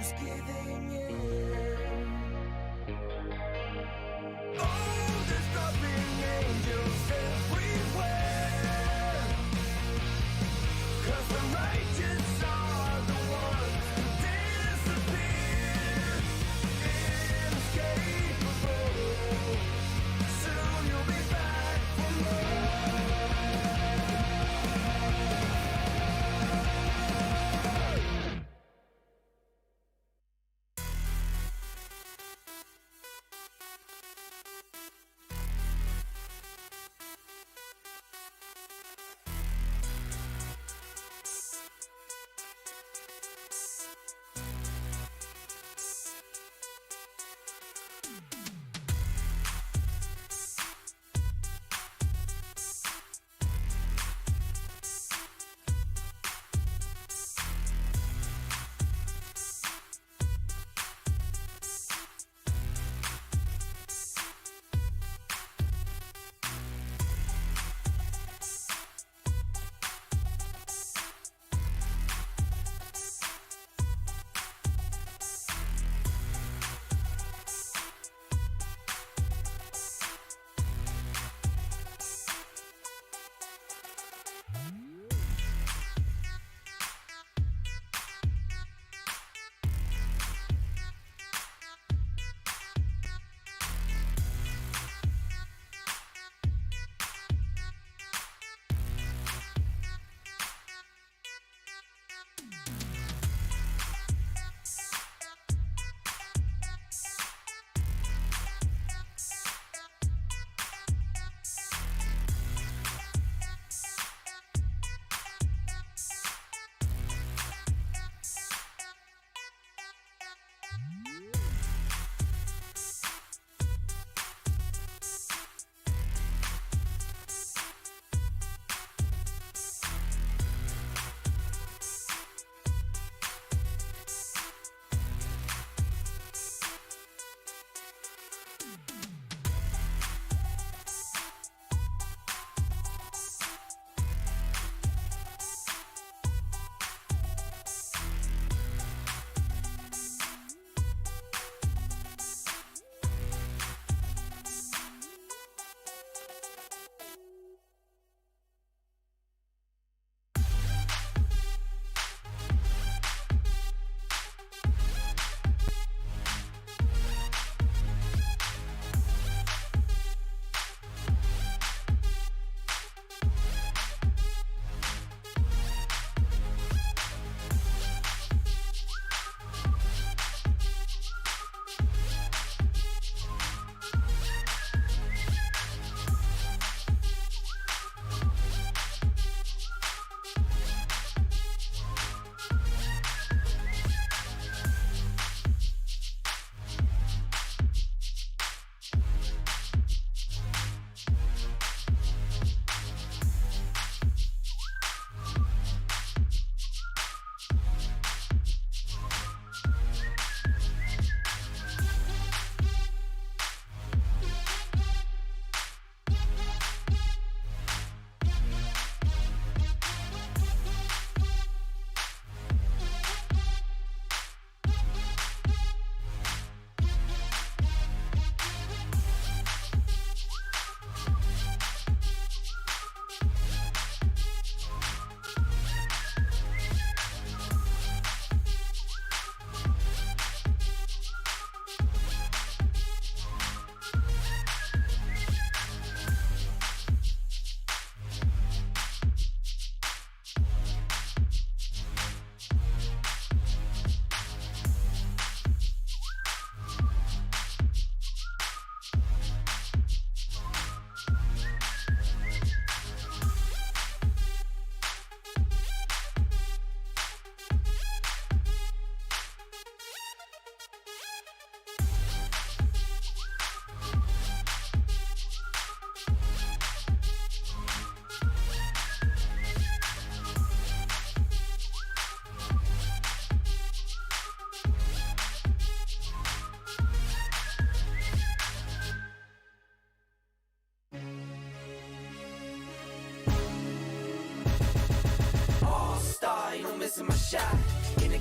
just giving in. Oh, there's dropping angels everywhere, 'cause the righteous are the ones who disappear. Inescapable, soon you'll be back for more.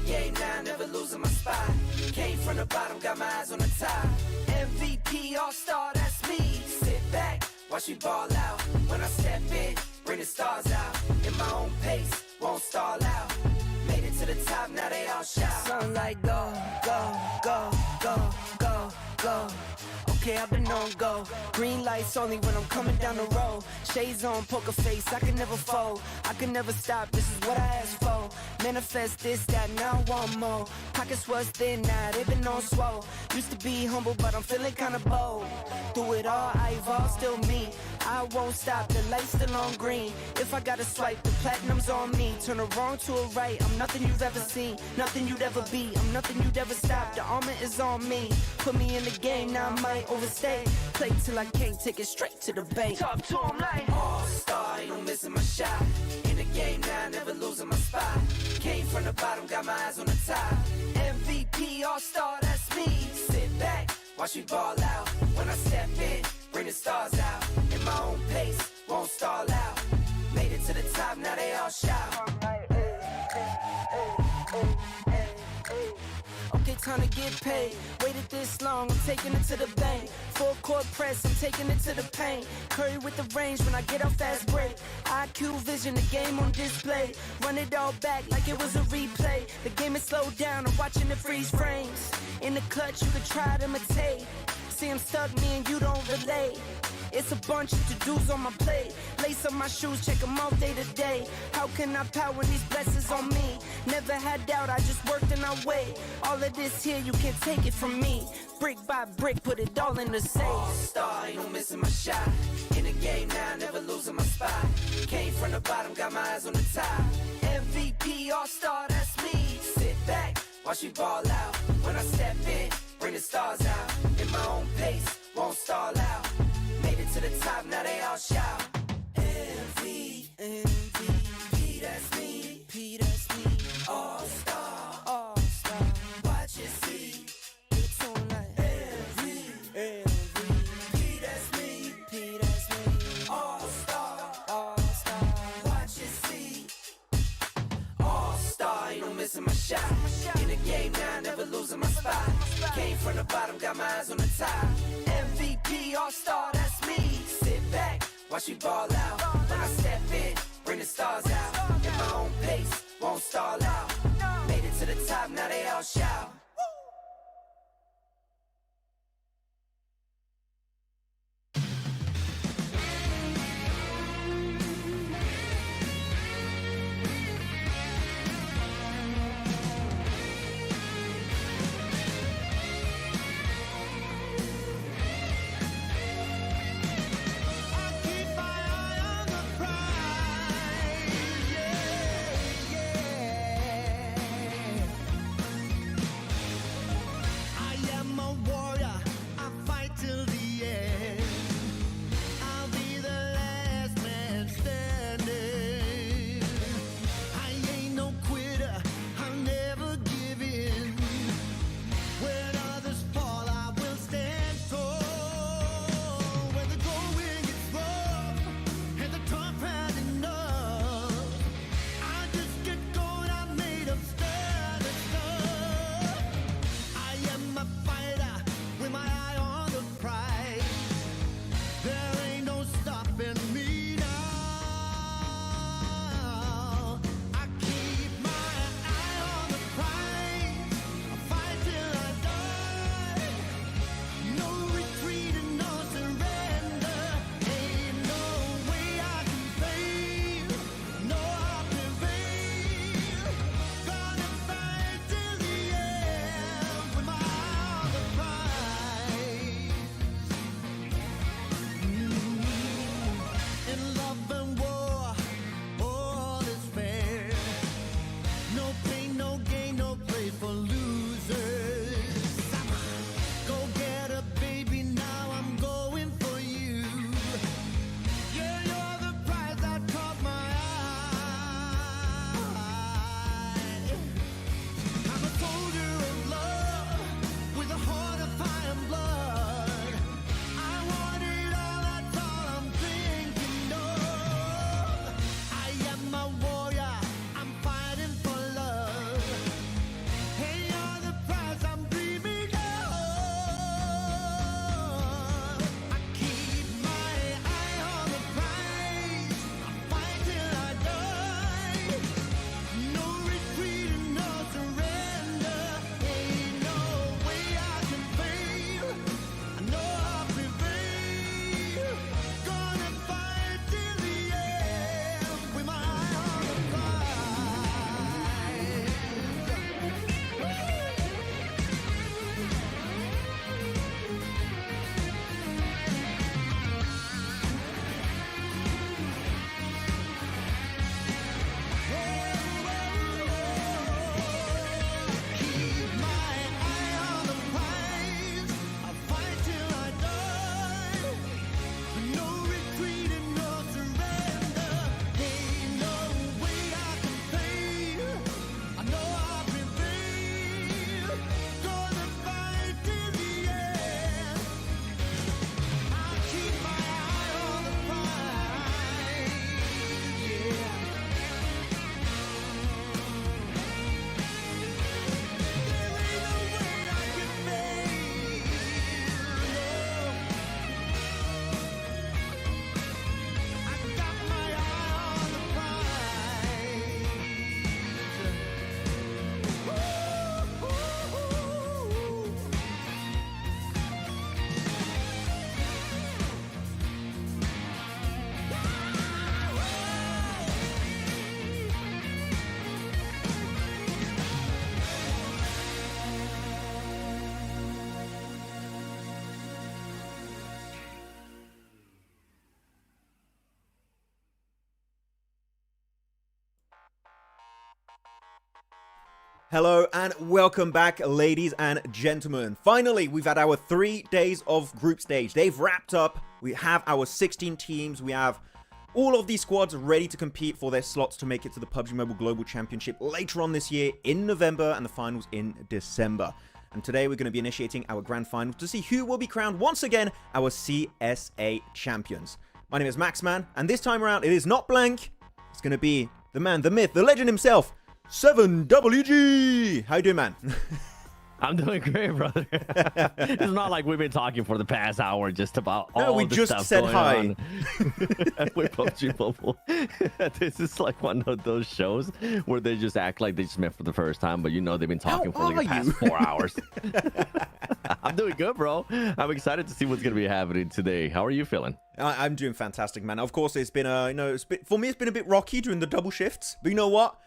game now, never losing my spot. Came from the bottom, got my eyes on the top. MVP All-Star, that's me. Sit back, watch me ball out. When I step in, bring the stars out. In my own pace, won't stall out. Made it to the top, now they all shout. Sunlight go, go, go, go, go, go. Okay, I've been on go. Green lights only when I'm coming down the road. Shades on, poker face, I can never fold. I can never stop, this is what I asked for. Manifest this, that, now I want more. Pockets was thin, now they've been on swole. Used to be humble, but I'm feeling kinda bold. Through it all, I evolve, still me. I won't stop, the light's still on green. If I gotta swipe, the platinum's on me. Turn a wrong to a right, I'm nothing you've ever seen. Nothing you'd ever be, I'm nothing you'd ever stop. The armor is on me. Put me in the game, now I might overstay. Play till I can't, take it straight to the bank. Talk to him like All-Star, ain't no missing my shot. In the game now, never losing my spot. Came from the bottom, got my eyes on the top. MVP All-Star, that's me. Sit back, watch me ball out. When I step in, bring the stars out. In my own pace, won't stall out. Made it to the top, now they all shout. Okay, time to get paid. Waited this long, I'm taking it to the bank. Full court press, I'm taking it to the paint. Curry with the range when I get off fast break. IQ vision, the game on display. Run it all back like it was a replay. The game is slowed down, I'm watching it freeze frames. In the clutch, you could try to imitate. See, I'm stuck, me and you don't relate. It's a bunch of to-dos on my plate. Lace up my shoes, check them out day to day. How can I power when these blessings on me? Never had doubt, I just worked and I wait. All of this here, you can't take it from me. Brick by brick, put it all in the safe. All-Star, ain't no missing my shot. In the game now, never losing my spot. Came from the bottom, got my eyes on the top. MVP All-Star, that's me. Sit back, watch me ball out. When I step in, bring the stars out. In my own pace, won't stall out. Made it to the top, now they all shout. MVP, that's me. P, that's me. All-Star, All-Star. Watch it see. It's on like MVP, that's me. P, that's me. All-Star, All-Star. Watch it see. All-Star, ain't no missing my shot. In the game now, never losing my spot. Came from the bottom, got my eyes on the top. MVP All-Star, that's me. Sit back, watch me ball out. When I step in, bring the stars out. In my own pace, won't stall out. Made it to the top, now they all shout. Hello and welcome back, ladies and gentlemen. Finally, we've had our 3 days of group stage. They've wrapped up. We have our 16 teams. We have all of these squads ready to compete for their slots to make it to the PUBG Mobile Global Championship later on this year in November and the finals in December. And today we're going to be initiating our grand final to see who will be crowned once again our CSA champions. My name is Maxman, and this time around it is not blank. It's going to be the man, the myth, the legend himself, The7WG. How you doing, man? I'm doing great, brother. It's not like we've been talking for the past hour just about all we the just stuff said going hi. on with PUBG Mobile. This is like one of those shows where they just act like they just met for the first time, but you know they've been talking for like the past 4 hours. I'm doing good, bro. I'm excited to see what's gonna be happening today. How are you feeling? I'm doing fantastic, man. Of course, it's been for me it's been a bit rocky during the double shifts, but you know what?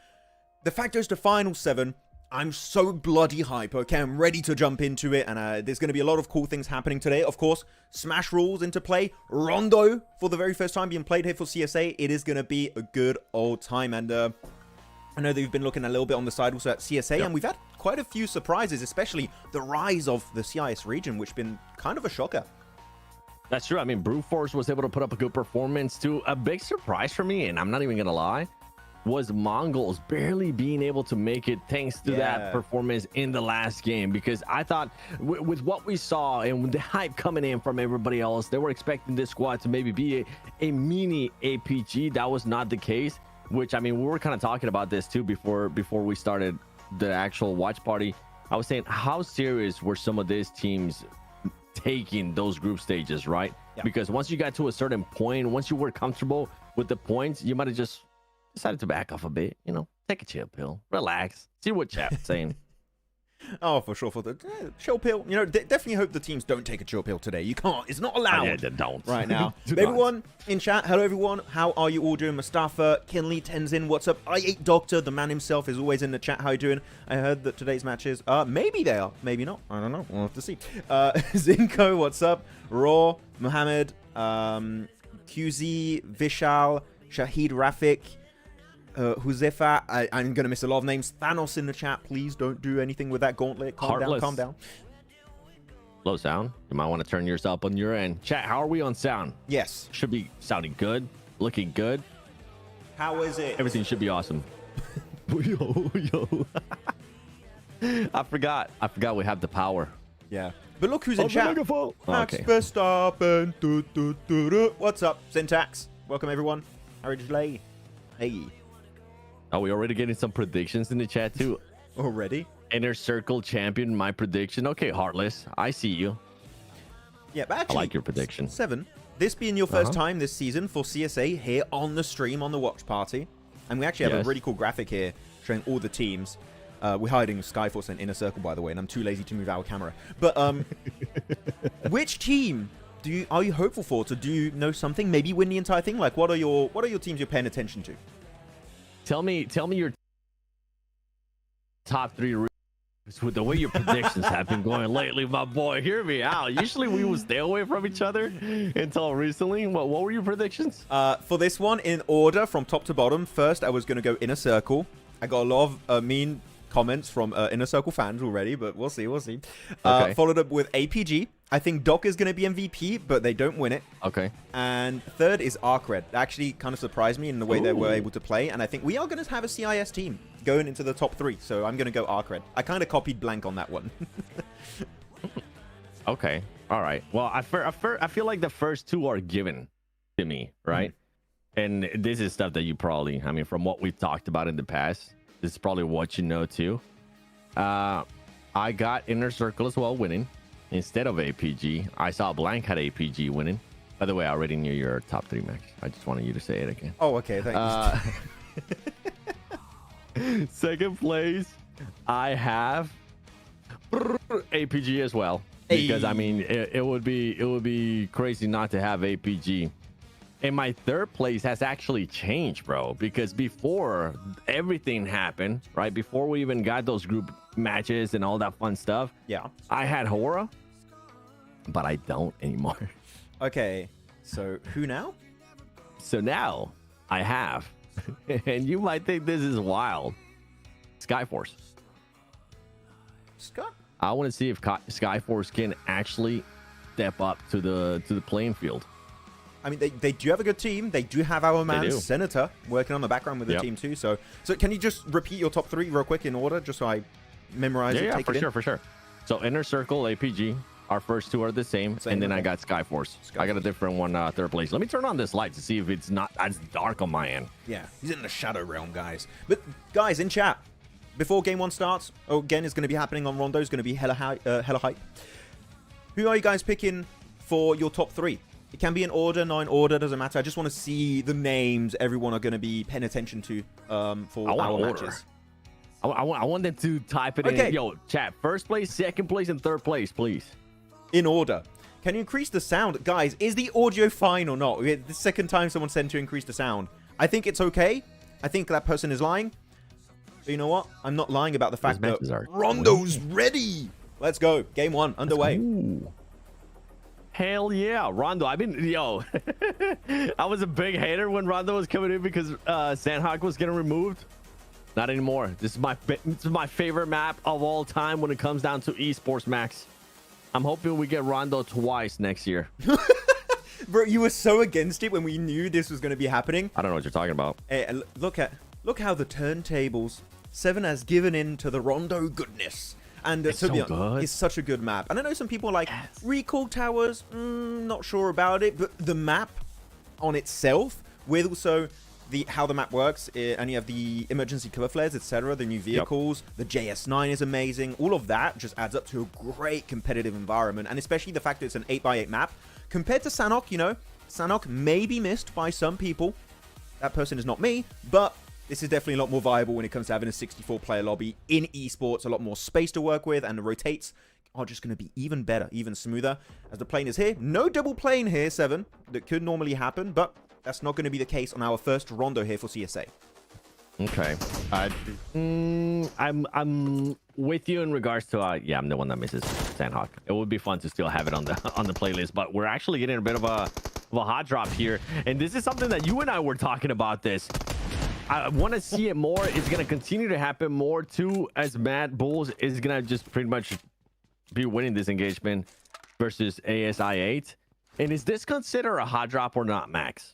The fact goes to Final 7. I'm so bloody hype, okay? I'm ready to jump into it, and there's going to be a lot of cool things happening today. Of course, Smash rules into play. Rondo, for the very first time being played here for CSA. It is going to be a good old time, and I know that you've been looking a little bit on the side also at CSA, and we've had quite a few surprises, especially the rise of the CIS region, which has been kind of a shocker. That's true. I mean, Brute Force was able to put up a good performance too. A big surprise for me, and I'm not even going to lie, was MongolZ barely being able to make it thanks to that performance in the last game, because I thought with what we saw and with the hype coming in from everybody else, they were expecting this squad to maybe be a mini APG. That was not the case, which, I mean, we were kind of talking about this too before we started the actual watch party. I was saying, how serious were some of these teams taking those group stages, right? Because once you got to a certain point, once you were comfortable with the points, you might have just decided to back off a bit, you know, take a chill pill, relax, see what chat's saying. Oh, for sure, for the chill pill. You know, definitely hope the teams don't take a chill pill today. You can't. It's not allowed. Yeah, don't. Right now. Everyone in chat, hello everyone. How are you all doing? Mustafa, Kinley, Tenzin, what's up? I8 Doctor, the man himself, is always in the chat. How you doing? I heard that today's matches, maybe they are, maybe not. I don't know. We'll have to see. Zinko, what's up? Raw, Mohammed, QZ, Vishal, Shahid Rafik, Huzefa, I'm going to miss a lot of names. Thanos in the chat, please don't do anything with that gauntlet. Calm down, calm down. Low sound. You might want to turn yours up on your end. Chat, how are we on sound? Yes. Should be sounding good, looking good. How is it? Everything should be awesome. Yo. I forgot we have the power. Yeah. But look who's in chat. Max Verstappen. What's up, Syntax? Welcome, everyone. How are you today? Hey. Are we already getting some predictions in the chat too? Already? Inner Circle champion, my prediction. Okay, Heartless, I see you. Yeah, but actually, I like your prediction. 7. This being your first time this season for CSA here on the stream on the watch party, and we actually have a really cool graphic here showing all the teams. We're hiding Skyforce and Inner Circle, by the way, and I'm too lazy to move our camera. But which team are you hopeful for to do something? Maybe win the entire thing. Like, what are your teams you're paying attention to? Tell me your top 3 with the way your predictions have been going lately, my boy. Hear me out. Usually we would stay away from each other until recently. What were your predictions? For this one, in order from top to bottom, first I was going to go Inner Circle. I got a lot of mean comments from Inner Circle fans already, but we'll see. Okay. Followed up with APG. I think Doc is going to be MVP, but they don't win it. Okay. And third is ARCRED. Actually kind of surprised me in the way they were able to play, and I think we are going to have a CIS team going into the top 3, so I'm going to go ARCRED. I kind of copied blank on that one. Okay. All right. Well, I feel like the first 2 are given to me, right? And this is stuff that you probably, I mean, from what we've talked about in the past, this is probably what you know too. I got Inner Circle as well winning instead of APG. I saw Blank had APG winning. By the way, I already knew your top 3, Max. I just wanted you to say it again. Oh, okay. Thanks. Second place, I have APG as well. Because I mean, it would be crazy not to have APG. And my third place has actually changed, bro, because before everything happened, right? Before we even got those group matches and all that fun stuff. Yeah. I had HORAA, but I don't anymore. Okay. So who now? So now I have, and you might think this is wild, Skyforce. Scott? I want to see if Skyforce can actually step up to the playing field. I mean, they do have a good team. They do have our man Senator working on the background with the team too. So can you just repeat your top 3 real quick in order, just so I memorize it? Yeah, for sure. So Inner Circle, APG. Our first 2 are the same and then I got Skyforce. I got a different one, 3rd place. Let me turn on this light to see if it's not as dark on my end. Yeah, he's in the shadow realm, guys. But guys, in chat, before game 1 starts, again, it's going to be happening on Rondo. It's going to be hella hype. Who are you guys picking for your top 3? It can be in order, not in order, doesn't matter. I just want to see the names everyone are going to be paying attention to for our matches. I want them to type it in. Yo, chat, 1st place, 2nd place, and 3rd place, please. In order. Can you increase the sound? Guys, is the audio fine or not? The 2nd time someone said to increase the sound. I think it's okay. I think that person is lying. But you know what? I'm not lying about the fact that Rondo's ready. Let's go. Game 1 underway. Hell yeah, Rondo. I was a big hater when Rondo was coming in because Sandhawk was getting removed. Not anymore. This is my favorite map of all time when it comes down to esports, Max. I'm hoping we get Rondo twice next year. Bro, you were so against it when we knew this was going to be happening. I don't know what you're talking about. Hey, look how the turntables. 7 has given in to the Rondo goodness. And it's such a good map. And I know some people are like, Recall Towers, not sure about it. But the map on itself, with also how the map works, and you have the emergency cover flares, etc., the new vehicles, the JS9 is amazing. All of that just adds up to a great competitive environment. And especially the fact that it's an 8x8 map. Compared to Sanhok, you know, Sanhok may be missed by some people. That person is not me, but this is definitely a lot more viable when it comes to having a 64-player lobby in esports. A lot more space to work with, and the rotates are just going to be even better, even smoother. As the plane is here, no double plane here, 7. That could normally happen, but that's not going to be the case on our first Rondo here for CSA. Okay. I'm with you in regards to yeah, I'm the one that misses Sandhawk. It would be fun to still have it on the playlist, but we're actually getting a bit of a hot drop here, and this is something that you and I were talking about. This I want to see it more. It's going to continue to happen more too, as MadBulls is going to just pretty much be winning this engagement versus ASI8. And is this considered a hot drop or not, Max?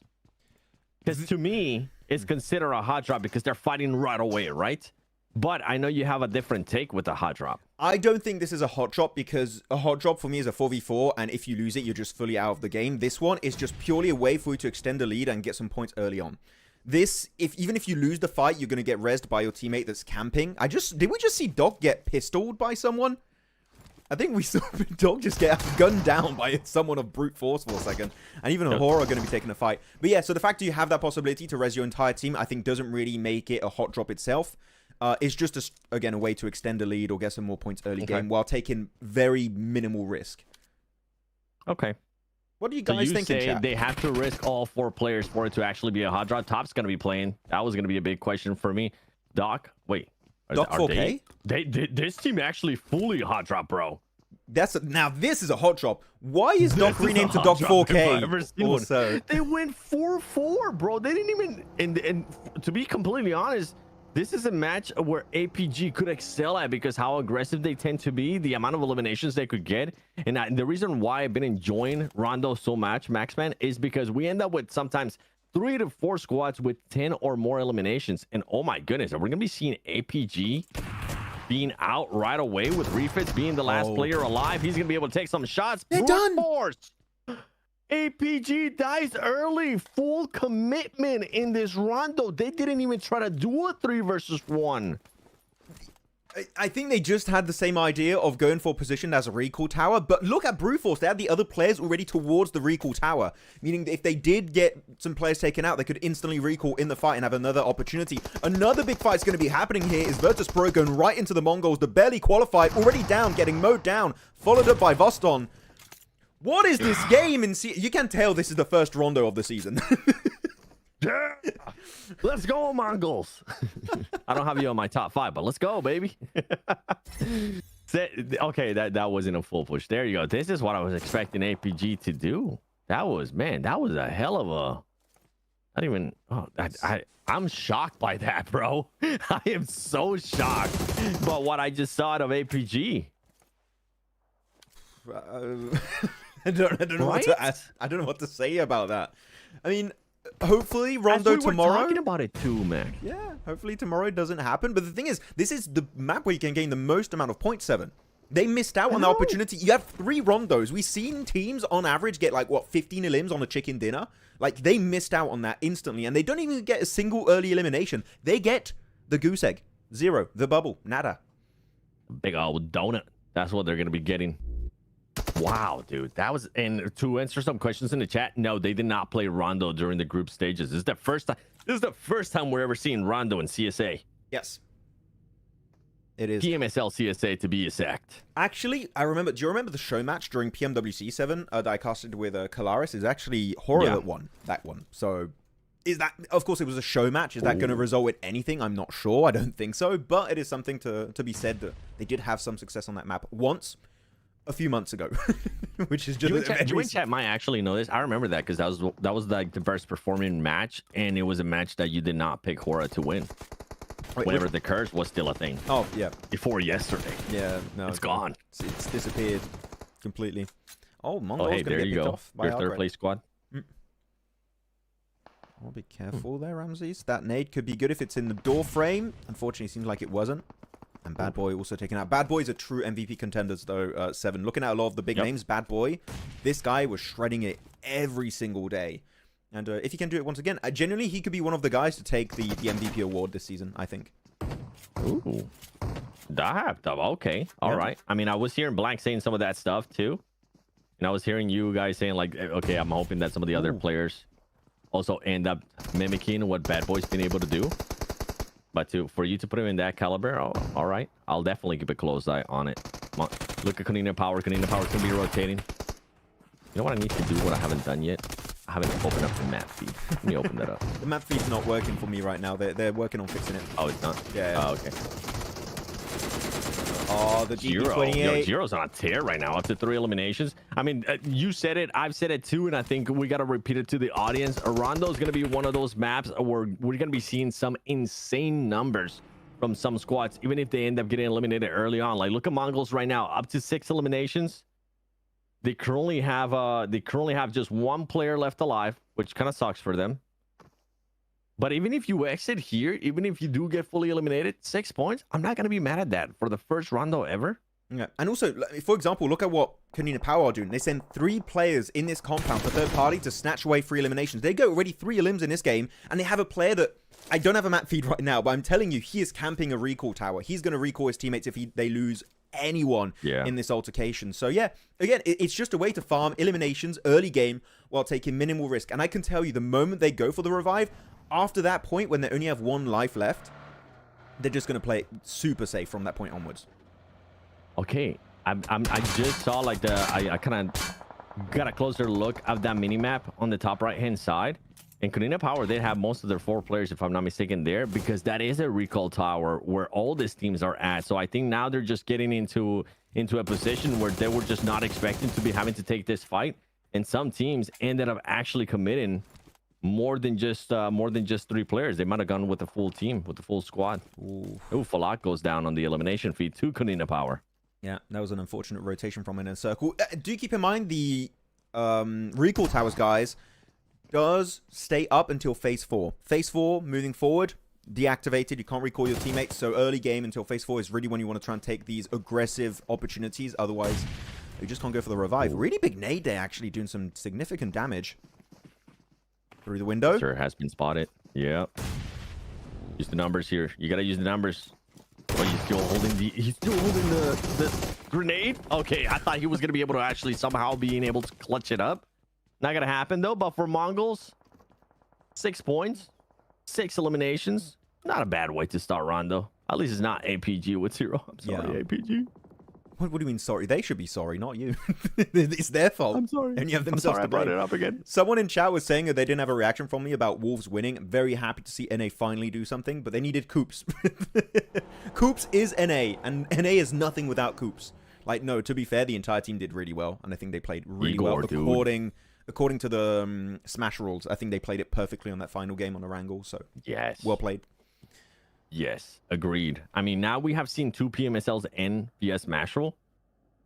Because to me, it's considered a hot drop because they're fighting right away, right? But I know you have a different take with the hot drop. I don't think this is a hot drop, because a hot drop for me is a 4v4, and if you lose it, you're just fully out of the game. This one is just purely a way for you to extend the lead and get some points early on. This, even if you lose the fight, you're going to get rezzed by your teammate that's camping. Did we just see Doc get pistoled by someone? I think we saw Doc just get gunned down by someone of brute force for a second. And even a HORAA going to be taking a fight. But yeah, so the fact that you have that possibility to res your entire team, I think doesn't really make it a hot drop itself. It's just, again, a way to extend the lead or get some more points early game while taking very minimal risk. Okay. What do you guys think in chat? They have to risk all 4 players for it to actually be a hot drop. Top's going to be playing. That was going to be a big question for me. Doc, wait. Doc 4K? This team actually fully hot drop, bro. Now this is a hot drop. Why is Doc renamed to Doc 4K? Also, they went 4-4, bro. They didn't even. And to be completely honest, this is a match where APG could excel at, because how aggressive they tend to be, the amount of eliminations they could get. And the reason why I've been enjoying Rondo so much, Maxman, is because we end up with sometimes 3 to 4 squads with 10 or more eliminations. And oh my goodness, are we gonna be seeing APG being out right away with Refits being the last player alive? He's gonna be able to take some shots. They're done. APG dies early. Full commitment in this Rondo. They didn't even try to do a 3 versus 1. I think they just had the same idea of going for position as a recall tower, but look at Brute Force. They had the other players already towards the recall tower, meaning if they did get some players taken out, they could instantly recall in the fight and have another opportunity. Another big fight is going to be happening here is VIRTUS.PRO going right into the Mongols. The barely qualified, already down, getting mowed down, followed up by Voston. What is this game? You can tell this is the first Rondo of the season. Yeah. Let's go, Mongols. I don't have you on my top 5, but let's go, baby. Okay, that wasn't a full push. There you go. This is what I was expecting APG to do. That was a hell of Not even. Oh, I'm shocked by that, bro. I am so shocked by what I just saw out of APG. I don't know what to ask. I don't know what to say about that. I mean, hopefully Rondo tomorrow. We're talking about it too, man. Yeah, hopefully tomorrow it doesn't happen. But the thing is, this is the map where you can gain the most amount of points. 7. They missed out on the opportunity. You have 3 Rondos. We've seen teams on average get like, what, 15 elims on a chicken dinner? Like, they missed out on that instantly. And they don't even get a single early elimination. They get the goose egg. 0. The bubble. Nada. Big old donut. That's what they're going to be getting. Wow, dude. That was... And to answer some questions in the chat, no, they did not play Rondo during the group stages. This is the first time... This is the first time we're ever seeing Rondo in CSA. Yes. It is. PMSL CSA to be exact. Actually, I remember. Do you remember the show match during PMWC 7 that I casted with Kalaris? Is actually HORAA that won that one. So, is that? Of course, it was a show match. Is that going to result in anything? I'm not sure. I don't think so. But it is something to be said that they did have some success on that map once, a few months ago, which is just. You in chat might actually know this. I remember that because that was like the best performing match, and it was a match that you did not pick HORAA to win. Wait, whenever the curse was still a thing. Oh, yeah. Before yesterday. Yeah, no. It's gone. It's disappeared completely. Oh, MongolZ hey, going to get picked off by your third place squad. I'll be careful there, Ramses. That nade could be good if it's in the door frame. Unfortunately, it seems like it wasn't. And Bad Boy also taken out. Bad Boy's a true MVP contenders, though, 7. Looking at a lot of the big names, Bad Boy, this guy was shredding it every single day. And if he can do it once again, genuinely, he could be one of the guys to take the MVP award this season, I think. Ooh. Okay. All right. I mean, I was hearing Blank saying some of that stuff, too. And I was hearing you guys saying, like, okay, I'm hoping that some of the other players also end up mimicking what Bad Boy's been able to do. But for you to put him in that caliber, all right. I'll definitely keep a close eye on it. Look at Konina Power. Konina Power's going to be rotating. You know what I need to do, what I haven't done yet? I haven't opened up the map feed. Let me open that up. The map feed's not working for me right now. They're working on fixing it. Oh, it's not? Yeah. Oh, okay. Oh, the GP28. Yo, Giro's on a tear right now after 3 eliminations. I mean, you said it. I've said it too, and I think we got to repeat it to the audience. Rondo's going to be one of those maps where we're going to be seeing some insane numbers from some squads, even if they end up getting eliminated early on. Like, look at MongolZ right now, up to 6 eliminations. They currently have just 1 player left alive, which kind of sucks for them. But even if you exit here, even if you do get fully eliminated, 6 points, I'm not going to be mad at that for the first Rondo ever. Yeah. And also, for example, look at what Konina Power are doing. They send 3 players in this compound for third party to snatch away 3 eliminations. They go already 3 elims in this game, and they have a player that I don't have a map feed right now, but I'm telling you, he is camping a recall tower. He's going to recall his teammates if they lose anyone in this altercation. So yeah, again, it's just a way to farm eliminations early game while taking minimal risk. And I can tell you, the moment they go for the revive, after that point, when they only have 1 life left, they're just going to play it super safe from that point onwards. Okay, I just saw like I kind of got a closer look at that mini map on the top right hand side. And Konina Power, they have most of their 4 players, if I'm not mistaken, there, because that is a recall tower where all these teams are at. So I think now they're just getting into a position where they were just not expecting to be having to take this fight. And some teams ended up actually committing more than just 3 players. They might have gone with the full team, with the full squad. Ooh, Falak goes down on the elimination feed to Konina Power. Yeah, that was an unfortunate rotation from Inner Circle. Do keep in mind the recall towers, guys, does stay up until phase 4. Phase 4, moving forward, deactivated. You can't recall your teammates. So early game until phase 4 is really when you want to try and take these aggressive opportunities. Otherwise, you just can't go for the revive. Ooh. Really big nade there, actually doing some significant damage through the window. Sure, has been spotted. Yeah. Use the numbers here. You got to use the numbers. Oh, he's still holding the grenade. Okay, I thought he was going to be able to actually somehow being able to clutch it up. Not gonna happen though. But for MongolZ, 6 points, 6 eliminations. Not a bad way to start Rondo. At least it's not APG with 0. I'm sorry, APG. What do you mean sorry? They should be sorry, not you. It's their fault. I'm sorry. And you have themselves to blame. I brought it up again. Someone in chat was saying that they didn't have a reaction from me about Wolves winning. I'm very happy to see NA finally do something, but they needed Coops. Coops is NA, and NA is nothing without Coops. Like, no, to be fair, the entire team did really well, and I think they played really well according according to the Smash rules, I think they played it perfectly on that final game on Erangel. So yes, well played. Yes, agreed. I mean, now we have seen 2 PMSLs in via Smash rule.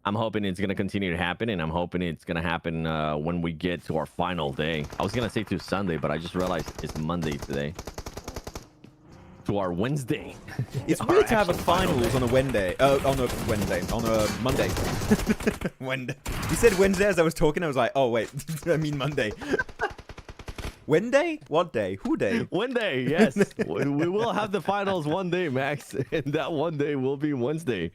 I'm hoping it's going to continue to happen, and I'm hoping it's going to happen when we get to our final day. I was going to say to Sunday, but I just realized it's Monday today. To our Wednesday. It's weird to have a finals on a Wednesday. On a Monday. Wednesday. You said Wednesday as I was talking. I was like, oh wait, I mean Monday. Wednesday? What day? Who day? Wednesday, yes. We will have the finals one day, Max, and that one day will be Wednesday.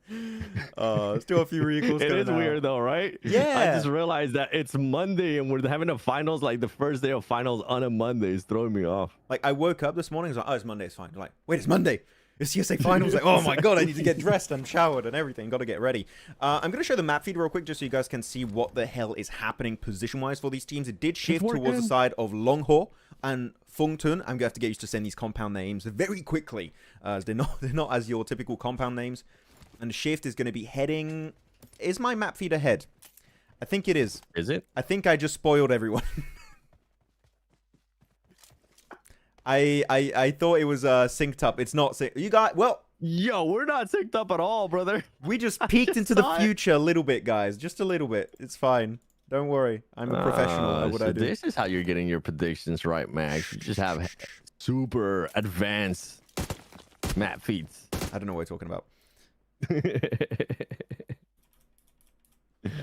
Still a few recalls. It is weird though, right? Yeah. I just realized that it's Monday and we're having a finals like the first day of finals on a Monday. It's throwing me off. Like I woke up this morning, I was like, oh, it's Monday, it's fine. I'm like, wait, it's Monday. It's CSA finals. Like, oh my god, I need to get dressed and showered and everything. Got to get ready. I'm going to show the map feed real quick just so you guys can see what the hell is happening position-wise for these teams. It did shift towards the side of Longhor and Fungtun. I'm going to have to get used to saying these compound names very quickly, as they're not as your typical compound names. And the shift is going to be heading... Is my map feed ahead? I think it is. Is it? I think I just spoiled everyone. I thought it was synced up. It's not synced. You got... Well... Yo, we're not synced up at all, brother. We just peeked into the future a little bit, guys. Just a little bit. It's fine. Don't worry. I'm a professional at what I do. This is how you're getting your predictions right, Max. You just have super advanced map feeds. I don't know what you're talking about. There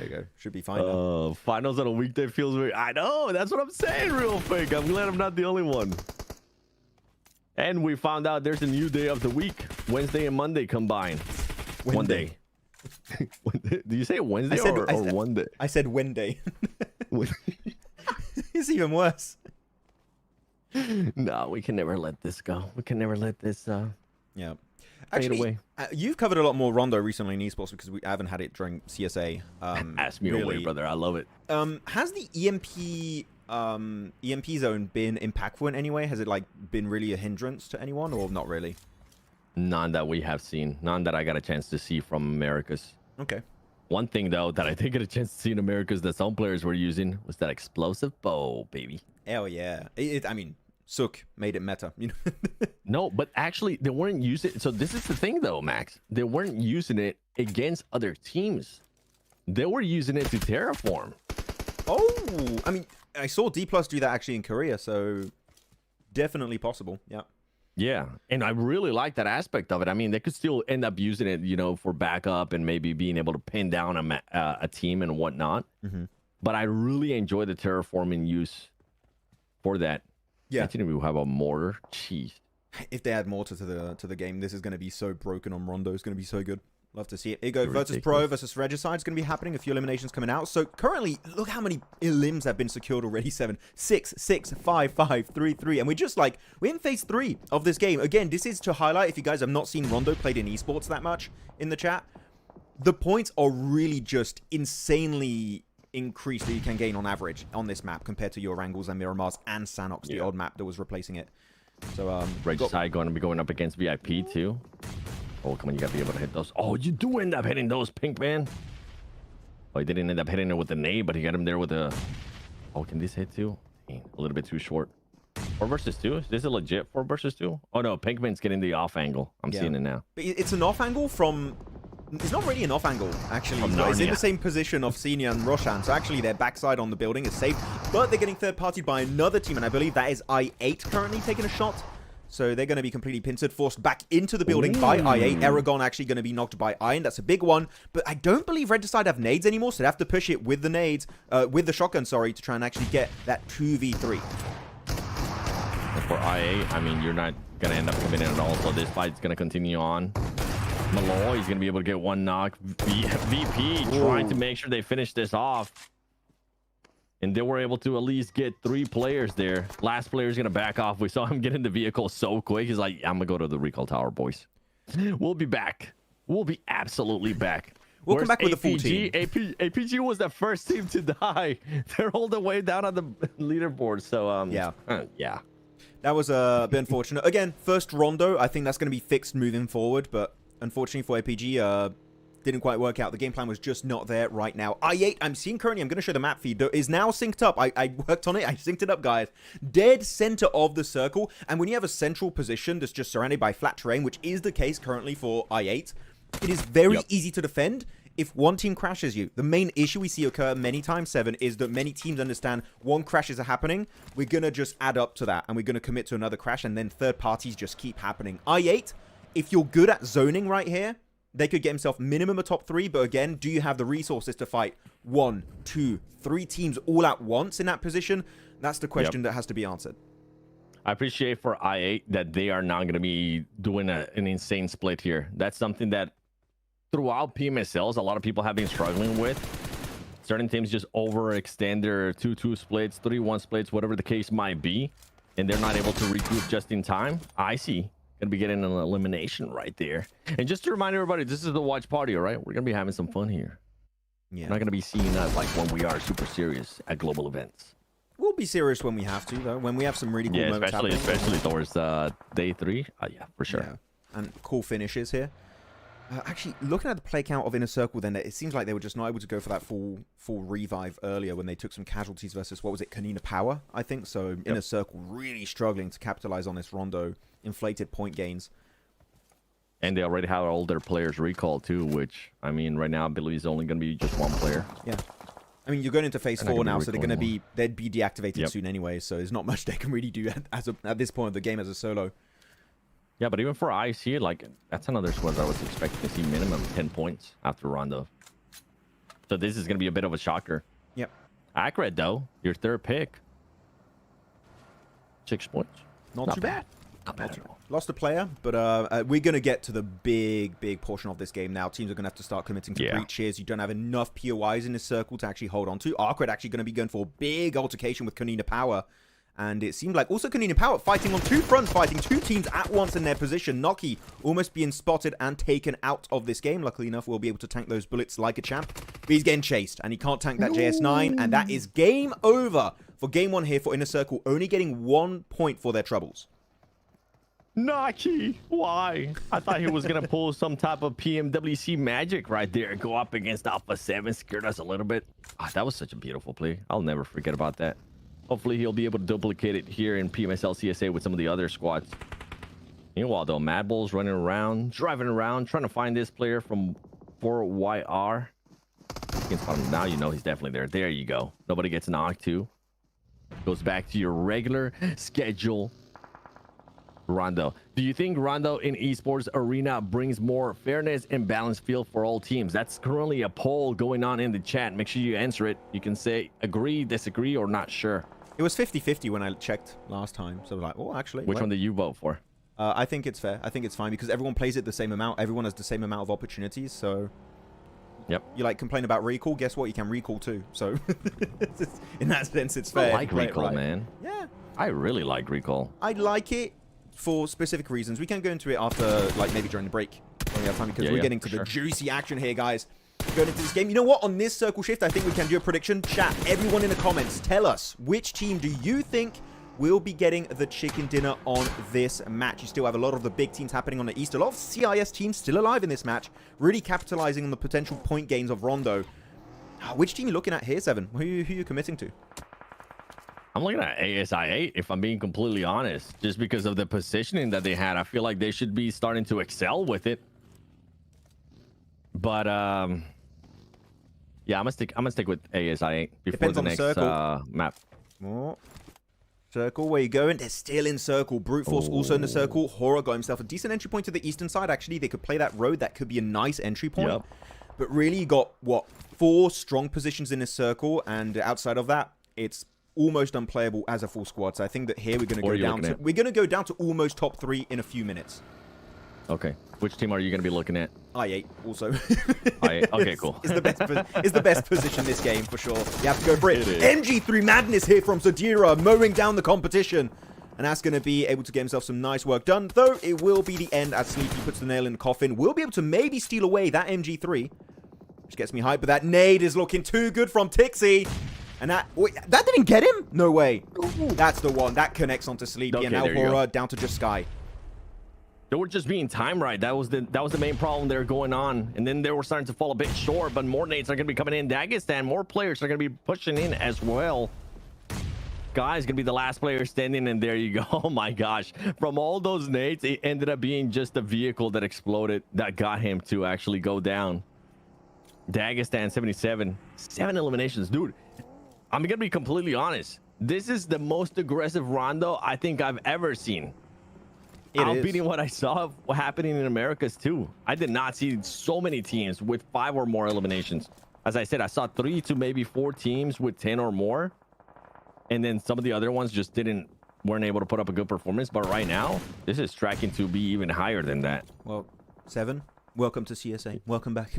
you go. Should be fine now. Finals on a weekday feels weird. I know. That's what I'm saying real quick. I'm glad I'm not the only one. And we found out there's a new day of the week. Wednesday and Monday combined. One day. Do you say Wednesday or one day? I said Wednesday. It's even worse. No, we can never let this go. We can never let this yeah. Actually, you've covered a lot more Rondo recently in esports because we haven't had it during CSA. Ask me away, brother. I love it. Has the EMP zone been impactful in any way? Has it like been really a hindrance to anyone, or not really? None that we have seen. None that I got a chance to see from Americas. Okay. One thing though that I did get a chance to see in Americas that some players were using was that explosive bow, baby. Hell yeah! I mean, Sook made it meta. You know. No, but actually they weren't using it. So this is the thing though, Max. They weren't using it against other teams. They were using it to terraform. Oh, I mean, I saw D+ do that actually in Korea, so definitely possible. Yeah. Yeah, and I really like that aspect of it. I mean, they could still end up using it, you know, for backup and maybe being able to pin down a team and whatnot. Mm-hmm. But I really enjoy the terraforming use for that. Yeah, imagine if we have a mortar. Jeez. If they add mortar to the game, this is going to be so broken on Rondo. It's going to be so good. Love to see it. Here you go. VIRTUS.PRO versus Regicide is going to be happening. A few eliminations coming out. So currently, look how many elims have been secured already. 7, 6, 6, 5, 5, 3, 3. And we're just like, we're in phase 3 of this game. Again, this is to highlight, if you guys have not seen Rondo played in esports that much in the chat, the points are really just insanely increased that you can gain on average on this map compared to your Erangels and Miramars and Sanox, the old map that was replacing it. So, Regicide going to be going up against VIP too. Oh, come on, you gotta be able to hit those. Oh, you do end up hitting those, Pink Man. Oh, he didn't end up hitting it with the nade, but he got him there with a... Oh, can this hit too? Dang, a little bit too short. 4 versus 2? Is this a legit 4 versus 2? Oh, no, Pink Man's getting the off angle. I'm seeing it now. But it's an off angle from... It's not really an off angle, actually. It's in the same position of Senior and Roshan, so actually their backside on the building is safe. But they're getting third-partied by another team, and I believe that is I8 currently taking a shot. So they're going to be completely pincered, forced back into the building by I8. Eragon actually going to be knocked by Iron. That's a big one. But I don't believe Regicide have nades anymore, so they have to push it with the nades, with the shotgun, sorry, to try and actually get that 2v3. And for I8, I mean, you're not going to end up committing at all, so this fight's going to continue on. Malloy is going to be able to get one knock. VP trying to make sure they finish this off. And they were able to at least get 3 players there. Last player is going to back off. We saw him get in the vehicle so quick. He's like, I'm going to go to the recall tower, boys. We'll be back. We'll be absolutely back. We'll come back with a full team. APG was the first team to die. They're all the way down on the leaderboard. So, yeah. Yeah. That was a bit unfortunate. Again, first Rondo. I think that's going to be fixed moving forward. But unfortunately for APG, didn't quite work out. The game plan was just not there right now. I8, I'm seeing currently, I'm going to show the map feed, though, is now synced up. I worked on it. I synced it up, guys. Dead center of the circle. And when you have a central position that's just surrounded by flat terrain, which is the case currently for I8, it is very easy to defend if one team crashes you. The main issue we see occur many times, 7, is that many teams understand one crashes are happening. We're going to just add up to that, and we're going to commit to another crash, and then third parties just keep happening. I8, if you're good at zoning right here, they could get himself minimum a top 3, but again, do you have the resources to fight 1, 2, 3 teams all at once in that position? That's the question that has to be answered. I appreciate for I8 that they are not going to be doing an insane split here. That's something that throughout PMSLs, a lot of people have been struggling with. Certain teams just overextend their 2-2 splits, 3-1 splits, whatever the case might be, and they're not able to regroup just in time. I see. Gonna be getting an elimination right there. And just to remind everybody, this is the watch party, all right? We're gonna be having some fun here. Yeah. We're not gonna be seeing us like when we are super serious at global events. We'll be serious when we have to, though. When we have some really cool moments happening. Especially towards day 3. Yeah, for sure. Yeah. And cool finishes here. Actually, looking at the play count of Inner Circle, then it seems like they were just not able to go for that full revive earlier when they took some casualties versus, what was it, Konina Power, I think. So Inner Circle really struggling to capitalize on this Rondo inflated point gains. And they already have all their players recalled too, which, I mean, right now I believe is only going to be just one player. Yeah. I mean, you're going into phase 4 now, so they'd be deactivated soon anyway, so there's not much they can really do at this point of the game as a solo. Yeah, but even for IC, like, that's another squad I was expecting to see minimum 10 points after Rondo. So this is going to be a bit of a shocker. Yep. ARCRED, though, your third pick. 6 points. Not too bad. Not bad at all. Lost a player, but we're going to get to the big portion of this game now. Teams are going to have to start committing to breaches. You don't have enough POIs in this circle to actually hold on to. ARCRED actually going to be going for a big altercation with Konina Power. And it seemed like also Konina Power fighting on 2 fronts, fighting 2 teams at once in their position. Noki almost being spotted and taken out of this game. Luckily enough, we'll be able to tank those bullets like a champ. But he's getting chased, and he can't tank that JS9. And that is game over for game 1 here for Inner Circle, only getting 1 point for their troubles. Noki, why? I thought he was going to pull some type of PMWC magic right there. Go up against Alpha 7, scared us a little bit. Oh, that was such a beautiful play. I'll never forget about that. Hopefully, he'll be able to duplicate it here in PMSL CSA with some of the other squads. Meanwhile, though, MadBulls running around, driving around, trying to find this player from 4YR. Now you know he's definitely there. There you go. Nobody gets knocked, too. Goes back to your regular schedule. Rondo. Do you think Rondo in esports arena brings more fairness and balanced field for all teams? That's currently a poll going on in the chat. Make sure you answer it. You can say agree, disagree, or not sure. It was 50-50 when I checked last time. So I was like, oh, actually. Which one did you vote for? I think it's fair. I think it's fine because everyone plays it the same amount. Everyone has the same amount of opportunities. So yep. You like complain about recall. Guess what? You can recall too. So in that sense, it's fair. I like recall, man. Yeah. I really like recall. I like it for specific reasons. We can go into it after, like, maybe during the break when we have time, because we're getting to the juicy action here, guys. Going into this game. You know what? On this circle shift, I think we can do a prediction. Chat, everyone in the comments, tell us which team do you think will be getting the chicken dinner on this match. You still have a lot of the big teams happening on the east. A lot of CIS teams still alive in this match, really capitalizing on the potential point gains of Rondo. Which team are you looking at here, 7? Who are you committing to? I'm looking at ASI8, if I'm being completely honest, just because of the positioning that they had. I feel like they should be starting to excel with it. But yeah, I'm gonna stick with ASI8 before the next map. Oh. Circle, where you going? They're still in circle. Brute Force also in the circle. HORAA got himself a decent entry point to the eastern side. Actually, they could play that road. That could be a nice entry point. Yep. But really, you got, what, 4 strong positions in this circle, and outside of that, it's almost unplayable as a full squad. So I think that here we're going to go down to almost top 3 in a few minutes. Okay. Which team are you going to be looking at? I8 also. I8. Okay, cool. Is the best position this game for sure. You have to go for it. MG3 madness here from Zadira, mowing down the competition. And that's going to be able to get himself some nice work done. Though it will be the end as Sleepy puts the nail in the coffin. We'll be able to maybe steal away that MG3, which gets me hyped. But that nade is looking too good from Tixie. And that didn't get him? No way. Ooh. That's the one. That connects onto Sleepy. Okay, and now HORAA down to just Sky. They were just being timed right. That was the main problem there going on. And then they were starting to fall a bit short, but more nades are going to be coming in. Dagestan, more players are going to be pushing in as well. Guy's going to be the last player standing, and there you go. Oh my gosh. From all those nades, it ended up being just a vehicle that exploded that got him to actually go down. Dagestan 77. 7 eliminations. Dude, I'm going to be completely honest. This is the most aggressive Rondo I think I've ever seen. Beating what I saw happening in Americas too. I did not see so many teams with 5 or more eliminations. As I said, I saw 3 to maybe 4 teams with 10 or more, and then some of the other ones just weren't able to put up a good performance. But right now, this is tracking to be even higher than that. Well, 7, welcome to CSA. Welcome back.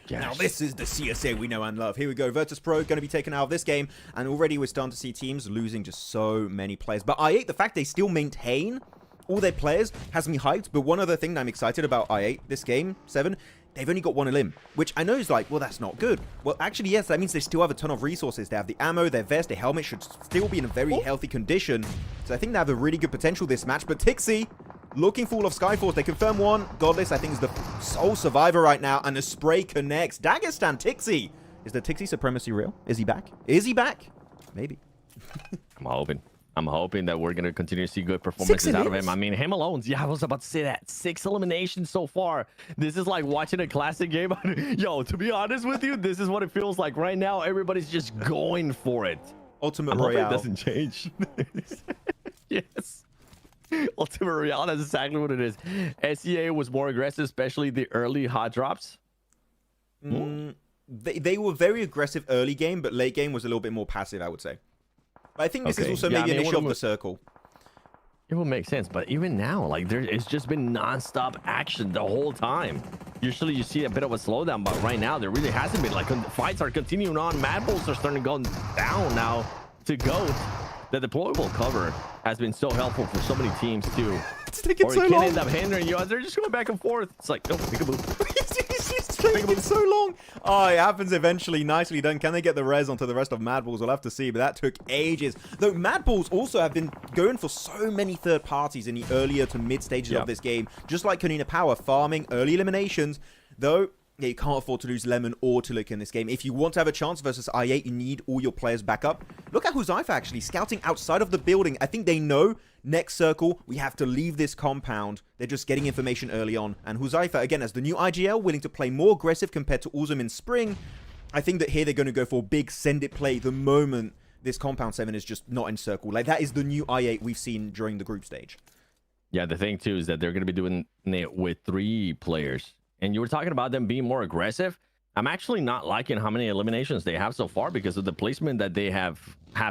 Now this is the CSA we know and love. Here we go. VIRTUS.PRO going to be taken out of this game, and already we're starting to see teams losing just so many players. But I8, the fact they still maintain all their players has me hyped. But one other thing that I'm excited about I8 this game, 7, they've only got 1 elim, which I know is like, well, that's not good. Well, actually, yes, that means they still have a ton of resources. They have the ammo, their vest, their helmet should still be in a very healthy condition. So I think they have a really good potential this match. But Tixi, looking full of Skyforce. They confirm 1. Godless, I think, is the sole survivor right now. And the spray connects. Dagestan, Tixi. Is the Tixi supremacy real? Is he back? Is he back? Maybe. I'm hoping that we're going to continue to see good performances out of him. I mean, him alone. Yeah, I was about to say that. 6 eliminations so far. This is like watching a classic game. Yo, to be honest with you, this is what it feels like right now. Everybody's just going for it. Ultimate Royale. It doesn't change. Yes. Ultimate Royale, that's exactly what it is. SEA was more aggressive, especially the early hot drops. They were very aggressive early game, but late game was a little bit more passive, I would say. But I think this is also maybe an issue of the circle. It would make sense, but even now, like, it's just been non-stop action the whole time. Usually you see a bit of a slowdown, but right now there really hasn't been. Like, fights are continuing on. MadBulls are starting to go down now to GOAT. The deployable cover has been so helpful for so many teams too. It's taking so long. Or it can end up hindering you as they're just going back and forth. It's like, oh, peekaboo. It's taking so long. Oh, it happens eventually. Nicely done. Can they get the res onto the rest of MadBulls? We'll have to see, but that took ages. Though MadBulls also have been going for so many third parties in the earlier to mid stages of this game. Just like Konina Power, farming early eliminations. Though, yeah, you can't afford to lose Lemon or Tulik in this game. If you want to have a chance versus I8, you need all your players back up. Look at Huzaifa actually scouting outside of the building. I think they know next circle, we have to leave this compound. They're just getting information early on. And Huzaifa, again, as the new IGL, willing to play more aggressive compared to Uzum in spring. I think that here they're going to go for big send-it play the moment this compound 7 is just not in circle. Like, that is the new I8 we've seen during the group stage. Yeah, the thing, too, is that they're going to be doing it with 3 players. And you were talking about them being more aggressive. I'm actually not liking how many eliminations they have so far because of the placement that they have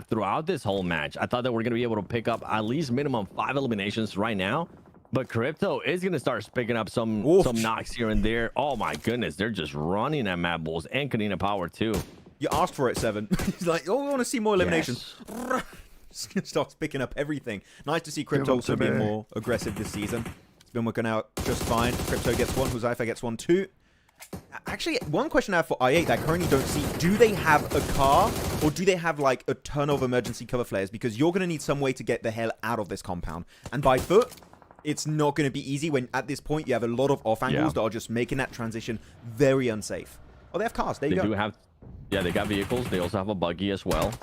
throughout this whole match. I thought that we're going to be able to pick up at least minimum 5 eliminations right now. But Crypto is going to start picking up some knocks here and there. Oh, my goodness. They're just running at MadBulls and Konina Power, too. You asked for it, 7. He's like, oh, we want to see more eliminations. Yes. Starts picking up everything. Nice to see Crypto also being more aggressive this season. Been working out just fine. Crypto gets 1, Huzaifa gets 1 too. Actually, one question I have for I8 that I currently don't see, do they have a car or do they have like a ton of emergency cover flares? Because you're going to need some way to get the hell out of this compound. And by foot, it's not going to be easy when at this point you have a lot of off angles that are just making that transition very unsafe. Oh, they have cars. There you go. They got vehicles. They also have a buggy as well.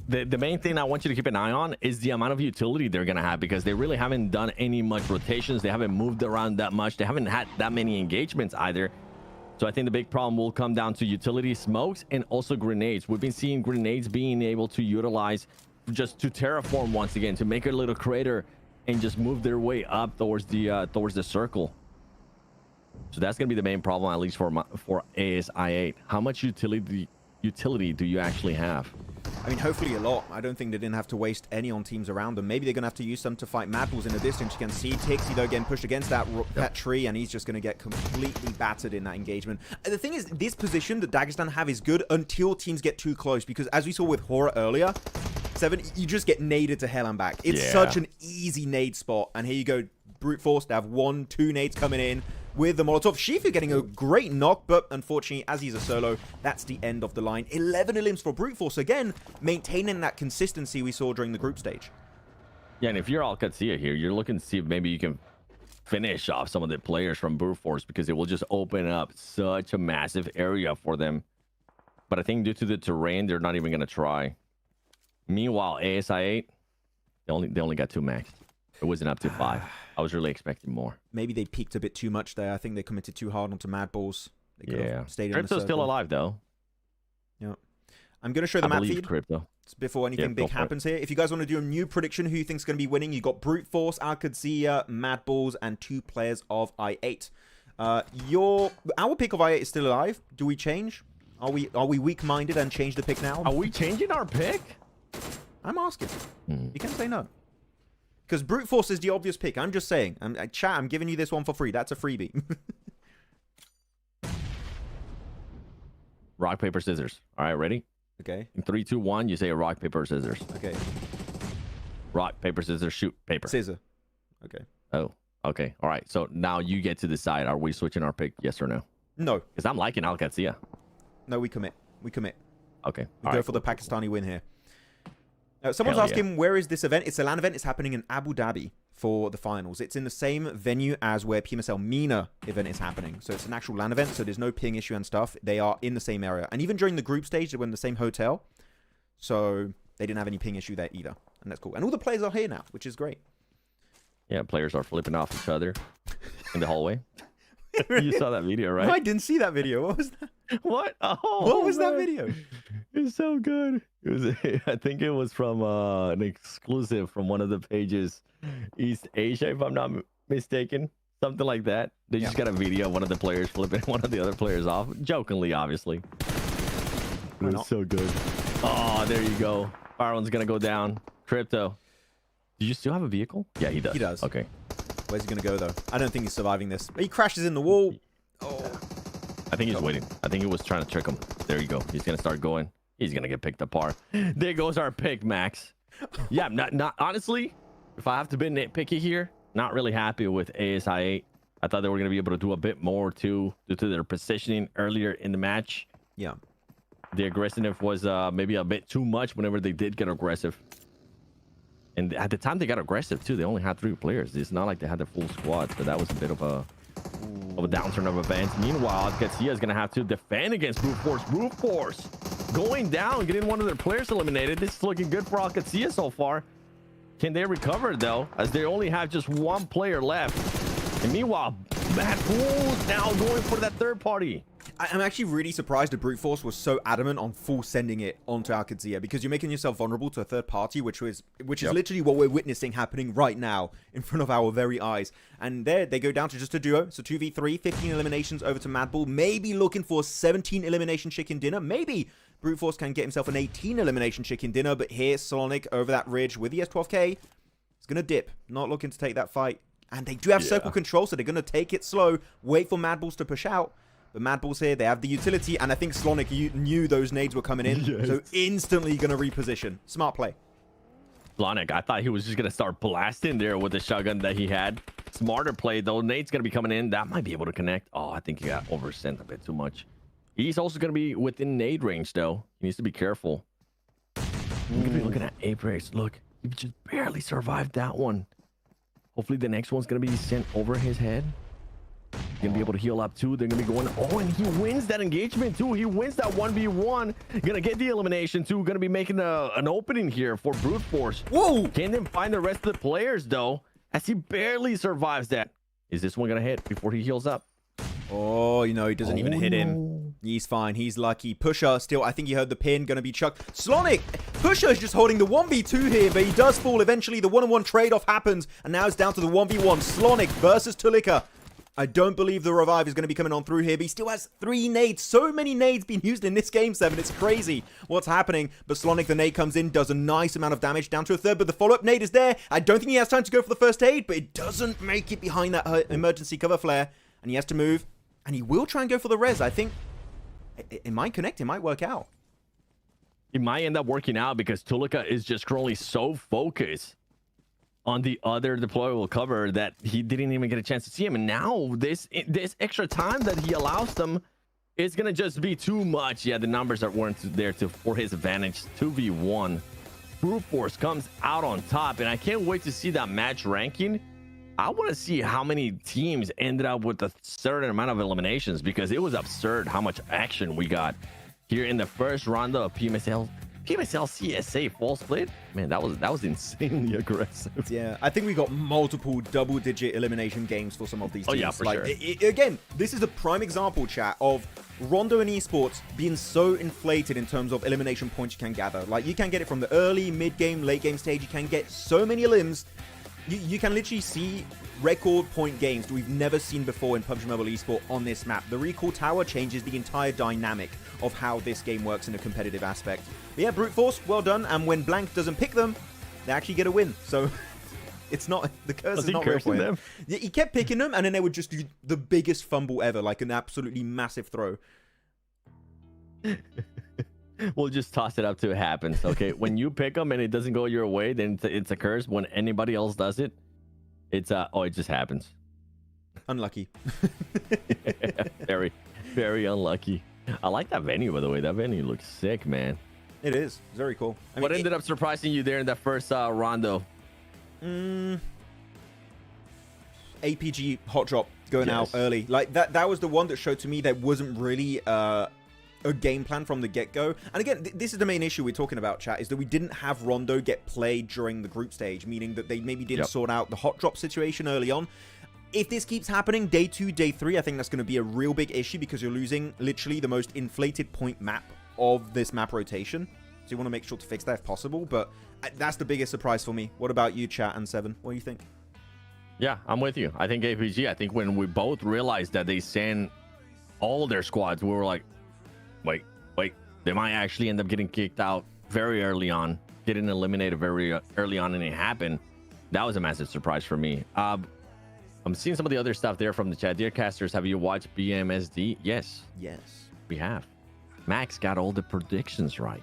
The main thing I want you to keep an eye on is the amount of utility they're going to have because they really haven't done any much rotations. They haven't moved around that much. They haven't had that many engagements either. So I think the big problem will come down to utility smokes and also grenades. We've been seeing grenades being able to utilize just to terraform once again, to make a little crater and just move their way up towards the circle. So that's going to be the main problem, at least for ASI8. How much utility do you actually have? I mean, hopefully a lot. I don't think they didn't have to waste any on teams around them. Maybe they're going to have to use some to fight MadBulls in the distance. You can see Tixi, though, getting pushed against that tree, and he's just going to get completely battered in that engagement. And the thing is, this position that Dagestan have is good until teams get too close, because as we saw with HORAA earlier, 7, you just get naded to hell and back. It's such an easy nade spot, and here you go, brute force to have 1, 2 nades coming in with the Molotov. Shifu getting a great knock, but unfortunately, as he's a solo, that's the end of the line. 11 elims for brute force, again, maintaining that consistency we saw during the group stage. Yeah, and if you're all Qadsiah here, you're looking to see if maybe you can finish off some of the players from Brute Force, because it will just open up such a massive area for them. But I think due to the terrain, they're not even going to try. Meanwhile, ASI8, they only got 2 max. It wasn't up to 5. I was really expecting more. Maybe they peaked a bit too much there. I think they committed too hard onto MadBulls. They could have stayed in the Crypto's still alive, though. Yeah. I'm going to show the map feed Crypto before anything big happens here. If you guys want to do a new prediction, who you think's going to be winning, you got Brute Force, Qadsiah, MadBulls, and 2 players of I8. Our pick of I8 is still alive. Do we change? Are we weak-minded and change the pick now? Are we changing our pick? I'm asking. You can say no. Because Brute Force is the obvious pick. I'm just saying. Chat, I'm giving you this one for free. That's a freebie. Rock, paper, scissors. All right, ready? Okay. In 3, 2, 1, you say rock, paper, scissors. Okay. Rock, paper, scissors, shoot, paper. Scissor. Okay. Oh, okay. All right. So now you get to decide. Are we switching our pick? Yes or no? No. Because I'm liking Qadsiah. No, we commit. We commit. Okay. We go for the Pakistani win here. Someone's asking, where is this event? It's a LAN event. It's happening in Abu Dhabi for the finals. It's in the same venue as where PMSL MENA event is happening. So it's an actual LAN event, so there's no ping issue and stuff. They are in the same area. And even during the group stage, they were in the same hotel. So they didn't have any ping issue there either. And that's cool. And all the players are here now, which is great. Yeah, players are flipping off each other in the hallway. You saw that video, right? No, I didn't see that video. What was that? What? Oh, what was that video? It's so good. It was, I think it was from an exclusive from one of the pages, East Asia, if I'm not mistaken. Something like that. They just got a video of one of the players flipping one of the other players off. Jokingly, obviously. It was so good. Oh, there you go. Fireone's going to go down. Crypto. Do you still have a vehicle? Yeah, he does. He does. Okay. Where's he going to go, though? I don't think he's surviving this. He crashes in the wall. Oh. I think he's waiting. I think he was trying to trick him. There you go. He's going to start going. He's going to get picked apart. There goes our pick, Max. Yeah, not honestly, if I have to be nitpicky here, not really happy with ASI8. I thought they were going to be able to do a bit more too, due to their positioning earlier in the match. Yeah. The aggressiveness was maybe a bit too much whenever they did get aggressive. And at the time they got aggressive too, they only had 3 players. It's not like they had their full squad, so that was a bit of a downturn of events. Meanwhile, Qadsiah is going to have to defend against Brute Force. Brute Force going down, getting one of their players eliminated. This is looking good for Qadsiah so far. Can they recover, though, as they only have just 1 player left? And meanwhile, MadBulls now going for that third party. I'm actually really surprised that Brute Force was so adamant on full sending it onto Qadsiah, because you're making yourself vulnerable to a third party, which is literally what we're witnessing happening right now in front of our very eyes. And there they go down to just a duo. So 2v3, 15 eliminations over to MadBull. Maybe looking for a 17 elimination chicken dinner. Maybe Brute Force can get himself an 18 elimination chicken dinner. But here, Sonic over that ridge with the S12K is going to dip. Not looking to take that fight. And they do have circle control, so they're going to take it slow. Wait for MadBulls to push out. But MadBulls here, they have the utility, and I think Slonic knew those nades were coming in, so instantly going to reposition. Smart play. Slonic, I thought he was just going to start blasting there with the shotgun that he had. Smarter play, though. Nade's going to be coming in. That might be able to connect. Oh, I think he got oversent a bit too much. He's also going to be within nade range, though. He needs to be careful. You're going to be looking at Apex. Look, he just barely survived that one. Hopefully the next one's going to be sent over his head. Gonna be able to heal up too. They're gonna be going, oh, and he wins that engagement too. He wins that 1v1. Gonna get the elimination too. Gonna be making an opening here for Brute Force. Whoa! Can then find the rest of the players though, as he barely survives that. Is this one gonna hit before he heals up? Oh, you know, he doesn't even hit him. He's fine. He's lucky. Pusher still, I think he heard the pin. Gonna be chucked. Slonic! Pusher is just holding the 1v2 here, but he does fall. Eventually, the 1-on-1 trade-off happens, and now it's down to the 1v1. Slonic versus Tulika. I don't believe the revive is going to be coming on through here, but he still has 3 nades. So many nades being used in this game 7. It's crazy what's happening. But Slonic, the nade comes in, does a nice amount of damage, down to a third, but the follow-up nade is there. I don't think he has time to go for the first aid, but it doesn't make it behind that emergency cover flare. And he has to move, and he will try and go for the res. I think it might connect. It might work out. It might end up working out because Tulika is just currently so focused on the other deployable cover that he didn't even get a chance to see him. And now this extra time that he allows them is gonna just be too much. Yeah, the numbers that weren't there for his advantage. 2v1. Brute Force comes out on top, and I can't wait to see that match ranking I want to see how many teams ended up with a certain amount of eliminations, because it was absurd how much action we got here in the first round of PMSL CSA full split. Man, that was insanely aggressive. Yeah, I think we got multiple double-digit elimination games for some of these teams. Oh yeah, for like, sure. Again, this is a prime example, chat, of Rondo and Esports being so inflated in terms of elimination points you can gather. Like, you can get it from the early, mid-game, late-game stage. You can get so many elims. You can literally see record point games that we've never seen before in PUBG MOBILE Esports on this map. The recall tower changes the entire dynamic of how this game works in a competitive aspect. But yeah, Brute Force, well done. And when Blank doesn't pick them, they actually get a win. So it's not, the curse is not real for him. Yeah, he kept picking them, and then they would just do the biggest fumble ever, like an absolutely massive throw. We'll just toss it up till it happens. Okay, when you pick them and it doesn't go your way, then it's a curse. When anybody else does it, it's oh, it just happens. Unlucky. Very, very unlucky. I like that venue, by the way. That venue looks sick, man. It is very cool. I mean, what ended up surprising you there in that first Rondo? APG hot drop going out early. Like that was the one that showed to me that wasn't really a game plan from the get-go. And again, this is the main issue we're talking about, chat, is that we didn't have Rondo get played during the group stage, meaning that they maybe didn't sort out the hot drop situation early on. If this keeps happening day 2, day 3, I think that's going to be a real big issue, because you're losing literally the most inflated point map of this map rotation. So you want to make sure to fix that if possible, but that's the biggest surprise for me. What about you, chat, and Seven? What do you think? Yeah, I'm with you. I think APG, I think when we both realized that they sent all their squads, we were like, wait, they might actually end up getting kicked out very early on, getting eliminated very early on, and it happened. That was a massive surprise for me. I'm seeing some of the other stuff there from the chat. Dear casters, have you watched BMSD? Yes, we have. Max got all the predictions right,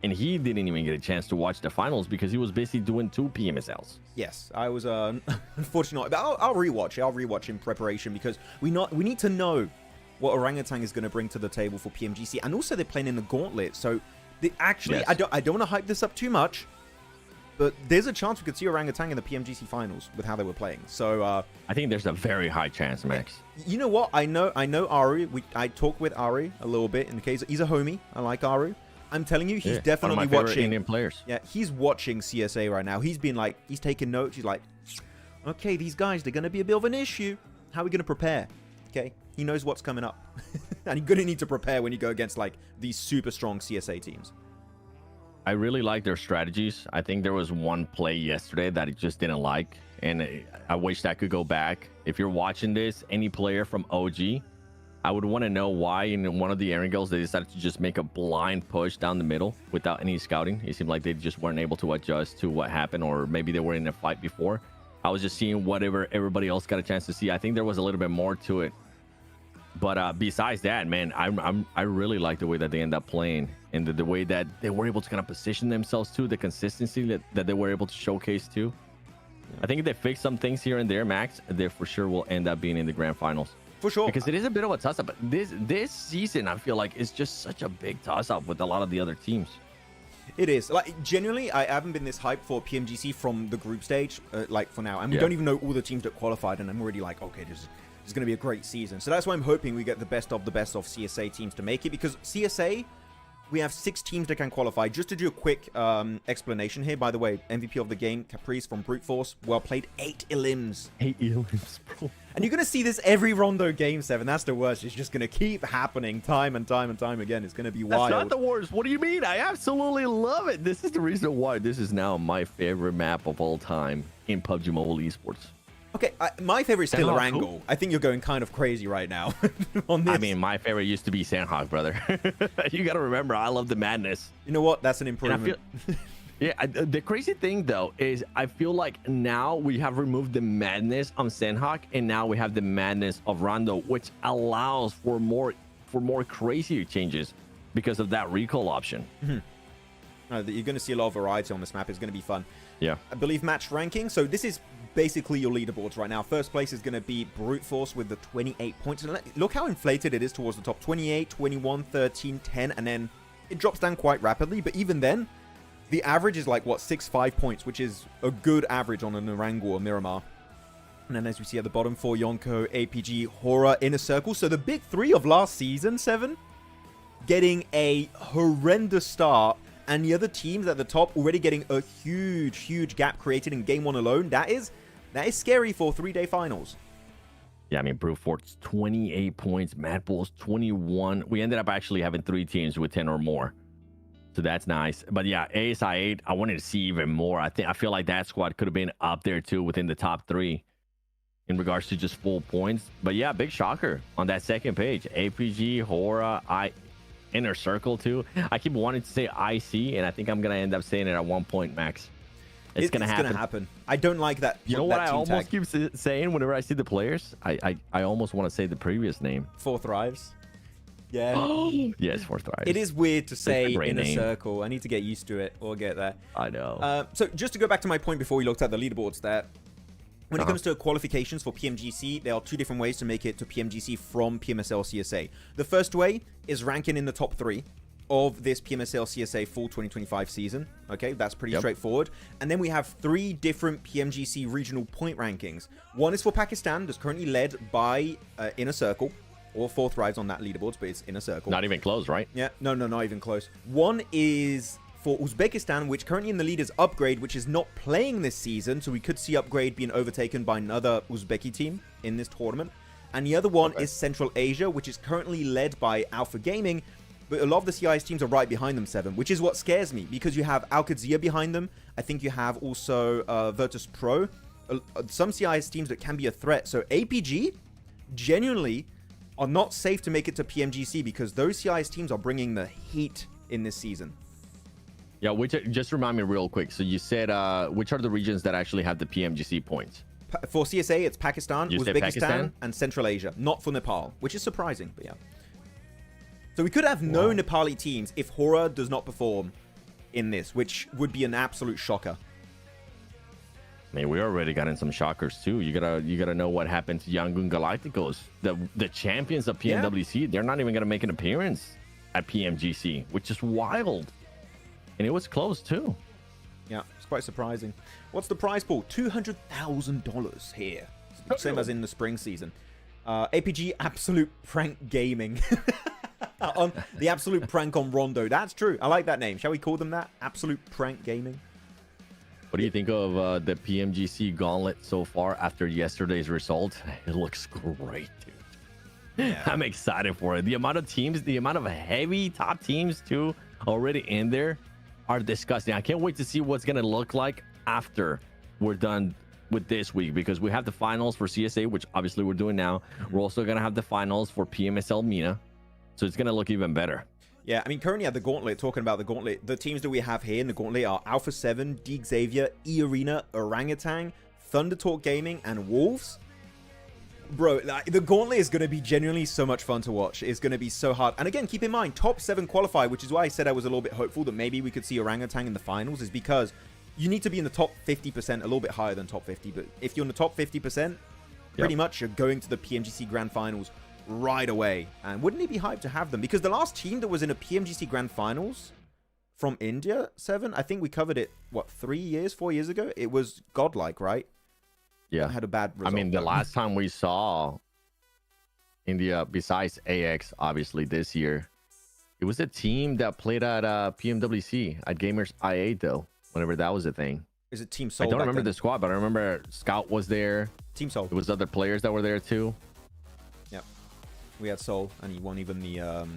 and he didn't even get a chance to watch the finals because he was busy doing 2 PMSLs. Yes, I was unfortunate, but I'll rewatch it. I'll rewatch in preparation, because we need to know what Orangutan is going to bring to the table for PMGC, and also they're playing in the gauntlet. So actually, I don't want to hype this up too much, but there's a chance we could see Orangutan in the PMGC finals with how they were playing. So I think there's a very high chance, Max. You know what? I know Aru. I talked with Ari a little bit in the case. He's a homie. I like Aru. I'm telling you, he's definitely one of my watching Indian players. Yeah, he's watching CSA right now. He's been like, he's taking notes. He's like, okay, these guys, they're going to be a bit of an issue. How are we going to prepare? Okay, he knows what's coming up. And you're going to need to prepare when you go against like these super strong CSA teams. I really like their strategies. I think there was one play yesterday that I just didn't like, and I wish that could go back. If you're watching this, any player from OG, I would want to know why in one of the Erangels they decided to just make a blind push down the middle without any scouting. It seemed like they just weren't able to adjust to what happened, or maybe they were in a fight before. I was just seeing whatever everybody else got a chance to see. I think there was a little bit more to it. But besides that, man, I really like the way that they end up playing, and the way that they were able to kind of position themselves too, the consistency that they were able to showcase too. I think if they fix some things here and there, Max, they for sure will end up being in the grand finals. For sure. Because it is a bit of a toss-up. This season, I feel like, is just such a big toss-up with a lot of the other teams. It is. Like, genuinely, I haven't been this hyped for PMGC from the group stage, like, for now. And we don't even know all the teams that qualified, and I'm already like, okay, this is going to be a great season. So that's why I'm hoping we get the best of CSA teams to make it, because CSA, we have 6 teams that can qualify. Just to do a quick explanation here, by the way, MVP of the game, Caprice from Brute Force, well played, 8 elims. 8 elims, bro. And you're going to see this every Rondo game, Seven. That's the worst. It's just going to keep happening time and time and time again. It's going to be wild. That's not the worst. What do you mean? I absolutely love it. This is the reason why this is now my favorite map of all time in PUBG Mobile Esports. Okay, my favorite is still Erangel. Cool. I think you're going kind of crazy right now on this. I mean, my favorite used to be Sandhawk, brother. You got to remember, I love the madness. You know what? That's an improvement. The crazy thing, though, is I feel like now we have removed the madness on Sandhawk, and now we have the madness of Rondo, which allows for more crazier changes because of that recall option. You're going to see a lot of variety on this map. It's going to be fun. Yeah. I believe match ranking. So this is basically your leaderboards right now. First place is going to be Brute Force with the 28 points. And look how inflated it is towards the top. 28, 21, 13, 10. And then it drops down quite rapidly. But even then, the average is like, what, 6-5 points, which is a good average on an Erangel or Miramar. And then as we see at the bottom, for Yonko, APG, HORAA, Inner Circle. So the big three of last season, 7, getting a horrendous start. And the other teams at the top already getting a huge gap created in game 1 alone. That is scary for 3-day finals. Yeah, I mean, Brute Force 28 points, MadBulls 21. We ended up actually having 3 teams with 10 or more. So that's nice. But yeah, ASI8, I wanted to see even more. I feel like that squad could have been up there too within the top 3 in regards to just full points. But yeah, big shocker on that second page. APG, HORAA, Inner Circle too. I keep wanting to say IC, and I think I'm gonna end up saying it at one point, Max. It's gonna happen. I don't like that. You know what I almost keep saying whenever I see the players? I almost want to say the previous name. 4 Thrives. Yeah. Yes, 4 Thrives. It is weird to say Inner name. Circle. I need to get used to it or get there. I know. So just to go back to my point before we looked at the leaderboards there. When it comes to qualifications for PMGC, there are 2 different ways to make it to PMGC from PMSL CSA. The first way is ranking in the top 3 of this PMSL CSA full 2025 season. Okay, that's pretty straightforward. And then we have 3 different PMGC regional point rankings. One is for Pakistan, that's currently led by Inner Circle. All 4 Thrives on that leaderboards, but it's Inner Circle. Not even close, right? Yeah, no, not even close. One is for Uzbekistan, which currently in the lead is ARCRED, which is not playing this season, so we could see ARCRED being overtaken by another Uzbeki team in this tournament. And the other one is Central Asia, which is currently led by Alpha Gaming, but a lot of the CIS teams are right behind them, 7, which is what scares me, because you have Qadsiah behind them. I think you have also VIRTUS.PRO, some CIS teams that can be a threat. So APG, genuinely, are not safe to make it to PMGC because those CIS teams are bringing the heat in this season. Yeah, just remind me real quick. So you said, which are the regions that actually have the PMGC points? For CSA, it's Pakistan, Uzbekistan, and Central Asia. Not for Nepal, which is surprising, but yeah. So we could have no Nepali teams if HORAA does not perform in this, which would be an absolute shocker. I mean, we already got in some shockers too. You gotta know what happened to Yangon Galacticos, the champions of PMWC. Yeah. They're not even gonna make an appearance at PMGC, which is wild. And it was close too. Yeah, it's quite surprising. What's the prize pool? $200,000 here. Same as in the spring season. APG Absolute Prank Gaming. On the Absolute Prank on Rondo. That's true. I like that name. Shall we call them that? Absolute Prank Gaming. What do you think of the PMGC gauntlet so far after yesterday's result? It looks great, dude. Yeah. I'm excited for it. The amount of teams, the amount of heavy top teams too already in there are disgusting. I can't wait to see what's going to look like after we're done with this week, because we have the finals for CSA, which obviously we're doing now. We're also going to have the finals for PMSL MENA. So it's going to look even better. Yeah, I mean, currently at the Gauntlet, talking about the Gauntlet, the teams that we have here in the Gauntlet are Alpha 7, D Xavier, E Arena, Orangutan, Thunder Talk Gaming, and Wolves. Bro, like, the Gauntlet is going to be genuinely so much fun to watch. It's going to be so hard. And again, keep in mind, top 7 qualify, which is why I said I was a little bit hopeful that maybe we could see Orangutan in the finals, is because you need to be in the top 50%, a little bit higher than top 50. But if you're in the top 50%, pretty much you're going to the PMGC Grand Finals right away. And wouldn't it be hyped to have them? Because the last team that was in a PMGC Grand Finals from India, 7, I think we covered it, what, 4 years ago? It was godlike, right? Yeah. I had a bad result. I mean, the last time we saw India, besides AX, obviously this year, it was a team that played at PMWC at Gamers I8, though, whenever that was a thing. Is it Team Soul? I don't remember the squad, but I remember Scout was there. Team Soul. There was other players that were there too. Yep. We had Soul, and he won even the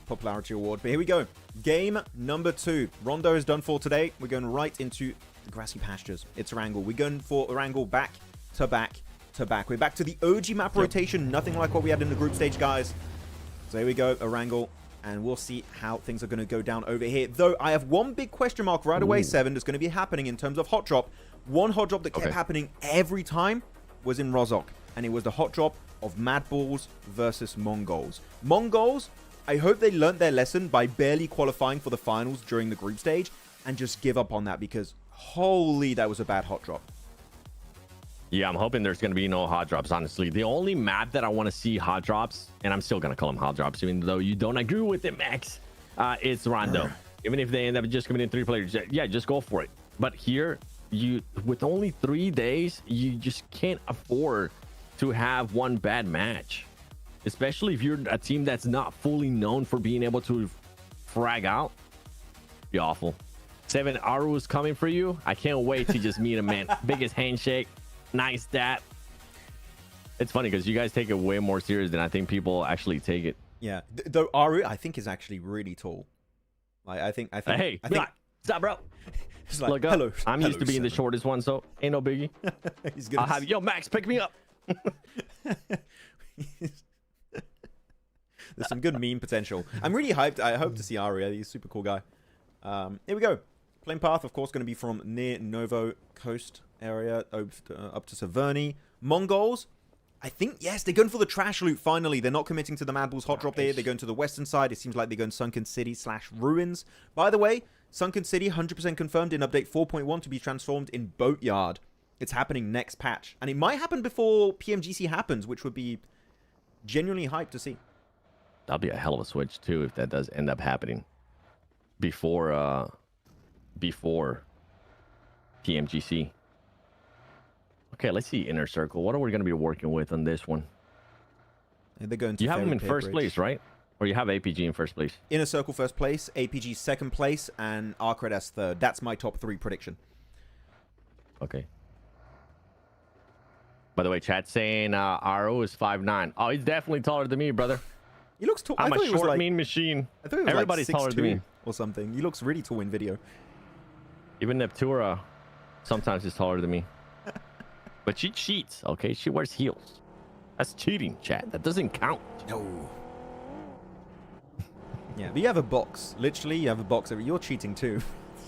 popularity award. But here we go. Game number 2. Rondo is done for today. We're going right into the grassy pastures. It's Erangel. We're going for Erangel back to back to back. We're back to the OG map rotation. Nothing like what we had in the group stage, guys. So here we go, Erangel. And we'll see how things are going to go down over here. Though I have one big question mark right away, 7, that's going to be happening in terms of hot drop. One hot drop that kept happening every time was in Rozhok. And it was the hot drop of MadBulls versus MongolZ. MongolZ, I hope they learned their lesson by barely qualifying for the finals during the group stage and just give up on that, because holy, that was a bad hot drop. Yeah, I'm hoping there's going to be no hot drops, honestly. The only map that I want to see hot drops, and I'm still going to call them hot drops, even though you don't agree with it, Max, it's Rondo. Even if they end up just coming in 3 players, yeah, just go for it. But here, you with only 3 days, you just can't afford to have one bad match, especially if you're a team that's not fully known for being able to frag out. Be awful. 7 Aru is coming for you. I can't wait to just meet him, man. Biggest handshake, nice stat. It's funny because you guys take it way more serious than I think people actually take it. Yeah, though Aru I think is actually really tall. Like I think Hey, stop, bro. It's like, look up. hello. I'm used to being 7. the shortest one, so ain't no biggie. He's gonna I'll have yo Max pick me up. There's some good meme potential. I'm really hyped. I hope to see Aria. He's a super cool guy. Here we go. Playing path, of course, going to be from near Novo Coast area up to Severny. MongolZ, I think, yes, they're going for the trash loot finally. They're not committing to the MadBulls hot drop there. They're going to the western side. It seems like they're going Sunken City / Ruins. By the way, Sunken City, 100% confirmed in update 4.1 to be transformed in Boatyard. It's happening next patch. And it might happen before PMGC happens, which would be genuinely hyped to see. That'll be a hell of a switch, too, if that does end up happening before PMGC. Okay, let's see Inner Circle. What are we going to be working with on this one? Yeah, they're going to you have them in Fairy first Bridge. place, right? Or you have APG in first place? Inner Circle first place, APG second place, and ARCRED as third. That's my top 3 prediction. Okay. By the way, chat saying RO is 5'9". Oh, he's definitely taller than me, brother. He looks tall. I'm a short, mean machine. I thought he was Everybody's like 6'2" taller than me. or something. He looks really tall in video. Even Neptura sometimes is taller than me. But she cheats, okay? She wears heels. That's cheating, chat. That doesn't count. No. Yeah, but you have a box. Literally, you have a box. You're cheating too.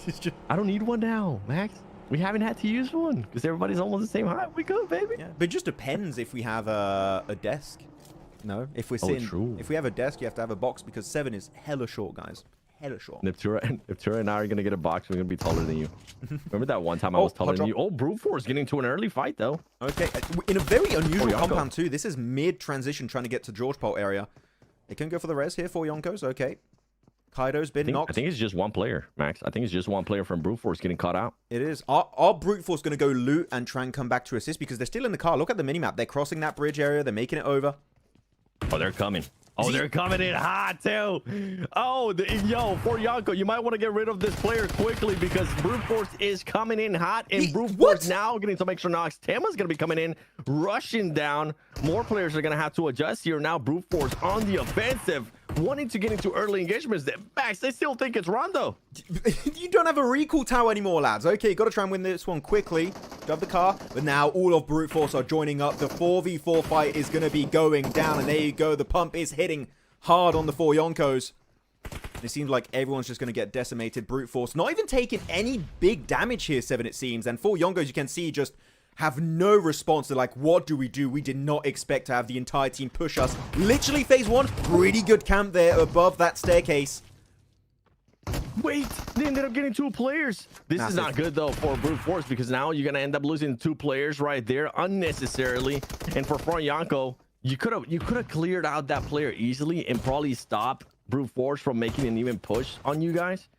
It's just... I don't need one now, Max. We haven't had to use one because everybody's almost the same height. We good, baby. Yeah, but it just depends if we have a desk. No, if we're sitting, true. If we have a desk, you have to have a box because 7 is hella short, guys. Hella short. Neptura and I are gonna get a box. We're gonna be taller than you. Remember that one time I was taller than you? Oh, Brute Force getting to an early fight though. Okay, in a very unusual compound too. This is mid transition, trying to get to Georgepol area. They can go for the res here for Yonkos. Okay, Kaido's been knocked. I think it's just one player, Max. I think it's just one player from Brute Force getting caught out. It is. Are Brute Force gonna go loot and try and come back to assist because they're still in the car? Look at the minimap. They're crossing that bridge area. They're making it over. Oh, they're coming. Oh, they're coming in hot too. Oh, yo, for Yonko, you might want to get rid of this player quickly because Brute Force is coming in hot, and Brute Force now getting some extra knocks. Tama's gonna be coming in, rushing down. More players are gonna have to adjust here now. Brute Force on the offensive, wanting to get into early engagements. Max, they still think it's Rondo. You don't have a recall tower anymore, lads. Okay, got to try and win this one quickly. Drive the car. But now all of Brute Force are joining up. The 4v4 fight is going to be going down. And there you go. The pump is hitting hard on the 4 Yonkos. It seems like everyone's just going to get decimated. Brute Force not even taking any big damage here, 7, it seems. And 4 Yonkos, you can see, just have no response. They're like, what do? We did not expect to have the entire team push us. Literally phase 1. Pretty good camp there above that staircase. Wait, they ended up getting 2 players. This is not good though for Brute Force because now you're gonna end up losing 2 players right there unnecessarily. And for Yonko, you could have cleared out that player easily and probably stopped Brute Force from making an even push on you guys.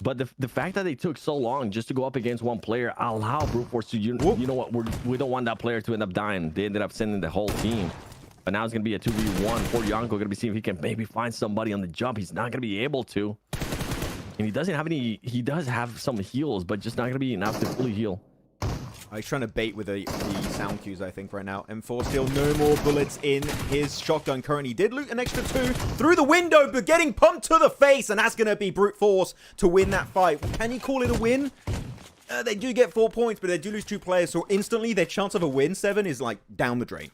But the fact that they took so long just to go up against 1 player allow Brute Force to you know what, we don't want that player to end up dying. They ended up sending the whole team. But now it's gonna be a 2v1 for Yonko. Gonna be seeing if he can maybe find somebody on the jump. He's not gonna be able to. And he doesn't have any. He does have some heals, but just not gonna be enough to fully heal. He's trying to bait with the sound cues, I think, right now. M4 still no more bullets in his shotgun currently. Did loot an extra 2 through the window, but getting pumped to the face. And that's going to be Brute Force to win that fight. Can you call it a win? They do get 4 points, but they do lose 2 players. So instantly, their chance of a win, 7, is like down the drain.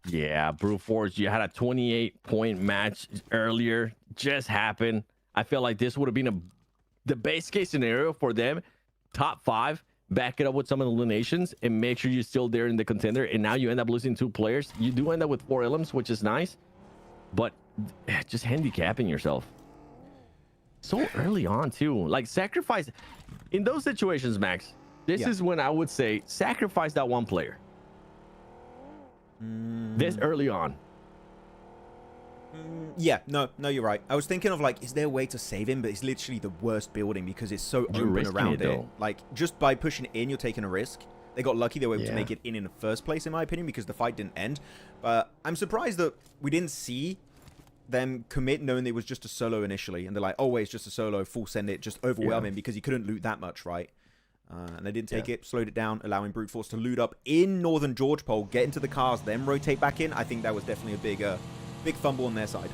Yeah, Brute Force, you had a 28-point match earlier. Just happened. I feel like this would have been the base case scenario for them. Top 5. Back it up with some of the eliminations and make sure you're still there in the contender. And now you end up losing 2 players. You do end up with 4 elims, which is nice, but just handicapping yourself so early on too. Like sacrifice in those situations, Max. This is when I would say sacrifice that 1 player. This early on. Yeah, no, you're right. I was thinking of like, is there a way to save him? But it's literally the worst building because it's so open around it. Like, just by pushing it in, you're taking a risk. They got lucky they were able to make it in the first place, in my opinion, because the fight didn't end. But I'm surprised that we didn't see them commit knowing it was just a solo initially. And they're like, oh, wait, it's just a solo, full send it, just overwhelm him because he couldn't loot that much, right? And they didn't take it, slowed it down, allowing Brute Force to loot up in Northern George Pole, get into the cars, then rotate back in. I think that was definitely a big fumble on their side.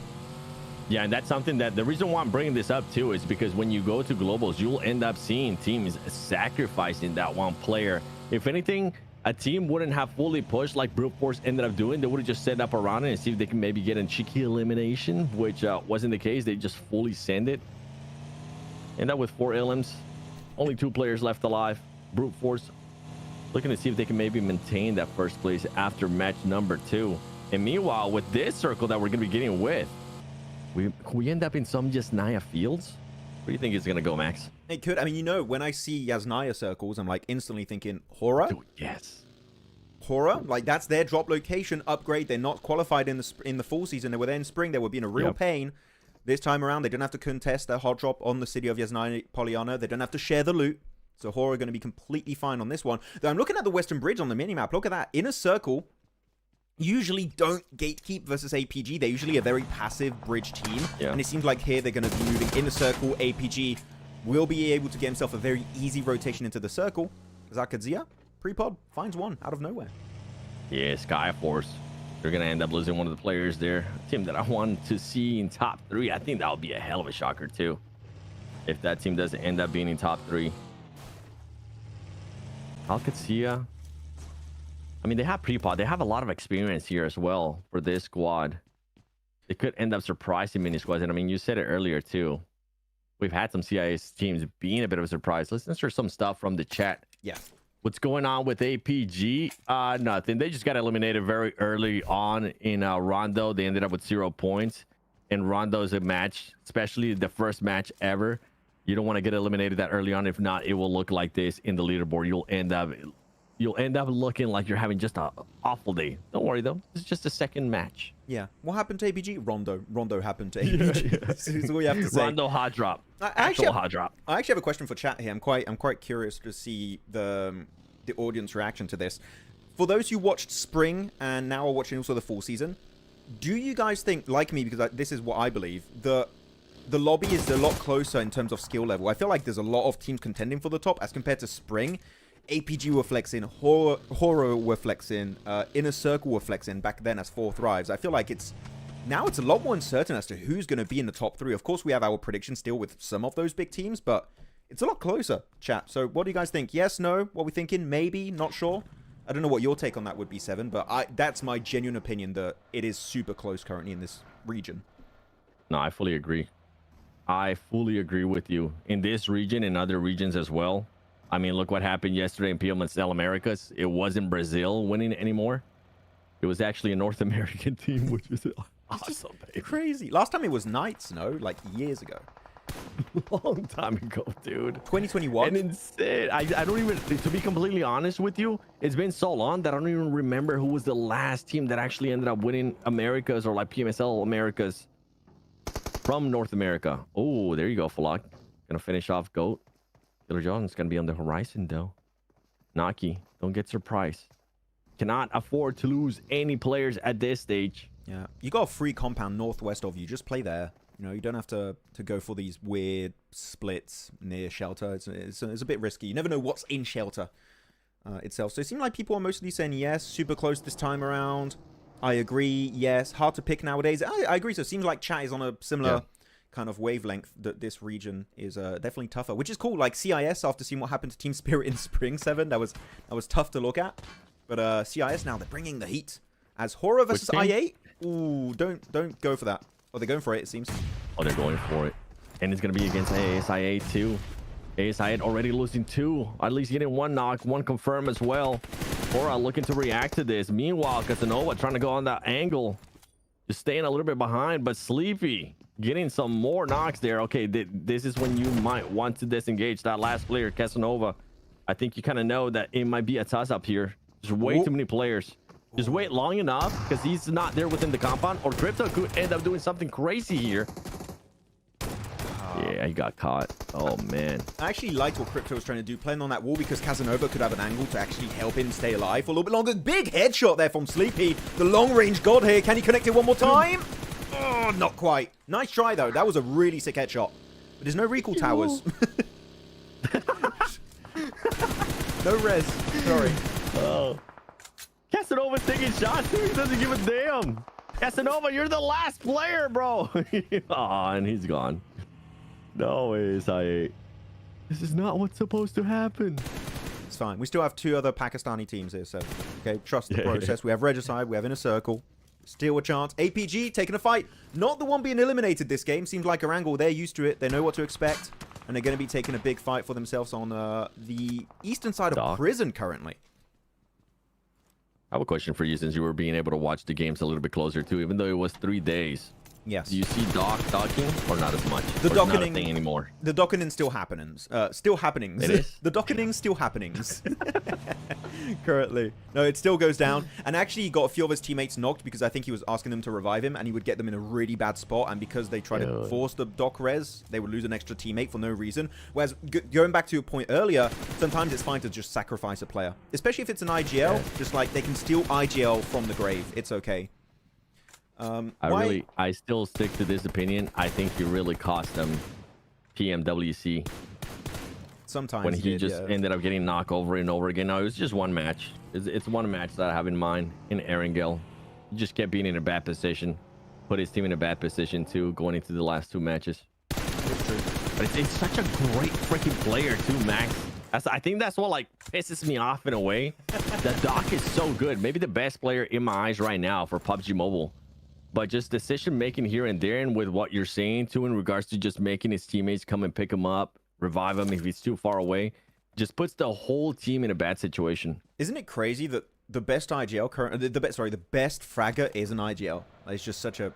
Yeah, and that's something that the reason why I'm bringing this up too is because when you go to globals, you'll end up seeing teams sacrificing that one player. If anything, a team wouldn't have fully pushed like Brute Force ended up doing. They would have just set up around it and see if they can maybe get a cheeky elimination, which wasn't the case. They just fully send it. And that with 4 elims, only 2 players left alive. Brute Force looking to see if they can maybe maintain that first place after match number 2. And meanwhile, with this circle that we're going to be getting with, we end up in some Yasnaya fields. Where do you think it's going to go, Max? It could. I mean, you know, when I see Yasnaya circles, I'm like instantly thinking HORAA. Dude, yes. HORAA, like that's their drop location upgrade. They're not qualified in the fall season. They were there in spring. They would be in a real pain. This time around, they don't have to contest their hot drop on the city of Yasnaya Poliana. They don't have to share the loot. So HORAA are going to be completely fine on this one. Though I'm looking at the Western Bridge on the minimap. Look at that. Inner Circle usually don't gatekeep versus APG. They're usually a very passive bridge team. Yeah. And it seems like here they're going to be moving Inner Circle. APG will be able to get himself a very easy rotation into the circle. Qadsiah, pre-pod, finds one out of nowhere. Yeah, Sky Force. They're going to end up losing one of the players there. A team that I wanted to see in top 3. I think that would be a hell of a shocker, too. If that team doesn't end up being in top 3. Qadsiah. I mean, they have pre-pod. They have a lot of experience here as well for this squad. They could end up surprising mini squads. And I mean, you said it earlier, too. We've had some CIS teams being a bit of a surprise. Let's insert some stuff from the chat. Yeah. What's going on with APG? Nothing. They just got eliminated very early on in Rondo. They ended up with 0 points. And Rondo is a match, especially the first match ever. You don't want to get eliminated that early on. If not, it will look like this in the leaderboard. You'll end up looking like you're having just an awful day. Don't worry, though. It's just a second match. Yeah. What happened to APG? Rondo happened to APG. That's all you have to say. Rondo hot drop. I actually have a question for chat here. I'm quite curious to see the audience reaction to this. For those who watched spring and now are watching also the full season, do you guys think, like me, because this is what I believe, the lobby is a lot closer in terms of skill level? I feel like there's a lot of teams contending for the top as compared to spring. APG were flexing, HORAA were flexing, Inner Circle were flexing back then as 4 Thrives. I feel like now it's a lot more uncertain as to who's going to be in the top 3. Of course, we have our predictions still with some of those big teams, but it's a lot closer, chat. So what do you guys think? Yes, no? What are we thinking? Maybe? Not sure? I don't know what your take on that would be, Seven, but that's my genuine opinion that it is super close currently in this region. No, I fully agree. I fully agree with you. In this region and other regions as well. I mean, look what happened yesterday in PMSL Americas. It wasn't Brazil winning anymore. It was actually a North American team, which is awesome, baby. Crazy. Last time it was Knights, no? Like years ago. Long time ago, dude. 2021. And instead, I don't even, to be completely honest with you, it's been so long that I don't even remember who was the last team that actually ended up winning Americas or like PMSL Americas from North America. Oh, there you go, Falak. Gonna finish off GOAT. Killer John's gonna be on the horizon though. Naki, don't get surprised. Cannot afford to lose any players at this stage. Yeah, you got a free compound northwest of you. Just play there. You know, you don't have to go for these weird splits near shelter. It's a bit risky. You never know what's in shelter itself. So it seemed like people are mostly saying yes, super close this time around. I agree, yes. Hard to pick nowadays. I agree. So it seems like chat is on a similar kind of wavelength that this region is definitely tougher, which is cool. Like CIS, after seeing what happened to Team Spirit in Spring 7, that was tough to look at. But CIS now, they're bringing the heat. As HORAA versus I8, ooh, don't go for that. Oh, they're going for it, it seems. Oh, they're going for it. And it's going to be against ASI8 too. ASI8 already losing 2. At least getting 1 knock, 1 confirm as well. HORAA looking to react to this. Meanwhile, Casanova trying to go on that angle. Just staying a little bit behind, but Sleepy getting some more knocks there. Okay, this is when you might want to disengage that last player, Casanova. I think you kind of know that it might be a toss-up here. There's way too many players. Just wait long enough because he's not there within the compound, or Crypto could end up doing something crazy here. Yeah, he got caught. Oh, man. I actually liked what Crypto was trying to do, playing on that wall, because Casanova could have an angle to actually help him stay alive for a little bit longer. Big headshot there from Sleepy. The long-range god here. Can he connect it one more time? Oh, not quite. Nice try, though. That was a really sick headshot. But there's no recall towers. No res. Sorry. Oh. Casanova's taking shots too. He doesn't give a damn. Casanova, you're the last player, bro. Aw, and he's gone. No way, ASI8. This is not what's supposed to happen. It's fine. We still have 2 other Pakistani teams here, so okay, trust the process. We have Regicide, we have Inner Circle. Still a chance. APG taking a fight. Not the one being eliminated this game. Seems like Erangel, they're used to it. They know what to expect. And they're going to be taking a big fight for themselves on the eastern side of prison currently. I have a question for you, since you were being able to watch the games a little bit closer too, even though it was 3 days. Yes. Do you see docking or not as much? The docking not a thing anymore. The docking still happenings. Still happenings. It is? The docking still happenings. Currently. No, it still goes down. And actually, he got a few of his teammates knocked because I think he was asking them to revive him, and he would get them in a really bad spot. And because they try to force the dock res, they would lose an extra teammate for no reason. Whereas, going back to your point earlier, sometimes it's fine to just sacrifice a player. Especially if it's an IGL. Yeah. Just like, they can steal IGL from the grave. It's okay. I still stick to this opinion. I think he really cost them PMWC. Sometimes when he just ended up getting knocked over and over again. No, it was just one match. It's one match that I have in mind in Erangel. He just kept being in a bad position, put his team in a bad position too, going into the last 2 matches. It's true. But it's such a great freaking player too, Max. I think that's what like pisses me off in a way. The Doc is so good. Maybe the best player in my eyes right now for PUBG Mobile. But just decision making here and there, and with what you're saying too in regards to just making his teammates come and pick him up, revive him if he's too far away, just puts the whole team in a bad situation. Isn't it crazy that the best IGL the best fragger is an IGL? It's just such a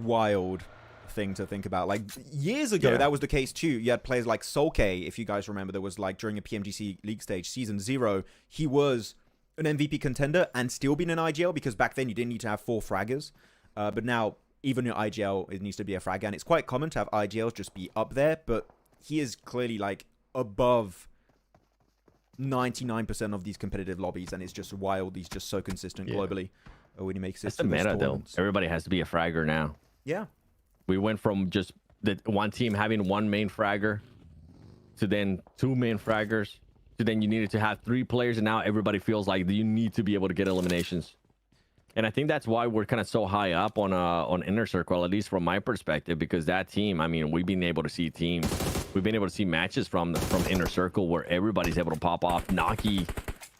wild thing to think about. Like years ago, that was the case too. You had players like Solke, if you guys remember. There was like during a PMGC League stage, Season 0, he was an MVP contender and still being an IGL, because back then you didn't need to have 4 fraggers. But now, even your IGL, it needs to be a fragger. And it's quite common to have IGLs just be up there, but he is clearly like above 99% of these competitive lobbies, and it's just wild. He's just so consistent globally when he makes it. That's the meta, though. Everybody has to be a fragger now. Yeah. We went from just the one team having 1 main fragger to then 2 main fraggers to then you needed to have 3 players, and now everybody feels like you need to be able to get eliminations. And I think that's why we're kind of so high up on Inner Circle, at least from my perspective, because that team, I mean, we've been able to see teams, we've been able to see matches from Inner Circle where everybody's able to pop off. Naki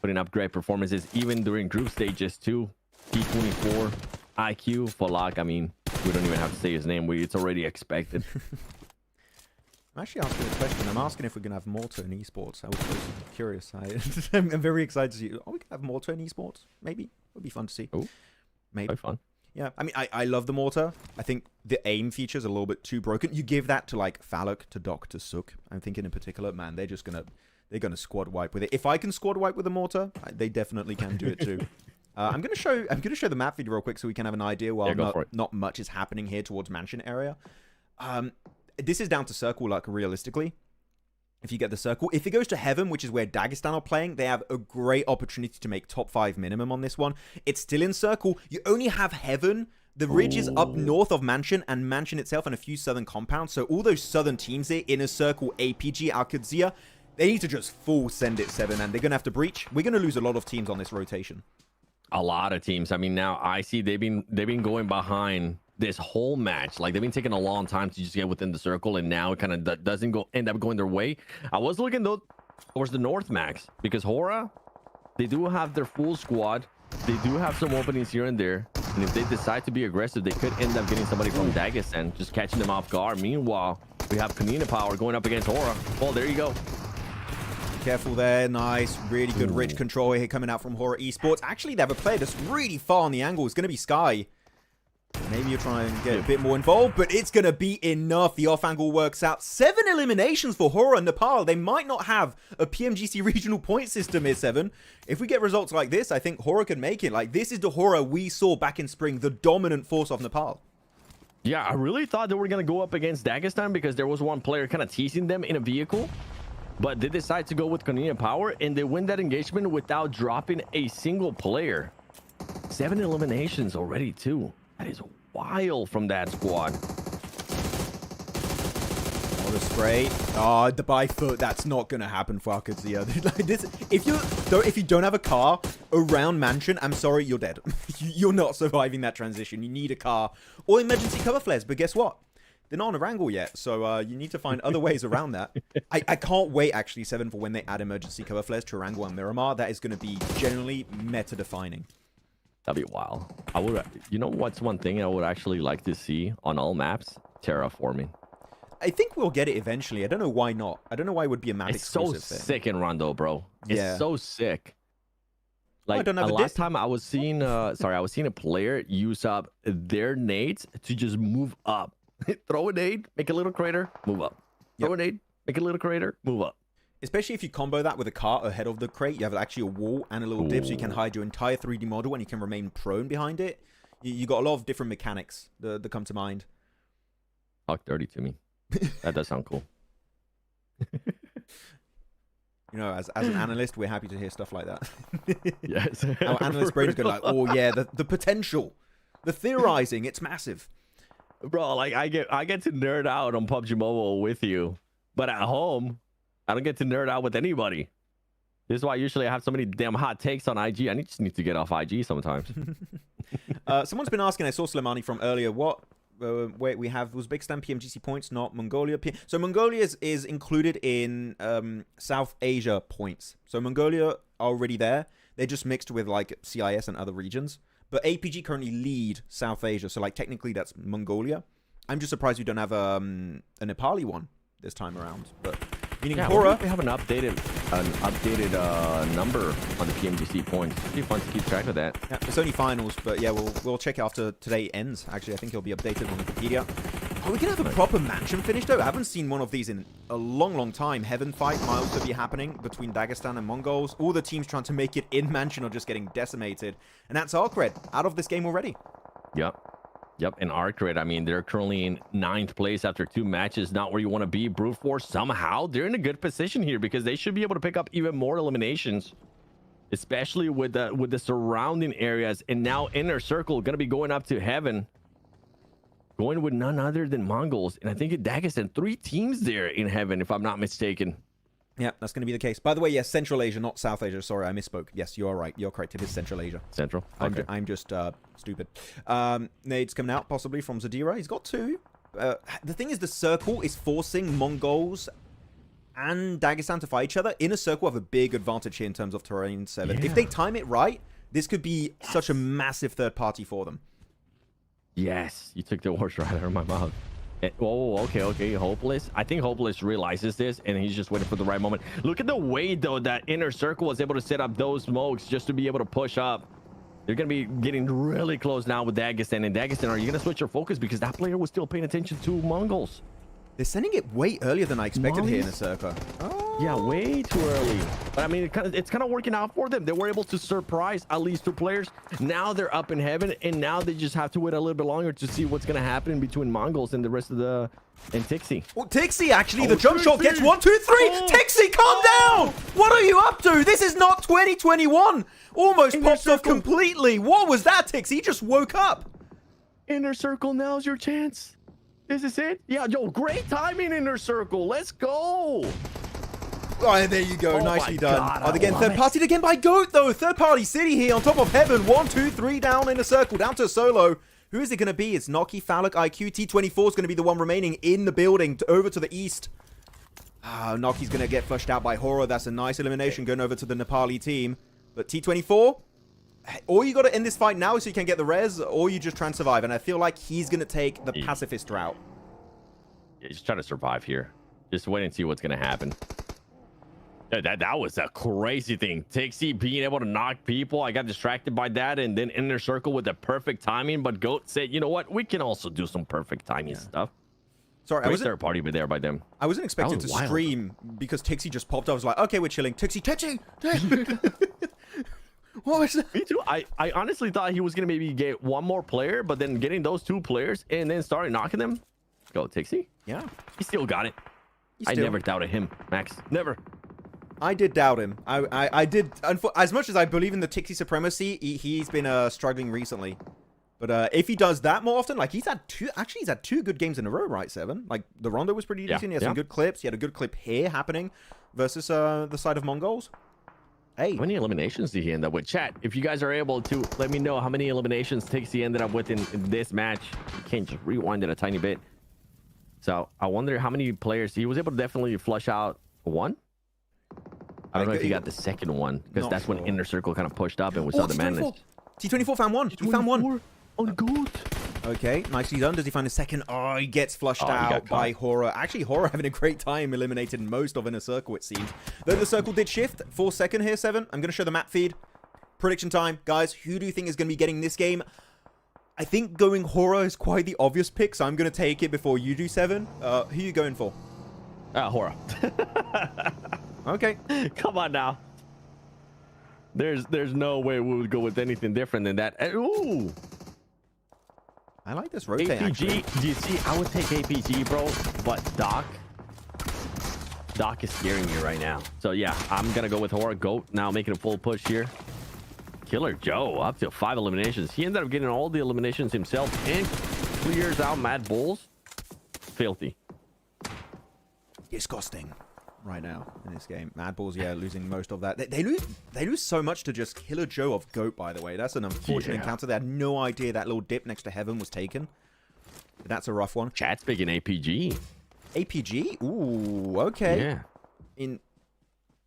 putting up great performances, even during group stages too. P24, IQ, Falak, I mean, we don't even have to say his name. It's already expected. I'm actually asking a question. I'm asking if we're going to have Malta in esports. I was curious. I'm very excited to see. Oh, we can have Malta in esports? Maybe. It would be fun to see. Ooh. Maybe. Very fun. Yeah, I mean, I love the Mortar. I think the aim feature is a little bit too broken. You give that to like Falak, to Doc, to Sook. I'm thinking in particular, man, they're gonna squad wipe with it. If I can squad wipe with the Mortar, they definitely can do it too. I'm gonna show the map feed real quick so we can have an idea. While not much is happening here towards Mansion area. This is down to circle luck, realistically. If you get the circle, if it goes to Heaven, which is where Dagestan are playing, they have a great opportunity to make top 5 minimum on this one. It's still in circle. You only have Heaven. The ridge is up north of Mansion, and Mansion itself, and a few southern compounds. So all those southern teams there, Inner Circle, APG, Qadsiah, they need to just full send it 7, and they're going to have to breach. We're going to lose a lot of teams on this rotation. A lot of teams. I mean, now I see they've been going behind this whole match. Like, they've been taking a long time to just get within the circle, and now it kind of doesn't end up going their way. I was looking though towards the north, Max, because HORAA, they do have their full squad. They do have some openings here and there, and if they decide to be aggressive, they could end up getting somebody from Dagestan, just catching them off guard. Meanwhile, we have Konina power going up against HORAA. Well, there you go. Careful there. Nice. Really good ridge control here coming out from HORAA Esports. Actually, they have a player that's really far on the angle. It's going to be Sky. Maybe you'll try and get a bit more involved, but it's going to be enough. The off angle works out. 7 eliminations for HORAA Nepal. They might not have a PMGC regional point system here, 7. If we get results like this, I think HORAA can make it. Like, this is the HORAA we saw back in spring, the dominant force of Nepal. Yeah, I really thought they were going to go up against Dagestan because there was one player kind of teasing them in a vehicle. But they decide to go with Konina Power, and they win that engagement without dropping a single player. 7 eliminations already, too. That is wild from that squad. Oh, the spray. Oh, the by foot. That's not going to happen for Qadsiah. Like this, if you don't have a car around Mansion, I'm sorry, you're dead. You're not surviving that transition. You need a car or emergency cover flares. But guess what? They're not on Erangel yet, so you need to find other ways around that. I can't wait, actually, 7, for when they add emergency cover flares to Erangel and Miramar. That is going to be generally meta-defining. That'd be wild. I would, you know what's one thing I would actually like to see on all maps? Terraforming. I think we'll get it eventually. I don't know why not. I don't know why it would be a map exclusive It's so thing. sick in Rondo, bro. It's so sick. Like, I don't have last time I was seeing, I was seeing a player use up their nades to just move up. Throw a nade, make a little crater, move up. Throw a nade, make a little crater, move up. Especially if you combo that with a cart ahead of the crate, you have actually a wall and a little dip, so you can hide your entire 3D model and you can remain prone behind it. You got a lot of different mechanics that come to mind. Talk dirty to me. That does sound cool. You know, as an analyst, we're happy to hear stuff like that. Yes. Our analyst brain is going like, oh yeah, the potential, the theorizing, it's massive. Bro, like I get to nerd out on PUBG Mobile with you, but at home, I don't get to nerd out with anybody. This is why usually I have so many damn hot takes on IG. I just need to get off IG sometimes. Someone's been asking, I saw Slimani from earlier, what we have Uzbekistan PMGC points, not Mongolia. So Mongolia is included in South Asia points. So Mongolia are already there. They're just mixed with like CIS and other regions. But APG currently lead South Asia, so like technically that's Mongolia. I'm just surprised we don't have a Nepali one this time around. But meaning HORAA, we have an updated number on the PMGC points. It'd be fun to keep track of that. yeah, it's only finals, but yeah, we'll check it after today ends. Actually, I think it'll be updated on Wikipedia. Are we gonna have a proper Mansion finish though? I haven't seen one of these in a long time. Heaven fight might also be happening between Dagestan and Mongols. All the teams trying to make it in Mansion are just getting decimated, and that's ARCRED out of this game already. Yep. And ARCRED, I mean, they're currently in 9th place after 2 matches. Not where you want to be. Brute Force, somehow, they're in a good position here because they should be able to pick up even more eliminations, especially with the surrounding areas. And now Inner Circle going to be going up to Heaven, going with none other than MongolZ. And I think Dagestan, 3 teams there in Heaven, if I'm not mistaken. Yeah, that's going to be the case. By the way, yes, Central Asia, not South Asia. Sorry, I misspoke. Yes, you are right. You're correct. It is Central Asia. Central. Okay. I'm just stupid. Nades coming out possibly from Zadira. He's got 2. The thing is, the circle is forcing MongolZ and Dagestan to fight each other. Inner Circle have a big advantage here in terms of terrain 7. If they time it right, this could be such a massive third party for them. Yes, you took the words right out of my mouth. Oh, okay. Hopeless. I think Hopeless realizes this, and he's just waiting for the right moment. Look at the way, though, that Inner Circle was able to set up those smokes just to be able to push up. They're going to be getting really close now with Dagestan. And Dagestan, are you going to switch your focus? Because that player was still paying attention to MongolZ. They're sending it way earlier than I expected here in a circle. Oh. Yeah, way too early. But I mean, it's kind of working out for them. They were able to surprise at least 2 players. Now they're up in Heaven, and now they just have to wait a little bit longer to see what's going to happen between MongolZ and the rest of the... and Tixi. Oh, Tixi, actually, the jump shot gets 1, 2, 3. Tixi, calm down. What are you up to? This is not 2021. Almost popped off completely. What was that, Tixi? He just woke up. Inner Circle, now's your chance. This is it. Yeah, yo, great timing, Inner Circle. Let's go. Oh, there you go. Nicely done. God, Again, third partied again by GOAT, though. Third party City here on top of Heaven. 1, 2, 3 down in a circle. Down to solo. Who is it going to be? It's Noki, Falak, IQ. T24 is going to be the one remaining in the building over to the east. Noki's going to get flushed out by HORAA. That's a nice elimination going over to the Nepali team. But T24, all you got to end this fight now so you can get the res, or you just try and survive. And I feel like he's going to take the pacifist route. Yeah, just trying to survive here. Just wait and see what's going to happen. That was a crazy thing. Tixie being able to knock people. I got distracted by that, and then inner circle with the perfect timing. But Goat said, you know what? We can also do some perfect timing stuff. Sorry, I was third party by there by them. I wasn't expecting to stream because Tixie just popped up. I was like, okay, we're chilling. Tixie. What was that? Me too. I honestly thought he was gonna maybe get one more player, but then getting those 2 players and then starting knocking them. Go Tixie. Yeah, he still got it. I never doubted him, Max. Never. I did doubt him. I did. As much as I believe in the Tixie supremacy, he's been struggling recently. But if he does that more often, like he's had 2 good games in a row, right, Seven? Like the Rondo was pretty decent. He had some good clips. He had a good clip here happening versus the side of MongolZ. Hey, how many eliminations did he end up with? Chat, if you guys are able to let me know how many eliminations Tixie ended up with in this match. You can't just rewind it a tiny bit. So I wonder how many players he was able to definitely flush out 1. I don't know if he got the second one because that's when inner circle kind of pushed up and we saw the madness. T24 found 1. He found 1. On Goat. Okay, nicely done. Does he find a second? Oh, he gets flushed out by HORAA. Actually, HORAA having a great time eliminated most of inner circle, it seems. Though the circle did shift. 4 second here, 7. I'm going to show the map feed. Prediction time. Guys, who do you think is going to be getting this game? I think going HORAA is quite the obvious pick, so I'm going to take it before you do, 7. Who are you going for? HORAA. Okay. Come on now. There's no way we would go with anything different than that. Ooh. I like this rotate. APG, actually. do you see? I would take APG, bro, but Doc is scaring me right now. So yeah, I'm gonna go with HORAA. Goat now making a full push here. Killer Joe up to 5 eliminations. He ended up getting all the eliminations himself and clears out MadBulls. Filthy. Disgusting right now in this game. MadBulls, yeah, losing most of that. They lose so much to just Killer Joe of Goat, by the way. That's an unfortunate encounter. They had no idea that little dip next to Heaven was taken. But that's a rough one. Chat's big in APG. APG? Ooh, okay. Yeah.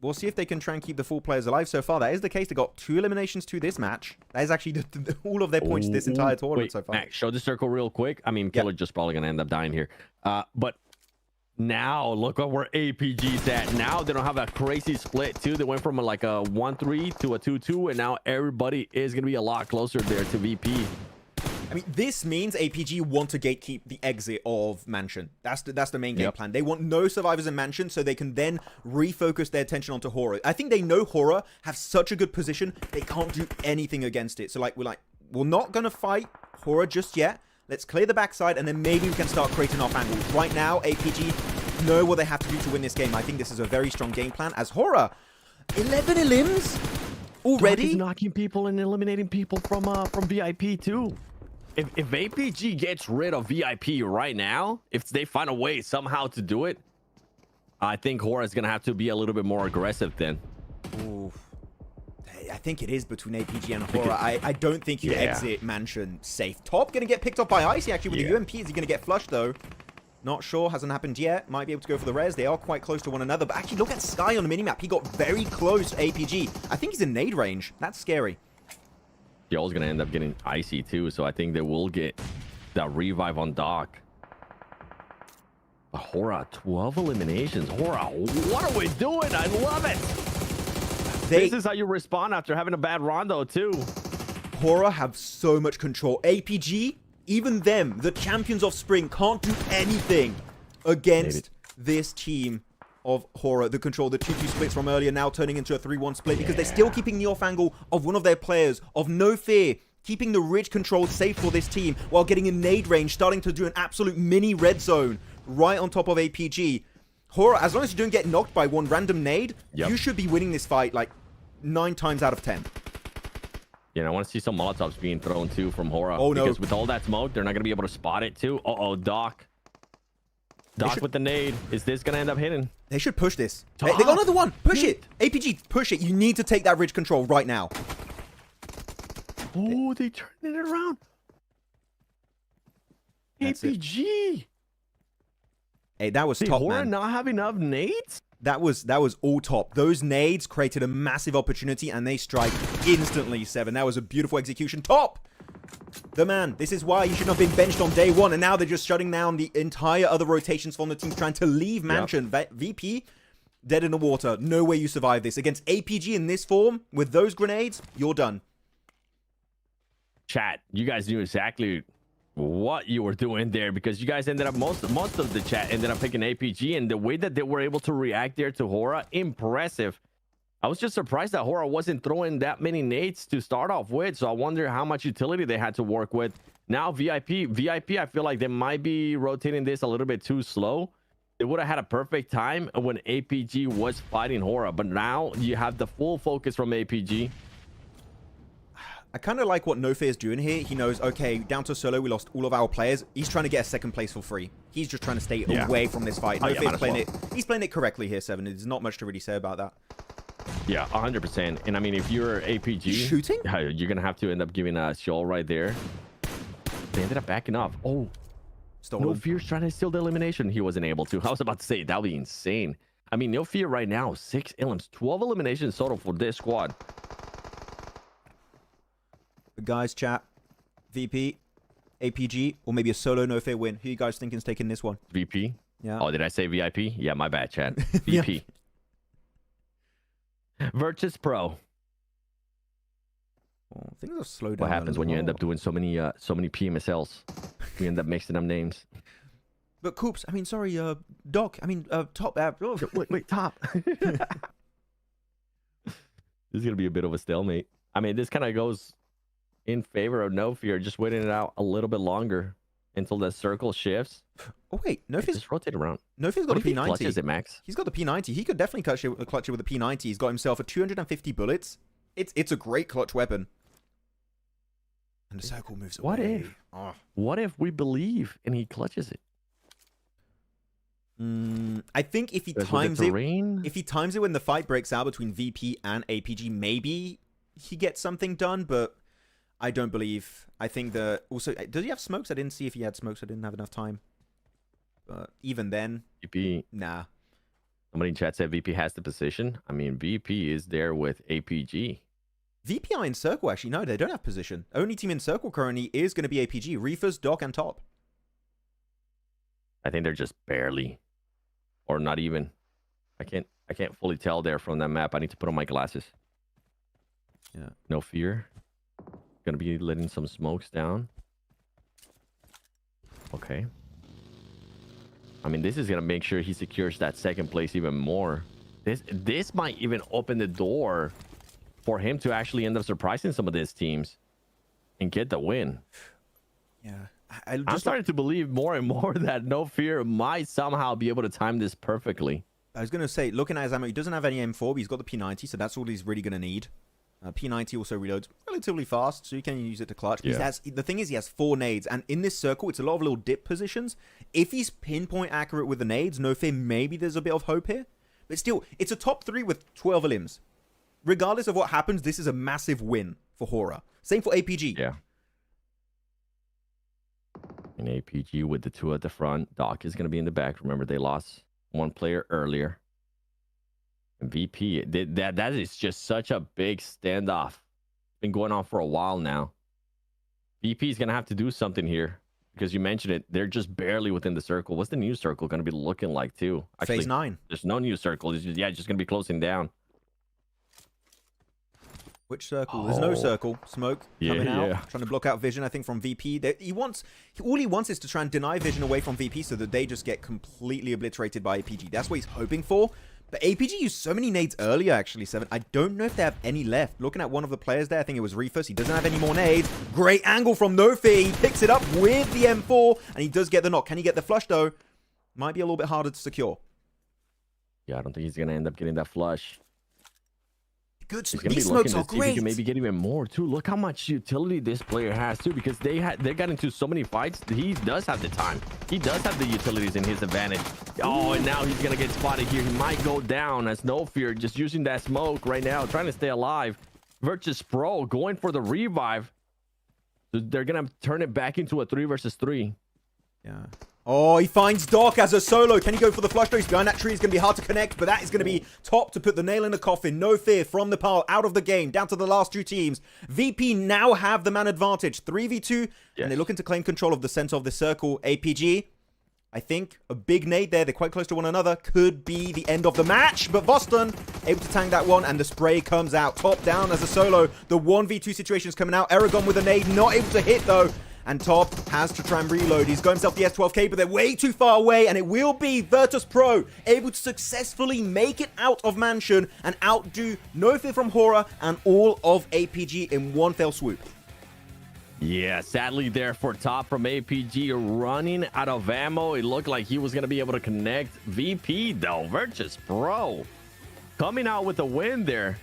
We'll see if they can try and keep the full players alive. So far, that is the case. They got 2 eliminations to this match. That is actually all of their points this entire tournament so far. Max, show the circle real quick. I mean, Killer just probably going to end up dying here. But now, look at where APG's at. Now, they don't have a crazy split, too. They went from like a 1-3 to a 2-2, and now everybody is going to be a lot closer there to VP. I mean, this means APG want to gatekeep the exit of Mansion. That's the main game plan. They want no survivors in Mansion so they can then refocus their attention onto HORAA. I think they know HORAA have such a good position, they can't do anything against it. So, we're not going to fight HORAA just yet. Let's clear the backside, and then maybe we can start creating off angles. Right now, APG know what they have to do to win this game. I think this is a very strong game plan. As HORAA, 11 elims already. He's knocking people and eliminating people from VIP too. If APG gets rid of VIP right now, if they find a way somehow to do it, I think HORAA is going to have to be a little bit more aggressive then. Oof. I think it is between APG and HORAA. I don't think you exit Mansion safe. Top going to get picked up by Icy actually with the UMP. Is he going to get flushed though? Not sure. Hasn't happened yet. Might be able to go for the res. They are quite close to one another. But actually look at Sky on the minimap. He got very close to APG. I think he's in nade range. That's scary. Yo's going to end up getting Icy too. So I think they will get that revive on Doc. But HORAA, 12 eliminations. HORAA, what are we doing? I love it. This is how you respond after having a bad Rondo too. HORAA have so much control. APG, even them, the champions of spring, can't do anything against this team of HORAA. The control, the 2-2 splits from earlier now turning into a 3-1 split because they're still keeping the off angle of one of their players of no fear, keeping the ridge control safe for this team while getting in nade range, starting to do an absolute mini red zone right on top of APG. HORAA, as long as you don't get knocked by one random nade, you should be winning this fight like 9 times out of 10. Yeah, I want to see some Molotovs being thrown too from HORAA. Oh, no. Because with all that smoke, they're not going to be able to spot it too. Uh-oh, Doc. Doc with the nade. Is this going to end up hitting? They should push this. They got another one. Push it. APG, push it. You need to take that ridge control right now. Oh, they turned it around. That's APG. Hey, that was top, HORAA man. not have enough nades? That was all top. Those nades created a massive opportunity, and they strike instantly, 7. That was a beautiful execution. Top! The man. This is why he shouldn't have been benched on day 1, and now they're just shutting down the entire other rotations from the teams trying to leave Mansion. VP, dead in the water. No way you survive this. Against APG in this form, with those grenades, you're done. Chat, you guys knew exactly what you were doing there, because you guys ended up, most of the chat ended up picking APG, and the way that they were able to react there to HORAA, impressive. I was just surprised that HORAA wasn't throwing that many nades to start off with, so I wonder how much utility they had to work with. Now VIP, I feel like they might be rotating this a little bit too slow. They would have had a perfect time when APG was fighting HORAA, but now you have the full focus from APG. I kind of like what NoFear is doing here. He knows, okay, down to solo, we lost all of our players. He's trying to get a second place for free. He's just trying to stay away from this fight. NoFear's playing it. He's playing it correctly here, Seven. There's not much to really say about that. Yeah, 100%. And I mean, if you're APG, shooting, you're gonna have to end up giving a show right there. They ended up backing off. Oh, NoFear's trying to steal the elimination. He wasn't able to. I was about to say that would be insane. I mean, NoFear right now, 6 elims, 12 eliminations total for this squad. Guys, chat, VP, APG, or maybe a solo NoFear win. Who you guys think is taking this one? VP? Yeah. Oh, did I say VIP? Yeah, my bad, chat. VP. VIRTUS.PRO. Oh, things are slow down. What happens when you end up doing so many PMSLs? You end up mixing up names. But Coops, I mean, sorry, Doc, I mean, Top. Oh. Wait, Top. This is gonna be a bit of a stalemate. I mean, this kind of goes in favor of NoFear, just waiting it out a little bit longer until the circle shifts. Oh wait, NoFear's just rotate around. NoFear's got a P90. Clutches it, Max? He's got the P90. He could definitely clutch it with a P90. He's got himself a 250 bullets. It's a great clutch weapon. And the circle moves away. What if we believe and he clutches it? I think if he times it when the fight breaks out between VP and APG, maybe he gets something done, but I don't believe. I think also, does he have smokes? I didn't see if he had smokes. I didn't have enough time. But even then, VP, nah. Somebody in chat said VP has the position. I mean, VP is there with APG. VP are in circle, actually. No, they don't have position. Only team in circle currently is going to be APG. Reefers, Doc, and Top. I think they're just barely, or not even. I can't fully tell there from that map. I need to put on my glasses. Yeah. NoFear. Gonna be letting some smokes down. Okay. I mean, this is gonna make sure he secures that second place even more. This might even open the door for him to actually end up surprising some of these teams and get the win. Yeah. I'm starting to believe more and more that NoFear might somehow be able to time this perfectly. I was going to say, looking at his ammo, he doesn't have any M4, but he's got the P90, so that's all he's really going to need. P90 also reloads relatively fast, so you can use it to clutch. Yeah. The thing is, he has 4 nades, and in this circle, it's a lot of little dip positions. If he's pinpoint accurate with the nades, NoFear, maybe there's a bit of hope here. But still, it's a top 3 with 12 elims. Regardless of what happens, this is a massive win for HORAA. Same for APG. Yeah. And APG with the 2 at the front. Doc is going to be in the back. Remember, they lost 1 player earlier. And VP, that is just such a big standoff. Been going on for a while now. VP is going to have to do something here. Because you mentioned it, they're just barely within the circle. What's the new circle going to be looking like, too? Actually, Phase 9. There's no new circle. It's just, it's just going to be closing down. Which circle? There's no circle. Smoke coming out, trying to block out vision, I think, from VP. All he wants is to try and deny vision away from VP so that they just get completely obliterated by APG. That's what he's hoping for. But APG used so many nades earlier, actually, Seven. I don't know if they have any left. Looking at one of the players there, I think it was Reefus. He doesn't have any more nades. Great angle from NoFear. He picks it up with the M4, and he does get the knock. Can he get the flush, though? Might be a little bit harder to secure. Yeah, I don't think he's going to end up getting that flush. Good. These smokes are great. He can maybe get even more too. Look how much utility this player has too, because they got into so many fights. He does have the time. He does have the utilities in his advantage. Oh, and now he's gonna get spotted here. He might go down as NoFear just using that smoke right now, trying to stay alive. VIRTUS.PRO going for the revive. So they're gonna turn it back into a 3 versus 3. Yeah. Oh, he finds Doc as a solo. Can he go for the flush? He's behind that tree. It's going to be hard to connect, but that is going to be Top to put the nail in the coffin. NoFear from the pile, out of the game, down to the last 2 teams. VP now have the man advantage. 3v2, and they're looking to claim control of the center of the circle. APG, I think a big nade there. They're quite close to one another. Could be the end of the match. But Voston able to tank that one. And the spray comes out. Top down as a solo. The 1v2 situation is coming out. Erangel with a nade. Not able to hit though. And Top has to try and reload. He's got himself the S12K, but they're way too far away. And it will be VIRTUS.PRO able to successfully make it out of Mansion and outdo No Fear from HORAA and all of APG in one fell swoop. Yeah, sadly there for Top from APG running out of ammo. It looked like he was going to be able to connect. VP though, VIRTUS.PRO coming out with a win there.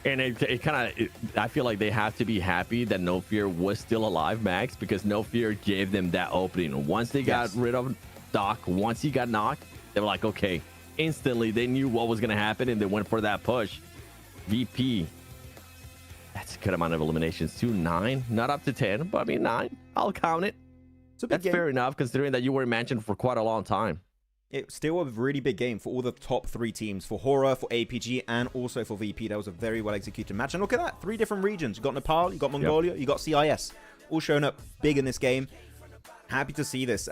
And it kind of, I feel like they have to be happy that No Fear was still alive, Max, because No Fear gave them that opening. Once they got rid of Doc, once he got knocked, they were like, okay, instantly they knew what was going to happen and they went for that push. VP, that's a good amount of eliminations too. 9, not up to 10, but I mean 9. I'll count it. That's fair enough considering that you were in Mansion for quite a long time. It's still a really big game for all the top 3 teams, for HORAA, for APG, and also for VP. That was a very well executed match. And look at that, 3 different regions. You got Nepal, you got Mongolia, you got CIS, all showing up big in this game. Happy to see this.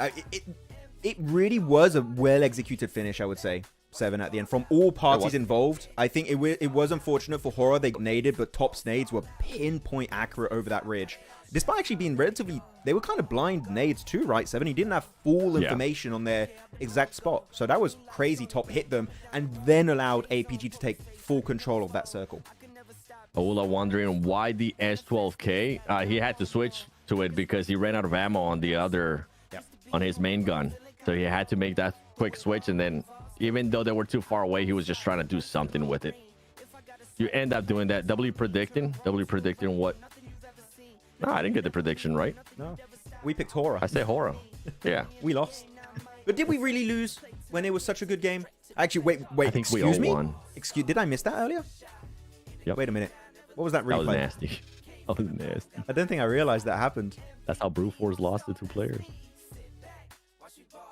It really was a well executed finish, I would say. 7 at the end from all parties involved. I think it was unfortunate for HORAA. They got naded, but Top's nades were pinpoint accurate over that ridge. Despite actually being relatively, they were kind of blind nades too, right? 7. He didn't have full information on their exact spot. So that was crazy. Top hit them and then allowed APG to take full control of that circle. Ola wondering why the S12K. He had to switch to it because he ran out of ammo on the other, on his main gun. So he had to make that quick switch, and then even though they were too far away, he was just trying to do something with it. You end up doing that. W predicting what? No, I didn't get the prediction right. No, we picked HORAA. I say HORAA. Yeah, we lost. But did we really lose when it was such a good game? Actually, wait. I think we all won. Did I miss that earlier? Yep. Wait a minute. What was that replay? That was nasty. That was nasty. I don't think I realized that happened. That's how Brute Force lost to 2 players.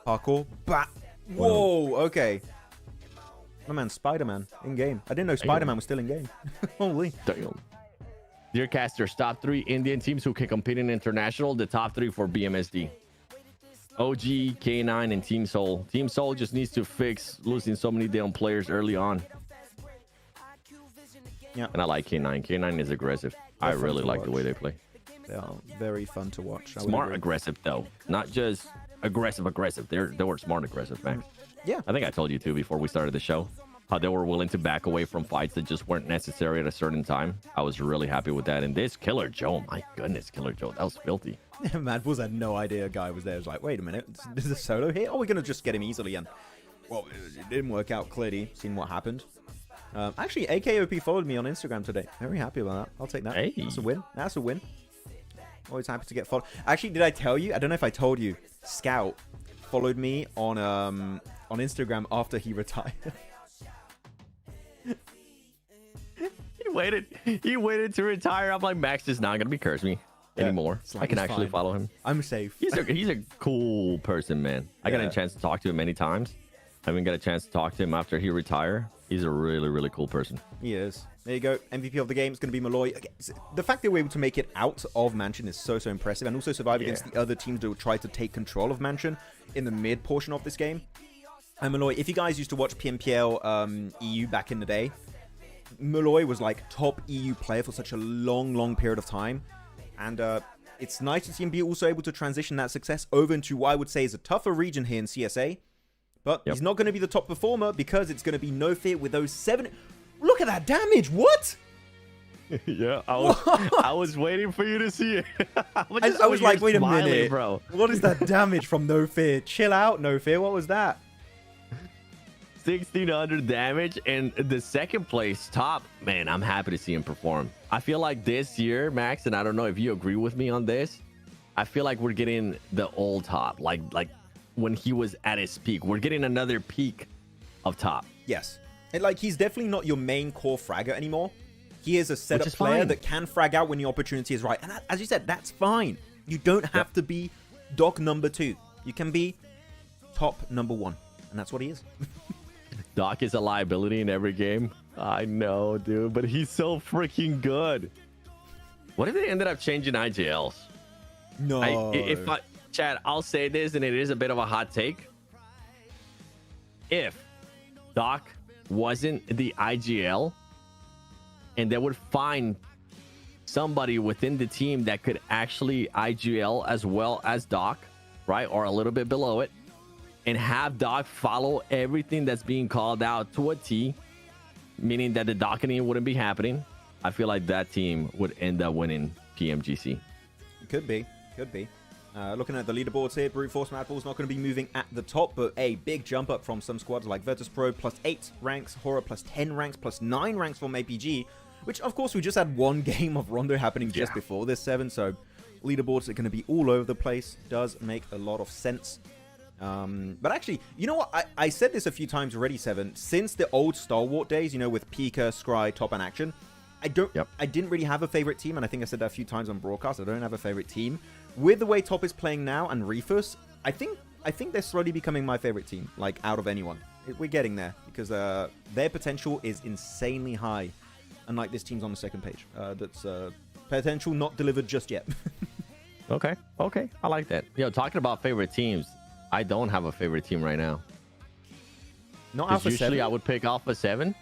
Parkour. Whoa, okay. My man, Spider-Man in game. I didn't know Spider-Man was still in game. Holy. Damn. Dear casters, top 3 Indian teams who can compete in international. The top 3 for BMSD. OG, K9, and Team Soul. Team Soul just needs to fix losing so many damn players early on. Yeah. And I like K9. K9 is aggressive. I really like the way they play. They are very fun to watch. Smart aggressive, though. Not just aggressive. They were smart aggressive, man. Yeah. I think I told you, too, before we started the show, how they were willing to back away from fights that just weren't necessary at a certain time. I was really happy with that. And this Killer Joe, my goodness, Killer Joe, that was filthy. MadBulls had no idea a guy was there. It was like, wait a minute, is a solo here? Oh, we're going to just get him easily. And, well, it didn't work out clearly, seeing what happened. Actually, AKOP followed me on Instagram today. Very happy about that. I'll take that. Hey. That's a win. That's a win. Always happy to get followed. Actually, did I tell you? I don't know if I told you. Scout followed me on Instagram after he retired. He waited to retire. I'm like, Max is not gonna be curse me anymore. Like, I can actually follow him. I'm safe. He's a cool person, man. I got a chance to talk to him many times. I haven't got a chance to talk to him after he retired. He's a really, really cool person. He is. There you go. MVP of the game is going to be Malloy. The fact that we're able to make it out of Mansion is so impressive, and also survive against the other teams that will try to take control of Mansion in the mid portion of this game. And Malloy, if you guys used to watch PMPL EU back in the day, Malloy was like top EU player for such a long period of time. And it's nice to see him be also able to transition that success over into what I would say is a tougher region here in CSA. But he's not going to be the top performer because it's going to be No Fear with those 7... Look at that damage! What? Yeah, I was waiting for you to see it. I was like, wait a minute, bro. What is that damage from No Fear? Chill out, No Fear. What was that? 1600 damage, and the second place Top, man, I'm happy to see him perform. I feel like this year, Max, and I don't know if you agree with me on this, I feel like we're getting the old Top, like when he was at his peak. We're getting another peak of Top. Yes. And like, he's definitely not your main core fragger anymore. He is a setup player that can frag out when the opportunity is right. And that, as you said, that's fine. You don't have to be Doc number 2. You can be Top number 1. And that's what he is. Doc is a liability in every game. I know, dude, but he's so freaking good. What if they ended up changing IGLs? No. Chad, I'll say this, and it is a bit of a hot take. If Doc wasn't the IGL, and they would find somebody within the team that could actually IGL as well as Doc, right, or a little bit below it, and have Doc follow everything that's being called out to a T, meaning that the docketing wouldn't be happening, I feel like that team would end up winning PMGC. Could be. Looking at the leaderboards here, Brute Force MadBulls not going to be moving at the top, but a big jump up from some squads like VIRTUS.PRO +8 ranks, HORAA +10 ranks, +9 ranks from APG, which of course we just had one game of Rondo happening just before this 7, so leaderboards are going to be all over the place. Does make a lot of sense. But actually, you know what? I said this a few times already, 7. Since the old Stalwart days, you know, with Pika, Scry, Top, and Action, I didn't really have a favorite team, and I think I said that a few times on broadcast. I don't have a favorite team. With the way Top is playing now and Refus, I think they're slowly becoming my favorite team, like out of anyone. We're getting there because their potential is insanely high, unlike this team's on the second page. That's potential not delivered just yet. Okay, I like that. Yo, talking about favorite teams, I don't have a favorite team right now. Not Alpha 7. Usually I would pick Alpha 7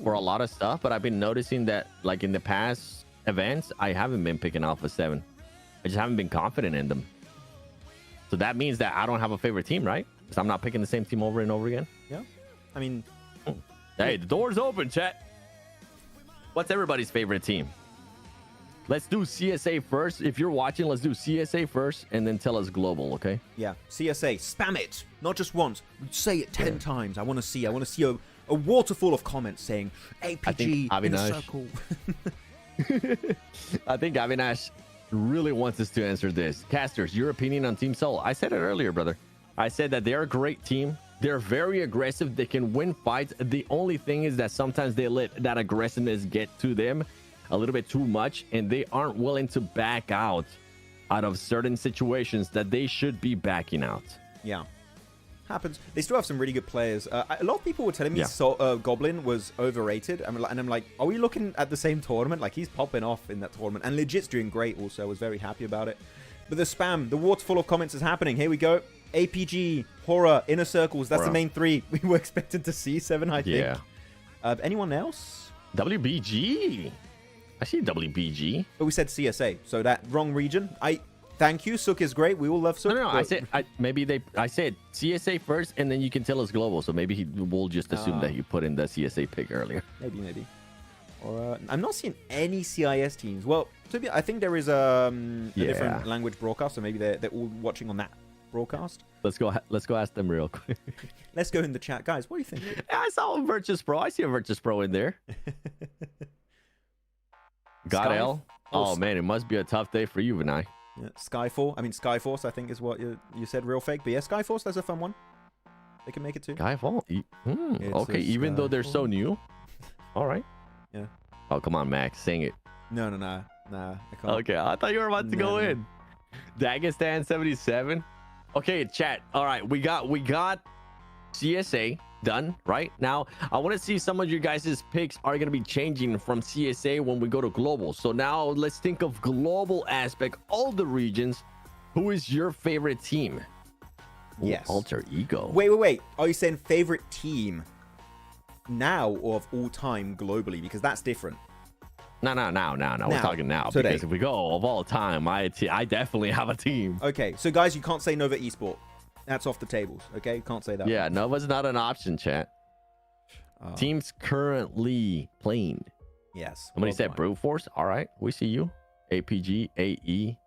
for a lot of stuff, but I've been noticing that, like in the past events, I haven't been picking Alpha 7. I just haven't been confident in them. So that means that I don't have a favorite team, right? Because I'm not picking the same team over and over again. Yeah, I mean, hey, the door's open, chat. What's everybody's favorite team? Let's do CSA first. If you're watching, let's do CSA first and then tell us global, okay? Yeah, CSA, spam it, not just once. Say it 10 times. I want to see a waterfall of comments saying APG in a circle. I think Avinash really wants us to answer this. Casters, your opinion on Team Soul? I said it earlier, brother. I said that they're a great team. They're very aggressive. They can win fights. The only thing is that sometimes they let that aggressiveness get to them a little bit too much, and they aren't willing to back out of certain situations that they should be backing out. Yeah. Happens. They still have some really good players. A lot of people were telling me Goblin was overrated. And I'm like, are we looking at the same tournament? Like, he's popping off in that tournament. And Legit's doing great also. I was very happy about it. But the spam, the waterfall of comments is happening. Here we go. APG, HORAA, Inner Circles. That's the main 3 we were expected to see. 7, I think. Yeah. Anyone else? WBG. I see WBG. But we said CSA. So that wrong region. Thank you. Sook is great. We all love Sook. No, I said I said CSA first, and then you can tell us global. So maybe we'll just assume that you put in the CSA pick earlier. Maybe. Or I'm not seeing any CIS teams. Well, I think there is a different language broadcast, so maybe they're all watching on that broadcast. Let's go ask them real quick. Let's go in the chat, guys. What do you think? I saw a VIRTUS.PRO. I see a VIRTUS.PRO in there. Godel. Oh man, it must be a tough day for you, Vinay. Yeah, Skyforce, I think is what you said, real fake. But yeah, Skyforce, that's a fun one. They can make it too. Skyfall? Okay, even though they're so new. All right. Yeah. Oh, come on, Max. Sing it. No, I can't. Okay, I thought you were about to go in. Dagestan 77. Okay, chat. All right, we got CSA done right now. I want to see some of you guys' picks are going to be changing from CSA when we go to global. So now let's think of global aspect, all the regions. Who is your favorite team? Yes. Alter ego. Wait. Are you saying favorite team now or of all time globally? Because that's different. No. We're talking now. Today. Because if we go of all time, I definitely have a team. Okay, so guys, you can't say Nova Esport. That's off the tables, okay? You can't say that. Yeah, Nova's not an option, chat. Teams currently playing. Yes. Somebody said Brute Force. All right, we see you. APG, AE.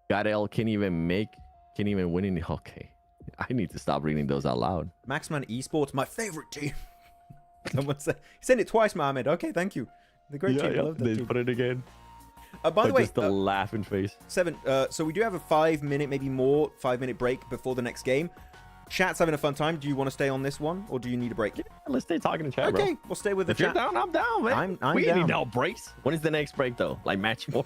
Godel can't even win any. Okay. I need to stop reading those out loud. Maxman Esports, my favorite team. Someone said, he said it twice, Mohammed. Okay, thank you. The great team. I love that they team. put it again. By the way, just a laughing face. 7. So we do have a 5-minute, maybe more, 5-minute break before the next game. Chat's having a fun time. Do you want to stay on this one, or do you need a break? Yeah, let's stay talking to chat. Okay, bro. we'll stay with the if chat. You're down, I'm down, man. I'm down. Need no breaks. When is the next break though? Like match 4?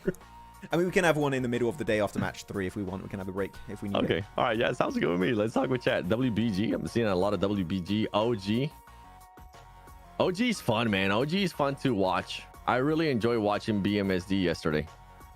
I mean, we can have one in the middle of the day after match 3 if we want. We can have a break if we need it. Okay. All right. Yeah, sounds good with me. Let's talk with chat. WBG. I'm seeing a lot of WBG. OG's fun, man. OG's fun to watch. I really enjoy watching BMSD yesterday.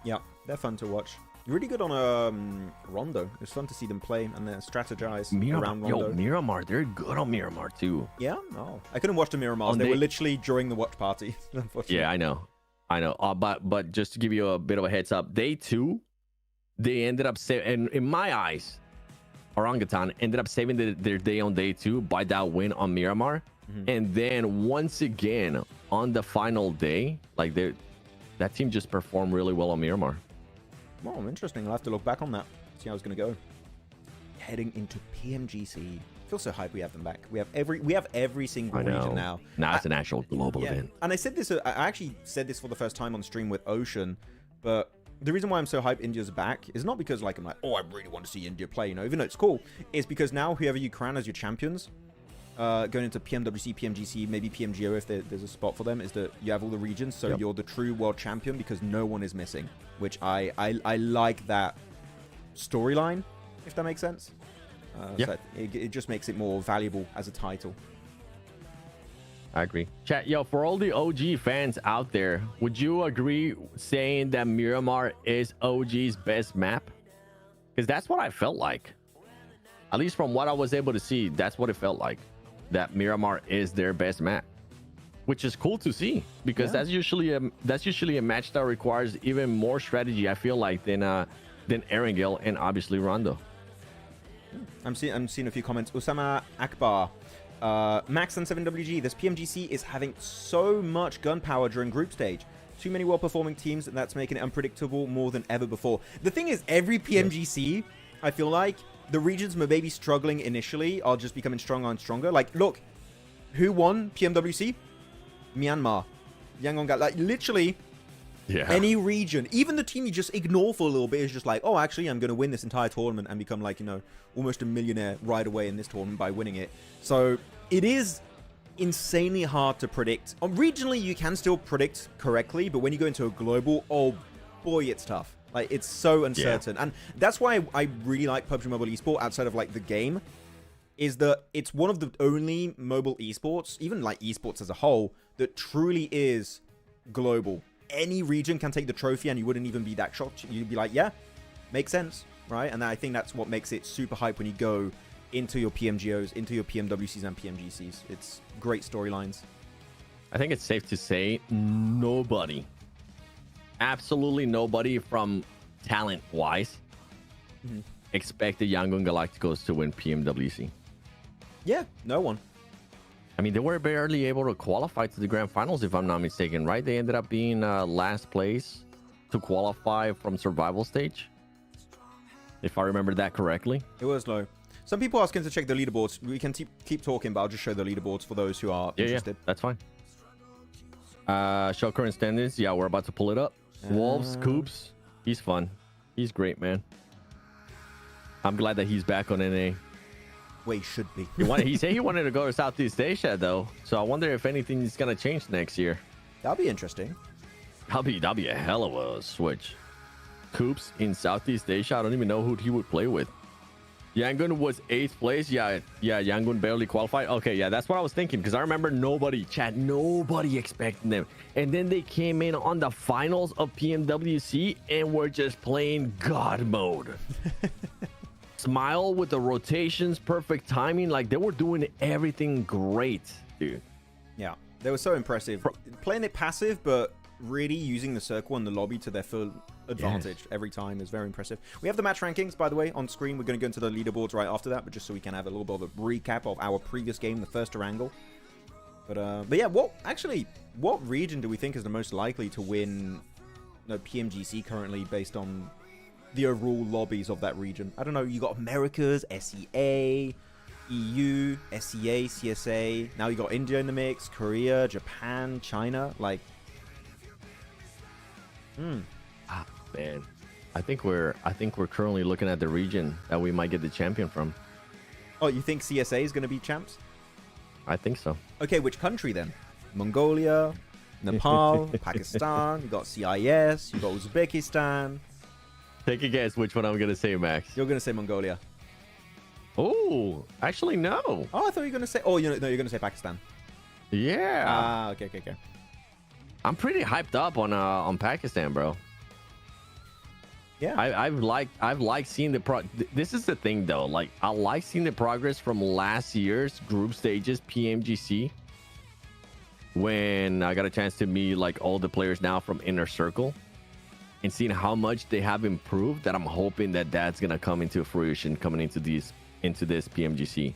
Yeah, they're fun to watch. Really good on Rondo. It was fun to see them play and then strategize around Rondo. Yo, Miramar, they're good on Miramar too. Yeah? Oh. I couldn't watch the Miramars. They were literally during the watch party, unfortunately. Yeah, I know. But just to give you a bit of a heads up, day 2, they ended up and in my eyes, Orangutan ended up saving their day on day 2 by that win on Miramar. And then once again on the final day, like that team just performed really well on Miramar. Oh, interesting. I'll have to look back on that, see how it's going to go. Heading into PMGC. I feel so hyped we have them back. We have every single region now. Now it's an actual global event. And I said this, I actually said this for the first time on stream with Ocean, but the reason why I'm so hyped India's back is not because like I'm like, oh, I really want to see India play, you know, even though it's cool. It's because now whoever you crown as your champions, going into PMWC, PMGC, maybe PMGO if there's a spot for them, is that you have all the regions, so you're the true world champion because no one is missing, which I like that storyline, if that makes sense. So it just makes it more valuable as a title. I agree. Chat, yo, for all the OG fans out there, would you agree saying that Miramar is OG's best map? Because that's what I felt like. At least from what I was able to see, that's what it felt like. That Miramar is their best map, which is cool to see because that's usually a match that requires even more strategy, I feel like, than Erangel and obviously Rondo. I'm seeing a few comments. Usama Akbar, Maxman 7WG. This PMGC is having so much gunpowder during group stage. Too many well-performing teams, and that's making it unpredictable more than ever before. The thing is, every PMGC, I feel like, the regions maybe struggling initially are just becoming stronger and stronger. Like, look, who won PMWC? Myanmar. Yangon, like, literally, any region, even the team you just ignore for a little bit is just like, oh, actually, I'm going to win this entire tournament and become, like, you know, almost a millionaire right away in this tournament by winning it. So it is insanely hard to predict. Regionally, you can still predict correctly, but when you go into a global, oh boy, it's tough. Like, it's so uncertain. And that's why I really like PUBG Mobile Esports outside of, like, the game, is that it's one of the only mobile esports, even, like, esports as a whole, that truly is global. Any region can take the trophy and you wouldn't even be that shocked. You'd be like, yeah, makes sense, right? And I think that's what makes it super hype when you go into your PMGOs, into your PMWCs and PMGCs. It's great storylines. I think it's safe to say nobody, absolutely nobody from talent-wise expect the Yangon Galacticos to win PMWC. Yeah, no one. I mean, they were barely able to qualify to the grand finals, if I'm not mistaken, right? They ended up being last place to qualify from survival stage, if I remember that correctly. It was low. Some people asking to check the leaderboards. We can keep talking, but I'll just show the leaderboards for those who are interested. Yeah, that's fine. Show current standings. Yeah, we're about to pull it up. Wolves, Coops. He's fun. He's great, man. I'm glad that he's back on NA. Well, he should be. He said he wanted to go to Southeast Asia, though. So I wonder if anything's going to change next year. That'll be interesting. That'll be a hell of a switch. Coops in Southeast Asia. I don't even know who he would play with. Yangon was 8th place. Yeah, Yangon barely qualified. Okay, yeah, that's what I was thinking, because I remember nobody expecting them. And then they came in on the finals of PMWC and were just playing God mode. Smile with the rotations, perfect timing. Like, they were doing everything great, dude. Yeah, they were so impressive. Playing it passive, but really using the circle and the lobby to their full advantage every time is very impressive. We have the match rankings, by the way, on screen. We're going to go into the leaderboards right after that, but just so we can have a little bit of a recap of our previous game, the first Erangel. But yeah, what region do we think is the most likely to win PMGC currently based on the overall lobbies of that region? I don't know. You got Americas, SEA, EU, SEA, CSA. Now you got India in the mix, Korea, Japan, China. Like, man, I think we're currently looking at the region that we might get the champion from. Oh, you think CSA is going to be champs? I think so. Okay, which country then? Mongolia, Nepal, Pakistan. You got CIS. You got Uzbekistan. Take a guess which one I'm going to say, Max. You're going to say Mongolia. Oh, actually, no. Oh, I thought you were going to say... Oh, no, you're going to say Pakistan. Yeah. Ah, okay. I'm pretty hyped up on Pakistan, bro. Yeah. I've liked seeing the this is the thing though, like I like seeing the progress from last year's group stages PMGC, when I got a chance to meet like all the players now from Inner Circle and seeing how much they have improved, that I'm hoping that that's gonna come into fruition coming into this PMGC.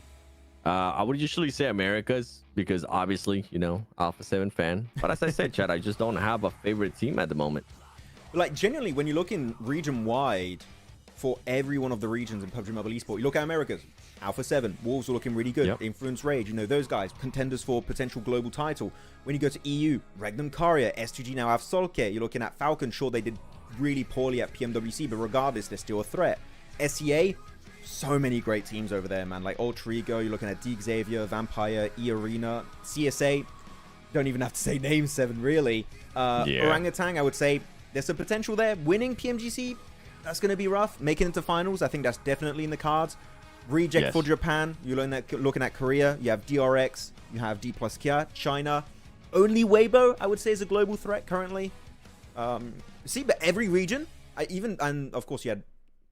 I would usually say Americas because obviously, you know, Alpha 7 fan, but as I said, Chad, I just don't have a favorite team at the moment. Like, genuinely, when you look in region-wide for every one of the regions in PUBG MOBILE Esports, you look at Americas, Alpha 7, Wolves are looking really good, Yep. Influence Rage, you know, those guys, contenders for potential global title. When you go to EU, Regnum Courier, S2G now have Solke, you're looking at Falcon, sure, they did really poorly at PMWC, but regardless, they're still a threat. SEA, so many great teams over there, man, like Ultra Ego, you're looking at Deeg Xavier, Vampire, E-Arena, CSA, don't even have to say names, 7, really. Orangutan, I would say, there's some potential there. Winning PMGC, that's going to be rough. Making it to finals, I think that's definitely in the cards. Reject for Japan. You're looking at Korea. You have DRX. You have D plus Kia. China. Only Weibo, I would say, is a global threat currently. See, but every region, and of course you had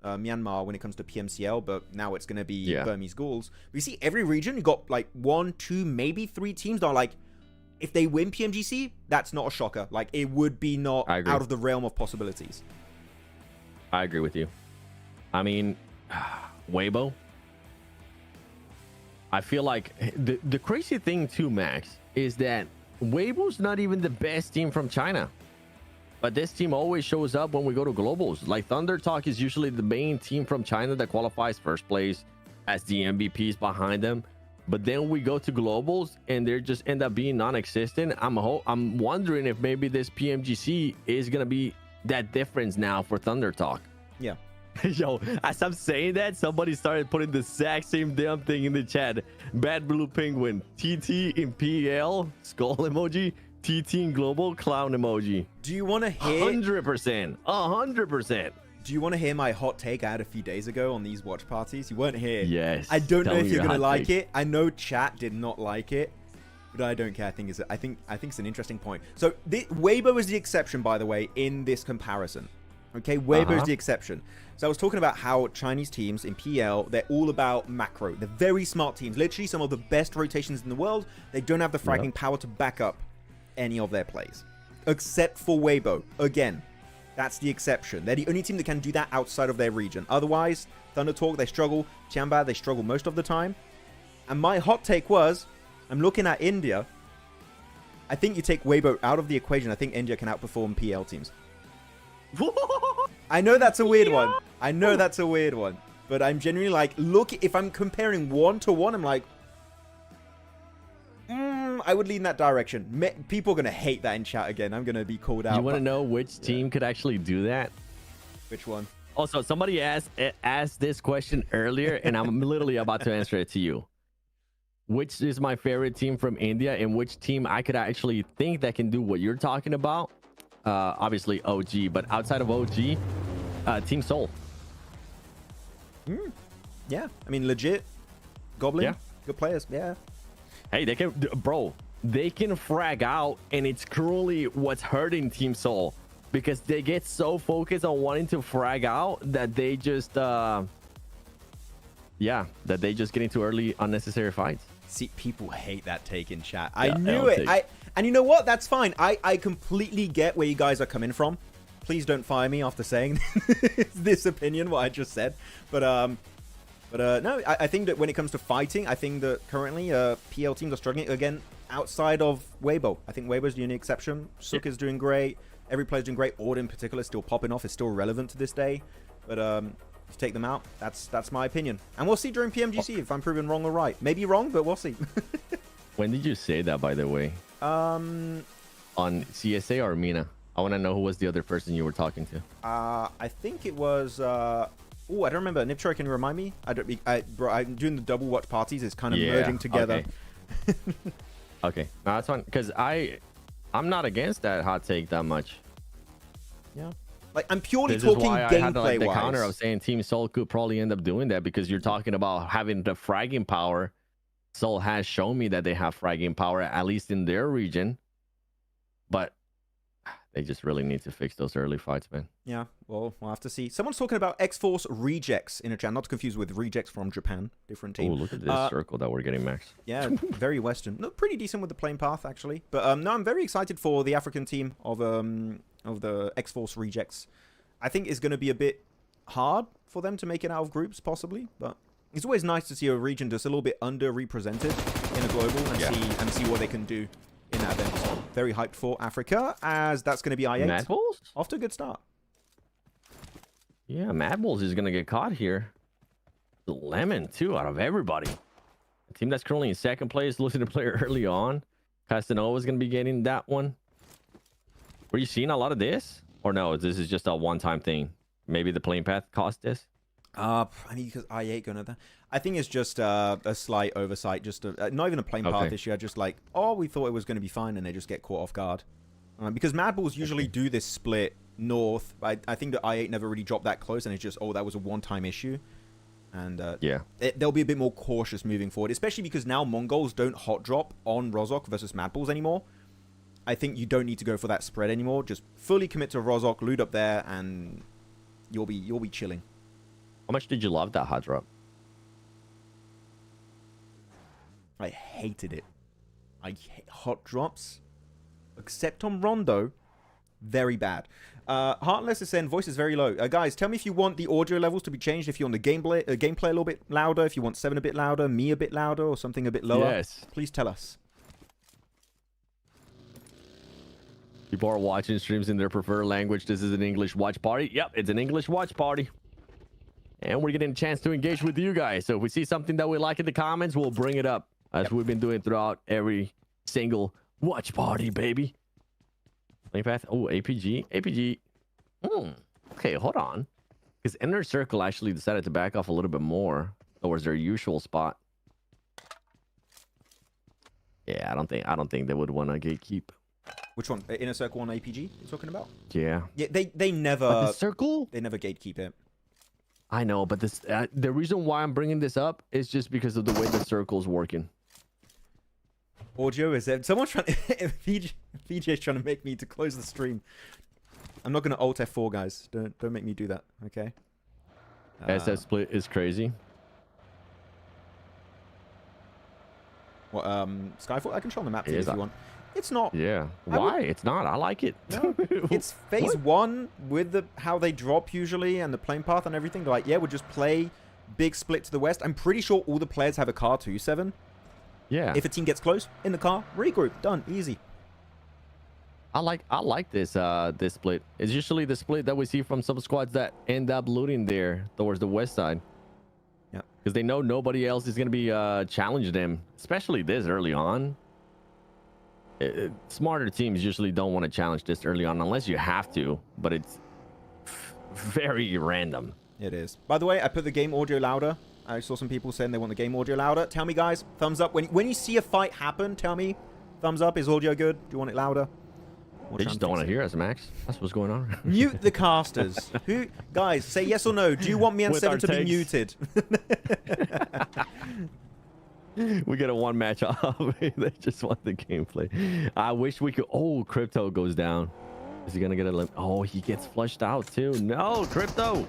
Myanmar when it comes to PMCL, but now it's going to be Burmese Ghouls. We see every region, you got like 1, 2, maybe 3 teams that are like, if they win PMGC, that's not a shocker. Like, it would be not out of the realm of possibilities. I agree with you. I mean, Weibo. I feel like the crazy thing too, Max, is that Weibo's not even the best team from China. But this team always shows up when we go to globals. Like, Thunder Talk is usually the main team from China that qualifies first place, as the MVPs behind them. But then we go to globals and they just end up being non-existent. I'm wondering if maybe this PMGC is gonna be that difference now for Thunder Talk. Yeah. Yo, as I'm saying that, somebody started putting the exact same damn thing in the chat. Bad Blue Penguin, TT in PL, skull emoji, TT in global, clown emoji. Do you want to hear 100%? 100%. Do you want to hear my hot take I had a few days ago on these watch parties? You weren't here. Yes. I don't know if you're gonna like it. I know chat did not like it, but I don't care. I think it's an interesting point. So Weibo is the exception, by the way, in this comparison. Okay, Weibo is the exception. So I was talking about how Chinese teams in PL, they're all about macro. They're very smart teams. Literally some of the best rotations in the world. They don't have the fragging power to back up any of their plays, except for Weibo. Again, that's the exception. They're the only team that can do that outside of their region. Otherwise, Thunder Talk, they struggle. Tianba, they struggle most of the time. And my hot take was, I'm looking at India. I think you take Weibo out of the equation. I think India can outperform PL teams. I know that's a weird one. I know that's a weird one. But I'm genuinely like, look, if I'm comparing 1-to-1, I'm like, I would lean in that direction. People are going to hate that in chat again. I'm going to be called out. You want to know which team could actually do that? Which one? Also, somebody asked this question earlier, and I'm literally about to answer it to you. Which is my favorite team from India, and which team I could actually think that can do what you're talking about? Obviously, OG, but outside of OG, Team Seoul. Yeah, I mean, legit. Goblin, good players, yeah. Hey, they can, bro, they can frag out, and it's cruelly what's hurting Team Seoul, because they get so focused on wanting to frag out that they just, that they just get into early unnecessary fights. See, people hate that take in chat. I knew it. And you know what? That's fine. I completely get where you guys are coming from. Please don't fire me after saying this opinion, what I just said. But no, I think that when it comes to fighting, I think that currently PL teams are struggling again outside of Weibo. I think Weibo's the only exception. Sook is doing great. Every player's doing great. Ord in particular is still popping off. Is still relevant to this day. But if you take them out, that's my opinion. And we'll see during PMGC if I'm proven wrong or right. Maybe wrong, but we'll see. When did you say that, by the way? On CSA or Mina? I want to know who was the other person you were talking to. I think it was... Oh, I don't remember. Nipchor, can you remind me? Bro, I'm doing the double watch parties. It's kind of merging together. Okay. Okay. No, that's fine. Because I'm not against that hot take that much. Yeah. Like, I'm purely this talking gameplay-wise. I had to, like, the wise. counter of saying Team Seoul could probably end up doing that, because you're talking about having the fragging power. Seoul has shown me that they have fragging power, at least in their region. But They just really need to fix those early fights, man. Yeah, well, we'll have to see. Someone's talking about X-Force Rejects in a chat. Not to confuse with Rejects from Japan. Different team. Oh, look at this circle that we're getting, Max. Yeah, very Western. No, pretty decent with the playing path, actually. But no, I'm very excited for the African team of the X-Force Rejects. I think it's going to be a bit hard for them to make it out of groups, possibly. But it's always nice to see a region just a little bit underrepresented in a global and see what they can do in that event. So very hyped for Africa, as that's going to be I8. MadBulls? Off to a good start. Yeah, MadBulls is going to get caught here. Lemon, too, out of everybody. The team that's currently in second place, losing to player early on. Castanova is going to be getting that one. Were you seeing a lot of this? Or no, this is just a one-time thing? Maybe the playing path caused this? I mean, because I8 going to... I think it's just a slight oversight. Just not even a playing path issue. Just like, oh, we thought it was going to be fine, and they just get caught off guard. Because MadBulls usually do this split north. I think the I8 never really dropped that close, and it's just, oh, that was a one-time issue. And they'll be a bit more cautious moving forward, especially because now MongolZ don't hot drop on Rozhok versus MadBulls anymore. I think you don't need to go for that spread anymore. Just fully commit to Rozhok, loot up there, and you'll be chilling. How much did you love that hot drop? I hated it. I hate hot drops, except on Rondo. Very bad. Heartless is saying voice is very low. Guys, tell me if you want the audio levels to be changed. If you want the gameplay a little bit louder. If you want 7 a bit louder, me a bit louder, or something a bit lower. Yes. Please tell us. People are watching streams in their preferred language. This is an English watch party. Yep, it's an English watch party. And we're getting a chance to engage with you guys. So if we see something that we like in the comments, we'll bring it up. As we've been doing throughout every single watch party, baby. Playing path. Oh, APG. APG. Okay, hold on. Because Inner Circle actually decided to back off a little bit more towards their usual spot. Yeah, I don't think they would want to gatekeep. Which one? Inner Circle on APG you're talking about? Yeah. Yeah, they never... But the circle? They never gatekeep it. I know, but this the reason why I'm bringing this up is just because of the way the circle's working. Audio is there. Someone's trying to... VJ's trying to make me to close the stream. I'm not going to Alt F4, guys. Don't make me do that, okay? SF split is crazy. What, Skyfall? I can show on the map for you if you want. It's not. Yeah. Why? It's not. I like it. No. It's phase 1 with how they drop usually and the playing path and everything. They're like, yeah, we'll just play big split to the west. I'm pretty sure all the players have a car too, 7. Yeah. If a team gets close, in the car, regroup. Done. Easy. I like this this split. It's usually the split that we see from some squads that end up looting there towards the west side. Yeah. Because they know nobody else is going to be challenging them, especially this early on. Smarter teams usually don't want to challenge this early on unless you have to, but it's very random. It is. By the way, I put the game audio louder. I saw some people saying they want the game audio louder. Tell me, guys, thumbs up. When you see a fight happen, tell me, thumbs up. Is audio good? Do you want it louder? They just don't want to hear us, Max. That's what's going on. Mute the casters. Guys, say yes or no. Do you want me and 7 to be muted? We get a one match off. They just want the gameplay. I wish we could. Oh, Crypto goes down. Is he gonna get a? Oh, he gets flushed out too. No, Crypto.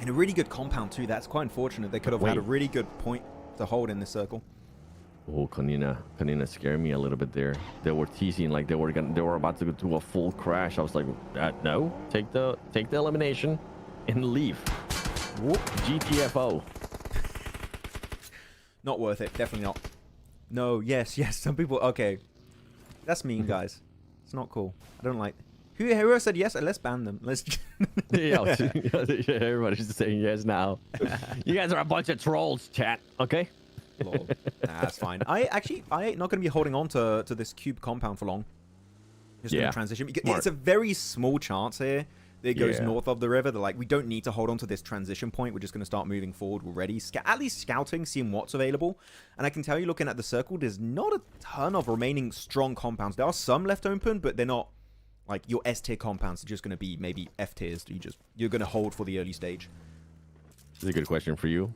And a really good compound too. That's quite unfortunate. They could have had a really good point to hold in this circle. Oh, Konina scared me a little bit there. They were teasing like they were about to go to a full crash. I was like, no, take the elimination and leave. Whoop. GTFO. Not worth it. Definitely not. No. Yes. Some people. Okay. That's mean, guys. It's not cool. I don't like. Whoever said yes, let's ban them. Let's. Yeah, everybody's just saying yes now. You guys are a bunch of trolls, chat. Okay. Lol. Nah, that's fine. I ain't not going to be holding on to this cube compound for long. Just going to transition. It's a very small chance here that it goes north of the river. They're like, we don't need to hold on to this transition point. We're just going to start moving forward already. At least scouting, seeing what's available. And I can tell you, looking at the circle, there's not a ton of remaining strong compounds. There are some left open, but they're not like your S tier compounds. Are just going to be maybe F tiers. You're going to hold for the early stage. This is a good question for you.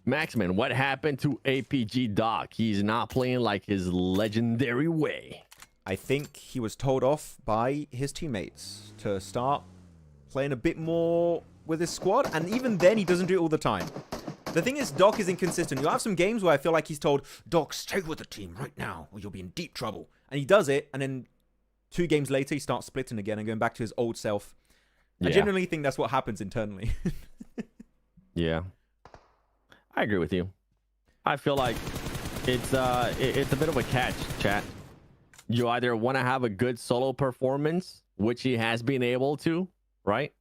Maxman, what happened to APG Doc? He's not playing like his legendary way. I think he was told off by his teammates to start playing a bit more with his squad. And even then, he doesn't do it all the time. The thing is, Doc is inconsistent. You'll have some games where I feel like he's told, Doc, stay with the team right now, or you'll be in deep trouble. And he does it, and then 2 games later, he starts splitting again and going back to his old self. Yeah. I genuinely think that's what happens internally. Yeah. I agree with you. I feel like it's a bit of a catch, chat. You either want to have a good solo performance, which he has been able to, right?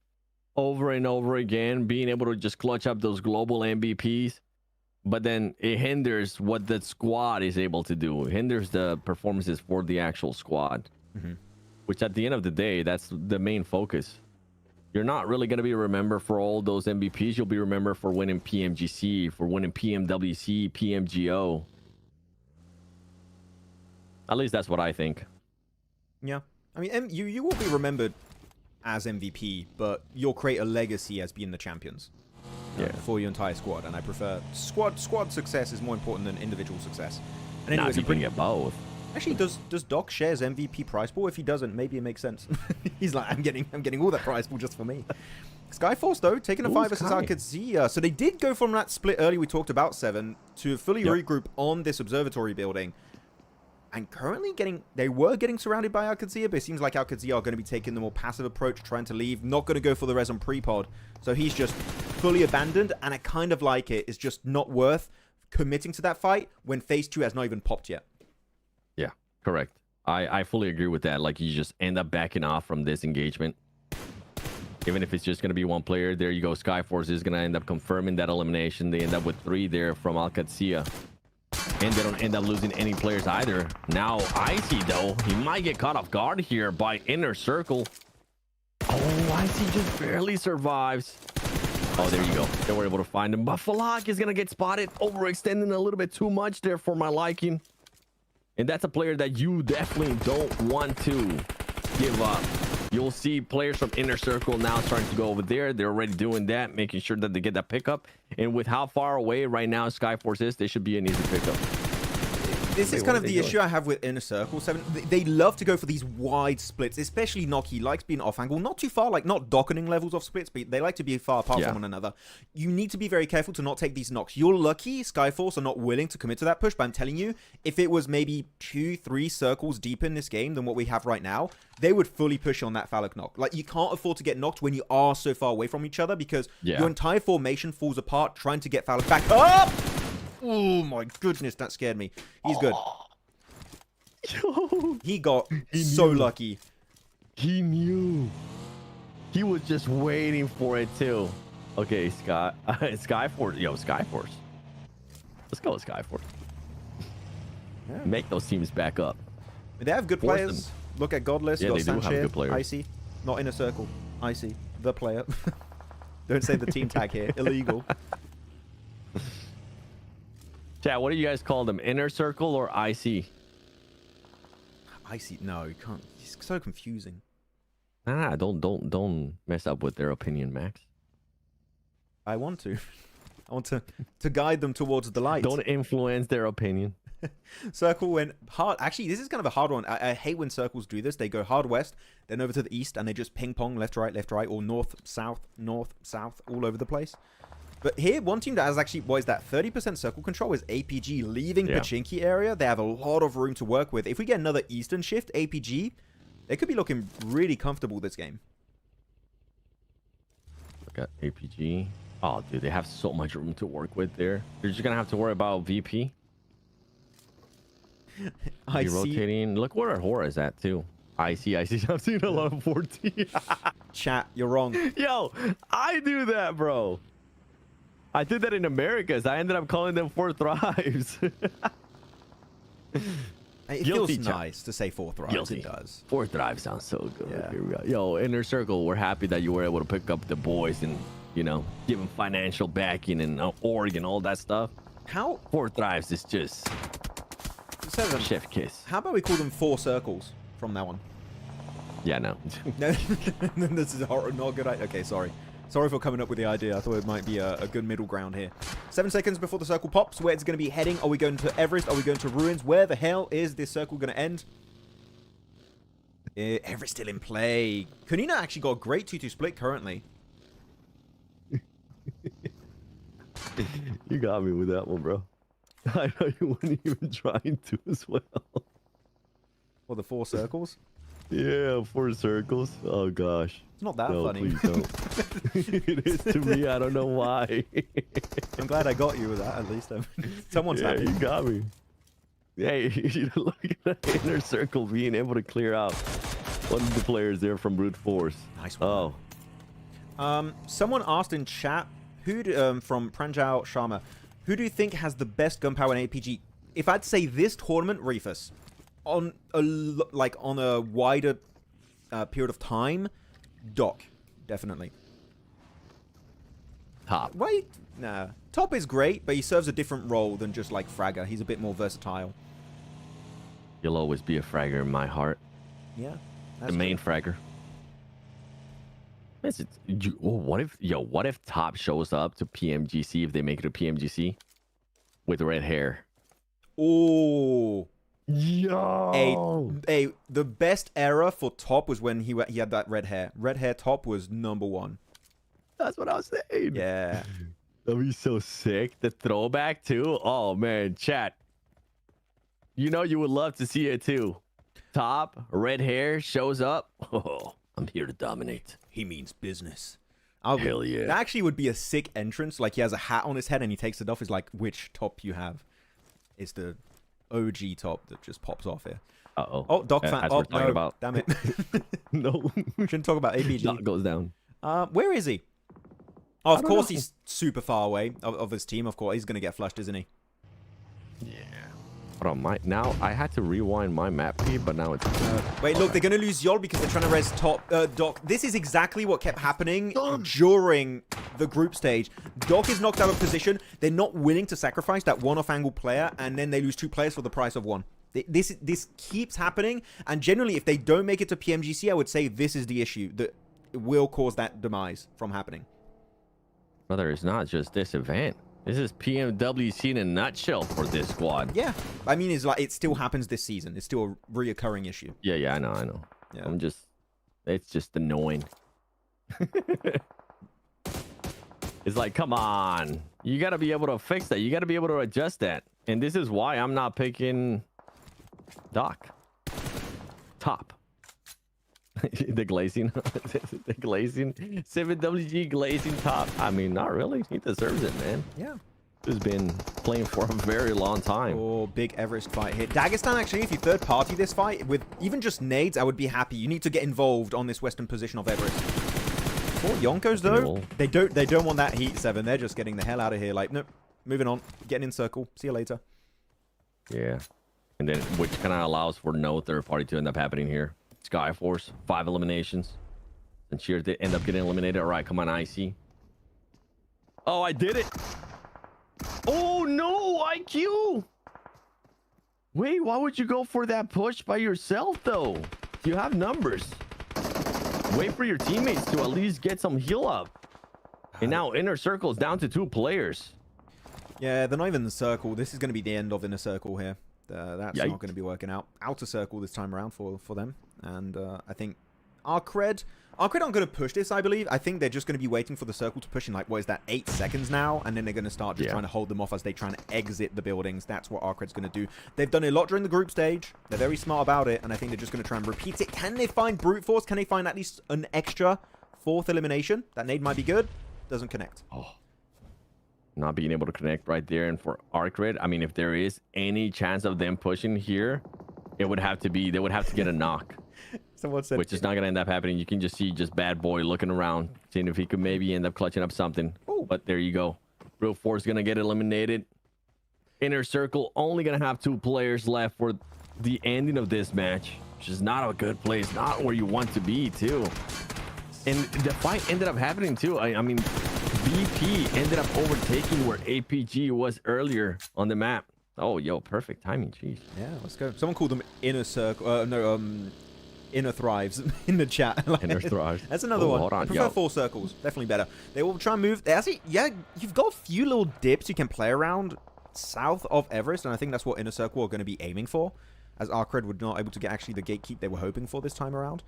Over and over again, being able to just clutch up those global MVPs, but then it hinders what the squad is able to do. It hinders the performances for the actual squad, which at the end of the day, that's the main focus. You're not really going to be remembered for all those MVPs. You'll be remembered for winning PMGC, for winning PMWC, PMGO. At least that's what I think. Yeah. I mean, you will be remembered as MVP, but you'll create a legacy as being the champions for your entire squad. And I prefer squad success is more important than individual success. And anyways, you can get both. Actually, does Doc share his MVP prize pool? If he doesn't, maybe it makes sense. He's like, I'm getting all that prize pool just for me. Skyforce though, taking a 5 versus ARCRED. So they did go from that split early we talked about 7 to fully regroup on this observatory building. And currently they were getting surrounded by ARCRED, but it seems like ARCRED are going to be taking the more passive approach, trying to leave, not going to go for the res on pre-pod. So he's just fully abandoned, and I kind of like it. It's just not worth committing to that fight when phase 2 has not even popped yet. Yeah, correct. I fully agree with that. Like, you just end up backing off from this engagement. Even if it's just going to be one player, there you go. Skyforce is going to end up confirming that elimination. They end up with 3 there from Qadsiah. And they don't end up losing any players either. Now, Icy, though, he might get caught off guard here by Inner Circle. Oh, Icy just barely survives. Oh, there you go. They were able to find him. But Falak is going to get spotted, overextending a little bit too much there for my liking. And that's a player that you definitely don't want to give up. You'll see players from Inner Circle now starting to go over there. They're already doing that, making sure that they get that pickup. And with how far away right now Skyforce is, they should be an easy pickup. This is kind of the issue I have with Inner Circle 7. They love to go for these wide splits, especially Nock. He likes being off angle, not too far, like not docketing levels of splits, but they like to be far apart from one another. You need to be very careful to not take these knocks. You're lucky Skyforce are not willing to commit to that push, but I'm telling you, if it was maybe 2-3 circles deeper in this game than what we have right now, they would fully push on that phallic knock. Like, you can't afford to get knocked when you are so far away from each other, because your entire formation falls apart trying to get phallic back up. Oh my goodness, that scared me. He's good. He got so lucky. He knew. He was just waiting for it too. Okay, Skyforce. Yo, Skyforce. Let's go with Skyforce. Yeah. Make those teams back up. They have good players. Look at Godless. Yeah, they do have good players. Icy. Not Inner Circle. Icy. The player. Don't say the team tag here. Illegal. Chat, what do you guys call them? Inner Circle or IC? IC? No, you can't. It's so confusing. Nah, don't mess up with their opinion, Max. I want to. I want to guide them towards the light. Don't influence their opinion. Circle went hard. Actually, this is kind of a hard one. I hate when circles do this. They go hard west, then over to the east, and they just ping pong left, right, or north, south, all over the place. But here, one team that has actually, what is that, 30% circle control is APG leaving Pachinki area. They have a lot of room to work with. If we get another Eastern shift, APG, they could be looking really comfortable this game. Look at APG. Oh, dude, they have so much room to work with there. You're just going to have to worry about VP. I see. Rotating. Look where our HORAA is at, too. I see. I've seen a lot of 14. Chat, you're wrong. Yo, I do that, bro. I did that in Americas. I ended up calling them 4 Thrives. It feels nice to say 4 Thrives. Guilty. It does. 4 Thrives sounds so good. Yeah. Here we go. Yo, Inner Circle, we're happy that you were able to pick up the boys and, you know, give them financial backing and org and all that stuff. How? 4 Thrives is just chef kiss. How about we call them 4 Circles from now on? Yeah, no. No, this is not a good idea. Okay, sorry. Sorry for coming up with the idea. I thought it might be a good middle ground here. 7 seconds before the circle pops. Where it's going to be heading? Are we going to Everest? Are we going to Ruins? Where the hell is this circle going to end? Everett's still in play. Konina actually got a great 2-2 split currently. You got me with that one, bro. I know you weren't even trying to as well. Or the 4 circles. Yeah, 4 circles. Oh gosh. It's not that funny. Please don't. It is to me. I don't know why. I'm glad I got you with that at least. Someone's happy. You got me. Hey, you look at that inner circle being able to clear out one of the players there from brute force. Nice one. Oh. Someone asked in chat, from Pranjal Sharma, who do you think has the best gunpowder in APG? If I'd say this tournament, Reefus, on a wider period of time, Doc, definitely. Top. Wait, nah. Top is great, but he serves a different role than just like Fragger. He's a bit more versatile. You'll always be a fragger in my heart. Yeah. The main fragger. What if Top shows up to PMGC if they make it to PMGC with red hair? Oh. Yo. The best era for Top was when he had that red hair. Red hair Top was #1. That's what I was saying. Yeah. That'd be so sick. The throwback too. Oh man, chat. You know you would love to see it too. Top, red hair shows up. Oh, I'm here to dominate. He means business. Hell yeah. That actually would be a sick entrance. Like he has a hat on his head and he takes it off. It's like, which top you have? It's the OG top that just pops off here. Uh-oh. Oh, Doc fan. As Oh, we're talking no. about. Damn it. No. Shouldn't talk about APG. Doc goes down. Where is he? Oh, of course he's super far away of his team. Of course, he's going to get flushed, isn't he? Yeah. Hold on, now I had to rewind my map feed, but now it's... Wait, look, they're going to lose Yol because they're trying to res Top. Doc, this is exactly what kept happening during the group stage. Doc is knocked out of position. They're not willing to sacrifice that one-off angle player, and then they lose 2 players for the price of 1. This keeps happening, and generally, if they don't make it to PMGC, I would say this is the issue that will cause that demise from happening. Brother, it's not just this event. This is PMWC in a nutshell for this squad. Yeah, I mean, it's like it still happens this season. It's still a reoccurring issue. Yeah, I know. Yeah. It's just annoying. It's like, come on. You got to be able to fix that. You got to be able to adjust that. And this is why I'm not picking Doc. Top. The glazing. The glazing. 7WG glazing Top. I mean, not really. He deserves it, man. Yeah. He's been playing for a very long time. Oh, big Everest fight here. Dagestan, actually, if you third party this fight with even just nades, I would be happy. You need to get involved on this western position of Everest. For Yonkos, though, they don't want that heat, 7. They're just getting the hell out of here. Like, nope, moving on. Getting in circle. See you later. Yeah. And then, which kind of allows for no third party to end up happening here. Skyforce, 5 eliminations. And Sheer did end up getting eliminated. All right, come on, IC. Oh, I did it. Oh, no, IQ. Wait, why would you go for that push by yourself, though? You have numbers. Wait for your teammates to at least get some heal up. And now Inner Circle is down to 2 players. Yeah, they're not even in the circle. This is going to be the end of Inner Circle here. That's Yikes. not going to be working out. Outer Circle this time around for them. And I think ARCRED aren't going to push this, I believe. I think they're just going to be waiting for the circle to push in, like, what is that, 8 seconds now? And then they're going to start just trying to hold them off as they try and exit the buildings. That's what ARCRED's going to do. They've done a lot during the group stage. They're very smart about it. And I think they're just going to try and repeat it. Can they find Brute Force? Can they find at least an extra 4th elimination? That nade might be good. Doesn't connect. Oh. Not being able to connect right there. And for ARCRED, I mean, if there is any chance of them pushing here, it would have to be, they would have to get a knock. Someone said, which is not going to end up happening. You can just see Bad Boy looking around, seeing if he could maybe end up clutching up something. Ooh. But there you go. Brute Force going to get eliminated. Inner Circle only going to have 2 players left for the ending of this match, which is not a good place. Not where you want to be, too. And the fight ended up happening, too. I mean, BP ended up overtaking where APG was earlier on the map. Oh, yo, perfect timing. Jeez. Yeah, let's go. Someone called them Inner Circle. Inner Thrives in the chat. Like, Inner Thrives. That's another one. Hold on, I prefer 4 circles. Definitely better. They will try and move. Actually, yeah, you've got a few little dips you can play around south of Everest, and I think that's what Inner Circle are going to be aiming for. as ARCRED were not able to get actually the gatekeep they were hoping for this time around.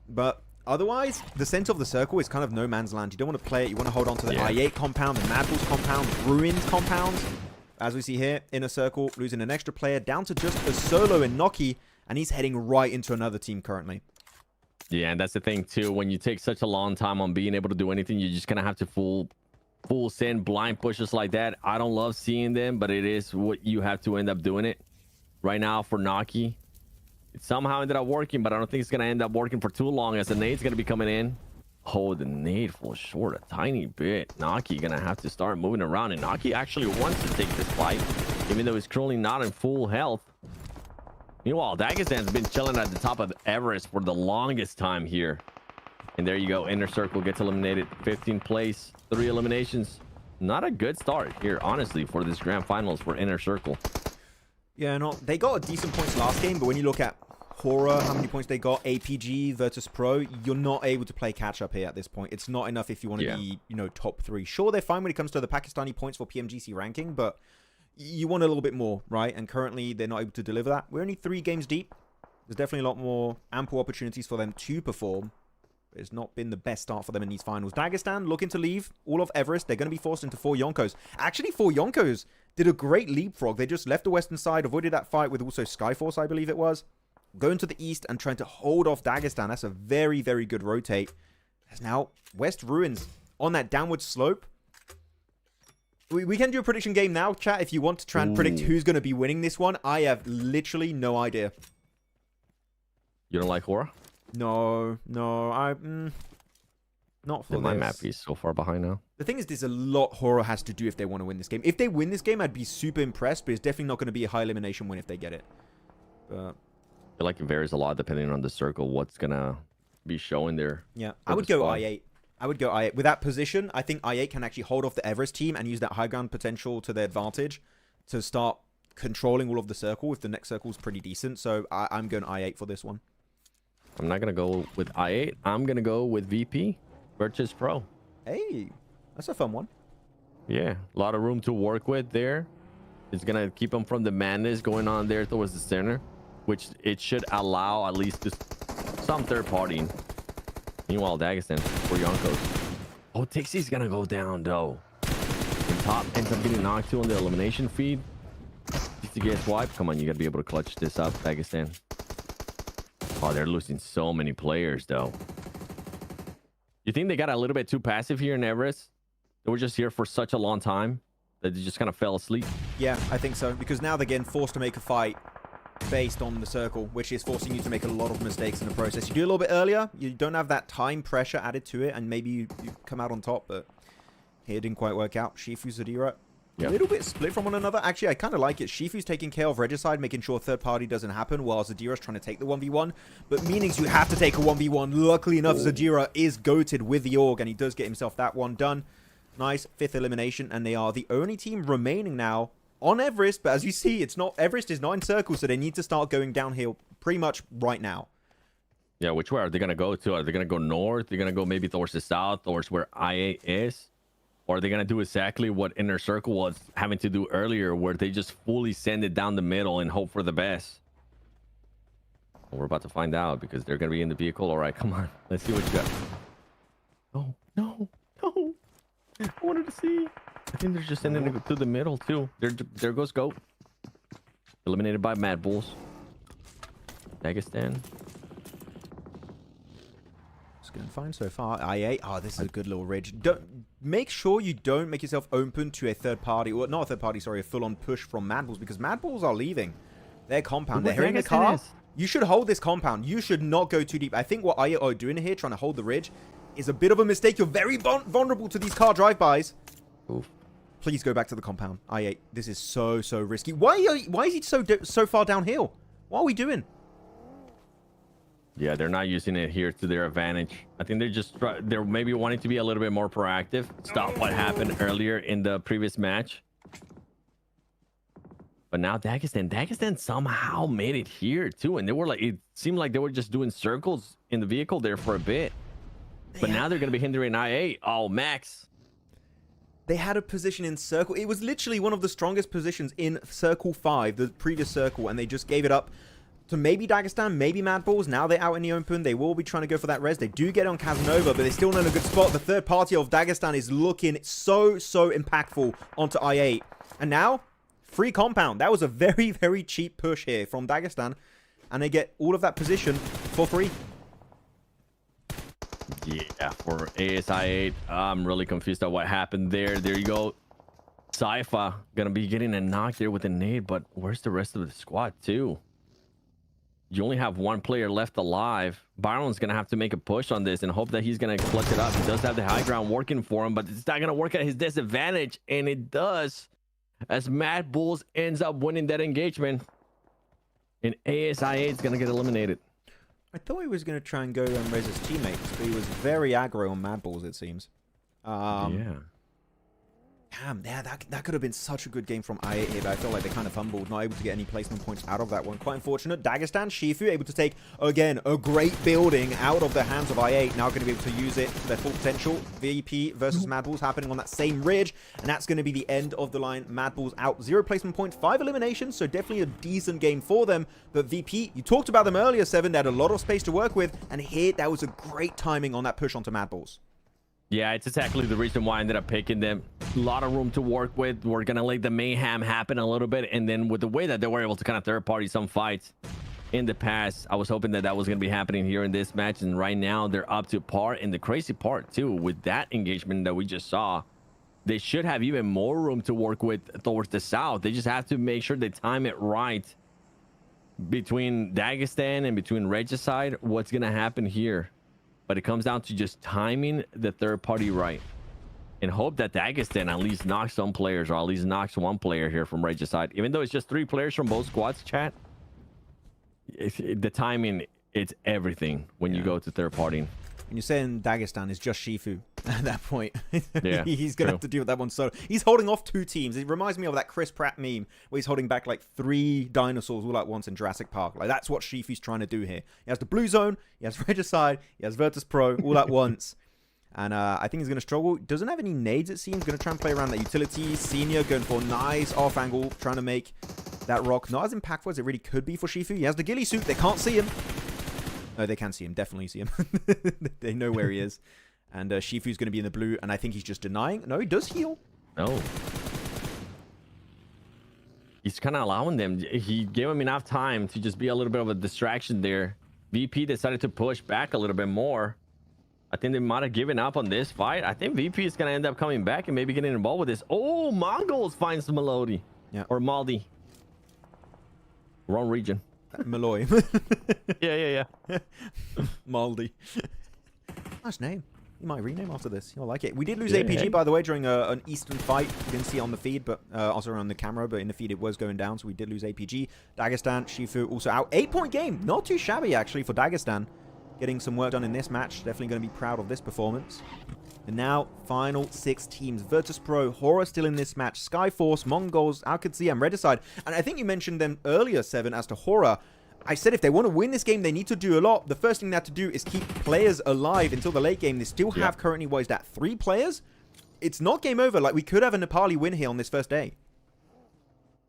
But otherwise, the center of the circle is kind of no man's land. You don't want to play it. You want to hold on to the I8 compound, the MadBulls compound, Ruined compound. As we see here, inner circle losing an extra player down to just a solo in Noki, and he's heading right into another team currently. Yeah, and that's the thing too. When you take such a long time on being able to do anything, you're just gonna have to full send blind pushes like that. I don't love seeing them, but it is what you have to end up doing it. Right now for Noki, it somehow ended up working, but I don't think it's gonna end up working for too long, as the nade's gonna be coming in. Oh, the nade falls short a tiny bit. Noki gonna have to start moving around, and Noki actually wants to take this fight, even though he's currently not in full health. Meanwhile, Dagestan's been chilling at the top of Everest for the longest time here. And there you go. Inner circle gets eliminated. 15th place, 3 eliminations. Not a good start here, honestly, for this grand finals for inner circle. Yeah, no, they got a decent points last game, but when you look at HORAA, how many points they got, APG, VIRTUS.PRO, you're not able to play catch up here at this point. It's not enough if you want to be, you know, top 3. Sure, they're fine when it comes to the Pakistani points for PMGC ranking, but you want a little bit more, right? And currently, they're not able to deliver that. We're only 3 games deep. There's definitely a lot more ample opportunities for them to perform. It's not been the best start for them in these finals. Dagestan looking to leave all of Everest. They're going to be forced into 4 Yonkos. Actually, 4 Yonkos did a great leapfrog. They just left the western side, avoided that fight with also Skyforce, I believe it was. Going to the east and trying to hold off Dagestan. That's a very, very good rotate. There's now West Ruins on that downward slope. We can do a prediction game now, chat, if you want to try and predict who's going to be winning this one. I have literally no idea. You don't like HORAA? No, not for my this. map is so far behind now. The thing is, there's a lot HORAA has to do if they want to win this game. If they win this game, I'd be super impressed, but it's definitely not going to be a high elimination win if they get it. But I feel like it varies a lot depending on the circle, what's going to be showing there. Yeah, I would go I8. I would go I8. With that position, I think I8 can actually hold off the Everest team and use that high ground potential to their advantage to start controlling all of the circle if the next circle is pretty decent. So I'm going I8 for this one. I'm not going to go with I8. I'm going to go with VP, VIRTUS.PRO. Hey, that's a fun one. Yeah, a lot of room to work with there. It's going to keep them from the madness going on there towards the center, which it should allow at least just some third party. Meanwhile, Dagestan for Yonkos. Oh, Tixie's going to go down, though. And top ends up getting knocked to on the elimination feed. Just to get wiped. Come on, you got to be able to clutch this up, Dagestan. Oh, they're losing so many players, though. You think they got a little bit too passive here in Everest? They were just here for such a long time that they just kind of fell asleep? Yeah, I think so. Because now they're getting forced to make a fight based on the circle, which is forcing you to make a lot of mistakes in the process. You do a little bit earlier, you don't have that time pressure added to it, and maybe you come out on top, but here it didn't quite work out. Shifu, Zadira, a little bit split from one another. Actually, I kind of like it. Shifu's taking care of Regicide, making sure third party doesn't happen, while Zadira's trying to take the 1v1. But meanings you have to take a 1v1. Luckily enough, Zadira is goated with the Org, and he does get himself that one done. Nice 5th elimination, and they are the only team remaining now on Everest. But as you see, it's not Everest is not in circles, so they need to start going downhill pretty much right now. Yeah, which way are they going to go to? Are they going to go north? They're going to go maybe towards the south, towards where IA is? Or are they going to do exactly what Inner Circle was having to do earlier, where they just fully send it down the middle and hope for the best? Well, we're about to find out because they're going to be in the vehicle. All right, come on. Let's see what you got. Oh, no, no. I wanted to see. I think they're just sending it to the middle, too. There goes Goat. Eliminated by MadBulls. Dagestan. It's going fine so far. IA. Oh, this is a good little ridge. Make sure you don't make yourself open to a third party, or not a third party, sorry, a full-on push from MadBulls, because MadBulls are leaving their compound. They're hearing the car. You should hold this compound. You should not go too deep. I think what IA are doing here, trying to hold the ridge, is a bit of a mistake. You're very vulnerable to these car drive-bys. Oof. Please go back to the compound. IA, this is so risky. Why is he so far downhill? What are we doing? Yeah, they're not using it here to their advantage. I think they're maybe wanting to be a little bit more proactive. Stop what happened earlier in the previous match. But now Dagestan somehow made it here too. And they were like, it seemed like they were just doing circles in the vehicle there for a bit. But now they're going to be hindering IA. Oh, Max. They had a position in circle. It was literally one of the strongest positions in circle 5, the previous circle, and they just gave it up. to maybe Dagestan, maybe MadBulls. Now they're out in the open. They will be trying to go for that res. They do get on Casanova, but they're still not in a good spot. The third party of Dagestan is looking so impactful onto I8. And now, free compound. That was a very, very cheap push here from Dagestan. And they get all of that position for free. Yeah, for ASI8, I'm really confused at what happened there. There you go. Cypher gonna be getting a knock there with a nade, but where's the rest of the squad too? You only have one player left alive. Byron's gonna have to make a push on this and hope that he's gonna clutch it up. He does have the high ground working for him, but it's not gonna work at his disadvantage, and it does, as MadBulls ends up winning that engagement, and ASI8 is gonna get eliminated. I thought he was going to try and go and raise his teammates, but he was very aggro on MadBulls, it seems. Yeah. Damn, yeah, that could have been such a good game from I8 here, but I feel like they kind of fumbled, not able to get any placement points out of that one. Quite unfortunate. Dagestan, Shifu able to take, again, a great building out of the hands of I8. Now going to be able to use it to their full potential. VP versus MadBulls happening on that same ridge, and that's going to be the end of the line. MadBulls out. 0 placement points, 5 eliminations, so definitely a decent game for them. But VP, you talked about them earlier, Seven. They had a lot of space to work with, and here, that was a great timing on that push onto MadBulls. Yeah, it's exactly the reason why I ended up picking them. A lot of room to work with. We're going to let the mayhem happen a little bit. And then with the way that they were able to kind of third party some fights in the past, I was hoping that that was going to be happening here in this match. And right now they're up to par. And the crazy part too, with that engagement that we just saw, they should have even more room to work with towards the south. They just have to make sure they time it right between Dagestan and between Regicide. What's going to happen here? But it comes down to just timing the third party right, and hope that Dagestan at least knocks some players, or at least knocks one player here from Regicide. Even though it's just 3 players from both squads, chat, the timing, it's everything when you go to third party. And you're saying Dagestan is just Shifu at that point. Yeah, he's going to have to deal with that one solo. He's holding off 2 teams. It reminds me of that Chris Pratt meme where he's holding back like 3 dinosaurs all at once in Jurassic Park. Like, that's what Shifu's trying to do here. He has the blue zone, he has Regicide, he has VIRTUS.PRO all at once. And I think he's going to struggle. Doesn't have any nades, it seems. Going to try and play around that utility. Senior going for a nice off angle, trying to make that rock not as impactful as it really could be for Shifu. He has the ghillie suit. They can't see him. No, they can see him. Definitely see him. They know where he is. And Shifu's going to be in the blue, and I think he's just denying. No, he does heal. No. He's kind of allowing them. He gave him enough time to just be a little bit of a distraction there. VP decided to push back a little bit more. I think they might have given up on this fight. I think VP is going to end up coming back and maybe getting involved with this. Oh, MongolZ finds Melody. Yeah. Or Maldi. Wrong region. Malloy. Yeah. Maldi. Nice name. You might rename after this. You'll like it. We did lose APG, by the way, during an Eastern fight. You didn't see it on the feed, but also on the camera, but in the feed it was going down, so we did lose APG. Dagestan, Shifu also out. 8-point game. Not too shabby, actually, for Dagestan. Getting some work done in this match. Definitely going to be proud of this performance. And now, final 6 teams. VIRTUS.PRO, HORAA still in this match. Skyforce, MongolZ, Qadsiah, and Regicide. And I think you mentioned them earlier, Seven, as to HORAA. I said if they want to win this game, they need to do a lot. The first thing they have to do is keep players alive until the late game. They still have currently, what is that, 3 players? It's not game over. Like, we could have a Nepali win here on this first day.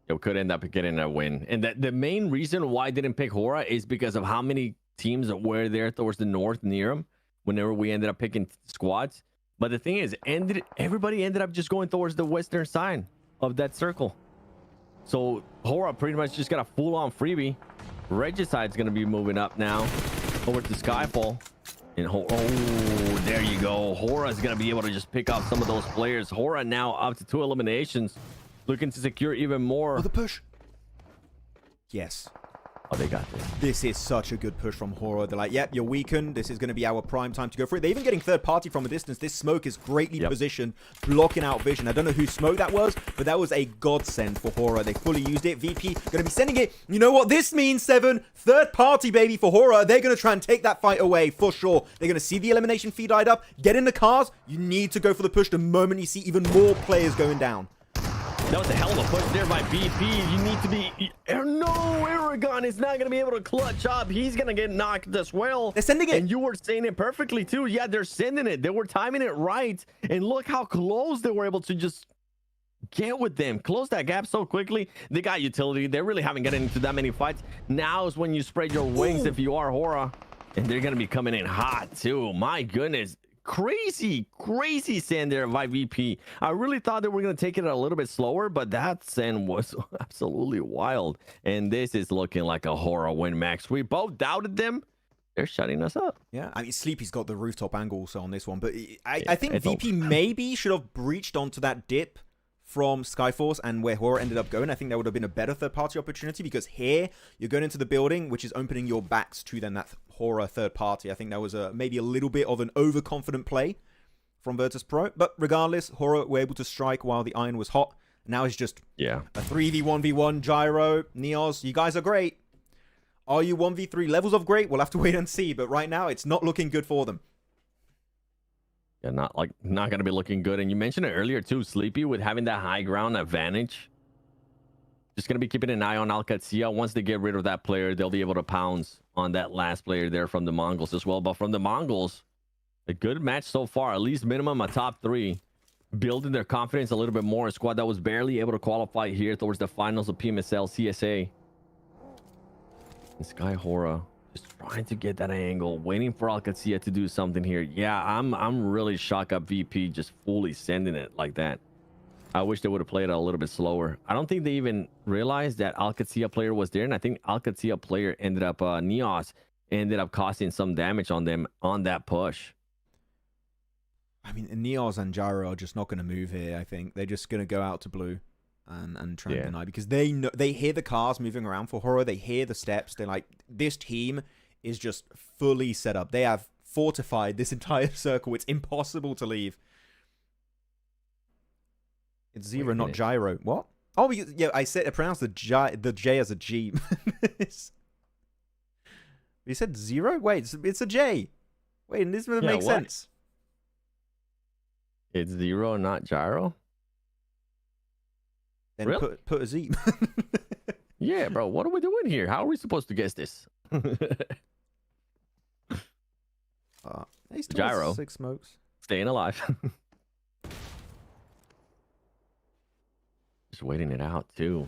It could end up getting a win. And the main reason why I didn't pick HORAA is because of how many teams that were there towards the north near them whenever we ended up picking squads. But the thing is, everybody ended up just going towards the western side of that circle. So HORAA pretty much just got a full-on freebie. Regicide's going to be moving up now over to Skyfall. And oh, there you go. HORAA is going to be able to just pick up some of those players. HORAA now up to 2 eliminations, looking to secure even more. Oh, the push. Yes. Oh, they got this. This is such a good push from HORAA. They're like, yep, you're weakened. This is going to be our prime time to go for it. They're even getting third party from a distance. This smoke is greatly positioned, blocking out vision. I don't know whose smoke that was, but that was a godsend for HORAA. They fully used it. VP going to be sending it. You know what this means, Seven? Third party, baby, for HORAA. They're going to try and take that fight away for sure. They're going to see the elimination feed light up. Get in the cars. You need to go for the push the moment you see even more players going down. That was a hell of a push there by VP. You need to be... No, Aragon is not going to be able to clutch up. He's going to get knocked as well. They're sending it. And you were saying it perfectly, too. Yeah, they're sending it. They were timing it right. And look how close they were able to just Get with them. Close that gap so quickly. They got utility. They really haven't gotten into that many fights. Now is when you spread your wings if you are HORAA. And they're going to be coming in hot too. My goodness. Crazy send there by VP. I really thought they were going to take it a little bit slower, but that send was absolutely wild. And this is looking like a HORAA win, Max. We both doubted them. They're shutting us up. Yeah, I mean, Sleepy's got the rooftop angle also on this one, but I think VP maybe should have breached onto that dip from Skyforce and where HORAA ended up going. I think that would have been a better third-party opportunity, because here you're going into the building, which is opening your backs to then that HORAA third-party. I think that was maybe a little bit of an overconfident play from VIRTUS.PRO, but regardless, HORAA were able to strike while the iron was hot. Now it's just a 3v1v1 Gyro. Neos, you guys are great. Are you 1v3 levels of great? We'll have to wait and see, but right now it's not looking good for them. Yeah, not going to be looking good. And you mentioned it earlier too, Sleepy, with having that high ground advantage. Just going to be keeping an eye on Qadsiah. Once they get rid of that player, they'll be able to pounce on that last player there from the Mongols as well. But from the Mongols, a good match so far, at least minimum a top 3. Building their confidence a little bit more. A squad that was barely able to qualify here towards the finals of PMSL CSA. And Sky HORAA just trying to get that angle, waiting for Qadsiah to do something here. Yeah, I'm really shocked at VP just fully sending it like that. I wish they would have played it a little bit slower. I don't think they even realized that Qadsiah player was there, and I think Qadsiah player ended up Neos ended up costing some damage on them on that push. I mean, Neos and Gyro are just not going to move here. I think they're just going to go out to blue and try and deny, because they know, they hear the cars moving around for HORAA. They hear the steps. They're like, this team is just fully set up. They have fortified this entire circle. It's impossible to leave. It's Zero, not Gyro. What? Oh, yeah, I pronounced the J as a G. You said Zero? Wait, it's a J. Wait, this doesn't make sense. It's Zero, not Gyro? Then really? put a Z. Yeah, bro. What are we doing here? How are we supposed to guess this? Gyro. 6 smokes. Staying alive. Just waiting it out too.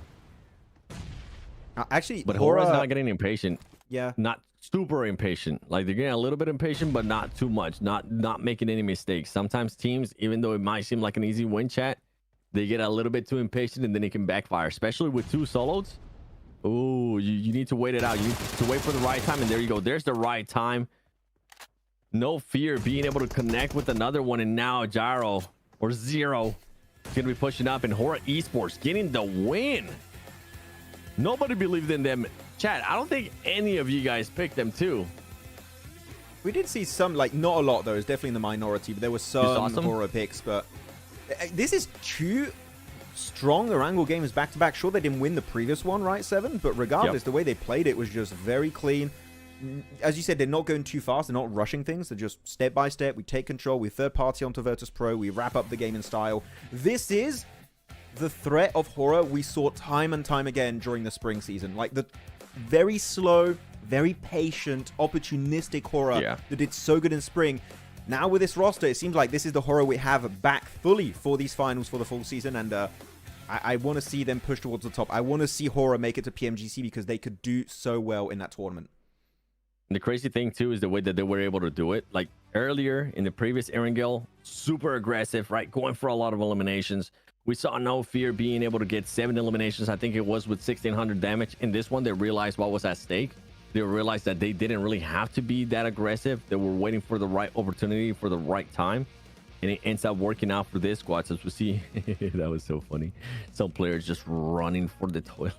Actually, but HORAA's not getting impatient. Yeah. Not super impatient. Like, they're getting a little bit impatient, but not too much. Not making any mistakes. Sometimes teams, even though it might seem like an easy win, chat, they get a little bit too impatient and then it can backfire, especially with 2 solos. Oh, you need to wait it out. You need to wait for the right time, and there you go. There's the right time. No fear being able to connect with another one, and now Gyro or Zero is going to be pushing up, and HORAA Esports getting the win. Nobody believed in them. Chat, I don't think any of you guys picked them too. We did see some, like, not a lot though. It's definitely in the minority, but there were some HORAA picks. But this is 2 strong Erangel games back-to-back. Sure, they didn't win the previous one, right, 7? But regardless, the way they played it was just very clean. As you said, they're not going too fast. They're not rushing things. They're just step by step. We take control. We third party onto VIRTUS.PRO. We wrap up the game in style. This is the threat of HORAA we saw time and time again during the spring season. Like, the very slow, very patient, opportunistic HORAA that did so good in spring. Now with this roster, it seems like this is the HORAA we have back fully for these finals for the full season, and I want to see them push towards the top. I want to see HORAA make it to PMGC because they could do so well in that tournament. And the crazy thing too is the way that they were able to do it. Like earlier in the previous Erangel, super aggressive, right? Going for a lot of eliminations. We saw no fear being able to get 7 eliminations. I think it was with 1600 damage. In this one, they realized what was at stake. They realized that they didn't really have to be that aggressive. They were waiting for the right opportunity for the right time. And it ends up working out for this squad. So as we see, that was so funny. Some players just running for the toilet.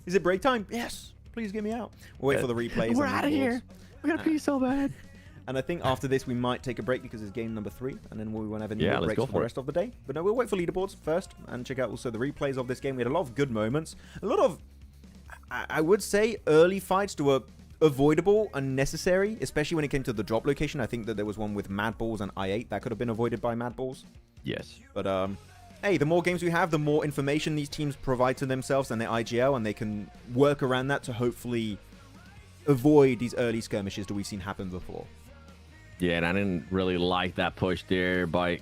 Is it break time? Yes. Please get me out. We'll wait for the replays. We're out of here. We gotta pee so bad. And I think after this, we might take a break because it's game number 3. And then we won't have any more breaks for the rest of the day. But no, we'll wait for leaderboards first and check out also the replays of this game. We had a lot of good moments. A lot of, I would say, early fights that were avoidable and necessary, especially when it came to the drop location. I think that there was one with MadBulls and ASI8 that could have been avoided by MadBulls. Yes. But, hey, the more games we have, the more information these teams provide to themselves and their IGL, and they can work around that to hopefully avoid these early skirmishes that we've seen happen before. Yeah, and I didn't really like that push there by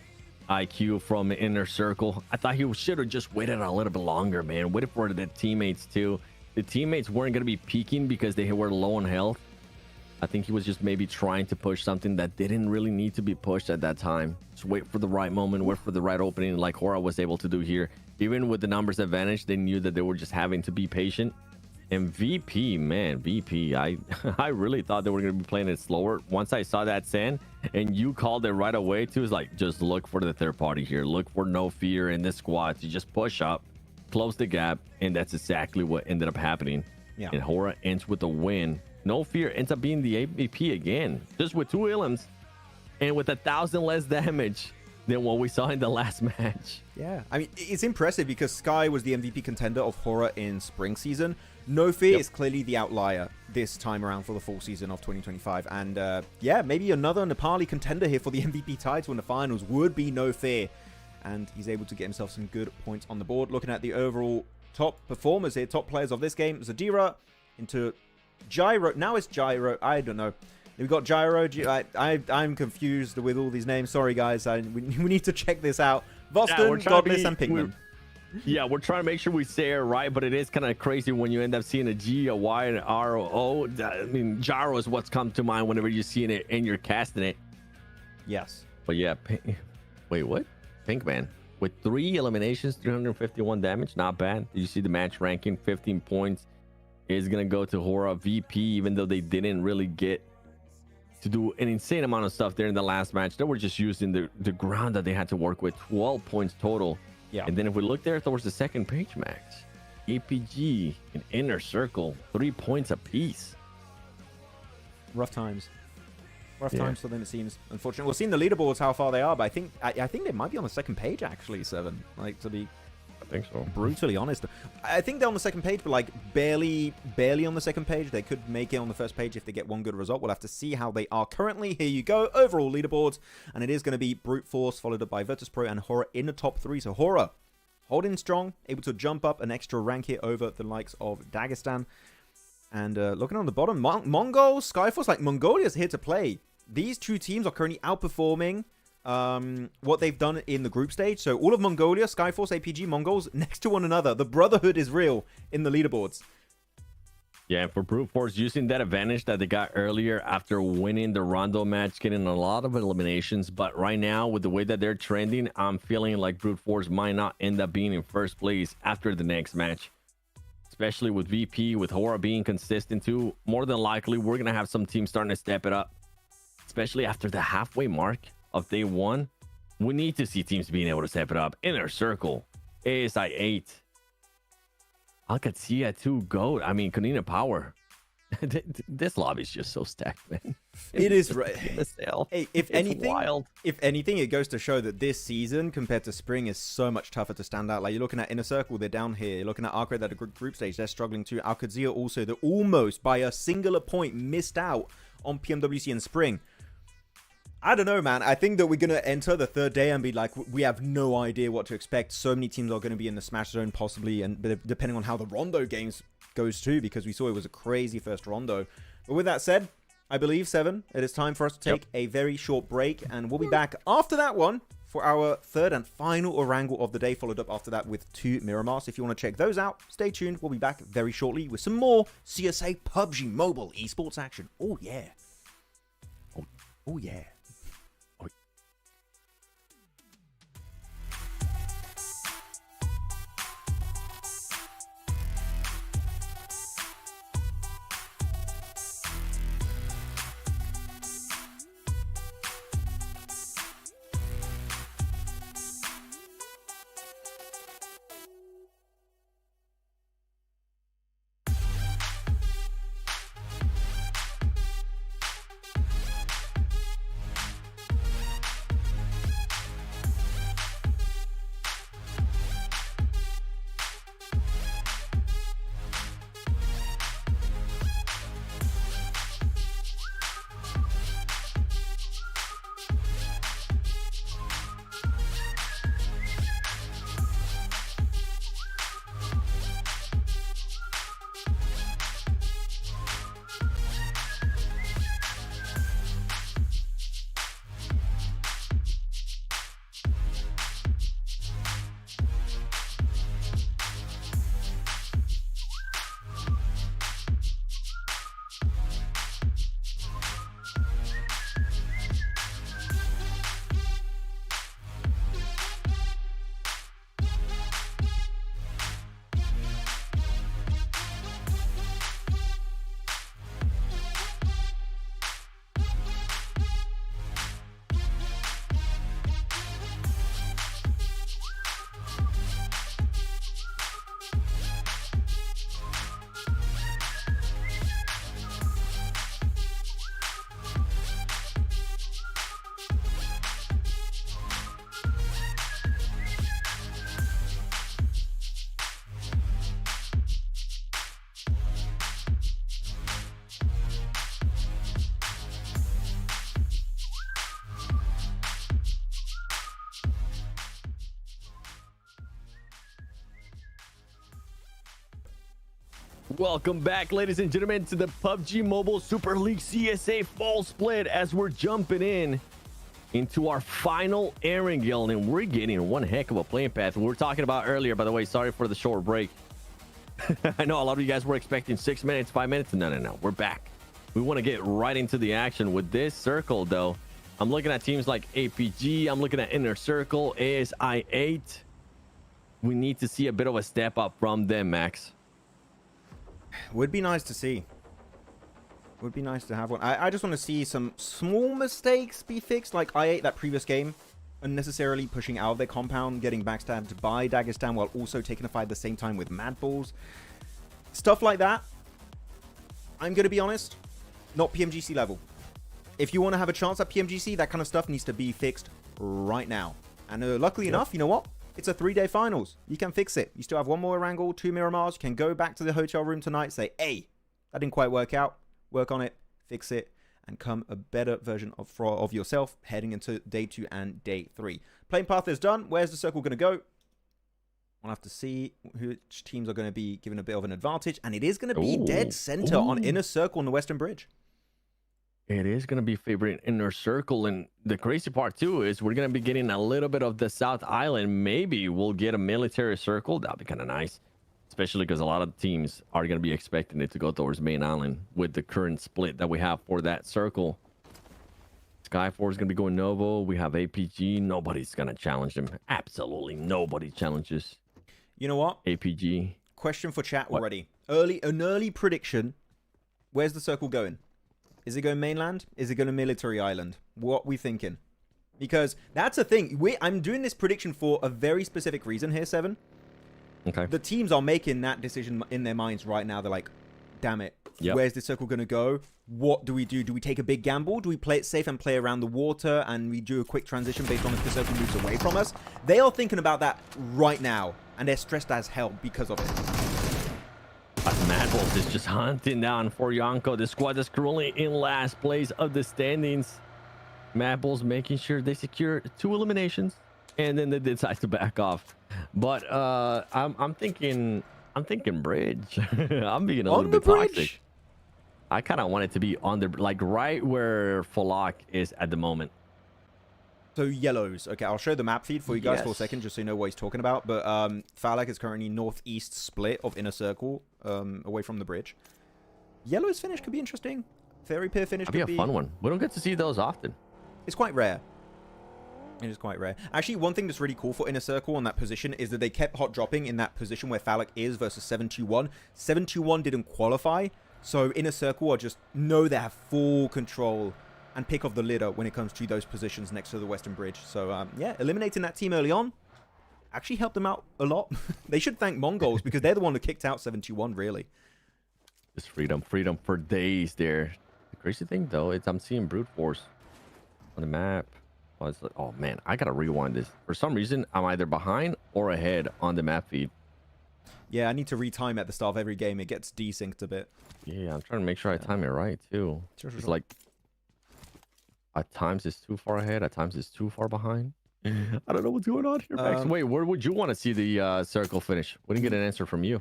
IQ from Inner Circle. I thought he should have just waited a little bit longer, man. Waited for the teammates too. The teammates weren't going to be peeking because they were low on health. I think he was just maybe trying to push something that didn't really need to be pushed at that time. Just wait for the right moment, wait for the right opening, like HORAA was able to do here. Even with the numbers advantage, they knew that they were just having to be patient. And VP, man, VP, I really thought they were going to be playing it slower. Once I saw that send, and you called it right away too, it's like, just look for the third party here. Look for no fear in this squad. You just push up, close the gap, and that's exactly what ended up happening. Yeah. And HORAA ends with a win. No fear ends up being the MVP again, just with 2 illims and with 1,000 less damage than what we saw in the last match. Yeah, I mean, it's impressive because Sky was the MVP contender of HORAA in spring season. No Fear is clearly the outlier this time around for the full season of 2025. And yeah, maybe another Nepali contender here for the MVP title in the finals would be No Fear. And he's able to get himself some good points on the board. Looking at the overall top performers here, top players of this game, Zadira into Gyro. Now it's Gyro. I don't know. We've got Gyro. I'm confused with all these names. Sorry, guys. We need to check this out. Voston, Godless, and Pigman. Yeah, we're trying to make sure we say it right, but it is kind of crazy when you end up seeing a G, a Y, and an R, O, O. I mean, Gyro is what's come to mind whenever you're seeing it and you're casting it. Yes. But yeah, wait, what? Pinkman. With 3 eliminations, 351 damage. Not bad. Did you see the match ranking? 15 points is going to go to HORAA. VP, even though they didn't really get to do an insane amount of stuff there in the last match. They were just using the ground that they had to work with. 12 points total. Yeah. And then if we look there towards the second page, Max, APG and Inner Circle, 3 points apiece. Rough times. Rough times for them, it seems. Unfortunately, we've seen the leaderboards how far they are, but I think they might be on the second page actually, Seven. Like, to be, I think so, brutally honest. I think they're on the second page, but like barely on the second page. They could make it on the first page if they get one good result. We'll have to see how they are currently. Here you go, overall leaderboards, and it is going to be Brute Force followed up by VIRTUS.PRO and HORAA in the top 3. So HORAA holding strong, able to jump up an extra rank here over the likes of Dagestan. And looking on the bottom, Mongol, Skyforce, like Mongolia's here to play. These two teams are currently outperforming what they've done in the group stage. So all of Mongolia, Skyforce, APG, Mongols next to one another. The brotherhood is real in the leaderboards. Yeah, for Brute Force, using that advantage that they got earlier after winning the Rondo match, getting a lot of eliminations. But right now, with the way that they're trending, I'm feeling like Brute Force might not end up being in first place after the next match. Especially with VP, with HORAA being consistent too. More than likely, we're going to have some teams starting to step it up. Especially after the halfway mark of day 1. We need to see teams being able to step it up. Inner Circle, ASI8, Qadsiah 2 GOAT. I mean, Konina Power. This lobby is just so stacked, man. It is right. Hey, if anything, wild. If anything, it goes to show that this season compared to spring is so much tougher to stand out. Like, you're looking at Inner Circle, they're down here. You're looking at ARCRED at the group stage, they're struggling too. Qadsiah also, they're almost by a singular point missed out on PMWC in spring. I don't know, man. I think that we're going to enter the third day and be like, we have no idea what to expect. So many teams are going to be in the Smash Zone possibly, and depending on how the Rondo games goes too, because we saw it was a crazy first Rondo. But with that said, I believe, Seven, it is time for us to take a very short break, and we'll be back after that one for our third and final Erangel of the day, followed up after that with 2 Miramar. So if you want to check those out, stay tuned. We'll be back very shortly with some more CSA PUBG Mobile Esports action. Oh, yeah. Oh, yeah. Welcome back, ladies and gentlemen, to the PUBG Mobile Super League CSA fall split as we're jumping into our final Erangel, and we're getting one heck of a playing path. We were talking about earlier, by the way, sorry for the short break. I know a lot of you guys were expecting 6 minutes, 5 minutes. No, we're back. We want to get right into the action with this circle, though. I'm looking at teams like APG. I'm looking at Inner Circle, ASI8. We need to see a bit of a step up from them, Max. Would be nice to see. Would be nice to have one. I just want to see some small mistakes be fixed, like I8, that previous game, unnecessarily pushing out of their compound, getting backstabbed by Dagestan while also taking a fight at the same time with MadBulls. Stuff like that, I'm going to be honest, not PMGC level. If you want to have a chance at PMGC, that kind of stuff needs to be fixed right now. And luckily enough, you know what? It's a 3-day finals. You can fix it. You still have one more Erangel, 2 Miramars. You can go back to the hotel room tonight, say, hey, that didn't quite work out. Work on it, fix it, and come a better version of yourself heading into day 2 and day 3. Playing path is done. Where's the circle going to go? We'll have to see which teams are going to be given a bit of an advantage. And it is going to be dead center on Inner Circle on the Western Bridge. It is going to be favoring Inner Circle. And the crazy part, too, is we're going to be getting a little bit of the South Island. Maybe we'll get a military circle. That'll be kind of nice. Especially because a lot of teams are going to be expecting it to go towards Main Island with the current split that we have for that circle. Skyforce is going to be going Novo. We have APG. Nobody's going to challenge them. Absolutely nobody challenges. You know what? APG. Question for chat already. An early prediction. Where's the circle going? Is it going mainland? Is it going to military island? What we thinking? Because that's a thing. I'm doing this prediction for a very specific reason here, Seven. Okay. The teams are making that decision in their minds right now. They're like, damn it. Yep. Where's this circle going to go? What do we do? Do we take a big gamble? Do we play it safe and play around the water and we do a quick transition based on if the circle moves away from us? They are thinking about that right now, and they're stressed as hell because of it. MadBulls is just hunting down for Yonko. The squad is currently in last place of the standings. MadBulls making sure they secure 2 eliminations, and then they decide to back off. But I'm thinking bridge. I'm being a little bit toxic. I kind of want it to be on the, like, right where Falak is at the moment. So yellows. Okay, I'll show the map feed for you guys for a second, just so you know what he's talking about. But Falak is currently northeast split of Inner Circle, away from the bridge. Yellow's finish could be interesting. Fairy Pier finish could be a fun one. We don't get to see those often. It's quite rare. It is quite rare. Actually, one thing that's really cool for Inner Circle on that position is that they kept hot dropping in that position where Falak is versus 721. 721 didn't qualify, so Inner Circle are just know they have full control and pick of the litter when it comes to those positions next to the Western Bridge. So, yeah, eliminating that team early on actually helped them out a lot. They should thank MongolZ because they're the one who kicked out 721, really. Just freedom for days there. The crazy thing, though, is I'm seeing Brute Force on the map. Oh, man, I got to rewind this. For some reason, I'm either behind or ahead on the map feed. Yeah, I need to retime at the start of every game. It gets desynced a bit. Yeah, I'm trying to make sure I time it right, too. It's like, at times it's too far ahead, at times it's too far behind. I don't know what's going on here, Max. Wait, where would you want to see the circle finish? We didn't get an answer from you.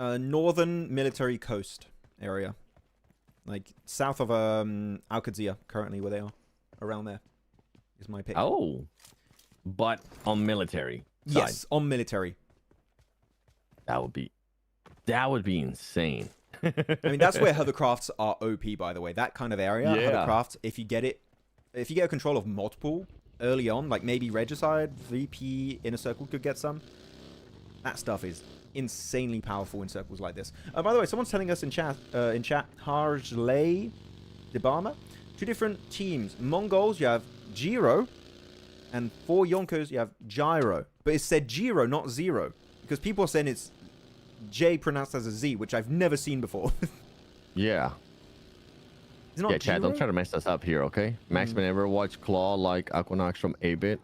Northern military coast area. Like, south of Qadsiah, currently, where they are. Around there is my pick. Oh, but on military side. Yes, on military. That would be insane. I mean, that's where hovercrafts are OP, by the way. That kind of area, hovercrafts, if you get a control of multiple early on, like maybe Regicide, VP, Inner Circle could get some. That stuff is insanely powerful in circles like this. By the way, someone's telling us in chat, Harjley Debama, 2 different teams. MongolZ, you have Giro, and for Yonkers, you have Gyro. But it said Giro, not Zero, because people are saying it's J pronounced as a Z, which I've never seen before. Yeah. Yeah, Chad, don't try to mess us up here, okay? Maxman, ever watch Claw like Aquanox from 8-Bit?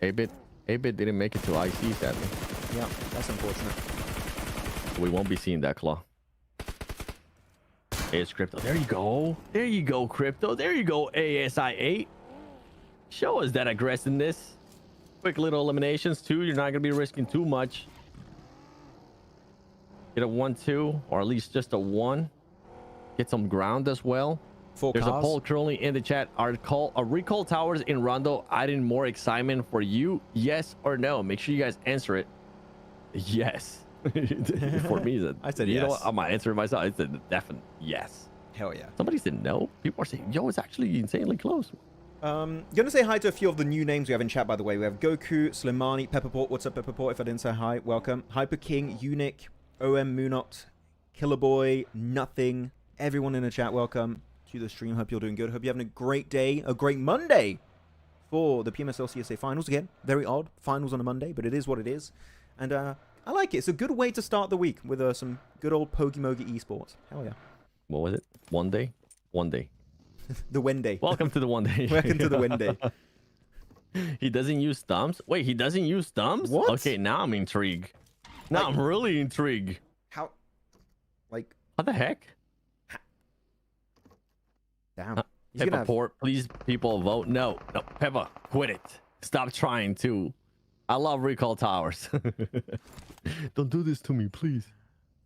8-Bit didn't make it to IC, sadly. Yeah, that's unfortunate. We won't be seeing that Claw. It's Crypto. There you go. There you go, Crypto. There you go, ASI8. Show us that aggressiveness. Quick little eliminations, too. You're not going to be risking too much. Get a 1-2, or at least just a 1. Get some ground as well. There's a poll currently in the chat. Are recall towers in Rondo adding more excitement for you? Yes or no? Make sure you guys answer it. Yes. For me, I said you yes. know what? I'm not answering myself. I said definite yes. Hell yeah. Somebody said no. People are saying, yo, it's actually insanely close. Gonna say hi to a few of the new names we have in chat, by the way. We have Goku, Slimani, Pepperport. What's up, Pepperport? If I didn't say hi, welcome. Hyper King, Unique, OM Moonot, Killerboy, Nothing. Everyone in the chat, welcome to the stream. Hope you're doing good. Hope you're having a great day, a great Monday for the PMSL CSA finals. Again, very odd. Finals on a Monday, but it is what it is. And I like it. It's a good way to start the week with some good old Pokimogi Esports. Hell yeah. What was it? One day? One day. The Wenday. Welcome to the one day. Welcome to the Wenday. He doesn't use thumbs? Wait, he doesn't use thumbs? What? Okay, now I'm intrigued. Now I'm really intrigued. How? Like... What the heck? Damn. Peppa Port, please, people vote. No, Peppa, quit it. Stop trying to. I love recall towers. Don't do this to me, please.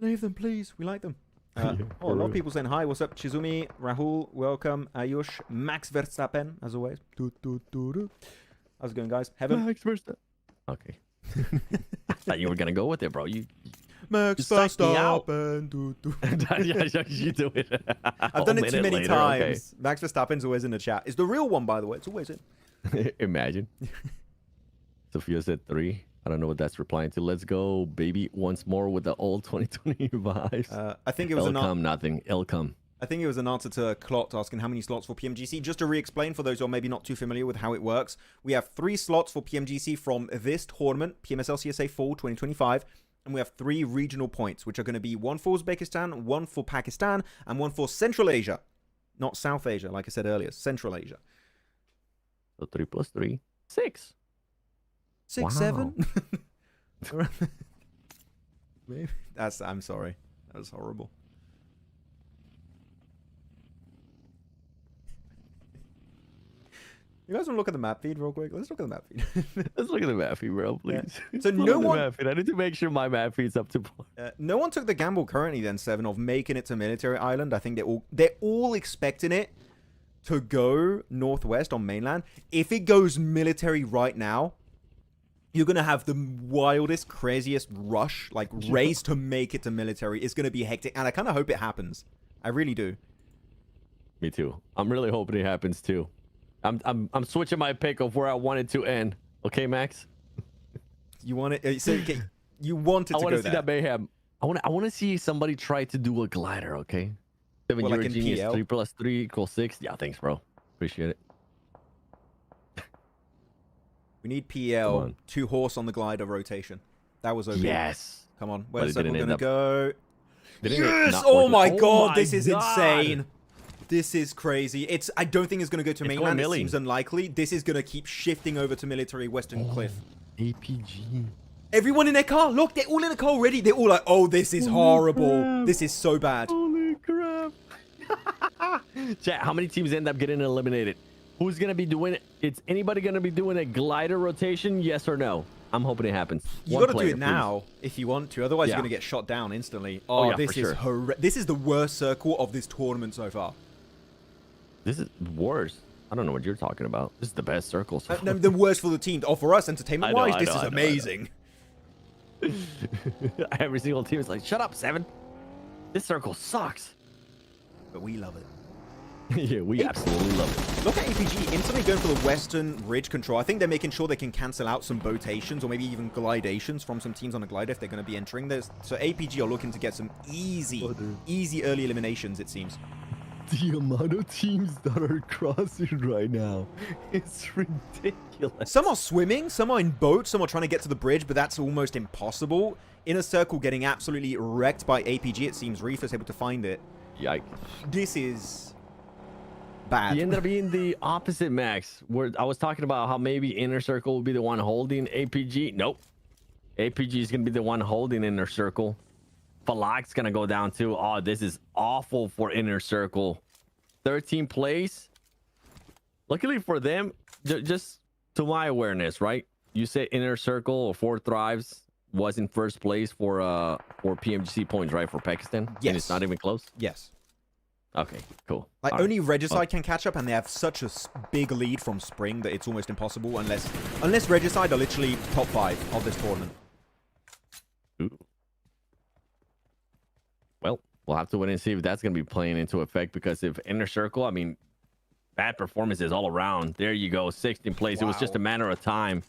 Leave them, please. We like them. A lot of people saying hi. What's up, Chizumi, Rahul, welcome, Ayush, Max Verstappen, as always. How's it going, guys? Heaven? Max Verstappen. Okay. I thought you were gonna go with it, bro. Max Verstappen. Yeah, you do it. I've done it too many times. Okay. Max Verstappen's always in the chat. It's the real one, by the way. It's always in. Imagine. Sophia said 3. I don't know what that's replying to. Let's go, baby, once more with the old 2020 vibes. I think it was nothing. It'll come. I think it was an answer to Clot asking how many slots for PMGC. Just to re-explain for those who are maybe not too familiar with how it works, we have 3 slots for PMGC from this tournament, PMSL CSA Fall 2025, and we have 3 regional points, which are going to be 1 for Uzbekistan, 1 for Pakistan, and 1 for Central Asia. Not South Asia, like I said earlier, Central Asia. So 3 plus 3, 6. 6, wow. 7? Maybe. I'm sorry. That was horrible. You guys want to look at the map feed real quick? Let's look at the map feed. Let's look at the map feed, bro, please. Yeah. So no one... I need to make sure my map feed's up to par. No one took the gamble currently then, 7, of making it to Military Island. I think they're all expecting it to go northwest on mainland. If it goes military right now, you're going to have the wildest, craziest rush, like race to make it to military. It's going to be hectic, and I kind of hope it happens. I really do. Me too. I'm really hoping it happens too. I'm switching my pick of where I want it to end. Okay, Max? You want it? So okay, you want it to go there. I want to see that mayhem. I want to see somebody try to do a glider, okay? 7, you're a genius. PL? 3 plus 3 equals 6. Yeah, thanks, bro. Appreciate it. We need PL, 2 horse on the glider rotation. That was okay. Yes. Come on. Where's we're going to go? Yes! Oh my god, this is insane. This is crazy. I don't think it's going to go to mainland. It seems unlikely. This is going to keep shifting over to military Western Cliff. APG. Everyone in their car. Look, they're all in the car already. They're all like, oh, this is horrible. Crap. This is so bad. Holy crap. Chat, how many teams end up getting eliminated? Who's going to be doing it? Is anybody going to be doing a glider rotation? Yes or no? I'm hoping it happens. You got to do it now if you want to. Otherwise, you're going to get shot down instantly. Oh, yeah, this is this is the worst circle of this tournament so far. This is worse. I don't know what you're talking about. This is the best circle so far. The worst for the team. Oh, for us, entertainment-wise, this is amazing. Every single team is like, shut up, 7. This circle sucks. But we love it. Yeah, we absolutely love it. Look at APG instantly going for the Western Ridge control. I think they're making sure they can cancel out some botations or maybe even glidations from some teams on the glider if they're going to be entering this. So APG are looking to get some easy early eliminations, it seems. The amount of teams that are crossing right now, it's ridiculous. Some are swimming, some are in boats, some are trying to get to the bridge, but that's almost impossible. Inner Circle getting absolutely wrecked by APG, it seems. Reefer's able to find it. Yikes. This is bad. He ended up being the opposite, Max, where I was talking about how maybe Inner Circle will be the one holding APG. Nope. APG is going to be the one holding Inner Circle. Falak's going to go down too. Oh, this is awful for Inner Circle. 13th place. Luckily for them, just to my awareness, right? You say Inner Circle or 4 Thrives. was in first place for PMGC points, right? For Pakistan. Yes. And it's not even close. Yes. Okay, cool. Like, All only right. Regicide can catch up, and they have such a big lead from Spring that it's almost impossible unless Regicide are literally top 5 of this tournament. Ooh. Well, we'll have to wait and see if that's going to be playing into effect, because if Inner Circle, I mean, bad performances all around. There you go, 16th place. Wow. It was just a matter of time.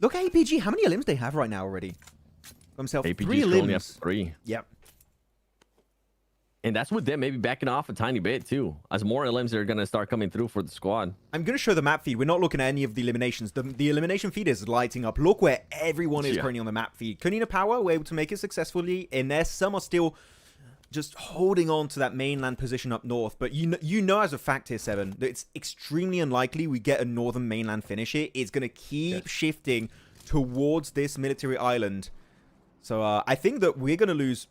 Look at APG. How many elims they have right now already? Himself, APG 3 elims. only have 3. Yep. And that's with them maybe backing off a tiny bit too, as more elims are going to start coming through for the squad. I'm going to show the map feed. We're not looking at any of the eliminations. The elimination feed is lighting up. Look where everyone is currently on the map feed. Konina Power were able to make it successfully in there. Some are still just holding on to that mainland position up north. But you know as a fact here, Seven, that it's extremely unlikely we get a northern mainland finish here. It's going to keep shifting towards this military island. So I think that we're going to lose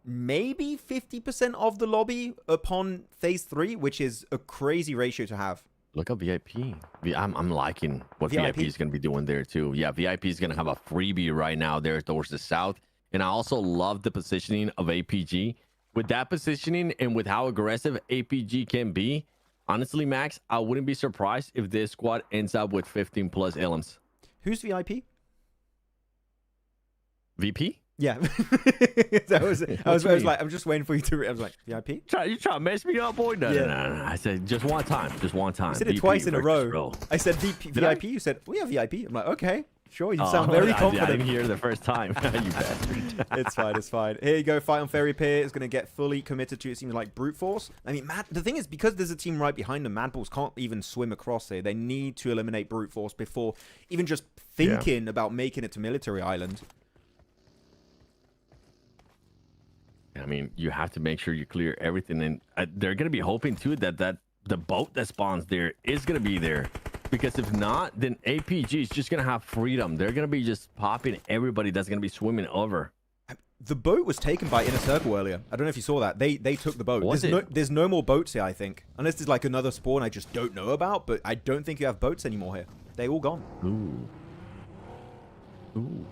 maybe 50% of the lobby upon phase 3, which is a crazy ratio to have. Look at VIP. I'm liking what VIP is going to be doing there too. Yeah, VIP is going to have a freebie right now there towards the south. And I also love the positioning of APG. With that positioning and with how aggressive APG can be, honestly, Max, I wouldn't be surprised if this squad ends up with 15 plus elims. Who's VIP? VP? Yeah. I was like, I'm just waiting for you to. I was like, VIP? You trying to mess me up, boy? No. I said just one time. Just one time. I said it twice in a row. I said VIP. You said, we have VIP. I'm like, okay. Sure, you sound very confident. I didn't hear the first time. You bastard. It's fine, it's fine. Here you go, fight on Ferry Pier is going to get fully committed to, it seems like, brute force. I mean, the thing is, because there's a team right behind them, MadBulls can't even swim across here. They need to eliminate brute force before even just thinking about making it to Military Island. I mean, you have to make sure you clear everything. And they're going to be hoping, too, that the boat that spawns there is going to be there. Because if not, then APG is just going to have freedom. They're going to be just popping everybody that's going to be swimming over. The boat was taken by Inner Circle earlier. I don't know if you saw that. They took the boat. There's no more boats here, I think. Unless there's like another spawn I just don't know about. But I don't think you have boats anymore here. They all gone. Ooh.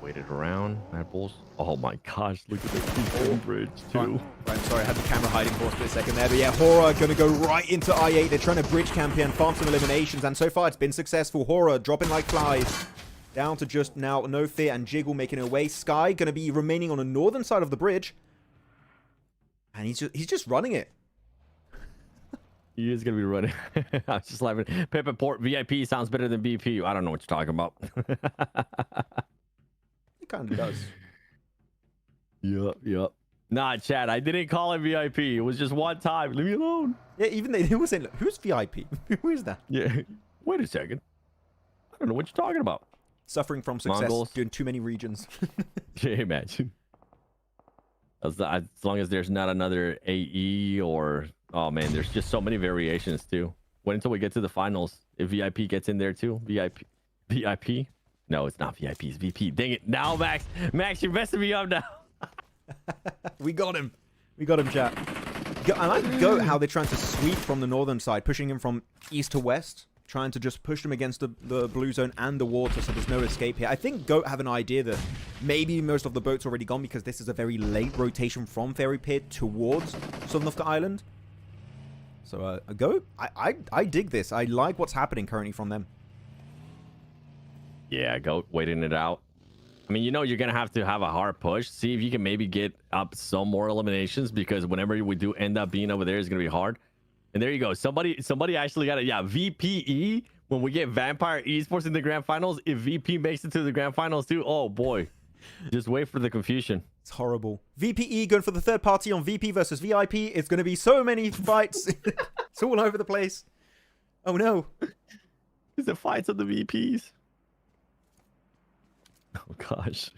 Waited around. MadBulls. Oh my gosh, look at the Keystone Bridge too. Right, sorry, I had the camera hiding for a split second there. But yeah, HORAA going to go right into I8. They're trying to bridge campaign, farm some eliminations. And so far, it's been successful. HORAA dropping like flies. Down to just now No Fear and Jiggle making her way. Sky going to be remaining on the northern side of the bridge. And he's just running it. He is going to be running. I was just laughing. Pepper Port VIP sounds better than BP. I don't know what you're talking about. It kind of does. Yup. Nah, Chad, I didn't call it VIP. It was just one time. Leave me alone. Yeah, even they were saying, who's VIP? Who is that? Yeah. Wait a second. I don't know what you're talking about. Suffering from success, Mongols. doing too many regions. Yeah, imagine. As long as there's not another AE or... Oh, man, there's just so many variations, too. Wait until we get to the finals. If VIP gets in there, too. VIP? No, it's not VIP. It's VP. Dang it. Now, Max, you're messing me up now. We got him, chat. I like Goat how they're trying to sweep from the northern side, pushing him from east to west, trying to just push them against the blue zone and the water, so there's no escape here. I think Goat have an idea that maybe most of the boats are already gone because this is a very late rotation from Ferry Pier towards southern of the island. So, Goat, I dig this. I like what's happening currently from them. Yeah, Goat waiting it out. I mean, you know, you're going to have a hard push. See if you can maybe get up some more eliminations, because whenever we do end up being over there, it's going to be hard. And there you go. Somebody actually got it. Yeah, VPE. When we get Vampire Esports in the grand finals, if VP makes it to the grand finals too, oh boy. Just wait for the confusion. It's horrible. VPE going for the third party on VP versus VIP. It's going to be so many fights. It's all over the place. Oh no. It's the fights of the VPs. Oh gosh,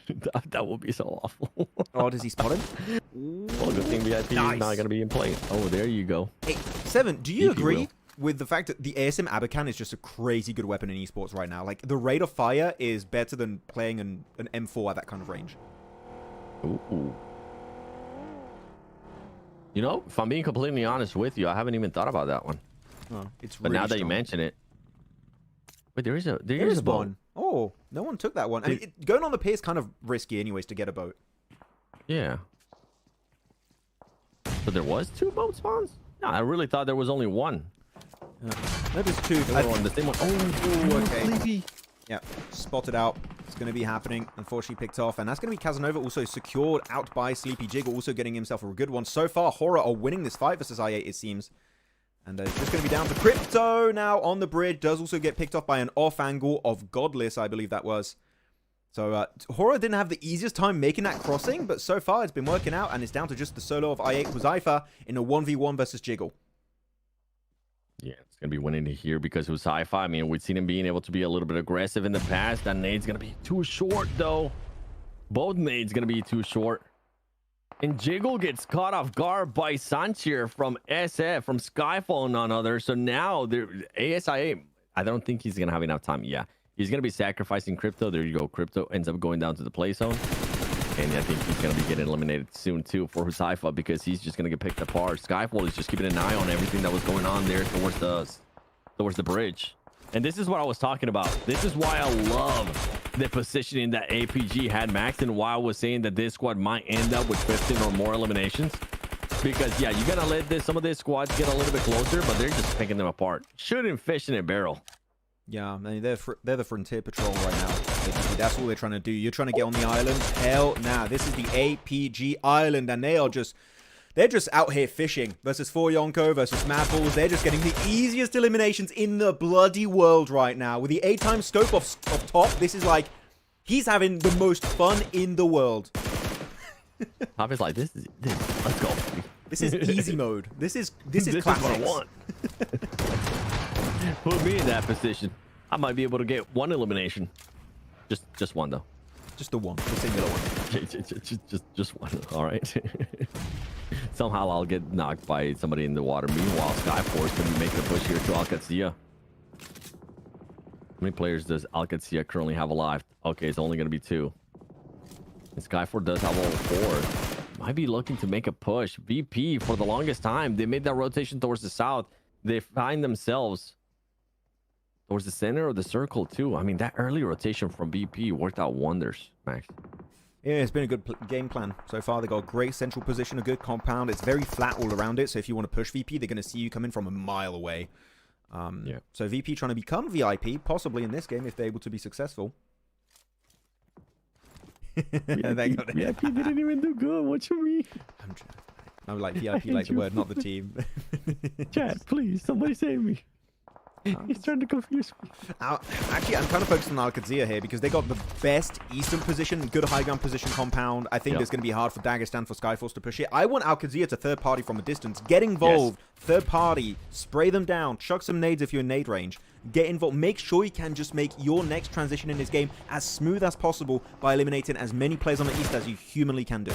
that would be so awful. Oh, does he spot him? Well, good thing VIP is not going to be in play. Oh, there you go. Hey, Seven, do you agree with the fact that the ASM Abacan is just a crazy good weapon in esports right now? Like, the rate of fire is better than playing an M4 at that kind of range. Ooh. You know, if I'm being completely honest with you, I haven't even thought about that one. Oh, it's but really now that strong. you mention it. Wait, there is a boat. one. Oh, no one took that one. I mean, going on the pier is kind of risky anyways to get a boat. Yeah. So there was 2 boat spawns? No, I really thought there was only one. No, there's 2. The same one. Oh, okay. Sleepy. Yeah, spotted out. It's going to be happening. Unfortunately picked off. And that's going to be Casanova also secured out by Sleepy Jiggle, also getting himself a good one. So far, HORAA are winning this fight versus I8, it seems. And it's just going to be down to Crypto now on the bridge. Does also get picked off by an off angle of Godless, I believe that was. So HORAA didn't have the easiest time making that crossing, but so far it's been working out, and it's down to just the solo of I8 Qadsiah in a 1v1 versus Jiggle. Yeah, it's going to be winning here because Qadsiah, I mean, we've seen him being able to be a little bit aggressive in the past. That nade's going to be too short, though. Both nades going to be too short. And Jiggle gets caught off guard by Sanchir from SF, from Skyfall, none other. So now, ASI8, I don't think he's going to have enough time. Yeah, he's going to be sacrificing Crypto. There you go. Crypto ends up going down to the play zone. And I think he's going to be getting eliminated soon, too, for Qadsiah because he's just going to get picked apart. Skyfall is just keeping an eye on everything that was going on there towards the bridge. And this is what I was talking about. This is why I love the positioning that APG had, Max, and why I was saying that this squad might end up with 15 or more eliminations. Because, yeah, you got to let some of these squads get a little bit closer, but they're just picking them apart. Shooting fish in a barrel. Yeah, I mean, they're the Frontier Patrol right now. That's all they're trying to do. You're trying to get on the island. Hell nah. This is the APG island, and they're just out here fishing versus 4Yonko versus MadBulls. They're just getting the easiest eliminations in the bloody world right now. With the 8-time scope off top, this is like, he's having the most fun in the world. Top is like, this, let's go. This is easy mode. This is classics. Is what I want. Put me in that position. I might be able to get one elimination. Just one though. Just the one, the singular one. just one. All right. Somehow I'll get knocked by somebody in the water. Meanwhile, Skyforce can make the push here to Qadsiah. How many players does Qadsiah currently have alive? Okay, it's only going to be 2. And Skyforce does have all 4. Might be looking to make a push. VP for the longest time. They made that rotation towards the south. They find themselves towards the center of the circle too. I mean, that early rotation from BP worked out wonders, Max. Yeah, it's been a good game plan so far. They got a great central position, a good compound. It's very flat all around it, so if you want to push VP, they're going to see you coming from a mile away. Yeah. So VP trying to become VIP, possibly in this game if they're able to be successful. VIP didn't even do good. What you mean? I'm like VIP, like the word, not the team. Chat, please, somebody save me. He's trying to confuse me. Actually, I'm kind of focused on Qadsiah here because they got the best eastern position, good high ground position compound. I think it's going to be hard for Dagestan, for Skyforce to push it. I want Qadsiah to third party from a distance. Get involved, third party, spray them down, chuck some nades if you're in nade range. Get involved. Make sure you can just make your next transition in this game as smooth as possible by eliminating as many players on the east as you humanly can do.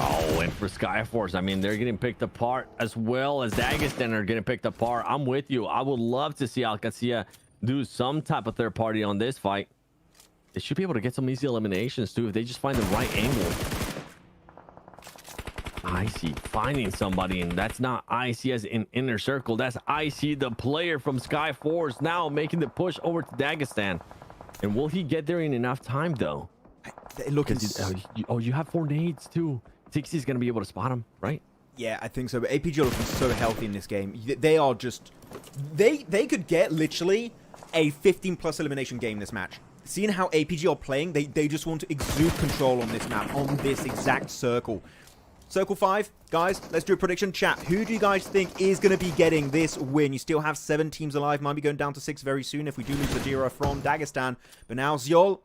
Oh, and for Skyforce, I mean, they're getting picked apart as well as Dagestan are getting picked apart. I'm with you. I would love to see Qadsiah do some type of third party on this fight. They should be able to get some easy eliminations too if they just find the right angle. Icy finding somebody, and that's not Icy as in inner circle. That's Icy, the player from Skyforce, now making the push over to Dagestan. And will he get there in enough time though? Look, you have 4 nades too. 60's gonna be able to spot him, right? Yeah, I think so. But APG are looking so healthy in this game. They are just... They could get literally a 15+ elimination game this match. Seeing how APG are playing, they just want to exude control on this map, on this exact circle. Circle 5, guys, let's do a prediction. Chat, who do you guys think is going to be getting this win? You still have 7 teams alive. Might be going down to 6 very soon if we do lose Zadira from Dagestan. But now Zyol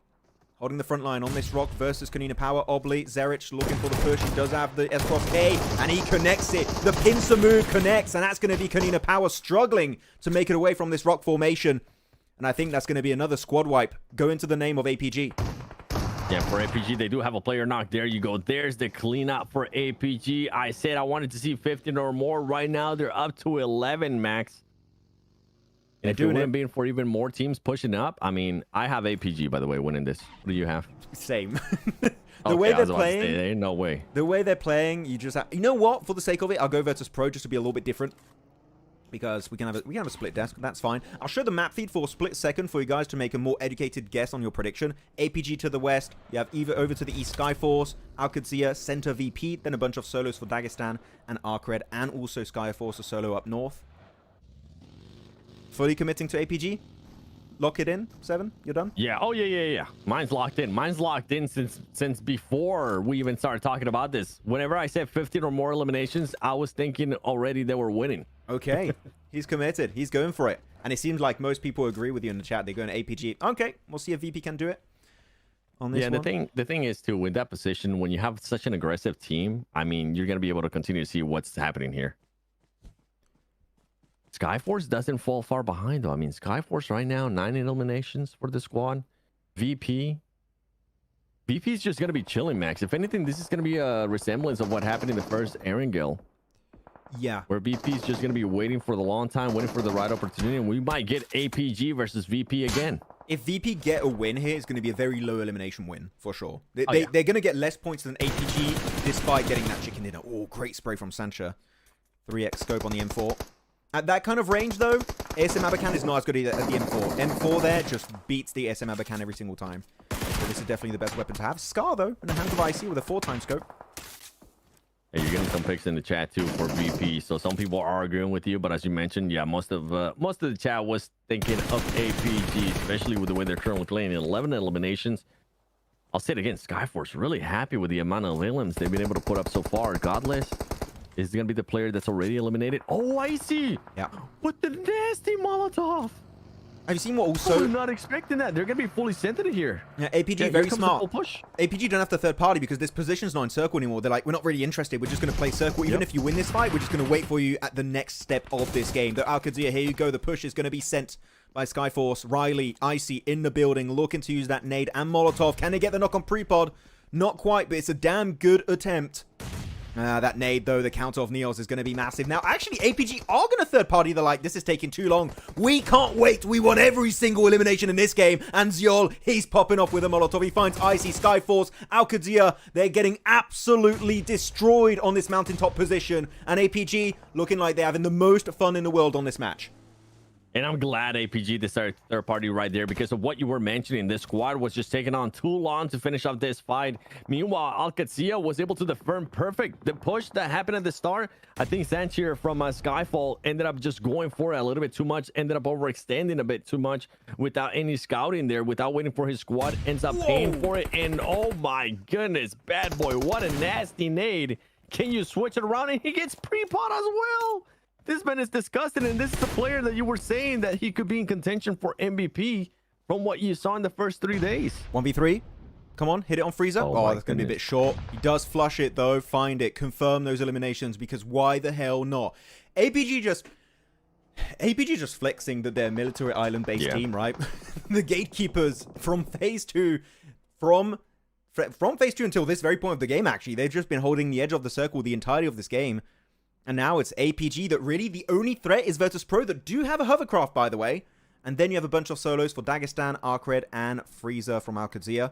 holding the front line on this rock versus Konina Power. Obli, Zerich looking for the push. He does have the S-Cross K, and he connects it. The pincer move connects, and that's going to be Konina Power struggling to make it away from this rock formation. And I think that's going to be another squad wipe. Go into the name of APG. Yeah, for APG, they do have a player knock. There you go. There's the cleanup for APG. I said I wanted to see 15 or more. Right now, they're up to 11, Max. And if it wouldn't be for even more teams pushing up, I mean, I have APG, by the way, winning this. What do you have? Same. The way they're playing, there ain't no way. The way they're playing, you just have... You know what? For the sake of it, I'll go VIRTUS.PRO just to be a little bit different. because we can have a split desk. That's fine. I'll show the map feed for a split second for you guys to make a more educated guess on your prediction. APG to the west. You have Eva over to the east, Skyforce, Qadsiah, center VP, then a bunch of solos for Dagestan and ARCRED, and also Skyforce a solo up north. Fully committing to APG. Lock it in, 7. You're done. Yeah. Oh yeah. Mine's locked in. Mine's locked in since before we even started talking about this. Whenever I said 15 or more eliminations, I was thinking already they were winning. Okay, he's committed. He's going for it. And it seems like most people agree with you in the chat. They're going to APG. Okay, we'll see if VP can do it on this one. The thing is, too, with that position, when you have such an aggressive team, I mean, you're going to be able to continue to see what's happening here. Skyforce doesn't fall far behind, though. I mean, Skyforce right now, 9 eliminations for the squad. VP is just going to be chilling, Max. If anything, this is going to be a resemblance of what happened in the first Erangel. Yeah. Where VP is just going to be waiting for the long time, waiting for the right opportunity, and we might get APG versus VP again. If VP get a win here, it's going to be a very low elimination win, for sure. They're going to get less points than APG, despite getting that chicken dinner. Oh, great spray from Sancha. 3x scope on the M4. At that kind of range, though, ASM Abakan is not as good either at the M4. M4 there just beats the ASM Abakan every single time. So this is definitely the best weapon to have. Scar, though, in the hands of IC with a 4x scope. Hey, you're getting some picks in the chat too for VP. So some people are arguing with you, but as you mentioned, yeah, most of the chat was thinking of APG, especially with the way they're currently playing. 11 eliminations. I'll say it again, Skyforce really happy with the amount of elims they've been able to put up so far. Godless is going to be the player that's already eliminated. Oh, I see. Yeah. With the nasty Molotov. Have you seen what also... I was not expecting that. They're going to be fully sensitive here. Yeah, APG, very smart. Push. APG don't have the third party because this position's not in circle anymore. They're like, we're not really interested. We're just going to play circle. Even if you win this fight, we're just going to wait for you at the next step of this game. The Qadsiah, here you go. The push is going to be sent by Skyforce. Riley, Icy in the building, looking to use that nade and Molotov. Can they get the knock on pre-pod? Not quite, but it's a damn good attempt. That nade, though, the counter of Neos is going to be massive. Now, actually, APG are going to third party. They're like, this is taking too long. We can't wait. We want every single elimination in this game. And Zyol, he's popping off with a Molotov. He finds Icy, Skyforce, Qadsiah. They're getting absolutely destroyed on this mountaintop position. And APG looking like they're having the most fun in the world on this match. And I'm glad APG decided third party right there because of what you were mentioning. This squad was just taking on too long to finish off this fight. Meanwhile, Qadsiah was able to defend perfect. The push that happened at the start, I think Sanchir from Skyfall ended up just going for it a little bit too much, ended up overextending a bit too much without any scouting there, without waiting for his squad, ends up paying for it. And oh my goodness, bad boy, what a nasty nade. Can you switch it around? And he gets pre-pot as well. This man is disgusting, and this is the player that you were saying that he could be in contention for MVP from what you saw in the first 3 days. 1v3. Come on, hit it on Freezer. Oh, that's going to be a bit short. He does flush it, though. Find it. Confirm those eliminations, because why the hell not? APG just flexing that they're military island-based team, right? The gatekeepers from phase 2, from phase 2 until this very point of the game, actually, they've just been holding the edge of the circle the entirety of this game. And now it's APG that really the only threat is VIRTUS.PRO that do have a hovercraft, by the way. And then you have a bunch of solos for Dagestan, ARCRED, and Freezer from Qadsiah.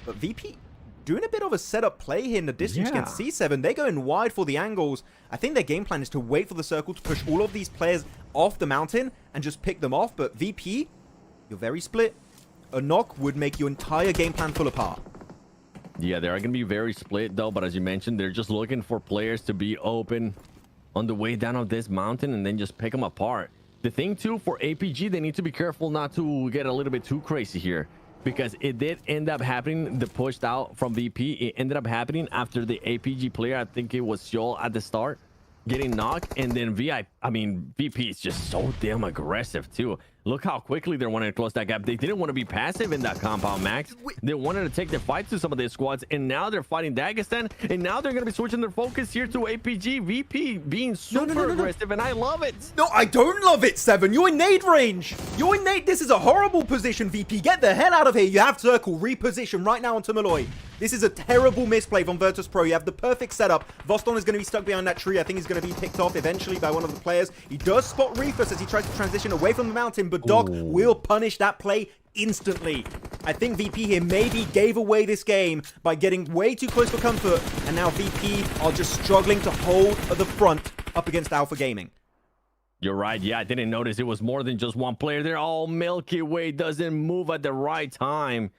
But VP doing a bit of a setup play here in the distance against C7. They're going wide for the angles. I think their game plan is to wait for the circle to push all of these players off the mountain and just pick them off. But VP, you're very split. A knock would make your entire game plan fall apart. Yeah, they are going to be very split, though. But as you mentioned, they're just looking for players to be open on the way down of this mountain and then just pick them apart. The thing, too, for APG, they need to be careful not to get a little bit too crazy here. Because it did end up happening, the pushed out from VP. It ended up happening after the APG player, I think it was Seoul at the start, getting knocked. And then VP is just so damn aggressive, too. Look how quickly they're wanting to close that gap. They didn't want to be passive in that compound, Max. They wanted to take the fight to some of their squads, and now they're fighting Dagestan, and now they're going to be switching their focus here to APG. VP being super aggressive, and I love it. No, I don't love it, Seven. You're in nade range. You're in nade. This is a horrible position, VP. Get the hell out of here. You have circle. Reposition right now onto Malloy. This is a terrible misplay from VIRTUS.PRO. You have the perfect setup. Voston is going to be stuck behind that tree. I think he's going to be picked off eventually by one of the players. He does spot Refus as he tries to transition away from the mountain, but Dog will punish that play instantly. I think VP here maybe gave away this game by getting way too close for comfort, and now VP are just struggling to hold at the front up against Alpha Gaming. You're right. Yeah, I didn't notice it was more than just one player there. Oh, Milky Way doesn't move at the right time.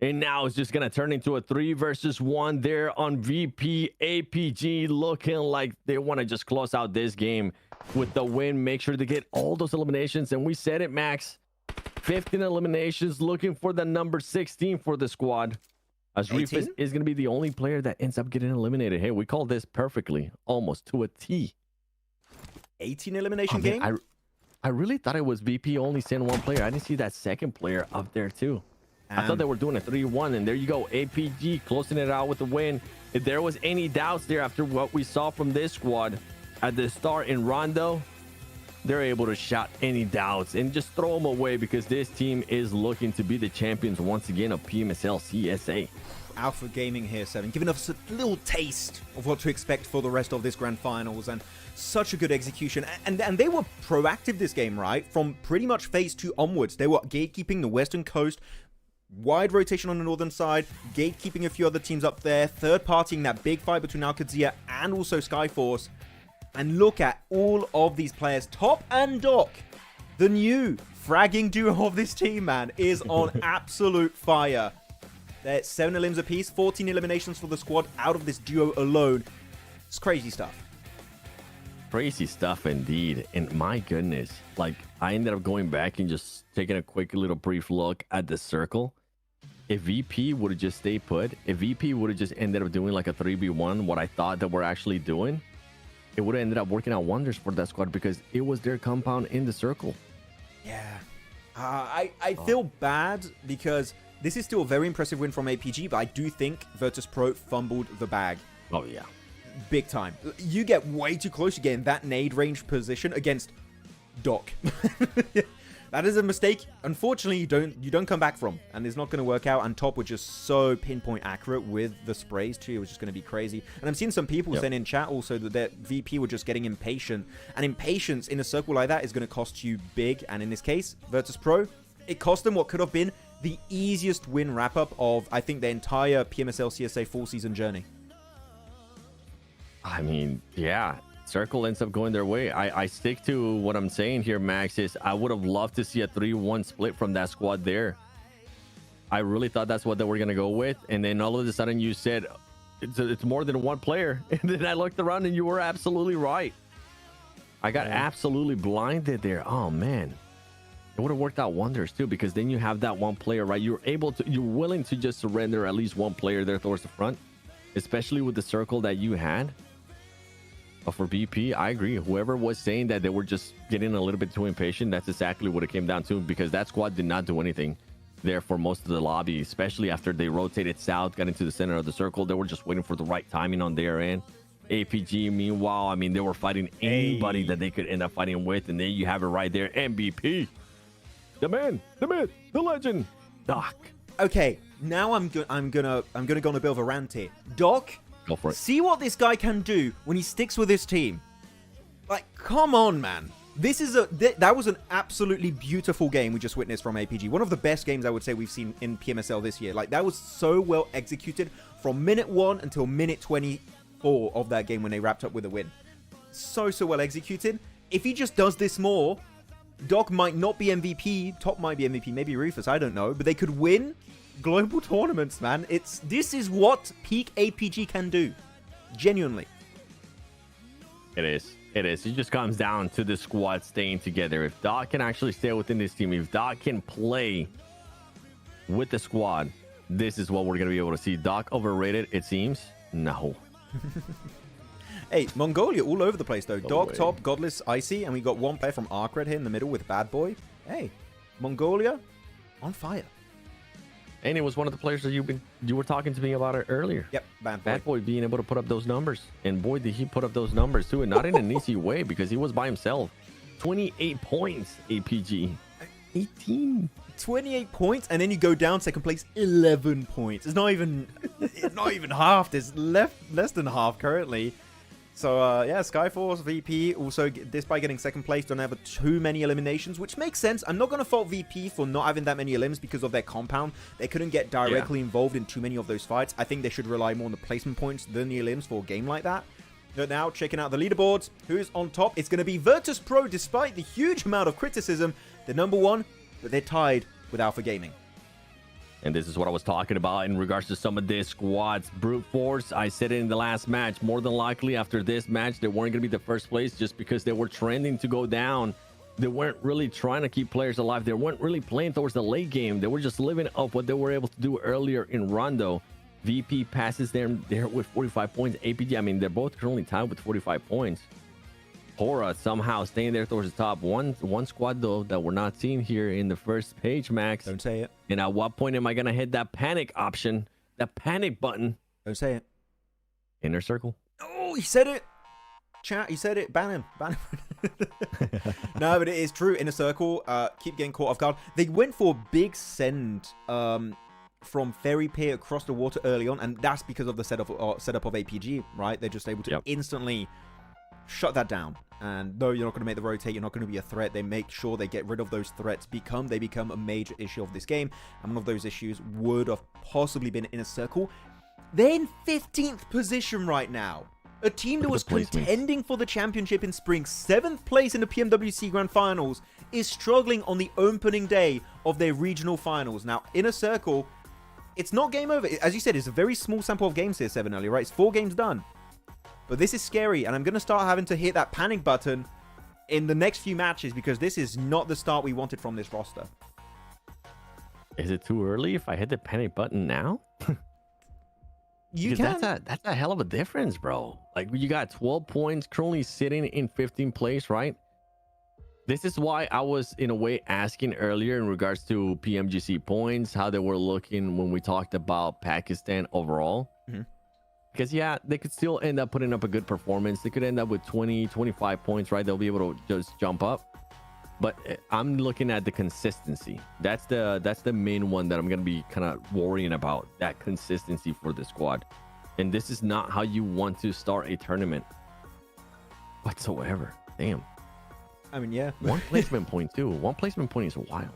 And now it's just going to turn into a 3 versus 1 there on VP. APG looking like they want to just close out this game with the win. Make sure to get all those eliminations. And we said it, Max. 15 eliminations, looking for the number 16 for the squad. As Reefus is going to be the only player that ends up getting eliminated. Hey, we called this perfectly, almost to a T. 18 elimination game? I really thought it was VP only sending one player. I didn't see that second player up there too. I thought they were doing a 3-1, and there you go. APG closing it out with the win. If there was any doubts there after what we saw from this squad at the start in Rondo, they're able to shut any doubts and just throw them away, because this team is looking to be the champions once again of PMSL CSA. Alpha Gaming here, 7, giving us a little taste of what to expect for the rest of this grand finals, and such a good execution. And they were proactive this game, right? From pretty much phase 2 onwards. They were gatekeeping the western coast, wide rotation on the northern side, gatekeeping a few other teams up there, third partying that big fight between Qadsiah and also Skyforce. And look at all of these players, Top and Doc. The new fragging duo of this team, man, is on absolute fire. They're 7 elims apiece, 14 eliminations for the squad out of this duo alone. It's crazy stuff. Crazy stuff indeed. And my goodness, like, I ended up going back and just taking a quick little brief look at the circle. If VP would have just stayed put, if VP would have just ended up doing like a 3v1, what I thought that we're actually doing, it would have ended up working out wonders for that squad, because it was their compound in the circle. Yeah. I feel bad because this is still a very impressive win from APG, but I do think VIRTUS.PRO fumbled the bag. Oh, yeah. Big time. You get way too close. You get in that nade range position against Doc. That is a mistake. Unfortunately, you don't come back from, and it's not going to work out. And Top were just so pinpoint accurate with the sprays too. It was just going to be crazy. And I'm seeing some people saying in chat also that their VP were just getting impatient, and impatience in a circle like that is going to cost you big. And in this case, VIRTUS.PRO, it cost them what could have been the easiest win wrap-up of, I think, their entire PMSL CSA full season journey. I mean, yeah, circle ends up going their way. I stick to what I'm saying here, Max, is I would have loved to see a 3-1 split from that squad there. I really thought that's what they were going to go with. And then all of a sudden you said it's more than one player. And then I looked around and you were absolutely right. I got absolutely blinded there. Oh, man. It would have worked out wonders too, because then you have that one player, right? You're willing to just surrender at least one player there towards the front, especially with the circle that you had. But for BP, I agree. Whoever was saying that they were just getting a little bit too impatient, that's exactly what it came down to, because that squad did not do anything there for most of the lobby, especially after they rotated south, got into the center of the circle. They were just waiting for the right timing on their end. APG, meanwhile, I mean, they were fighting anybody that they could end up fighting with, and there you have it right there. MVP, the man, the myth, the legend, Doc. Okay, now I'm gonna go on a bit of a rant here. Doc, go for it. See what this guy can do when he sticks with his team. Like, come on, man. That was an absolutely beautiful game we just witnessed from APG. One of the best games I would say we've seen in PMSL this year. Like, that was so well executed from minute 1 until minute 24 of that game when they wrapped up with a win. So well executed. If he just does this more, Doc might not be MVP, Top might be MVP, maybe Rufus, I don't know, but they could win global tournaments, man. This is what peak APG can do. Genuinely. It is. It just comes down to the squad staying together. If Doc can actually stay within this team, if Doc can play with the squad, this is what we're going to be able to see. Doc overrated, it seems? No. Hey, Mongolia all over the place, though. Dog, Top, Godless, Icy, and we got one player from ARCRED here in the middle with Bad Boy. Hey, Mongolia on fire. And it was one of the players that you were talking to me about it earlier. Yep, Bad Boy. Bad Boy being able to put up those numbers. And boy, did he put up those numbers too. And not in an easy way, because he was by himself. 28 points, APG. 18. 28 points, and then you go down second place, 11 points. It's not even half. It's less than half currently. So, yeah, Skyforce, VP, also, despite getting second place, don't have too many eliminations, which makes sense. I'm not going to fault VP for not having that many elims because of their compound. They couldn't get directly involved in too many of those fights. I think they should rely more on the placement points than the elims for a game like that. But now, checking out the leaderboards, who's on top? It's going to be VIRTUS.PRO, despite the huge amount of criticism. They're number 1, but they're tied with Alpha Gaming. And this is what I was talking about in regards to some of this squads. Brute Force, I said it in the last match. More than likely, after this match, they weren't going to be the first place just because they were trending to go down. They weren't really trying to keep players alive. They weren't really playing towards the late game. They were just living off what they were able to do earlier in Rondo. VP passes them there with 45 points. APG, I mean, they're both currently tied with 45 points. HORAA somehow staying there towards the top. One squad, though, that we're not seeing here in the first page, Max. Don't say it. And at what point am I going to hit that panic option, that panic button? Don't say it. Inner circle. Oh, he said it. Chat, he said it. Ban him. Ban him. No, but it is true. Inner circle. Keep getting caught off guard. They went for a big send from Ferry Pier across the water early on, and that's because of the setup of APG, right? They're just able to instantly shut that down. And though you're not going to make the rotate, you're not going to be a threat. They make sure they get rid of those threats. They become a major issue of this game. And one of those issues would have possibly been Inner Circle. They're in 15th position right now. A team that was contending for the championship in spring, 7th place in the PMWC Grand Finals, is struggling on the opening day of their regional finals. Now, Inner Circle, it's not game over. As you said, it's a very small sample of games here, 7 earlier, right? It's 4 games done. But this is scary, and I'm going to start having to hit that panic button in the next few matches because this is not the start we wanted from this roster. Is it too early if I hit the panic button now? You can. That's a hell of a difference, bro. Like, you got 12 points, currently sitting in 15th place, right? This is why I was, in a way, asking earlier in regards to PMGC points, how they were looking when we talked about Pakistan overall. Because, yeah, they could still end up putting up a good performance. They could end up with 20, 25 points, right? They'll be able to just jump up. But I'm looking at the consistency. That's the main one that I'm going to be kind of worrying about, that consistency for the squad. And this is not how you want to start a tournament whatsoever. Damn. I mean, yeah. 1 placement point, too. 1 placement point is wild.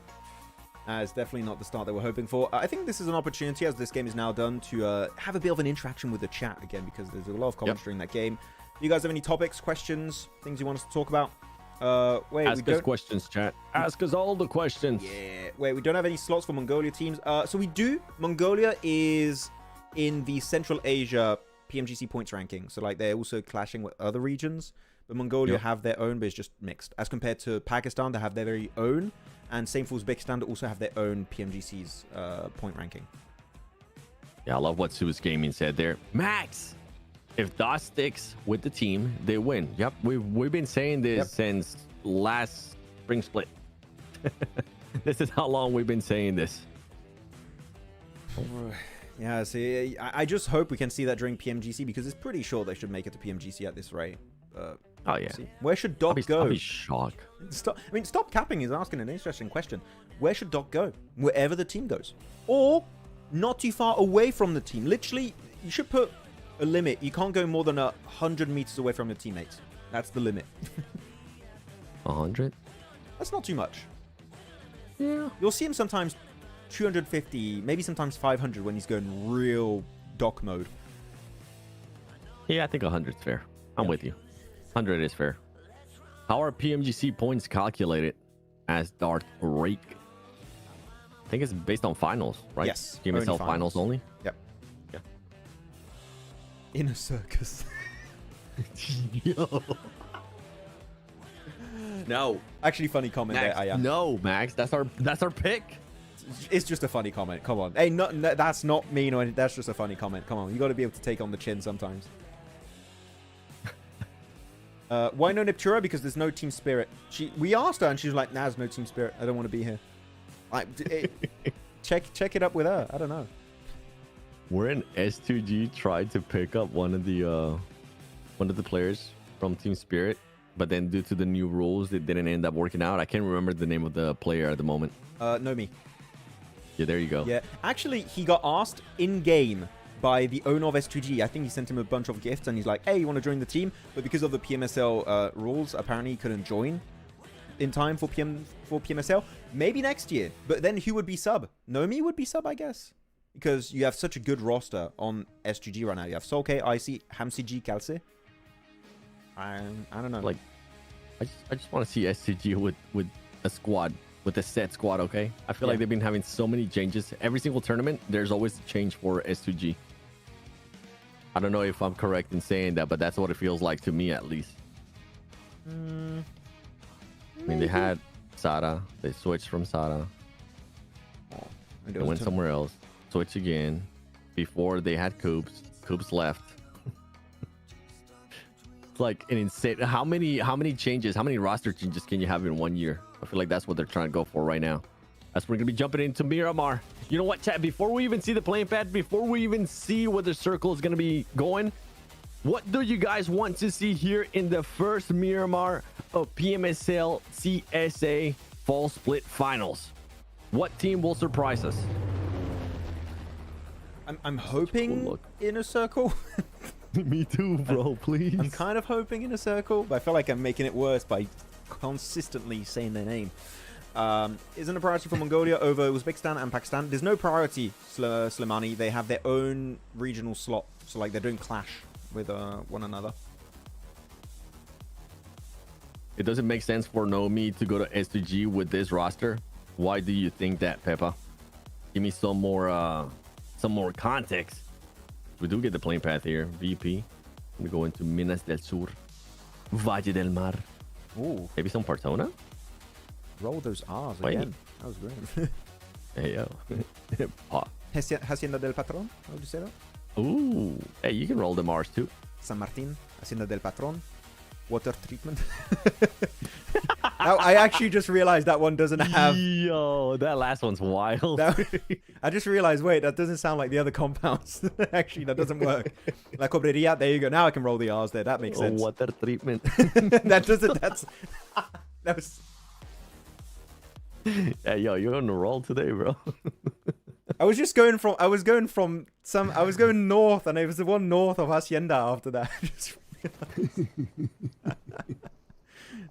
It's definitely not the start that we're hoping for. I think this is an opportunity, as this game is now done, to have a bit of an interaction with the chat again, because there's a lot of comments during that game. Do you guys have any topics, questions, things you want us to talk about? Ask us questions, chat. Ask us all the questions. Yeah. Wait, we don't have any slots for Mongolia teams. So we do. Mongolia is in the Central Asia PMGC points ranking. So, like, they're also clashing with other regions. But Mongolia have their own, but it's just mixed. As compared to Pakistan, they have their very own. And same for Uzbekistan, they also have their own PMGC's point ranking. Yeah, I love what Suez Gaming said there. Max, if DOS sticks with the team, they win. Yep, we've been saying this since last spring split. This is how long we've been saying this. Yeah, see, I just hope we can see that during PMGC, because it's pretty sure they should make it to PMGC at this rate. Oh, yeah. Where should Doc go? I'll be shocked. Stop capping. He's asking an interesting question. Where should Doc go? Wherever the team goes. Or not too far away from the team. Literally, you should put a limit. You can't go more than 100 meters away from your teammates. That's the limit. 100? That's not too much. Yeah. You'll see him sometimes 250, maybe sometimes 500 when he's going real Doc mode. Yeah, I think 100 is fair. I'm with you. 100 is fair. How are PMGC points calculated? As Darth Rake. I think it's based on finals, right? Yes. PMSL finals only? Yep. Yeah. In a circus. Yo. No. Actually, funny comment Max, there. No, Max. That's our pick. It's just a funny comment. Come on. Hey, that's not mean or anything. That's just a funny comment. Come on. You got to be able to take on the chin sometimes. Why no Niptura? Because there's no team spirit. We asked her and she was like, nah, there's no team spirit. I don't want to be here. Like, check it up with her. I don't know. We're in S2G tried to pick up one of the players from Team Spirit, but then due to the new rules, it didn't end up working out. I can't remember the name of the player at the moment. Nomi. Yeah, there you go. Yeah, actually, he got asked in game by the owner of S2G. I think he sent him a bunch of gifts and he's like, hey, you want to join the team? But because of the PMSL rules, apparently he couldn't join in time for PMSL. Maybe next year. But then who would be sub? Nomi would be sub, I guess. Because you have such a good roster on SGG right now. You have Solke, IC, HamCG, Qadsiah. I don't know. Like, I just want to see SCG with a squad, with a set squad. Okay, I feel like they've been having so many changes. Every single tournament, there's always a change for S2G. I don't know if I'm correct in saying that, but that's what it feels like to me, at least. I mean, they had Sada. They switched from Sada. They went somewhere else. Switch again. Before they had Coops. Coops left. It's like an insane. How many changes? How many roster changes can you have in 1 year? I feel like that's what they're trying to go for right now. As we're gonna be jumping into Miramar. You know what, chat? Before we even see the playing pad, before we even see where the circle is gonna be going, what do you guys want to see here in the first Miramar of PMSL CSA Fall Split Finals? What team will surprise us? I'm hoping Inner Circle. Me too, bro. Please. I'm kind of hoping Inner Circle, but I feel like I'm making it worse by consistently saying their name. Isn't a priority for Mongolia over Uzbekistan and Pakistan? There's no priority, Slimani. They have their own regional slot, so like they're doing clash with one another. It doesn't make sense for Nomi to go to S2G with this roster. Why do you think that, Peppa? Give me some more context. We do get the playing path here. VP. We go into Minas del Sur, Valle del Mar. Ooh, maybe some Persona. Roll those R's again. That was great. Hey yo. Hacienda del Patron. How would you say that? Ooh. Hey, you can roll the Mars too. San Martin. Hacienda del Patron. Water treatment. Now, I actually just realized that one doesn't have. Yo, that last one's wild. I just realized, wait, that doesn't sound like the other compounds. Actually, that doesn't work. La Cobreria, there you go. Now I can roll the R's there. That makes sense. Water treatment. That doesn't. That was. Yeah, yo, you're on the roll today, bro. I was going north, and it was the one north of Hacienda after that.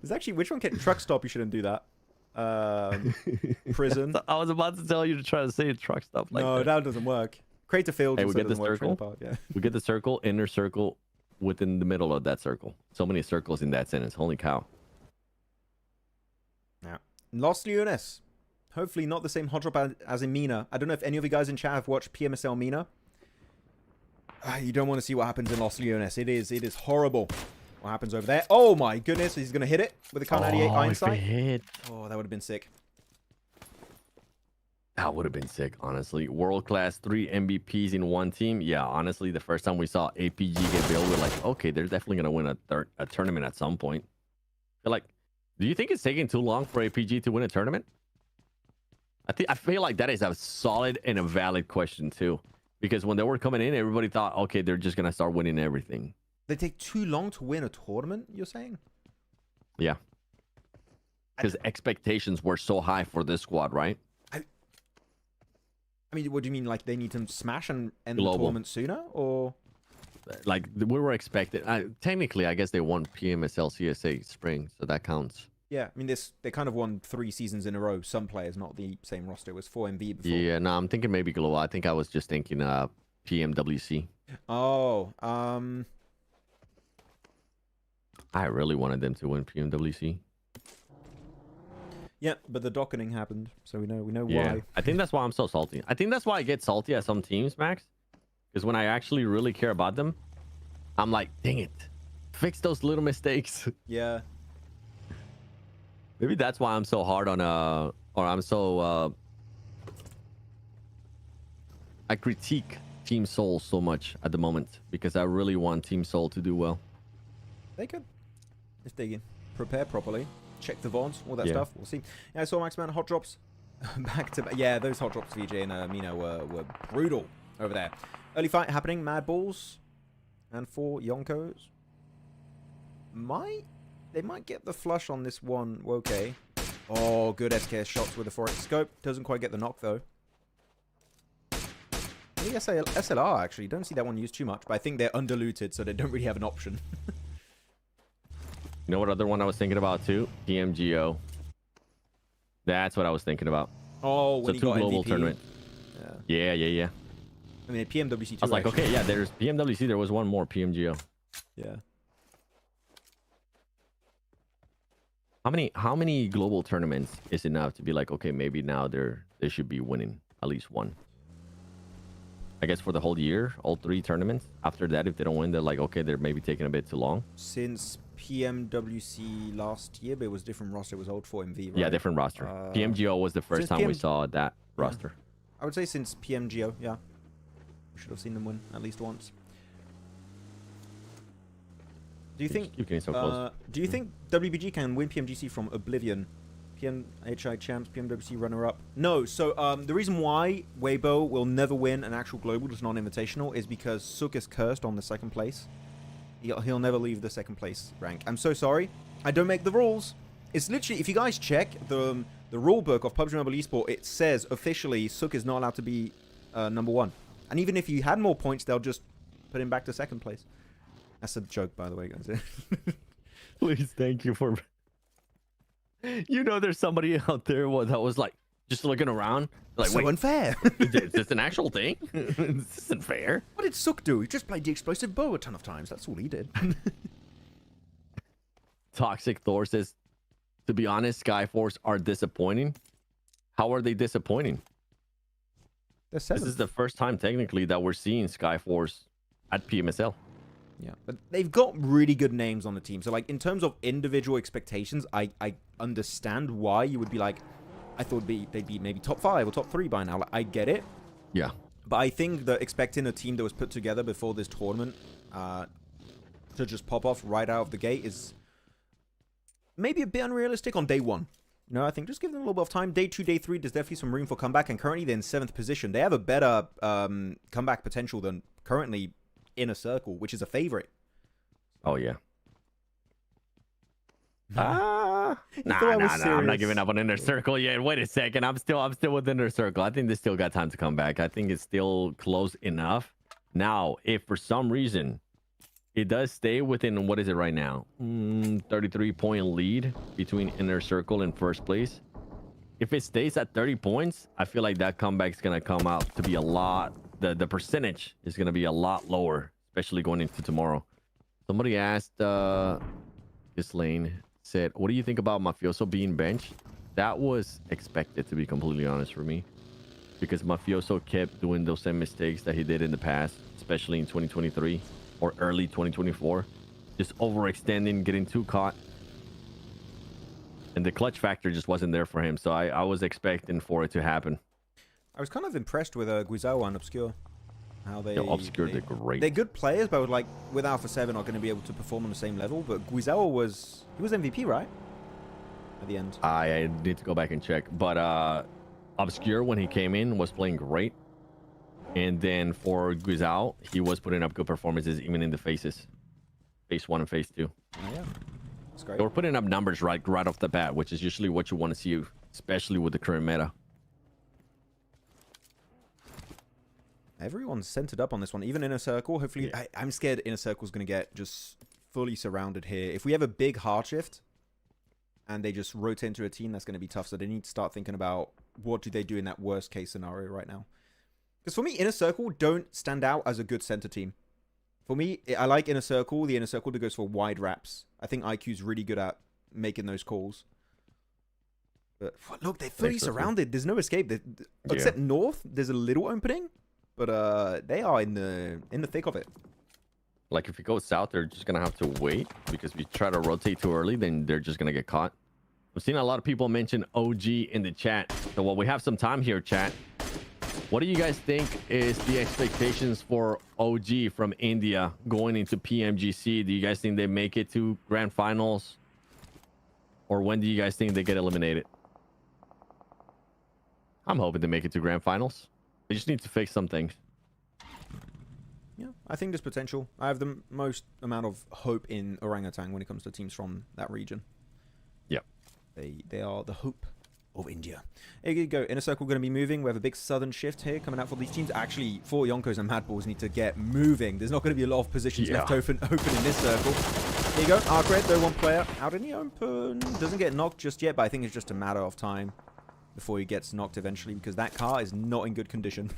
There's actually, which one? Truck stop, you shouldn't do that. Prison. I was about to tell you to try to say truck stop like no, that doesn't work. Crater field. Hey, we get the circle. Yeah. We get the circle, inner circle within the middle of that circle. So many circles in that sentence. Holy cow. Yeah. Los Leones. Hopefully not the same hot drop as in Mina. I don't know if any of you guys in chat have watched PMSL Mina. You don't want to see what happens in Los Leones. It is horrible what happens over there. Oh my goodness, he's going to hit it with a Kar 98 Einstein. Oh, that would have been sick. That would have been sick, honestly. World class 3 MVPs in one team. Yeah, honestly, the first time we saw APG get built, we're like, okay, they're definitely going to win a tournament at some point. But like, do you think it's taking too long for APG to win a tournament? I feel like that is a solid and a valid question too. Because when they were coming in, everybody thought, okay, they're just going to start winning everything. They take too long to win a tournament, you're saying? Yeah. Because expectations were so high for this squad, right? I mean, what do you mean? Like, they need to smash and end Global. the tournament sooner? Or... Like, we were expected... technically, I guess they won PMSL CSA Spring, so that counts. Yeah, I mean, they kind of won 3 seasons in a row. Some players, not the same roster. It was 4MV before. Yeah, no, I'm thinking maybe global. I think I was just thinking PMWC. Oh, I really wanted them to win PMWC. Yeah, but the docketing happened, so we know Yeah, why. I think that's why I'm so salty. I think that's why I get salty at some teams, Max. Because when I actually really care about them, I'm like, dang it, fix those little mistakes. Yeah. Maybe that's why I'm so hard on or I'm so I critique Team Soul so much at the moment because I really want Team Soul to do well. They could, if they prepare properly, check the VODs, all that stuff. We'll see. Yeah, I saw Maxman hot drops back to yeah, those hot drops VJ and Mina were brutal over there. Early fight happening. MadBulls and 4 Yonkos. They might get the flush on this one. Okay. Oh, good SKS shots with the 4X scope. Doesn't quite get the knock, though. I think SLR, actually. Don't see that one used too much, but I think they're undiluted, so they don't really have an option. You know what other one I was thinking about, too? PMGO. That's what I was thinking about. Oh, when he got global MVP. tournament. Yeah. I mean, PMWC too. I was like, okay, yeah, there's PMWC. There was one more PMGO. Yeah. How many global tournaments is enough to be like, okay, maybe now they should be winning at least one? I guess for the whole year, all 3 tournaments. After that, if they don't win, they're like, okay, they're maybe taking a bit too long. Since PMWC last year, but it was different roster. It was old 4MV, right? Yeah, different roster. PMGO was the first time we saw that roster. I would say since PMGO, yeah. We should have seen them win at least once. Do you think? Keep getting so close. Do you think WBG can win PMGC from Oblivion? PMHI champs, PMWC runner-up. No. So the reason why Weibo will never win an actual global, just non-invitational, is because Suk is cursed on the 2nd place. He'll never leave the 2nd place rank. I'm so sorry. I don't make the rules. It's literally, if you guys check the rule book of PUBG MOBILE Esports, it says officially Suk is not allowed to be number 1. And even if he had more points, they'll just put him back to 2nd place. That's a joke, by the way, guys. Please, thank you for... You know, there's somebody out there that was like, just looking around. Like, so unfair. Is this an actual thing? This isn't fair. What did Suk do? He just played the explosive bow a ton of times. That's all he did. Toxic Thor says, to be honest, Skyforce are disappointing. How are they disappointing? This is the first time, technically, that we're seeing Skyforce at PMSL. Yeah, but they've got really good names on the team. So, like, in terms of individual expectations, I understand why you would be like, I thought they'd be maybe top 5 or top 3 by now. Like, I get it. Yeah. But I think that expecting a team that was put together before this tournament to just pop off right out of the gate is maybe a bit unrealistic on day 1. You know, I think just give them a little bit of time. Day 2, day 3, there's definitely some room for comeback. And currently they're in 7th position. They have a better comeback potential than currently Inner Circle, which is a favorite. Oh, yeah. Nah, I'm not giving up on Inner Circle yet. Wait a second. I'm still with Inner Circle. I think they still got time to come back. I think it's still close enough. Now, if for some reason it does stay within, what is it right now? 33-point lead between Inner Circle and 1st place. If it stays at 30 points, I feel like that comeback's going to come out to be a lot. The percentage is going to be a lot lower, especially going into tomorrow. Somebody asked this lane, said, what do you think about Mafioso being benched? That was expected, to be completely honest, for me, because Mafioso kept doing those same mistakes that he did in the past, especially in 2023 or early 2024, just overextending, getting too caught, and the clutch factor just wasn't there for him. So I was expecting for it to happen. I was kind of impressed with Qadsiah and Obscure. How they... Obscure did great. They're good players, but like with Alpha 7 not going to be able to perform on the same level. But Qadsiah was... He was MVP, right? At the end. I need to go back and check. But Obscure, when he came in, was playing great. And then for Qadsiah, he was putting up good performances even in the phases. Phase 1 and Phase 2. Oh, yeah. That's great. They were putting up numbers right off the bat, which is usually what you want to see, especially with the current meta. Everyone's centered up on this one, even Inner Circle. Hopefully, yeah. I'm scared Inner Circle's going to get just fully surrounded here. If we have a big hard shift and they just rotate into a team, that's going to be tough. So they need to start thinking about what do they do in that worst case scenario right now. Because for me, Inner Circle don't stand out as a good center team. For me, I like Inner Circle, the Inner Circle that goes for wide wraps. I think IQ's really good at making those calls. But look, they're fully surrounded. There's no escape. Except north, there's a little opening. But they are in the thick of it. Like if you go south, they're just gonna have to wait, because if you try to rotate too early, then they're just gonna get caught. I've seen a lot of people mention OG in the chat. So while we have some time here, chat, what do you guys think is the expectations for OG from India going into PMGC? Do you guys think they make it to grand finals, or when do you guys think they get eliminated? I'm hoping they make it to grand finals. They just need to fix some things. Yeah, I think there's potential. I have the most amount of hope in Orangutan when it comes to teams from that region. Yep. They are the hope of India. Here you go. Inner Circle going to be moving. We have a big southern shift here coming out for these teams. Actually, for Yonkos and MadBulls need to get moving. There's not going to be a lot of positions left open in this circle. Here you go. ARCRED, though, one player out in the open. Doesn't get knocked just yet, but I think it's just a matter of time before he gets knocked eventually, because that car is not in good condition.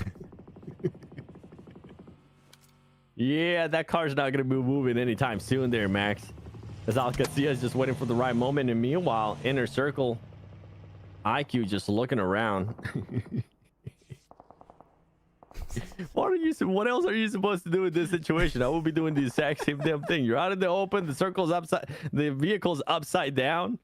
Yeah, that car's not going to be moving anytime soon there, Max. As Qadsiah is just waiting for the right moment, and meanwhile, inner circle, IQ just looking around. What else are you supposed to do in this situation? I will be doing the exact same damn thing. You're out in the open, the circle's upside, the vehicle's upside down.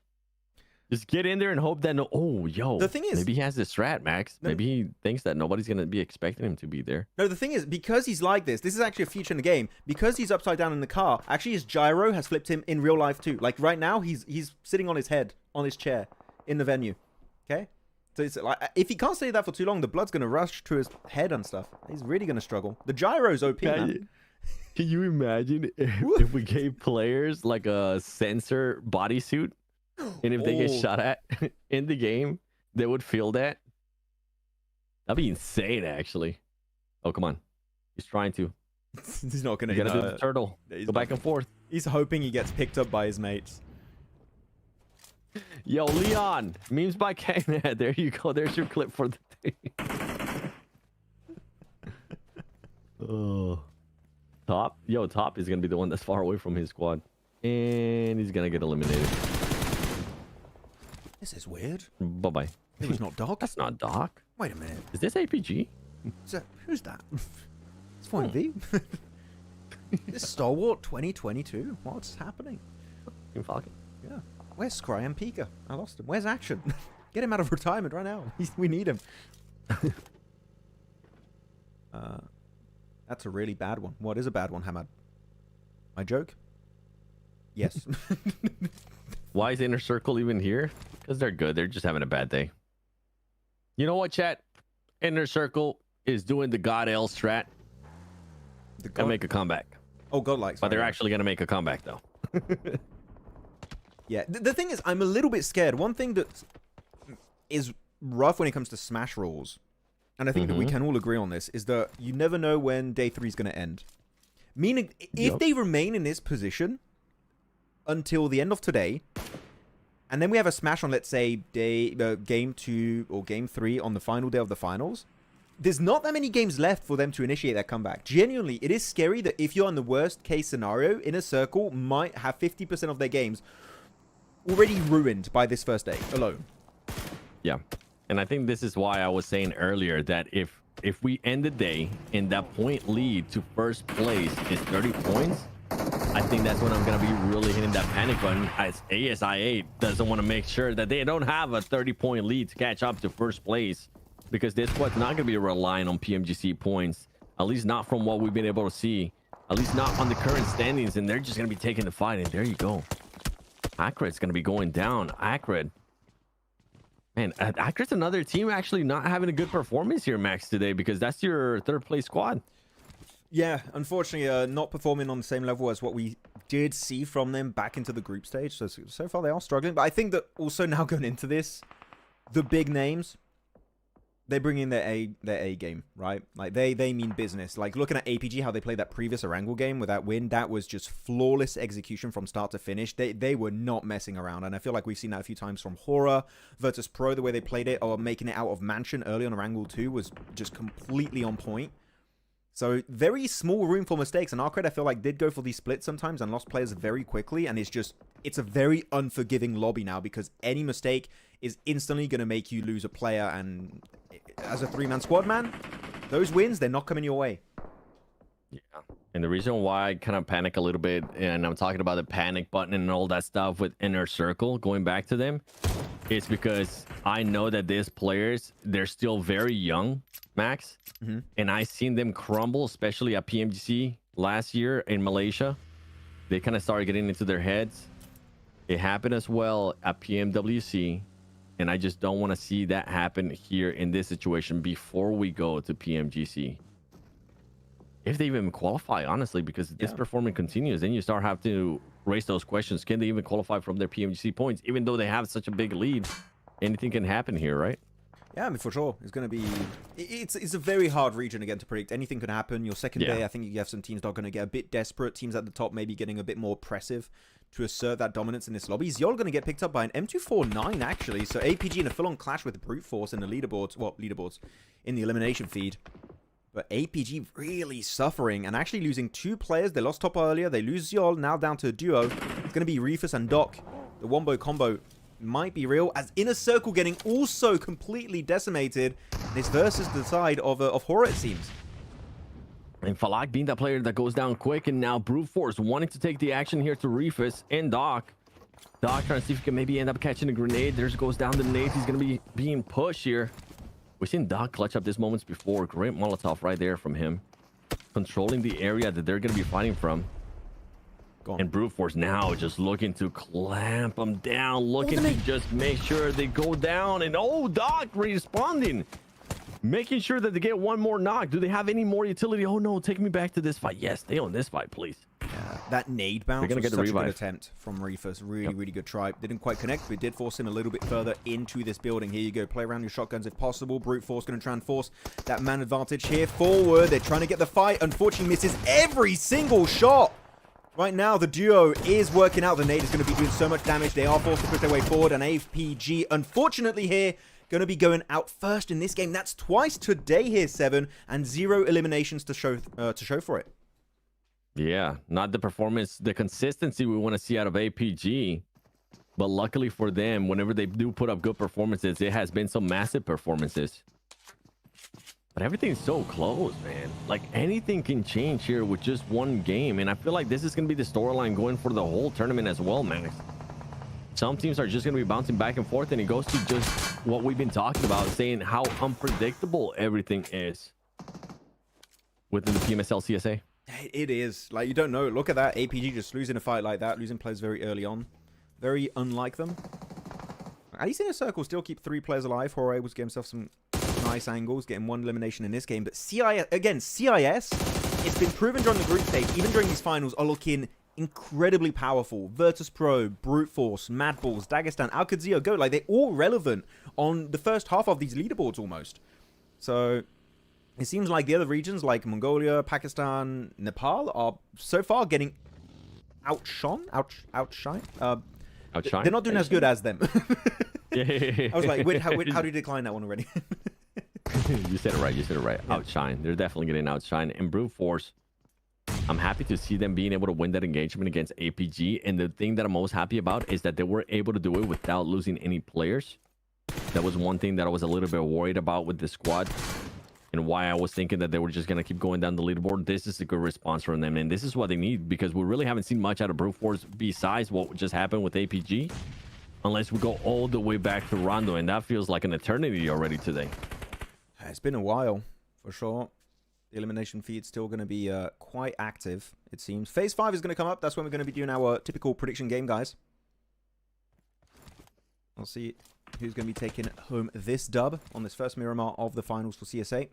Just get in there and hope that the thing is, maybe he has this strat, Max. Maybe he thinks that nobody's gonna be expecting him to be there. No, the thing is, because he's like this is actually a feature in the game. Because he's upside down in the car, actually his gyro has flipped him in real life too. Like right now, he's sitting on his head, on his chair, in the venue. Okay? So it's like, if he can't stay that for too long, the blood's gonna rush to his head and stuff. He's really gonna struggle. The gyro's OP, man. Can you imagine if we gave players like a sensor bodysuit? And if they get shot at in the game, they would feel that. That'd be insane, actually. Oh, come on. He's trying to. He's not going to. You gotta do the turtle. Go back and forth. He's hoping he gets picked up by his mates. Yo, Leon. Memes by Konina. There you go. There's your clip for the day. Oh. Top. Yo, Top is going to be the one that's far away from his squad. And he's going to get eliminated. This is weird. Bye-bye. It was not Doc. That's not Doc. Wait a minute. Is this APG? Who's that? It's Point V. This Stalwart 2022. What's happening? Falcon. Yeah. Where's Scry and Pika? I lost him. Where's Action? Get him out of retirement right now. We need him. That's a really bad one. What is a bad one, Hamad? My joke? Yes. Why is Inner Circle even here? Because they're good. They're just having a bad day. You know what, chat? Inner Circle is doing the God L strat. Gonna make a comeback. Oh, godlike. But they're actually gonna make a comeback though. Yeah. The thing is, I'm a little bit scared. One thing that is rough when it comes to Smash rules, and I think that we can all agree on this, is that you never know when day 3 is going to end. Meaning, if they remain in this position until the end of today, and then we have a smash on, let's say, game 2 or game 3 on the final day of the finals, there's not that many games left for them to initiate that comeback. Genuinely, it is scary that if you're in the worst case scenario, Inner Circle might have 50% of their games already ruined by this first day alone. Yeah, and I think this is why I was saying earlier that if we end the day and that point lead to first place is 30 points, I think that's when I'm going to be really hitting that panic button, as ASI8 doesn't want to make sure that they don't have a 30-point lead to catch up to first place, because this squad's not going to be relying on PMGC points, at least not from what we've been able to see, at least not on the current standings, and they're just going to be taking the fight. And there you go. ARCRED's going to be going down. ARCRED. Man, ARCRED's another team actually not having a good performance here, Max, today, because that's your third place squad. Yeah, unfortunately, not performing on the same level as what we did see from them back into the group stage. So far, they are struggling. But I think that also now going into this, the big names, they bring in their A game, right? Like, they mean business. Like, looking at APG, how they played that previous Erangel game with that win, that was just flawless execution from start to finish. They were not messing around. And I feel like we've seen that a few times from HORAA. VIRTUS.PRO, the way they played it, or making it out of Mansion early on Erangel 2 was just completely on point. So, very small room for mistakes. And ARCRED, I feel like, did go for these splits sometimes and lost players very quickly. And it's a very unforgiving lobby now, because any mistake is instantly going to make you lose a player. And as a 3-man squad, man, those wins, they're not coming your way. Yeah. And the reason why I kind of panic a little bit, and I'm talking about the panic button and all that stuff with Inner Circle, going back to them, is because I know that these players, they're still very young, Max. And I seen them crumble, especially at PMGC last year in Malaysia. They kind of started getting into their heads. It happened as well at PMWC. And I just don't want to see that happen here in this situation before we go to PMGC. If they even qualify, honestly, because this performance continues, then you start having to raise those questions. Can they even qualify from their PMGC points? Even though they have such a big lead, anything can happen here, right? Yeah, I mean, for sure. It's going to be... It's a very hard region, again, to predict. Anything could happen. Your second day, I think you have some teams that are going to get a bit desperate. Teams at the top maybe getting a bit more oppressive to assert that dominance in this lobby. You're going to get picked up by an M249, actually. So APG in a full-on clash with Brute Force in the leaderboards. Well, leaderboards. In the elimination feed. But APG really suffering and actually losing 2 players. They lost top earlier. They lose Ziol, now down to a duo. It's going to be Reefus and Doc. The Wombo combo might be real, as Inner Circle getting also completely decimated. And it's versus the side of HORAA, it seems. And Falak being that player that goes down quick, and now Brute Force wanting to take the action here to Reefus and Doc. Doc trying to see if he can maybe end up catching a grenade. There goes down the nade. He's going to be being pushed here. We've seen Doc clutch up this moments before. Great Molotov right there from him. Controlling the area that they're going to be fighting from. And Brute Force now just looking to clamp them down. Looking to just make sure they go down. And oh, Doc responding. Making sure that they get one more knock. Do they have any more utility? Oh no, take me back to this fight. Yes, stay on this fight, please. Yeah, that nade bounce was such a good attempt from Reefus. Really good try. Didn't quite connect, but it did force him a little bit further into this building. Here you go. Play around your shotguns if possible. Brute Force going to try and force that man advantage here forward. They're trying to get the fight. Unfortunately, misses every single shot. Right now, the duo is working out. The nade is going to be doing so much damage. They are forced to push their way forward. And APG, unfortunately here, going to be going out first in this game. That's twice today here, 7, and 0 eliminations to show for it. Yeah, not the performance, the consistency we want to see out of APG. But luckily for them, whenever they do put up good performances, it has been some massive performances. But everything's so close, man. Like, anything can change here with just one game. And I feel like this is going to be the storyline going for the whole tournament as well, Max. Some teams are just going to be bouncing back and forth, and it goes to just what we've been talking about, saying how unpredictable everything is within the PMSL CSA. It is. Like, you don't know. Look at that. APG just losing a fight like that, losing players very early on. Very unlike them. At least in a circle, still keep 3 players alive. HORAA able to get himself some nice angles, getting 1 elimination in this game. But CIS, again, CIS, it's been proven during the group stage, even during these finals, are looking incredibly powerful. VIRTUS.PRO, Brute Force, MadBulls, Dagestan, Qadsiah, Go. Like, they're all relevant on the first half of these leaderboards almost. So it seems like the other regions like Mongolia, Pakistan, Nepal are so far getting outshone. They're not doing as good as them. I was like, wait, how do you decline that one already? You said it right. You said it right. Yeah. Outshine. They're definitely getting outshined. And Brute Force, I'm happy to see them being able to win that engagement against APG. And the thing that I'm most happy about is that they were able to do it without losing any players. That was one thing that I was a little bit worried about with the squad, and why I was thinking that they were just going to keep going down the leaderboard. This is a good response from them, and this is what they need, because we really haven't seen much out of Brute Force besides what just happened with APG, unless we go all the way back to Rondo, and that feels like an eternity already today. It's been a while, for sure. The elimination feed's still going to be quite active, it seems. Phase 5 is going to come up. That's when we're going to be doing our typical prediction game, guys. We'll see who's going to be taking home this dub on this first Miramar of the finals for CSA.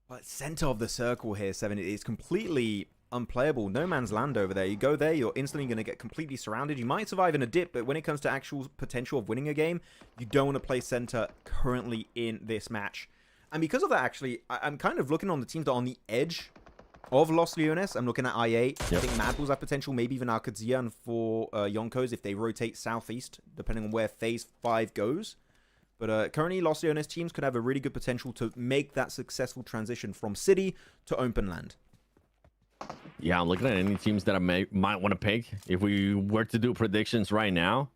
But center of the circle here, 7, it is completely unplayable. No man's land over there. You go there, you're instantly going to get completely surrounded. You might survive in a dip, but when it comes to actual potential of winning a game, you don't want to play center currently in this match. And because of that, actually, I'm kind of looking on the teams that are on the edge of Los Leones. I'm looking at I8. Yep. I think MadBulls have potential, maybe even Qadsiah, and for Yonkos if they rotate southeast, depending on where Phase 5 goes. But currently, Los Leones teams could have a really good potential to make that successful transition from city to open land. Yeah, I'm looking at any teams that I might want to pick. If we were to do predictions right now,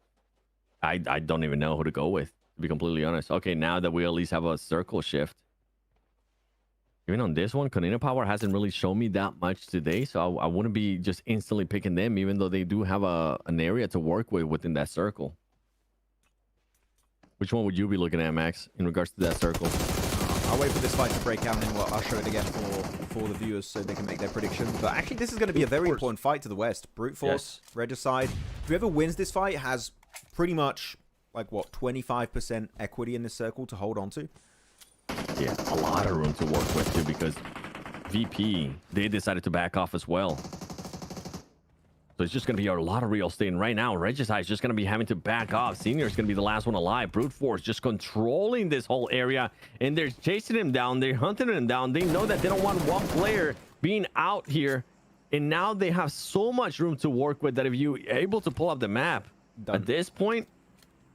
I don't even know who to go with, to be completely honest. Okay, now that we at least have a circle shift. Even on this one, Konina Power hasn't really shown me that much today, so I wouldn't be just instantly picking them, even though they do have an area to work with within that circle. Which one would you be looking at, Max, in regards to that circle? I'll wait for this fight to break out, and then I'll show it again for the viewers so they can make their predictions. But actually, this is going to be a very important fight to the West. Brute Force, Regicide. Whoever wins this fight has pretty much, like, what, 25% equity in this circle to hold on to. Yeah, a lot of room to work with too, because VP, they decided to back off as well. So it's just going to be a lot of real estate. And right now, Regicide is just going to be having to back off. Senior is going to be the last one alive. Brute Force just controlling this whole area, and they're chasing him down. They're hunting him down. They know that they don't want one player being out here, and now they have so much room to work with that if you're able to pull up the map at this point,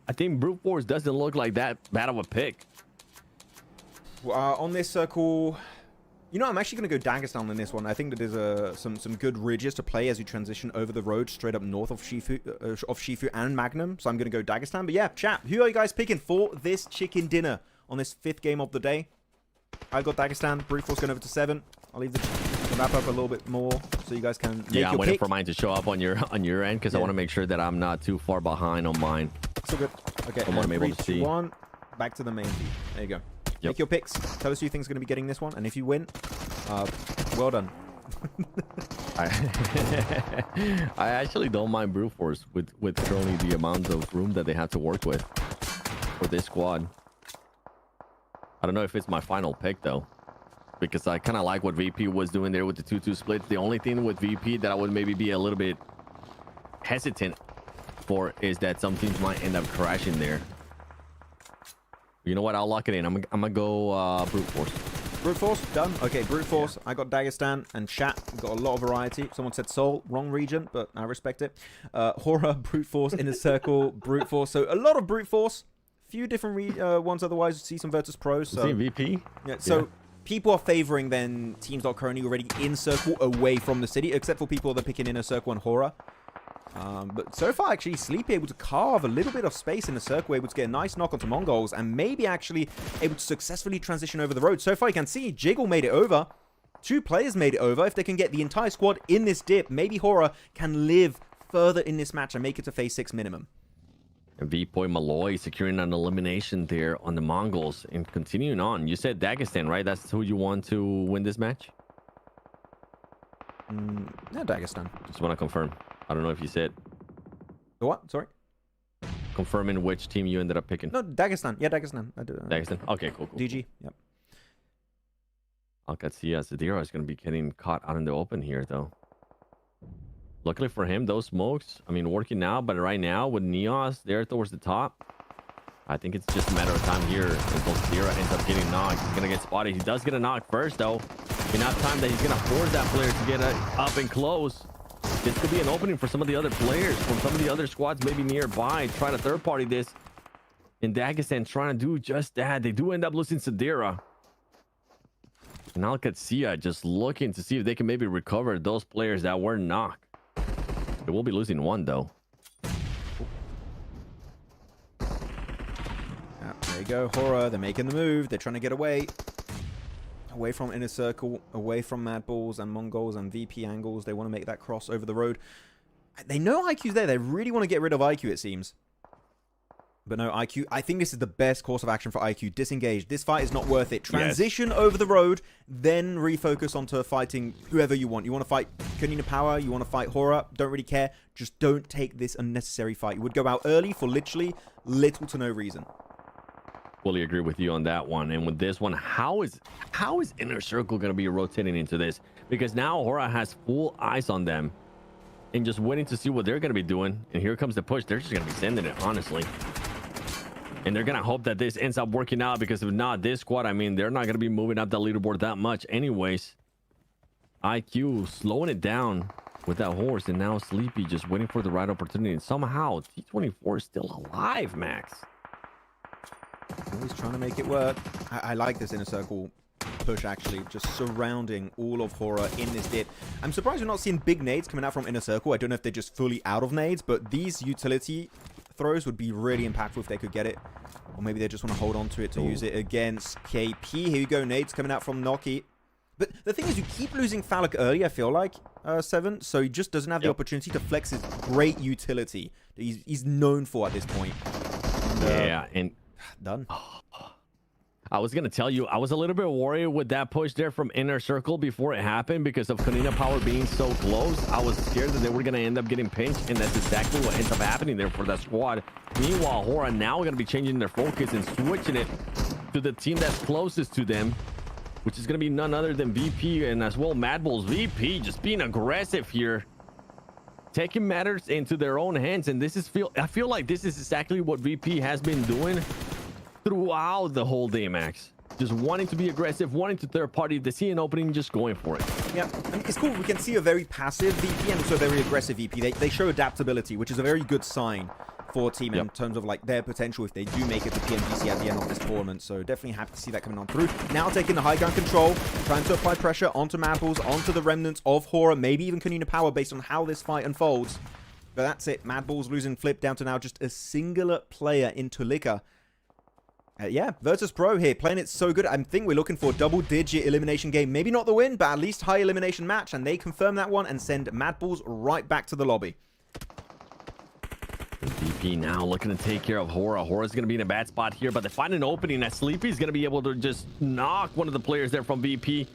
I think Brute Force doesn't look like that bad of a pick. On this circle, you know, I'm actually going to go Dagestan on this one. I think that there's some good ridges to play as you transition over the road straight up north of Shifu and Magnum. So I'm going to go Dagestan. But yeah, chat, who are you guys picking for this chicken dinner on this 5th game of the day? I've got Dagestan. Brute Force going over to 7. I'll leave the map up a little bit more so you guys can make your I'm waiting pick. for mine to show up on your end because I want to make sure that I'm not too far behind on mine. So good. Okay, from what I'm able to see. 1, back to the main feed. There you go. Yep. Make your picks. Tell us who you think is going to be getting this one, and if you win, well done. I actually don't mind Brute Force with only the amount of room that they have to work with for this squad. I don't know if it's my final pick though, because I kind of like what VP was doing there with the 2-2 splits. The only thing with VP that I would maybe be a little bit hesitant for is that some teams might end up crashing there. You know what? I'll lock it in. I'm gonna go Brute Force. Brute Force, done. Okay, Brute Force. Yeah. I got Dagestan and chat. Got a lot of variety. Someone said Seoul, wrong region, but I respect it. HORAA, Brute Force, Inner Circle, Brute Force. So a lot of Brute Force. Few different ones otherwise. See some VIRTUS.PRO. So VP. Yeah. So people are favoring then teams that are currently already in circle away from the city, except for people that are picking Inner Circle and HORAA. But so far, actually, Sleepy able to carve a little bit of space in the circle, able to get a nice knock onto MongolZ, and maybe actually able to successfully transition over the road. So far, you can see Jiggle made it over. 2 players made it over. If they can get the entire squad in this dip, maybe HORAA can live further in this match and make it to phase 6 minimum. V-Boy Malloy securing an elimination there on the MongolZ and continuing on. You said Dagestan, right? That's who you want to win this match? Yeah, Dagestan. Just want to confirm. I don't know if you said. The what? Sorry? Confirming which team you ended up picking. No, Dagestan. Yeah, Dagestan. I do. Dagestan. Okay, cool. DG. Yep. Qadsiah Esports is going to be getting caught out in the open here, though. Luckily for him, those smokes, I mean, working now, but right now with Neos there towards the top, I think it's just a matter of time here until Sierra ends up getting knocked. He's going to get spotted. He does get a knock first, though. Enough time that he's going to force that player to get up and close. This could be an opening for some of the other players from some of the other squads maybe nearby. Try to third party this. And Dagestan trying to do just that. They do end up losing Sadira. And now Qadsiah just looking to see if they can maybe recover those players that were knocked. They will be losing 1 though. There you go. HORAA, they're making the move. They're trying to get away. Away from Inner Circle, away from MadBulls and MongolZ and VP angles. They want to make that cross over the road. They know IQ's there. They really want to get rid of IQ, it seems. But no, IQ, I think this is the best course of action for IQ. Disengage. This fight is not worth it. Transition over the road, then refocus onto fighting whoever you want. You want to fight Konina Power, you want to fight HORAA, don't really care. Just don't take this unnecessary fight. You would go out early for literally little to no reason. Fully agree with you on that one. And with this one, how is Inner Circle going to be rotating into this? Because now HORAA has full eyes on them and just waiting to see what they're going to be doing. And here comes the push. They're just going to be sending it, honestly. And they're going to hope that this ends up working out, because if not, this squad, I mean, they're not going to be moving up the leaderboard that much anyways. IQ slowing it down with that horse, and now Sleepy just waiting for the right opportunity. And somehow T24 is still alive, Max. He's trying to make it work. I like this Inner Circle push, actually, just surrounding all of HORAA in this dip. I'm surprised we're not seeing big nades coming out from Inner Circle. I don't know if they're just fully out of nades, but these utility throws would be really impactful if they could get it. Or maybe they just want to hold on to it to use it against KP. Here you go, nades coming out from Noki. But the thing is, you keep losing Phallic early, I feel like, 7. So he just doesn't have the opportunity to flex his great utility that he's known for at this point. And, yeah, and done. I was going to tell you, I was a little bit worried with that push there from Inner Circle before it happened because of Konina Power being so close. I was scared that they were going to end up getting pinched, and that's exactly what ends up happening there for that squad. Meanwhile, HORAA now going to be changing their focus and switching it to the team that's closest to them, which is going to be none other than VP and as well MadBulls. VP just being aggressive here, taking matters into their own hands. And this is I feel like this is exactly what VP has been doing throughout the whole day, Max. Just wanting to be aggressive, wanting to third party. They see an opening, just going for it. Yeah, I mean, it's cool. We can see a very passive VP and also a very aggressive VP. They show adaptability, which is a very good sign for team in terms of like their potential if they do make it to PMGC at the end of this tournament. So definitely happy to see that coming on through. Now taking the high ground control, trying to apply pressure onto MadBulls, onto the remnants of HORAA, maybe even Konina Power based on how this fight unfolds. But that's it. MadBulls losing Flip down to now just a singular player in Tulika. Yeah, VIRTUS.PRO here, playing it so good. I think we're looking for a double-digit elimination game. Maybe not the win, but at least high elimination match. And they confirm that one and send MadBulls right back to the lobby. VP now looking to take care of HORAA. HORAA's going to be in a bad spot here, but they find an opening as Sleepy's going to be able to just knock one of the players there from VP.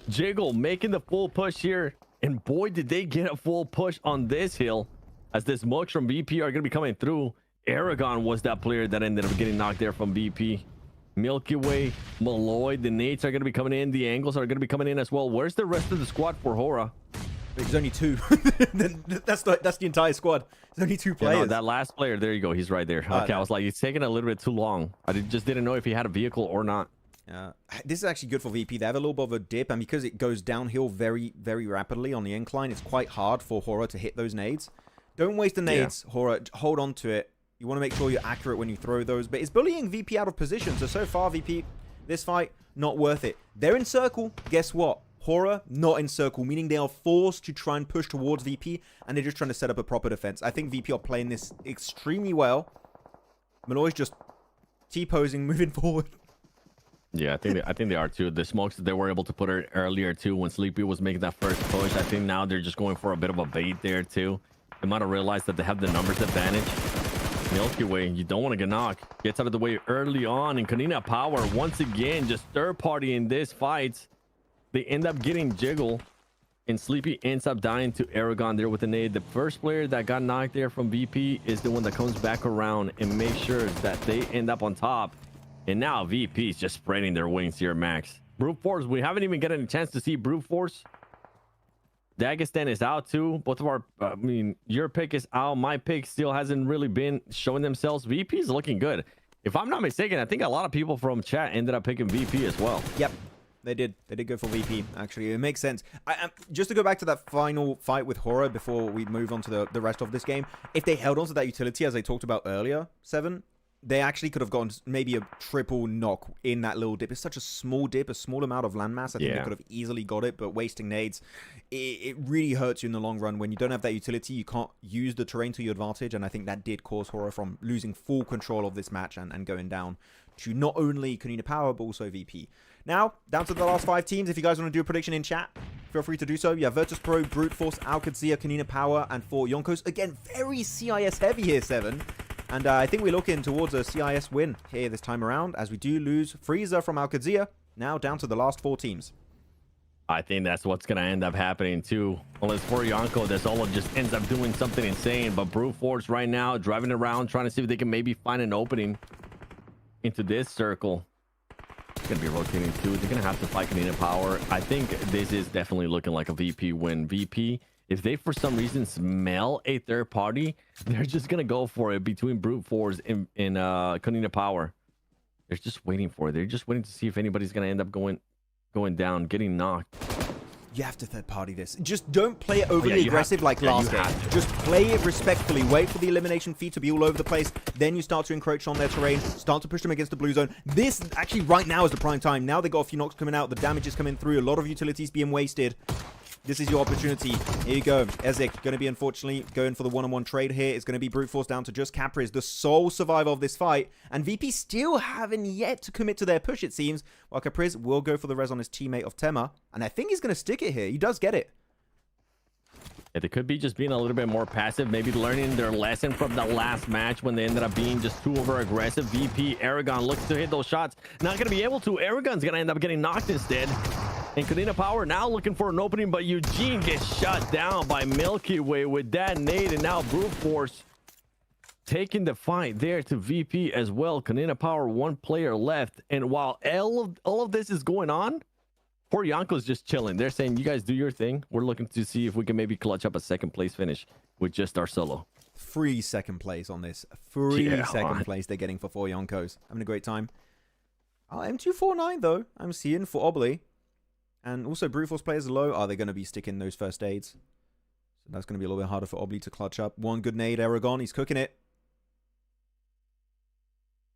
Jiggle making the full push here. And boy, did they get a full push on this hill as this mugs from VP are going to be coming through. Erangel was that player that ended up getting knocked there from VP. Milky Way, Malloy, the nades are going to be coming in. The angles are going to be coming in as well. Where's the rest of the squad for HORAA? There's only two. that's the entire squad. There's only two players. Yeah, no, that last player, there you go. He's right there. Okay, I was like, it's taking a little bit too long. I just didn't know if he had a vehicle or not. This is actually good for VP. They have a little bit of a dip, and because it goes downhill very, very rapidly on the incline, it's quite hard for HORAA to hit those nades. Don't waste the nades, HORAA. Hold on to it. You want to make sure you're accurate when you throw those. But it's bullying VP out of position. So far, VP, this fight, not worth it. They're in circle. Guess what? HORAA, not in circle, meaning they are forced to try and push towards VP, and they're just trying to set up a proper defense. I think VP are playing this extremely well. Malloy's just T-posing, moving forward. Yeah, I think they are too. The smokes that they were able to put earlier too when Sleepy was making that first push. I think now they're just going for a bit of a bait there too. They might have realized that they have the numbers advantage. Milky Way, you don't want to get knocked. Gets out of the way early on, and Konina Power once again just third party in this fight. They end up getting Jiggle, and Sleepy ends up dying to Erangel there with the nade. The first player that got knocked there from VP is the one that comes back around and makes sure that they end up on top. And now VP is just spreading their wings here, Max. Brute Force, we haven't even gotten a chance to see Brute Force. Dagestan is out too. Both of our, your pick is out. My pick still hasn't really been showing themselves. VP is looking good. If I'm not mistaken, I think a lot of people from chat ended up picking VP as well. Yep. They did go for VP, actually. It makes sense. Just to go back to that final fight with HORAA before we move on to the rest of this game, if they held on to that utility, as I talked about earlier, 7, they actually could have gone maybe a triple knock in that little dip. It's such a small dip, a small amount of landmass. I think they could have easily got it, but wasting nades, it really hurts you in the long run. When you don't have that utility, you can't use the terrain to your advantage, and I think that did cause HORAA from losing full control of this match and going down to not only Konina Power, but also VP. Now, down to the last 5 teams. If you guys want to do a prediction in chat, feel free to do so. You have VIRTUS.PRO, Brute Force, Qadsiah, Konina Power, and for Yonkos. Again, very CIS heavy here, 7. And I think we're looking towards a CIS win here this time around, as we do lose Freezer from Qadsiah. Now down to the last 4 teams. I think that's what's going to end up happening too. Unless for Yonko, this all just ends up doing something insane. But Brute Force right now, driving around, trying to see if they can maybe find an opening into this circle. It's going to be rotating too. They're going to have to fight Konina Power. I think this is definitely looking like a VP win. VP, if they for some reason smell a third party, they're just going to go for it between Brute Force and Konina Power. They're just waiting for it. They're just waiting to see if anybody's going to end up going down, getting knocked. You have to third party this. Just don't play it overly aggressive like last game. Just play it respectfully. Wait for the elimination feed to be all over the place. Then you start to encroach on their terrain. Start to push them against the blue zone. This actually right now is the prime time. Now they got a few knocks coming out. The damage is coming through. A lot of utilities being wasted. This is your opportunity. Here you go. Ezek going to be, unfortunately, going for the one-on-one trade here. It's going to be Brute Force down to just Capriz, the sole survivor of this fight. And VP still haven't yet to commit to their push, it seems. While Capriz will go for the res on his teammate of Tema. And I think he's going to stick it here. He does get it. Yeah, they could be just being a little bit more passive, maybe learning their lesson from the last match when they ended up being just too over aggressive. VP, Erangel looks to hit those shots. Not going to be able to. Eragon's going to end up getting knocked instead. And Konina Power now looking for an opening, but Eugene gets shot down by Milky Way with that nade, and now Brute Force taking the fight there to VP as well. Konina Power, 1 player left, and while all of this is going on, poor Yonko's just chilling. They're saying, you guys do your thing. We're looking to see if we can maybe clutch up a 2nd place finish with just our solo. Free 2nd place on this. Free 2nd place they're getting for 4 Yonkos. Having a great time. M249 though, I'm seeing for Obly. And also, Brute Force players are low. Are they going to be sticking those first aids? So that's going to be a little bit harder for Obly to clutch up. 1 good nade, Erangel. He's cooking it.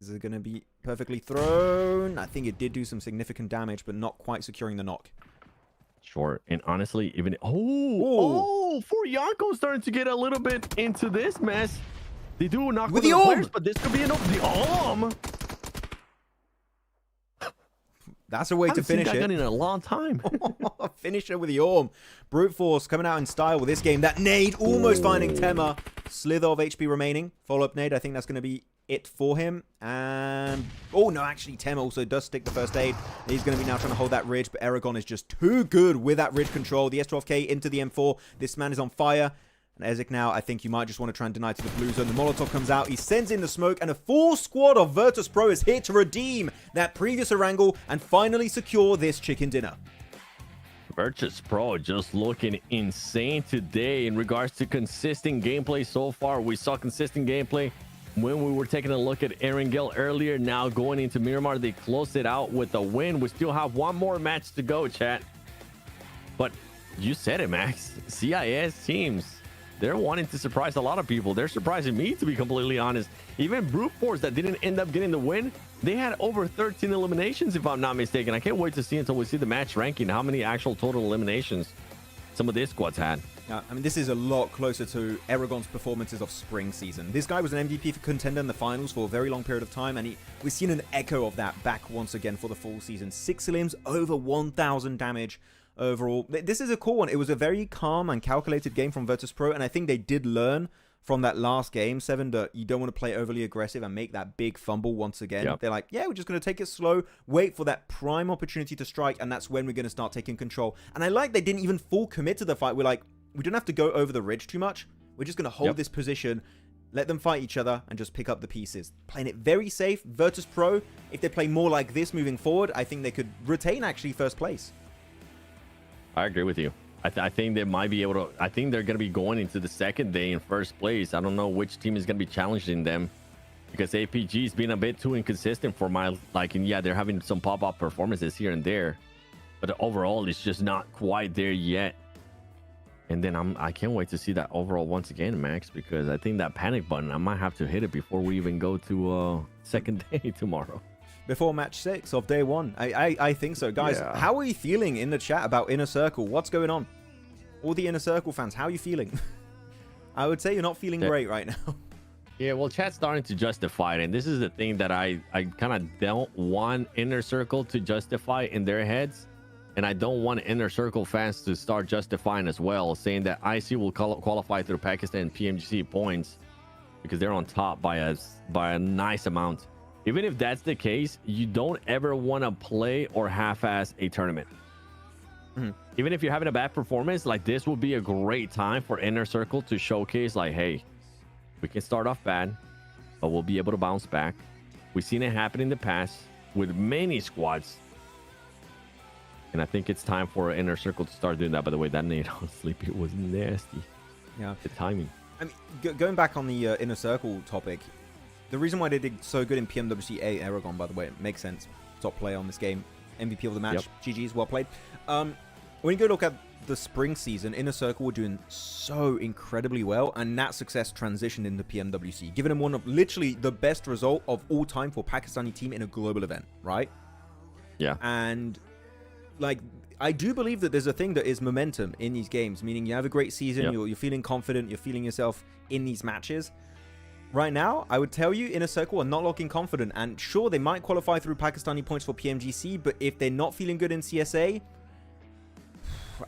Is it going to be perfectly thrown? I think it did do some significant damage, but not quite securing the knock. Sure. And honestly, even... Oh, Furianko's starting to get a little bit into this mess. They do knock with the players, but this could be enough. The arm. That's a way to finish it. In a long time. Finish it with the Orm. Brute Force coming out in style with this game. That nade almost finding Tema. Slither of HP remaining. Follow-up nade. I think that's going to be it for him. And... oh, no, actually, Tema also does stick the first aid. He's going to be now trying to hold that ridge, but Eragon is just too good with that ridge control. The S12K into the M4. This man is on fire. And Ezek now, I think you might just want to try and deny to the blue zone. The Molotov comes out. He sends in the smoke. And a full squad of VIRTUS.PRO is here to redeem that previous Erangel and finally secure this chicken dinner. VIRTUS.PRO just looking insane today in regards to consistent gameplay so far. We saw consistent gameplay when we were taking a look at Erangel earlier. Now going into Miramar, they closed it out with a win. We still have one more match to go, chat. But you said it, Max. CIS teams, they're wanting to surprise a lot of people. They're surprising me, to be completely honest. Even Brute Force that didn't end up getting the win, they had over 13 eliminations, if I'm not mistaken. I can't wait to see until we see the match ranking how many actual total eliminations some of these squads had. I mean, this is a lot closer to Eragon's performances of spring season. This guy was an MVP for contender in the finals for a very long period of time, and we've seen an echo of that back once again for the full season. 6 elims, over 1,000 damage overall. This is a cool one. It was a very calm and calculated game from VIRTUS.PRO, and I think they did learn from that last game, 7, that you don't want to play overly aggressive and make that big fumble once again. Yep. They're like, yeah, we're just going to take it slow, wait for that prime opportunity to strike, and that's when we're going to start taking control. And I like they didn't even full commit to the fight. We're like, we don't have to go over the ridge too much. We're just going to hold this position, let them fight each other, and just pick up the pieces. Playing it very safe. VIRTUS.PRO, if they play more like this moving forward, I think they could retain actually first place. I agree with you. I think they might be able to... I think they're going to be going into the second day in first place. I don't know which team is going to be challenging them, because APG's been a bit too inconsistent for my liking. Yeah, they're having some pop-up performances here and there, but overall, it's just not quite there yet. And then I can't wait to see that overall once again, Max, because I think that panic button, I might have to hit it before we even go to second day tomorrow. Before match 6 of day 1. I think so. Guys, how are you feeling in the chat about Inner Circle? What's going on? All the Inner Circle fans, how are you feeling? I would say you're not feeling great right now. Yeah, well, chat's starting to justify it. And this is the thing that I kind of don't want Inner Circle to justify in their heads. And I don't want Inner Circle fans to start justifying as well, saying that IC will qualify through Pakistan PMGC points because they're on top by a nice amount. Even if that's the case, you don't ever want to play or half-ass a tournament. Even if you're having a bad performance, like, this will be a great time for Inner Circle to showcase, like, hey, we can start off bad, but we'll be able to bounce back. We've seen it happen in the past with many squads. And I think it's time for Inner Circle to start doing that. By the way, that nade on Sleepy was nasty. Yeah. The timing. I mean, going back on the Inner Circle topic, the reason why they did so good in PMWC Eragon, by the way, it makes sense. Top player on this game. MVP of the match. GG's, well played. When you go look at the spring season, Inner Circle were doing so incredibly well, and that success transitioned into PMWC, giving them one of literally the best result of all time for Pakistani team in a global event, right? Yeah. And like, I do believe that there's a thing that is momentum in these games, meaning you have a great season, you're feeling confident, you're feeling yourself in these matches. Right now, I would tell you, Inner Circle are not looking confident, and sure, they might qualify through Pakistani points for PMGC, but if they're not feeling good in CSA,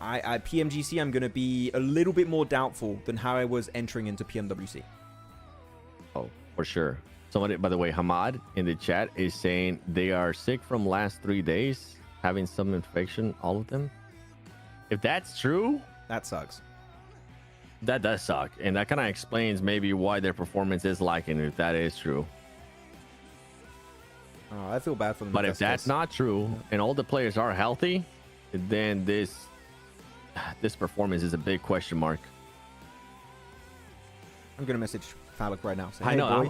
PMGC, I'm going to be a little bit more doubtful than how I was entering into PMWC. Oh, for sure. Somebody, by the way, Hamad in the chat is saying they are sick from last 3 days, having some infection, all of them. If that's true, that sucks. That does suck, and that kind of explains maybe why their performance is lacking, if that is true. Oh, I feel bad for them. But if that's not true, and all the players are healthy, then this performance is a big question mark. I'm gonna message Falak right now. Say, I know.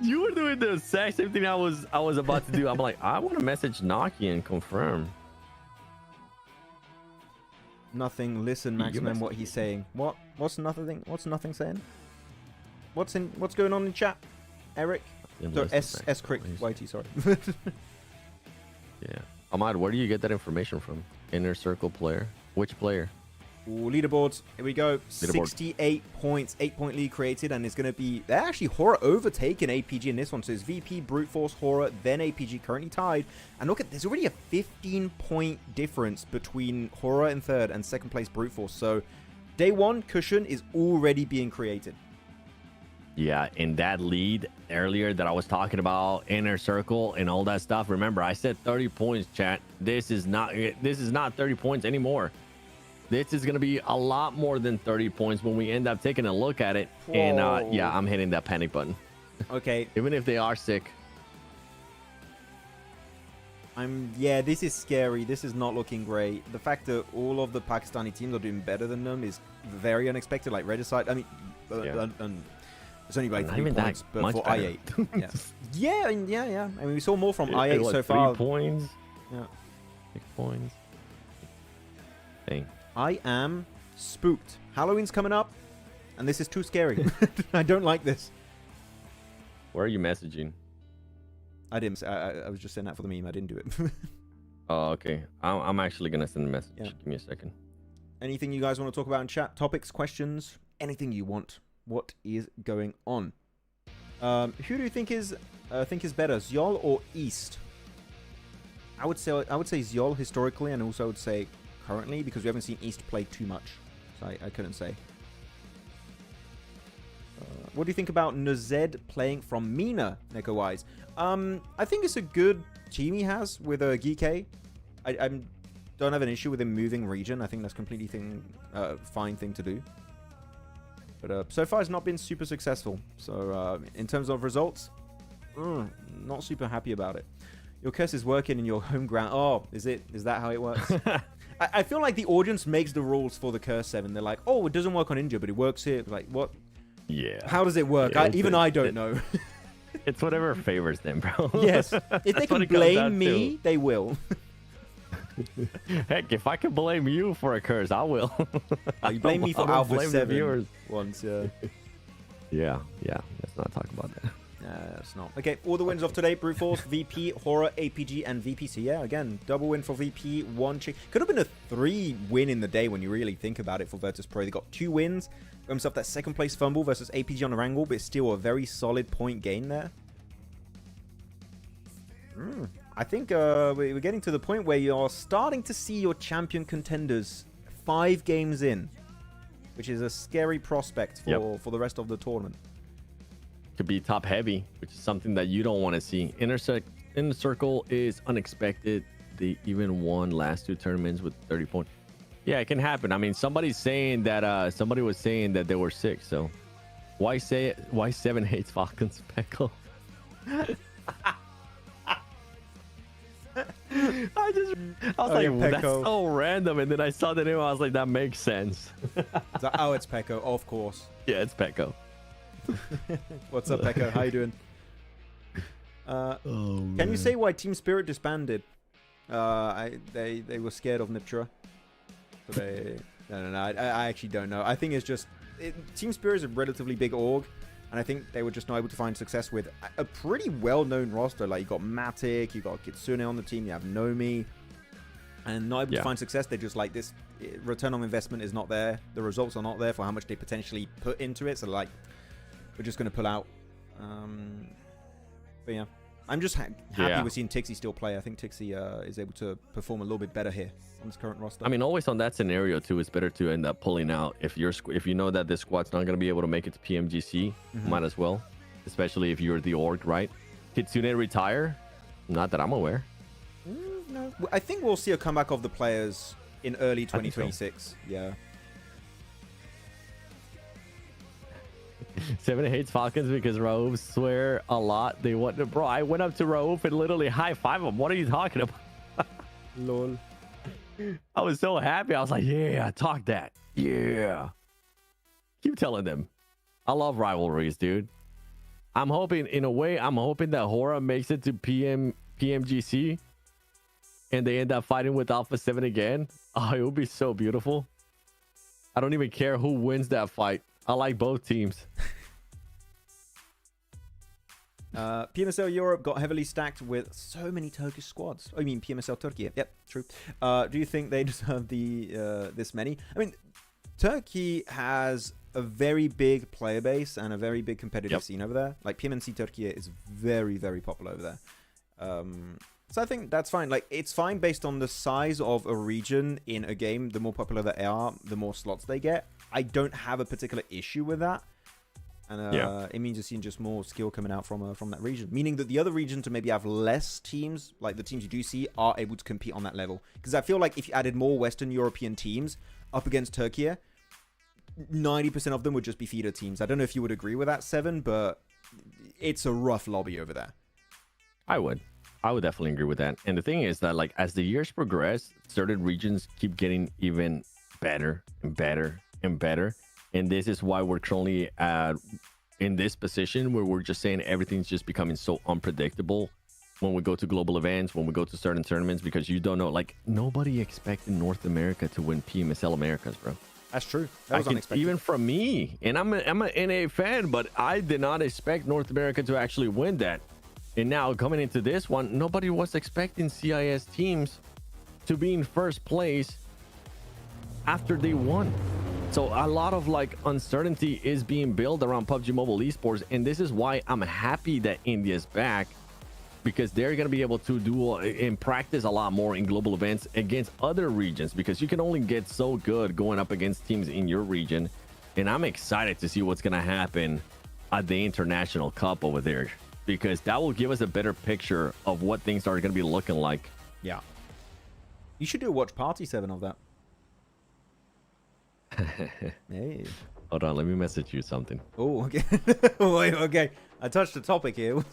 You were doing the exact same thing I was about to do. I'm like, I want to message Naki and confirm. Nothing. Listen, Maxman, what he's saying. What's nothing? What's nothing saying? What's going on in chat, Eric? So S Crick YT, sorry. Yeah. Ahmad, where do you get that information from? Inner Circle player? Which player? Ooh, leaderboards. Here we go. Leaderboard. 68 points. 8-point lead created, and it's going to be... They're actually HORAA overtaken APG in this one. So it's VP, Brute Force, HORAA, then APG currently tied. And look at... There's already a 15-point difference between HORAA in third and second place Brute Force. So day one cushion is already being created. Yeah, in that lead earlier that I was talking about, Inner Circle and all that stuff. Remember, I said 30 points, chat. This is not 30 points anymore. This is going to be a lot more than 30 points when we end up taking a look at it. Whoa. And yeah, I'm hitting that panic button. Okay. Even if they are sick. Yeah, this is scary. This is not looking great. The fact that all of the Pakistani teams are doing better than them is very unexpected. Like Redux, I mean, it's only by 3 points, but for I8. Yeah. yeah. I mean, we saw more from I8 so far. 3 points. Yeah. 6 points. Dang. I am spooked. Halloween's coming up, and this is too scary. I don't like this. Where are you messaging? I didn't. I was just saying that for the meme. I didn't do it. Oh, okay. I'm actually gonna send a message. Yeah. Give me a second. Anything you guys want to talk about in chat? Topics, questions, anything you want. What is going on? Who do you think is better, Zyol or East? I would say Zyol historically, and also I would say currently, because we haven't seen East play too much, so I couldn't say. What do you think about NZ playing from Mina, Neko-wise? I think it's a good team he has with Geek. I don't have an issue with him moving region. I think that's completely fine thing to do. But so far, it's not been super successful. So in terms of results, not super happy about it. Your curse is working in your home ground. Oh, is that how it works? I feel like the audience makes the rules for the curse 7. They're like, oh, it doesn't work on India, but it works here. Like, what? Yeah. How does it work? Yeah, I don't know. It's whatever favors them, bro. Yes. If they can blame me, they will. Heck, if I can blame you for a curse, I will. You blame me for Alpha 7 once, yeah. Yeah. Let's not talk about that. It's not. Okay, all the wins of today: Brute Force, VP, HORAA, APG, and VPC. Yeah, again, double win for VP, 1 chick. Could have been a 3 win in the day when you really think about it for Virtus.PRO. They got 2 wins. Got himself that second place fumble versus APG on Erangel, but it's still a very solid point gain there. I think we're getting to the point where you're starting to see your champion contenders 5 games in, which is a scary prospect for the rest of the tournament. Could be top heavy, which is something that you don't want to see. Inner Circle is unexpected. They even won last 2 tournaments with 30 points. Yeah, it can happen. I mean, somebody was saying that they were sick. So why 7 hates Falcons, Pecco? I was like, well, that's so random, and then I saw the name. I was like, that makes sense. Oh, it's Pecco, of course. Yeah, it's Pecco. What's up, Pecco? How you doing? Can you say why Team Spirit disbanded? They were scared of Niptura. So no. I actually don't know. I think it's just Team Spirit is a relatively big org, and I think they were just not able to find success with a pretty well-known roster. Like, you got Matic, you got Kitsune on the team, you have Nomi, and not able to find success. They're just like, this return on investment is not there. The results are not there for how much they potentially put into it. So, like, we're just going to pull out. But yeah, I'm just happy we're seeing Tixi still play. I think Tixi is able to perform a little bit better here on his current roster. I mean, always on that scenario too, it's better to end up pulling out if you know that this squad's not going to be able to make it to PMGC. Might as well, especially if you're the org, right? Kitsune retire? Not that I'm aware. No, I think we'll see a comeback of the players in early 2026. Yeah. 7 hates Falcons because Raouf swear a lot. They want to, bro. I went up to Raouf and literally high-five him. What are you talking about? Lol. I was so happy. I was like, yeah, talk that. Yeah. Keep telling them. I love rivalries, dude. I'm hoping, in a way, I'm hoping that HORAA makes it to PMGC and they end up fighting with Alpha 7 again. Oh, it would be so beautiful. I don't even care who wins that fight. I like both teams. PMSL Europe got heavily stacked with so many Turkish squads. Oh, you mean PMSL Turkey? Yep, true. Do you think they deserve this many? I mean, Turkey has a very big player base and a very big competitive scene over there. Like, PMNC Turkey is very, very popular over there. So I think that's fine. Like, it's fine based on the size of a region in a game. The more popular they are, the more slots they get. I don't have a particular issue with that. And it means you're seeing just more skill coming out from that region. Meaning that the other regions to maybe have less teams, like the teams you do see, are able to compete on that level. Because I feel like if you added more Western European teams up against Turkey, 90% of them would just be feeder teams. I don't know if you would agree with that, Seven, but it's a rough lobby over there. I would definitely agree with that. And the thing is that, like, as the years progress, certain regions keep getting even better and better and better. And this is why we're currently in this position where we're just saying everything's just becoming so unpredictable when we go to global events, when we go to certain tournaments, because you don't know. Like, nobody expected North America to win PMSL Americas, bro. That's true. That was unexpected. Even from me, and I'm an NA fan, but I did not expect North America to actually win that. And now coming into this one, nobody was expecting CIS teams to be in first place after they won. So a lot of like uncertainty is being built around PUBG Mobile Esports, and this is why I'm happy that India's back, because they're going to be able to do and practice a lot more in global events against other regions, because you can only get so good going up against teams in your region. And I'm excited to see what's going to happen at the International Cup over there, because that will give us a better picture of what things are going to be looking like. Yeah. You should do a watch party 7 of that. Hey. Hold on, let me message you something. Oh, okay. Wait, okay. I touched the topic here.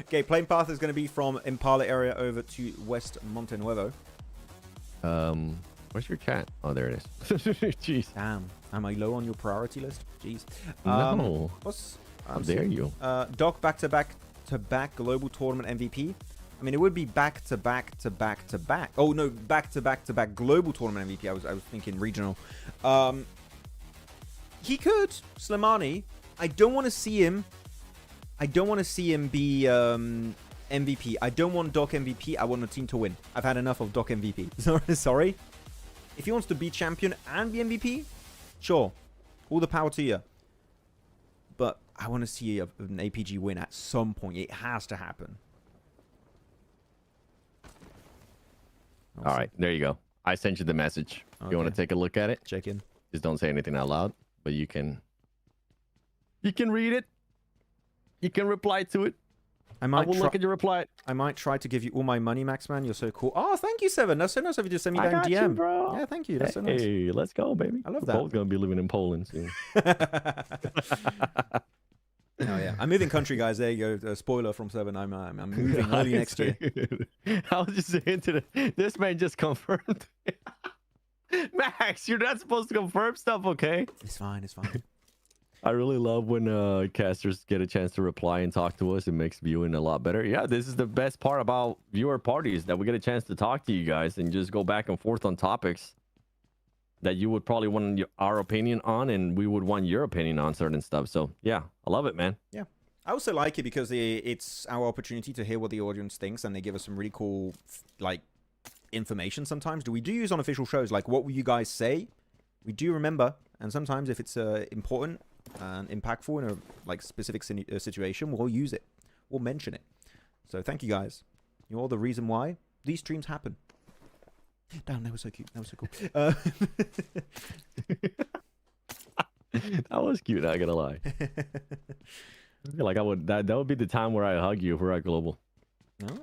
Okay, plane path is going to be from Impala area over to West Montenuevo. Where's your chat? Oh, there it is. Jeez. Damn. Am I low on your priority list? Jeez. No. How dare you? Doc back-to-back global tournament MVP. I mean, it would be back-to-back-to-back-to-back. Oh, no, back-to-back-to-back global tournament MVP. I was thinking regional. He could. Slimani. I don't want to see him. I don't want to see him be MVP. I don't want Doc MVP. I want a team to win. I've had enough of Doc MVP. Sorry. If he wants to be champion and be MVP, sure. All the power to you. But I want to see an APG win at some point. It has to happen. All right, there you go. I sent you the message. Okay. You want to take a look at it? Check in. Just don't say anything out loud, but you can read it. You can reply to it. I will look at your reply. I might try to give you all my money, Maxman. You're so cool. Oh, thank you, Seven. That's so nice of you to send me down DM. You, bro. Yeah, thank you. That's so nice. Hey, let's go, baby. I love We're that. both gonna be living in Poland soon. Oh yeah, I'm moving country, guys. There you go. Spoiler from Seven. I'm moving early next year. I was just saying this man just confirmed. Max, you're not supposed to confirm stuff, okay? It's fine. It's fine. I really love when casters get a chance to reply and talk to us. It makes viewing a lot better. Yeah, this is the best part about viewer parties, that we get a chance to talk to you guys and just go back and forth on topics that you would probably want our opinion on, and we would want your opinion on certain stuff. So yeah, I love it, man. Yeah, I also like it because it's our opportunity to hear what the audience thinks, and they give us some really cool like information. Sometimes we do use on official shows, like what will you guys say? We do remember, and sometimes if it's important and impactful in a like specific situation, we'll use it, we'll mention it. So thank you guys. You're all the reason why these streams happen. Damn, that was so cute. That was so cool. That was cute. Not gonna lie. I feel like I would. That would be the time where I hug you if we're at global. Oh,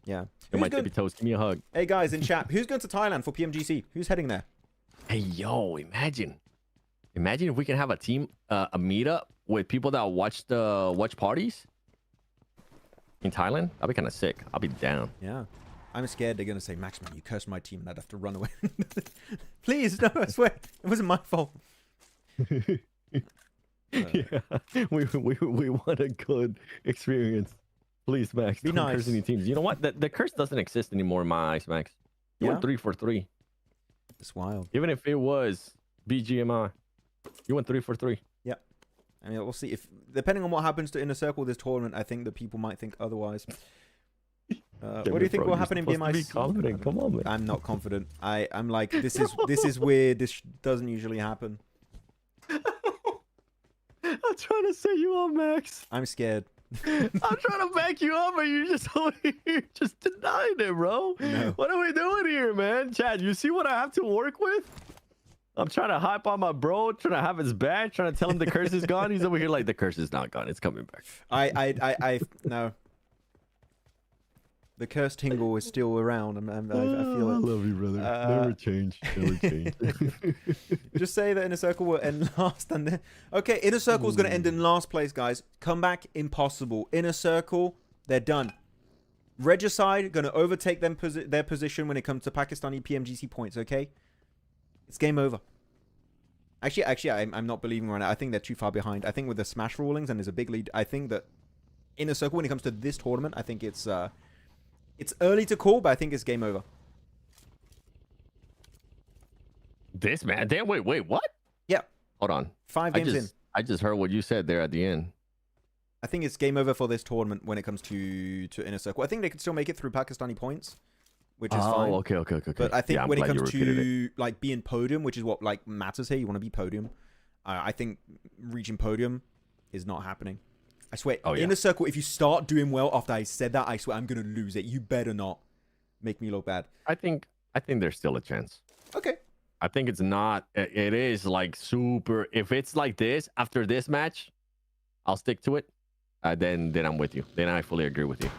yeah. My tippy toes. Give me a hug. Hey guys in chat, who's going to Thailand for PMGC? Who's heading there? Hey yo, imagine if we can have a team, a meetup with people that watch the watch parties in Thailand. That'd be kind of sick. I'll be down. Yeah. I'm scared they're going to say, Maxman, you cursed my team and I'd have to run away. Please, no, I swear. It wasn't my fault. Yeah, we want a good experience. Please, Max, be nice. Curse any teams. You know what? The curse doesn't exist anymore in my eyes, Max. You went 3 for 3. It's wild. Even if it was BGMI, you went 3 for 3. Yep. I mean, we'll see. If depending on what happens to Inner Circle this tournament, I think that people might think otherwise. What do you think will happen in BMI? Be confident. Come on, man. I'm not confident. I'm like, this is weird. This doesn't usually happen. I'm trying to set you up, Max. I'm scared. I'm trying to back you up, but you just over here just denied it, bro. No. What are we doing here, man? Chad, you see what I have to work with? I'm trying to hype on my bro, trying to have his back, trying to tell him the curse is gone. He's over here like, the curse is not gone. It's coming back. No. The curse tingle is still around. I feel it. I love you, brother. Never change. Never change. Just say that Inner Circle will end last, and then okay, Inner Circle is going to end in last place, guys. Comeback impossible. Inner Circle, they're done. Regicide going to overtake them their position when it comes to Pakistani PMGC points. Okay, it's game over. Actually, I'm not believing right now. I think they're too far behind. I think with the smash rulings and there's a big lead. I think that Inner Circle, when it comes to this tournament, I think it's early to call, but I think it's game over. This man, damn, wait, what? Yeah. Hold on. 5 games in. I just heard what you said there at the end. I think it's game over for this tournament when it comes to Inner Circle. I think they could still make it through Pakistani points, which is fine. Oh, okay. But I think when it comes to like being podium, which is what like matters here, you want to be podium. I think reaching podium is not happening. I swear, Inner Circle, if you start doing well after I said that, I swear I'm going to lose it. You better not make me look bad. I think there's still a chance. Okay. I think it's not. It is like super. If it's like this, after this match, I'll stick to it. Then I'm with you. Then I fully agree with you.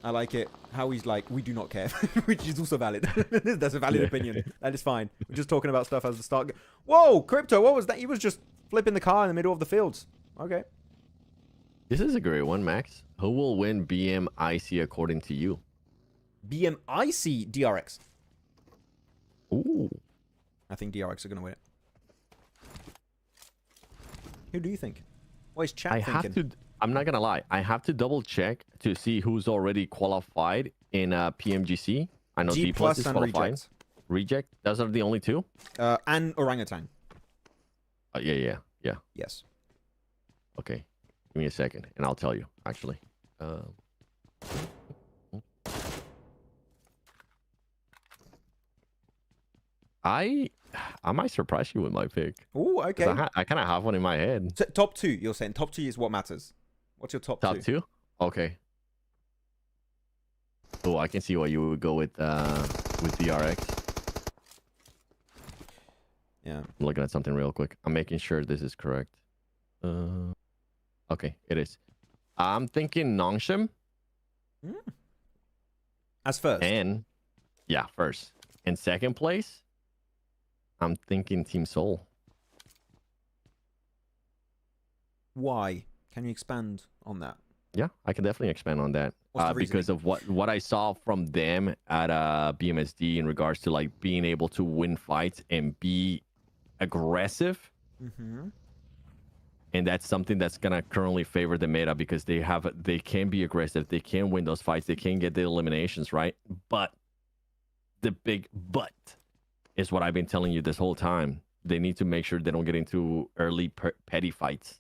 I like it. How he's like, we do not care, which is also valid. That's a valid opinion. That is fine. We're just talking about stuff as the start. Whoa, Crypto, what was that? He was just flipping the car in the middle of the fields. Okay. This is a great one, Max. Who will win BMIC according to you? BMIC DRX. Ooh. I think DRX are going to win it. Who do you think? What is chat thinking? I'm not going to lie. I have to double check to see who's already qualified in PMGC. I know D+ is qualified. Reject. Those are the only two? And Orangutan. Yeah. Yes. Okay. Give me a second, and I'll tell you, actually. I might surprise you with my pick. Oh, okay. I kind of have one in my head. So, top 2, you're saying. Top 2 is what matters. What's your top 2? Top 2? Okay. Oh, I can see why you would go with DRX. Yeah. I'm looking at something real quick. I'm making sure this is correct. Okay, it is. I'm thinking Nongshim. As first. And yeah, first. In second place, I'm thinking Team Seoul. Why? Can you expand on that? Yeah, I can definitely expand on that. Because of what I saw from them at BMSD in regards to like being able to win fights and be aggressive. Mm-hmm. And that's something that's gonna currently favor the meta because they can be aggressive, they can win those fights, they can get the eliminations, right? But the big but is what I've been telling you this whole time. They need to make sure they don't get into early petty fights,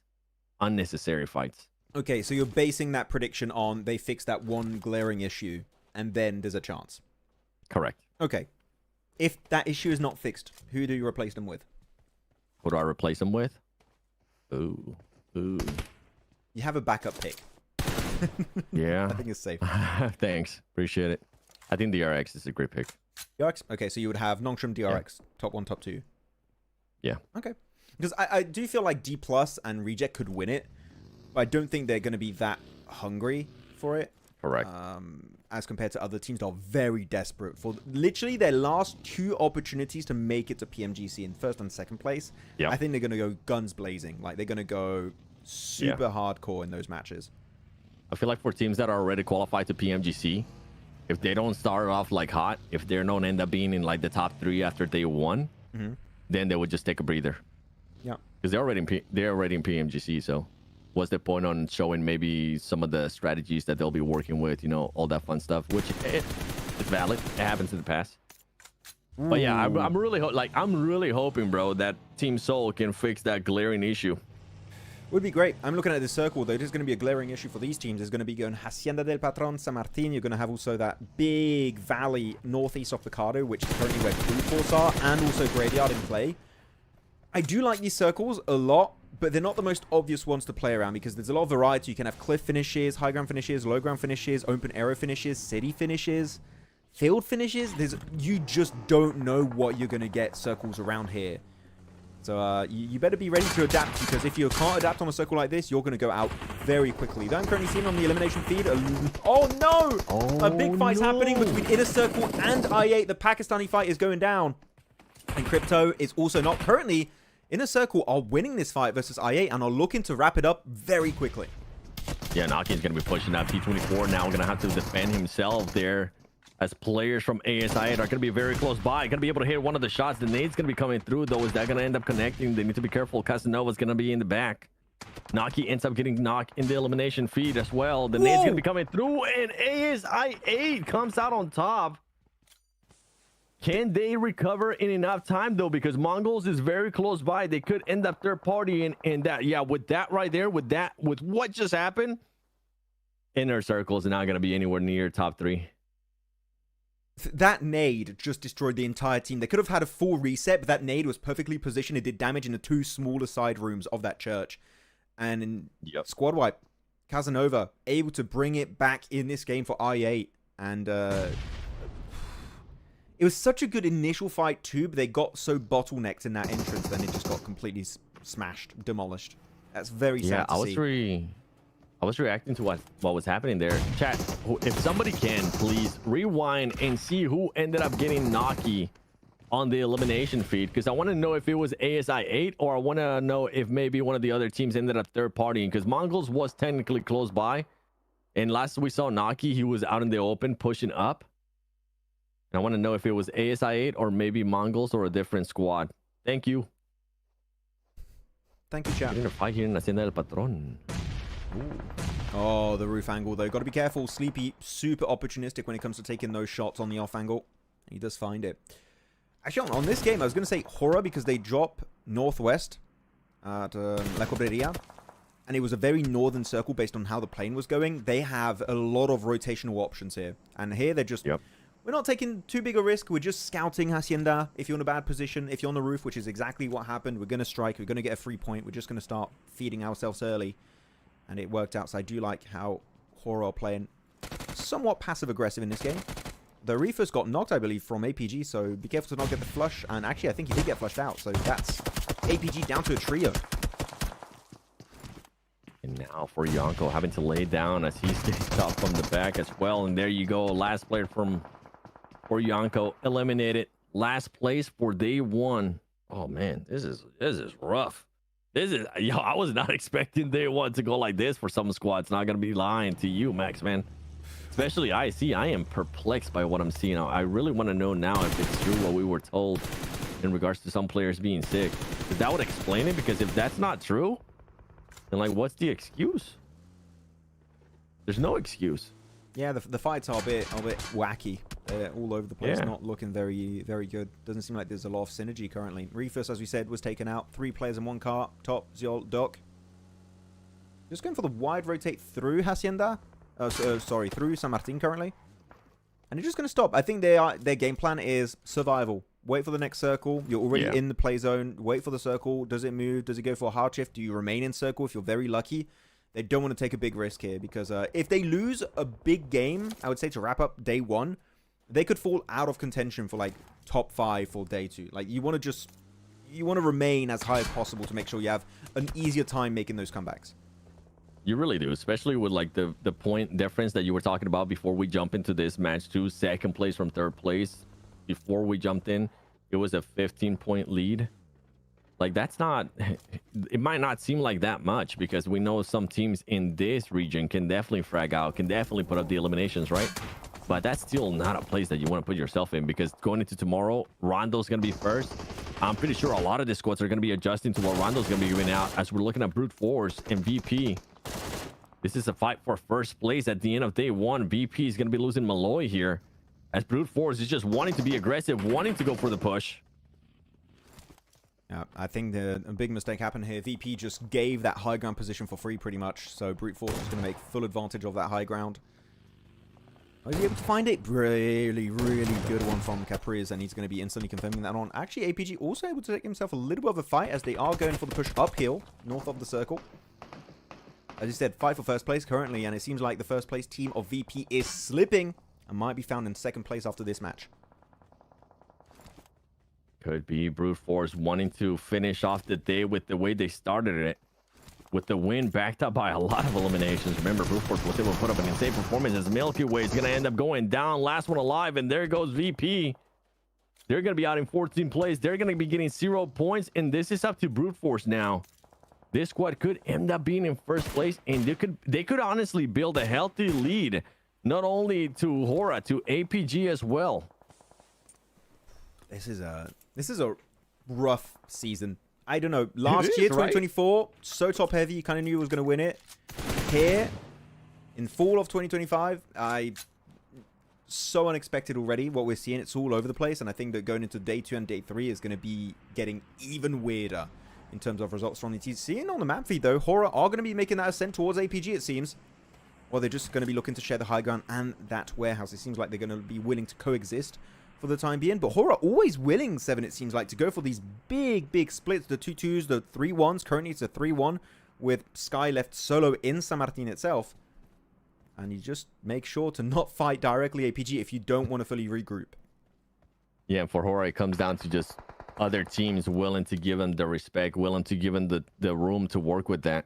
unnecessary fights. Okay, so you're basing that prediction on they fix that one glaring issue, and then there's a chance. Correct. Okay. If that issue is not fixed, who do you replace them with? Who do I replace them with? Ooh. You have a backup pick. Yeah. I think it's safe. Thanks. Appreciate it. I think DRX is a great pick. DRX? Okay, so you would have Nongshim DRX, top 1, top 2. Yeah. Okay. Because I do feel like D+ and Reject could win it, but I don't think they're going to be that hungry for it. Correct. As compared to other teams that are very desperate for literally their last 2 opportunities to make it to PMGC in first and second place. Yeah. I think they're going to go guns blazing. Like, they're going to go super hardcore in those matches. I feel like for teams that are already qualified to PMGC, if they don't start off like hot, if they don't end up being in like the top 3 after day 1, then they would just take a breather. Yeah. Because they're already in PMGC, so what's the point on showing maybe some of the strategies that they'll be working with, you know, all that fun stuff, which it's valid. It happens in the past. Ooh. But yeah, I'm really hoping, bro, that Team Seoul can fix that glaring issue. Would be great. I'm looking at this circle, though. There's going to be a glaring issue for these teams. There's going to be going Hacienda del Patron, San Martin. You're going to have also that big valley northeast of Picado, which is currently where Blue Force are, and also Graveyard in play. I do like these circles a lot, but they're not the most obvious ones to play around because there's a lot of variety. You can have cliff finishes, high ground finishes, low ground finishes, open area finishes, city finishes, field finishes. You just don't know what you're going to get circles around here. So you better be ready to adapt, because if you can't adapt on a circle like this, you're going to go out very quickly. Though I'm currently seeing on the elimination feed, oh no! A big fight's happening between Inner Circle and I8. The Pakistani fight is going down. And Crypto is also not currently. Inner Circle are winning this fight versus I8 and are looking to wrap it up very quickly. Yeah, Naki's going to be pushing that P24 now. Going to have to defend himself there, as players from ASI8 are going to be very close by. Going to be able to hit one of the shots. The nade's going to be coming through, though. Is that going to end up connecting? They need to be careful. Casanova's going to be in the back. Naki ends up getting knocked in the elimination feed as well. The nade's going to be coming through, and ASI8 comes out on top. Can they recover in enough time, though? Because MongolZ is very close by. They could end up third party in that. Yeah, with that right there, with what just happened, Inner Circle is not going to be anywhere near top 3. That nade just destroyed the entire team. They could have had a full reset, but that nade was perfectly positioned. It did damage in the 2 smaller side rooms of that church. And in squad wipe, Casanova able to bring it back in this game for I8. And it was such a good initial fight too, but they got so bottlenecked in that entrance, then it just got completely smashed, demolished. That's very sad to see. I was reacting to what was happening there. Chat, if somebody can, please rewind and see who ended up getting Naki on the elimination feed, because I want to know if it was ASI8 or I want to know if maybe one of the other teams ended up third partying, because MongolZ was technically close by. And last we saw Naki, he was out in the open pushing up. And I want to know if it was ASI8 or maybe MongolZ or a different squad. Thank you. Thank you, chat. We're going to fight here in Hacienda del Patron. Ooh. Oh, the roof angle, though. Got to be careful. Sleepy, super opportunistic when it comes to taking those shots on the off angle. He does find it. Actually, on this game, I was going to say HORAA because they drop northwest at La Cobreria. And it was a very northern circle based on how the plane was going. They have a lot of rotational options here. And here, they're just... We're not taking too big a risk. We're just scouting Hacienda. If you're in a bad position, if you're on the roof, which is exactly what happened, we're going to strike. We're going to get a free point. We're just going to start feeding ourselves early. And it worked out. So I do like how HORAA are playing somewhat passive-aggressive in this game. The Reefers got knocked, I believe, from APG. So be careful to not get the flush. And actually, I think he did get flushed out. So that's APG down to a trio. And now for Yonko having to lay down as he's getting stopped from the back as well. And there you go. Last player for Yonko eliminated. Last place for day 1. Oh, man. This is rough. I was not expecting day 1 to go like this for some squads. Not gonna be lying to you, Maxman. Especially IC. I am perplexed by what I'm seeing. I really want to know now if it's true what we were told in regards to some players being sick. Because that would explain it. Because if that's not true, then like, what's the excuse? There's no excuse. Yeah, the fights are a bit wacky. They're all over the place, not looking very, very good. Doesn't seem like there's a lot of synergy currently. Reefus, as we said, was taken out. 3 players in 1 car. Top, Ziol, Doc. Just going for the wide rotate through Hacienda. Sorry, through San Martin currently. And they're just going to stop. I think their game plan is survival. Wait for the next circle. You're already in the play zone. Wait for the circle. Does it move? Does it go for a hard shift? Do you remain in circle if you're very lucky? They don't want to take a big risk here because if they lose a big game, I would say to wrap up day 1, they could fall out of contention for like top 5 for day 2. Like you want to remain as high as possible to make sure you have an easier time making those comebacks. You really do, especially with like the point difference that you were talking about before we jump into this match too. 2nd place from 3rd place. Before we jumped in, it was a 15-point lead. Like that's not, it might not seem like that much because we know some teams in this region can definitely frag out, can definitely put up the eliminations, right? But that's still not a place that you want to put yourself in because going into tomorrow, Rondo's going to be first. I'm pretty sure a lot of the squads are going to be adjusting to what Rondo's going to be giving out as we're looking at Brute Force and VP. This is a fight for 1st place at the end of day 1. VP is going to be losing Malloy here as Brute Force is just wanting to be aggressive, wanting to go for the push. I think a big mistake happened here. VP just gave that high ground position for free pretty much. So Brute Force is going to make full advantage of that high ground. Was he able to find it? Really, really good one from Capriz, and he's going to be instantly confirming that on. Actually, APG also able to take himself a little bit of a fight as they are going for the push uphill, north of the circle. As you said, fight for first place currently, and it seems like the first place team of VP is slipping and might be found in second place after this match. Could be Brute Force wanting to finish off the day with the way they started it. With the win backed up by a lot of eliminations. Remember, Brute Force was able to put up an insane performance as Milky Way is going to end up going down. Last one alive, and there goes VP. They're going to be out in 14th place. They're going to be getting 0 points, and this is up to Brute Force now. This squad could end up being in first place, and they could honestly build a healthy lead, not only to HORAA, to APG as well. This is a rough season. I don't know. Last year, 2024, right? So top heavy. You kind of knew it was going to win it. Here, in fall of 2025, so unexpected already. What we're seeing, it's all over the place. And I think that going into day 2 and day 3 is going to be getting even weirder in terms of results from the teams. Seeing on the map feed, though, HORAA are going to be making that ascent towards APG, it seems. Or they're just going to be looking to share the high ground and that warehouse. It seems like they're going to be willing to coexist for the time being, but HORAA always willing, 7, it seems like, to go for these big splits, the 2-2s, the 3-1s. Currently it's a 3-1 with Sky left solo in San Martin itself, and you just make sure to not fight directly APG if you don't want to fully regroup. Yeah, and for HORAA it comes down to just other teams willing to give them the respect, willing to give them the room to work with that.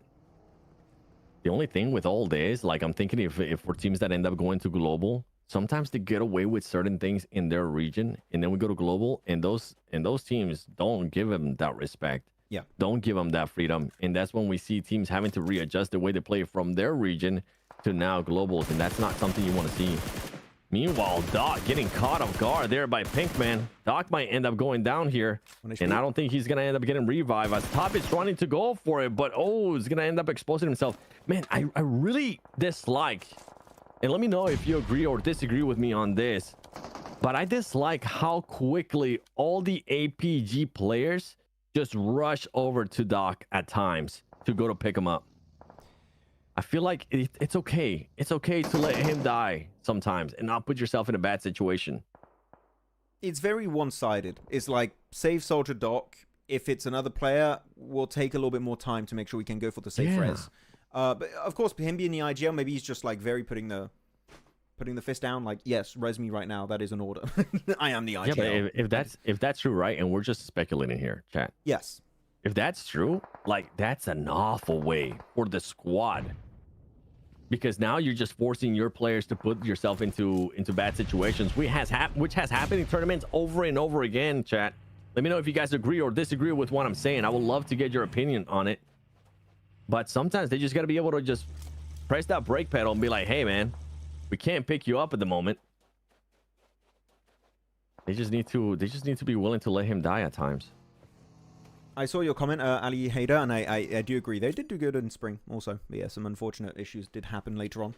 The only thing with all this, like, I'm thinking if for teams that end up going to global, sometimes they get away with certain things in their region, and then we go to global, and those teams don't give them that respect. Yeah. Don't give them that freedom. And that's when we see teams having to readjust the way they play from their region to now globals, and that's not something you want to see. Meanwhile, Doc getting caught off guard there by Pinkman. Doc might end up going down here, and I don't think he's going to end up getting revived as Top is trying to go for it, but he's going to end up exposing himself. Man, I really dislike, and let me know if you agree or disagree with me on this, but I dislike how quickly all the APG players just rush over to Doc at times to go to pick him up. I feel like it's okay. It's okay to let him die sometimes and not put yourself in a bad situation. It's very one-sided. It's like, save Soldier Doc. If it's another player, we'll take a little bit more time to make sure we can go for the safe res. But of course, him being the IGL, maybe he's just like very putting the fist down. Like, yes, res me right now. That is an order. I am the IGL. Yeah, but if that's true, right? And we're just speculating here, chat. Yes. If that's true, like, that's an awful way for the squad. Because now you're just forcing your players to put yourself into bad situations, which has happened in tournaments over and over again, chat. Let me know if you guys agree or disagree with what I'm saying. I would love to get your opinion on it. But sometimes they just got to be able to just press that brake pedal and be like, hey, man, we can't pick you up at the moment. They just need to be willing to let him die at times. I saw your comment, Ali Hader, and I do agree. They did do good in spring also. But yeah, some unfortunate issues did happen later on.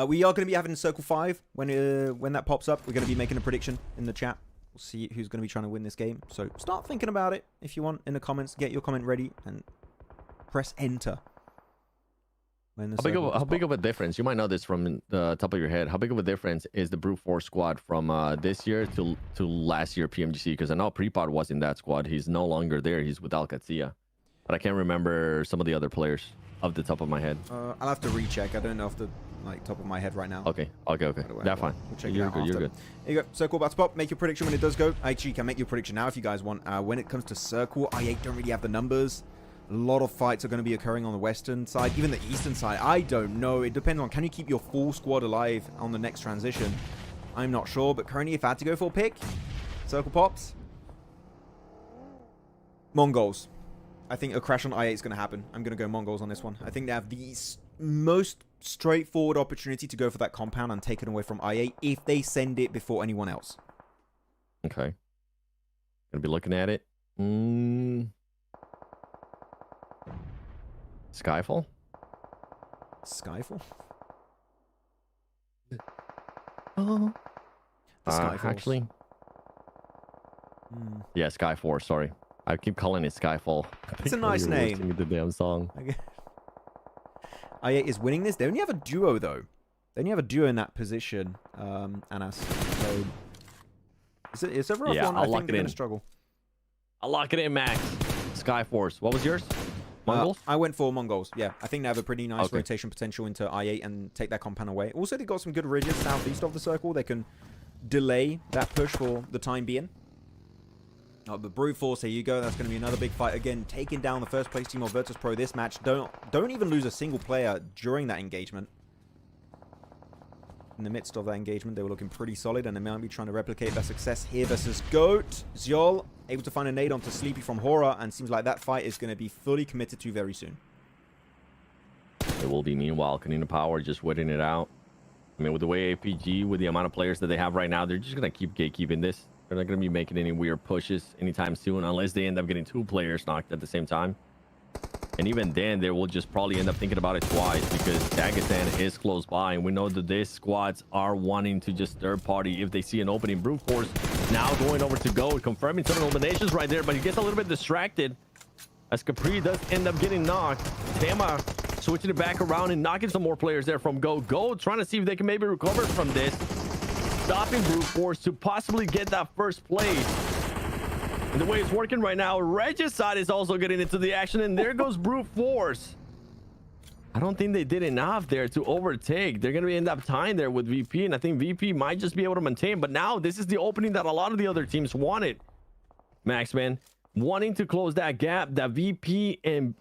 We are going to be having Circle 5 when that pops up. We're going to be making a prediction in the chat. We'll see who's going to be trying to win this game. So start thinking about it if you want in the comments. Get your comment ready and press enter. How big of a difference? You might know this from the top of your head. How big of a difference is the Brute Force squad from this year to last year PMGC? Because I know Prepod was in that squad. He's no longer there. He's with Qadsiah. But I can't remember some of the other players off the top of my head. I'll have to recheck. I don't know off the top of my head right now. Okay. That's fine. We'll check You're good. You're good. There you go. Circle about to pop. Make your prediction when it does go. Actually, you can make your prediction now if you guys want. When it comes to Circle, I8 don't really have the numbers. A lot of fights are going to be occurring on the western side, even the eastern side. I don't know. It depends on, can you keep your full squad alive on the next transition? I'm not sure, but currently if I had to go for a pick, Circle pops. MongolZ. I think a crash on I8 is going to happen. I'm going to go MongolZ on this one. I think they have the most straightforward opportunity to go for that compound and take it away from I8 if they send it before anyone else. Okay. Gonna be looking at it. Skyfall? Skyfall? Actually. Yeah, Skyfall, sorry. I keep calling it Skyfall. It's a nice name. Singing the damn song. ASI8 is winning this. They only have a duo, though. They only have a duo in that position, Anas. So it's a rough one. I think they're going to struggle. I'll lock it in, Max. Skyforce. What was yours? MongolZ? I went for MongolZ. Yeah, I think they have a pretty nice rotation potential into I8 and take that compound away. Also, they've got some good ridges southeast of the circle. They can delay that push for the time being. But Brute Force, here you go. That's going to be another big fight. Again, taking down the first place team of VIRTUS.PRO this match. Don't even lose a single player during that engagement. In the midst of that engagement, they were looking pretty solid, and they might be trying to replicate that success here versus GOAT. Zyol able to find a nade onto Sleepy from HORAA, and seems like that fight is going to be fully committed to very soon. It will be. Meanwhile, Konina Power just waiting it out. I mean, with the way APG, with the amount of players that they have right now, they're just going to keep gatekeeping this. They're not going to be making any weird pushes anytime soon, unless they end up getting 2 players knocked at the same time. And even then, they will just probably end up thinking about it twice, because Dagestan is close by, and we know that these squads are wanting to just third party if they see an opening. Brute Force now going over to GOAT, confirming some eliminations right there, but he gets a little bit distracted as Capri does end up getting knocked. Tema switching it back around and knocking some more players there from GOAT. GOAT trying to see if they can maybe recover from this, stopping Brute Force to possibly get that first place. And the way it's working right now, Regicide is also getting into the action, and there goes Brute Force. I don't think they did enough there to overtake. They're going to end up tying there with VP, and I think VP might just be able to maintain. But now this is the opening that a lot of the other teams wanted. Maxman wanting to close that gap that VP and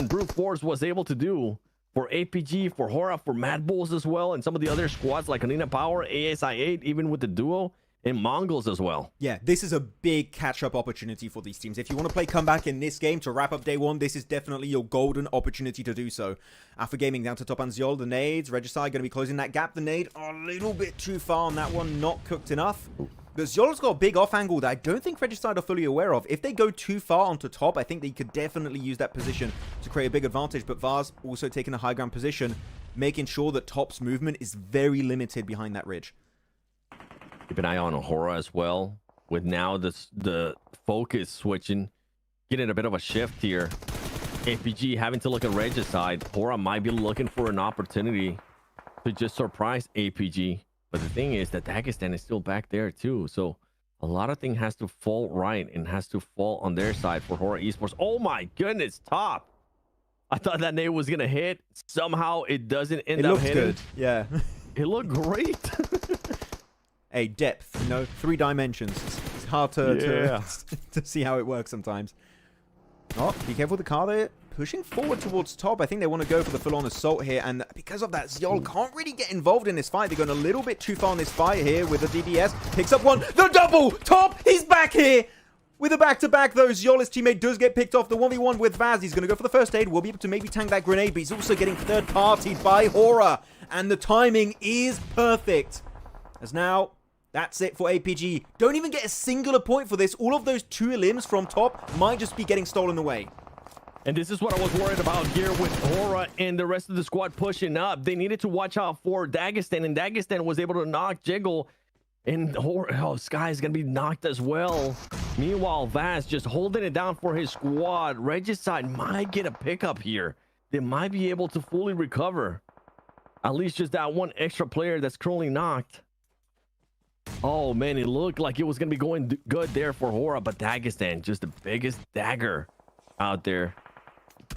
Brute Force was able to do for APG, for HORAA, for MadBulls as well, and some of the other squads like Konina Power, ASI8, even with the duo. And MongolZ as well. Yeah, this is a big catch-up opportunity for these teams. If you want to play comeback in this game to wrap up day 1, this is definitely your golden opportunity to do so. Alpha Gaming down to top and Zyol. The nades, Regicide going to be closing that gap. The nade a little bit too far on that one, not cooked enough. But Zyol's got a big off angle that I don't think Regicide are fully aware of. If they go too far onto top, I think they could definitely use that position to create a big advantage. But Vars also taking a high ground position, making sure that top's movement is very limited behind that ridge. Keep an eye on HORAA as well, with now the focus switching, getting a bit of a shift here. APG having to look at Regicide. HORAA might be looking for an opportunity to just surprise APG. But the thing is that Dagestan is still back there too. So a lot of things has to fall right and has to fall on their side for HORAA Esports. Oh my goodness, top. I thought that nade was going to hit. Somehow it doesn't end up hitting. It looked good, yeah. It looked great. Hey, depth, you know, 3 dimensions. It's hard to see how it works sometimes. Oh, be careful with the car there. Pushing forward towards top. I think they want to go for the full-on assault here. And because of that, Zyol can't really get involved in this fight. They're going a little bit too far in this fight here with the DDS. Picks up one. The double! Top! He's back here! With a back-to-back, though, Zyol, his teammate, does get picked off. The 1v1 with Vaz. He's going to go for the first aid. Will be able to maybe tank that grenade, but he's also getting third-partied by HORAA. And the timing is perfect. As now, that's it for APG. Don't even get a singular point for this. All of those 2 elims from top might just be getting stolen away. And this is what I was worried about here with HORAA and the rest of the squad pushing up. They needed to watch out for Dagestan, and Dagestan was able to knock Jiggle. And Sky is going to be knocked as well. Meanwhile, Vaz just holding it down for his squad. Regicide might get a pickup here. They might be able to fully recover. At least just that one extra player that's currently knocked. Oh man, it looked like it was going to be going good there for HORAA, but Dagestan, just the biggest dagger out there.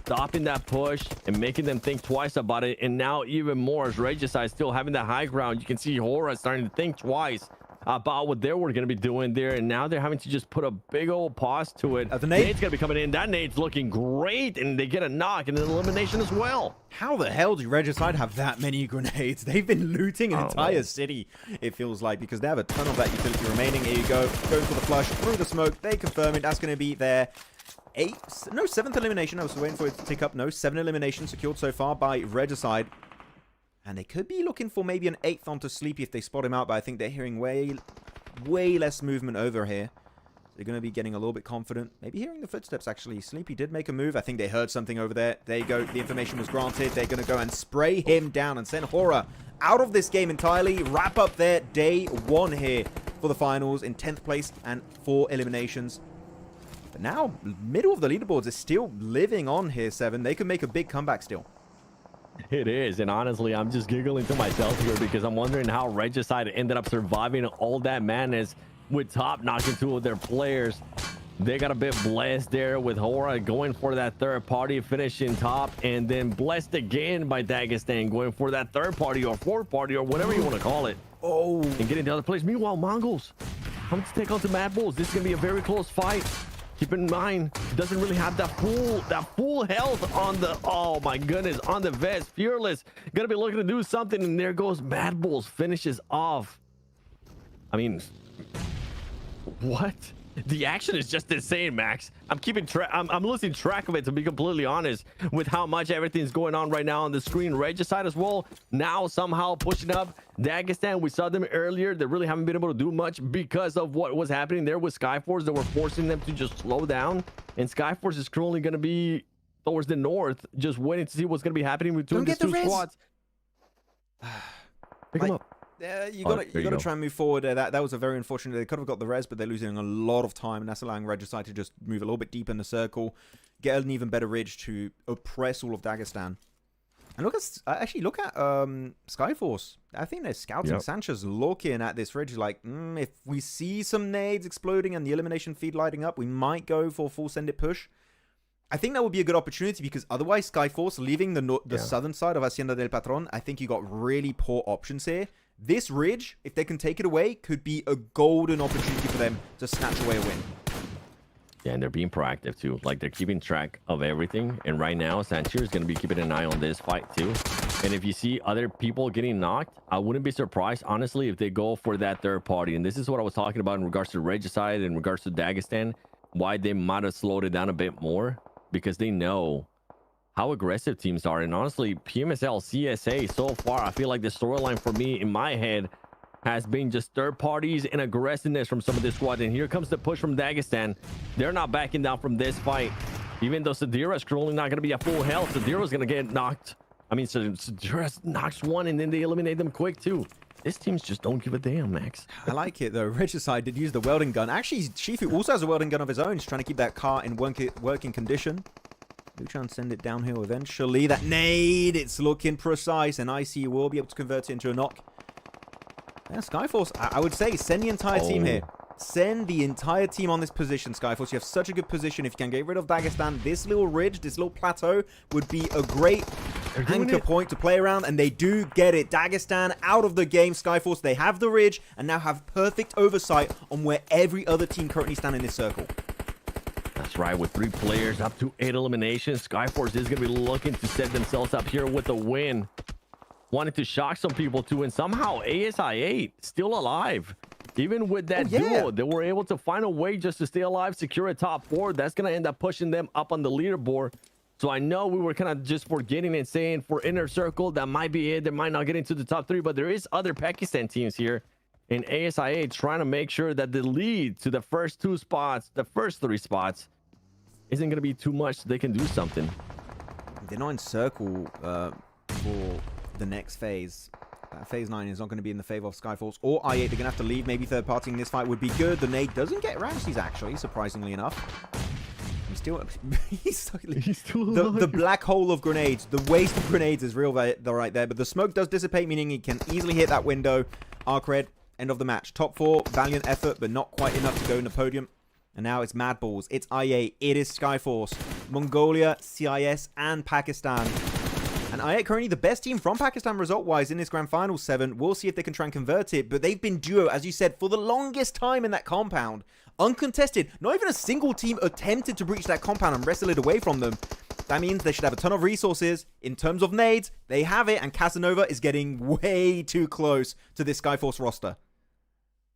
Stopping that push and making them think twice about it. And now even more as Regicide still having that high ground. You can see HORAA starting to think twice about what they were going to be doing there. And now they're having to just put a big old pause to it. The nade's going to be coming in. That nade's looking great. And they get a knock and an elimination as well. How the hell do Regicide have that many grenades? They've been looting an entire city, it feels like, because they have a ton of that utility remaining. Here you go. Going for the flush through the smoke. They confirm it. That's going to be their 7th elimination. I was waiting for it to tick up. No, 7 eliminations secured so far by Regicide. And they could be looking for maybe an 8th onto Sleepy if they spot him out, but I think they're hearing way less movement over here. They're going to be getting a little bit confident. Maybe hearing the footsteps, actually. Sleepy did make a move. I think they heard something over there. There you go. The information was granted. They're going to go and spray him down and send HORAA out of this game entirely. Wrap up their day 1 here for the finals in 10th place and 4 eliminations. But now, middle of the leaderboards is still living on here, 7. They could make a big comeback still. It is, and honestly, I'm just giggling to myself here because I'm wondering how Regicide ended up surviving all that madness with Top knocking 2 of their players. They got a bit blessed there with HORAA going for that third party, finishing top, and then blessed again by Dagestan going for that third party or fourth party or whatever you want to call it. Oh, and getting the other place. Meanwhile, MongolZ coming to take on to MadBulls. This is gonna be a very close fight. Keep in mind, doesn't really have that full health on the, oh my goodness, on the vest. Fearless gonna be looking to do something, and there goes MadBulls, finishes off. I mean, what? The action is just insane, Max. I'm keeping track. I'm losing track of it, to be completely honest, with how much everything's going on right now on the screen. Regicide as well, now somehow pushing up. Dagestan, we saw them earlier. They really haven't been able to do much because of what was happening there with Skyforce. That were forcing them to just slow down. And Skyforce is currently going to be towards the north, just waiting to see what's going to be happening between these 2 squads. Pick them up. Yeah, you gotta try and move forward. That was a very unfortunate. They could have got the res, but they're losing a lot of time, and that's allowing Regicide to just move a little bit deeper in the circle, get an even better ridge to oppress all of Dagestan. And look at Skyforce. I think they're scouting. Sanchez looking at this ridge like, if we see some nades exploding and the elimination feed lighting up, we might go for a full send it push. I think that would be a good opportunity, because otherwise Skyforce leaving the southern side of Hacienda del Patron, I think you got really poor options here. This ridge, if they can take it away, could be a golden opportunity for them to snatch away a win. Yeah, and they're being proactive too. Like, they're keeping track of everything. And right now, Sanchir is going to be keeping an eye on this fight too. And if you see other people getting knocked, I wouldn't be surprised, honestly, if they go for that third party. And this is what I was talking about in regards to Regicide, in regards to Dagestan, why they might have slowed it down a bit more, because they know how aggressive teams are. And honestly, PMSL CSA so far, I feel like the storyline for me in my head has been just third parties and aggressiveness from some of this squad. And here comes the push from Dagestan. They're not backing down from this fight, even though Sadira is currently not going to be at full health. Sadira is going to get knocked. I mean, Sadira knocks one, and then they eliminate them quick too. This teams just don't give a damn, Max. I like it though. Regicide did use the welding gun. Actually, Shifu also has a welding gun of his own. He's trying to keep that car in working condition. Luchan send it downhill eventually. That nade, it's looking precise, and IC will be able to convert it into a knock. Yeah, Skyforce, I would say send the entire team here. Send the entire team on this position, Skyforce. You have such a good position. If you can get rid of Dagestan, this little ridge, this little plateau would be a great anchor point to play around, and they do get it. Dagestan out of the game. Skyforce, they have the ridge and now have perfect oversight on where every other team currently stand in this circle. That's right, with 3 players, up to 8 eliminations. Skyforce is going to be looking to set themselves up here with a win. Wanted to shock some people too, and somehow ASI8 still alive. Even with that duo, they were able to find a way just to stay alive, secure a top 4. That's going to end up pushing them up on the leaderboard. So I know we were kind of just forgetting and saying for Inner Circle, that might be it. They might not get into the top 3, but there is other Pakistan teams here. And ASI8 trying to make sure that the lead to the first 2 spots, the first 3 spots, isn't going to be too much so they can do something. They're not in circle for the next phase. Phase 9 is not going to be in the favor of Skyforce or I8. They're going to have to leave. Maybe third partying this fight would be good. The nade doesn't get Ramses, actually, surprisingly enough. He's still the black hole of grenades. The waste of grenades is real right there. But the smoke does dissipate, meaning he can easily hit that window. ARCRED, end of the match. Top 4, valiant effort, but not quite enough to go in the podium. And now it's MadBulls, it's I8, it is Skyforce, Mongolia, CIS, and Pakistan. And I8 currently the best team from Pakistan result-wise in this Grand Final 7. We'll see if they can try and convert it, but they've been duo, as you said, for the longest time in that compound. Uncontested, not even a single team attempted to breach that compound and wrestle it away from them. That means they should have a ton of resources. In terms of nades, they have it, and Casanova is getting way too close to this Skyforce roster.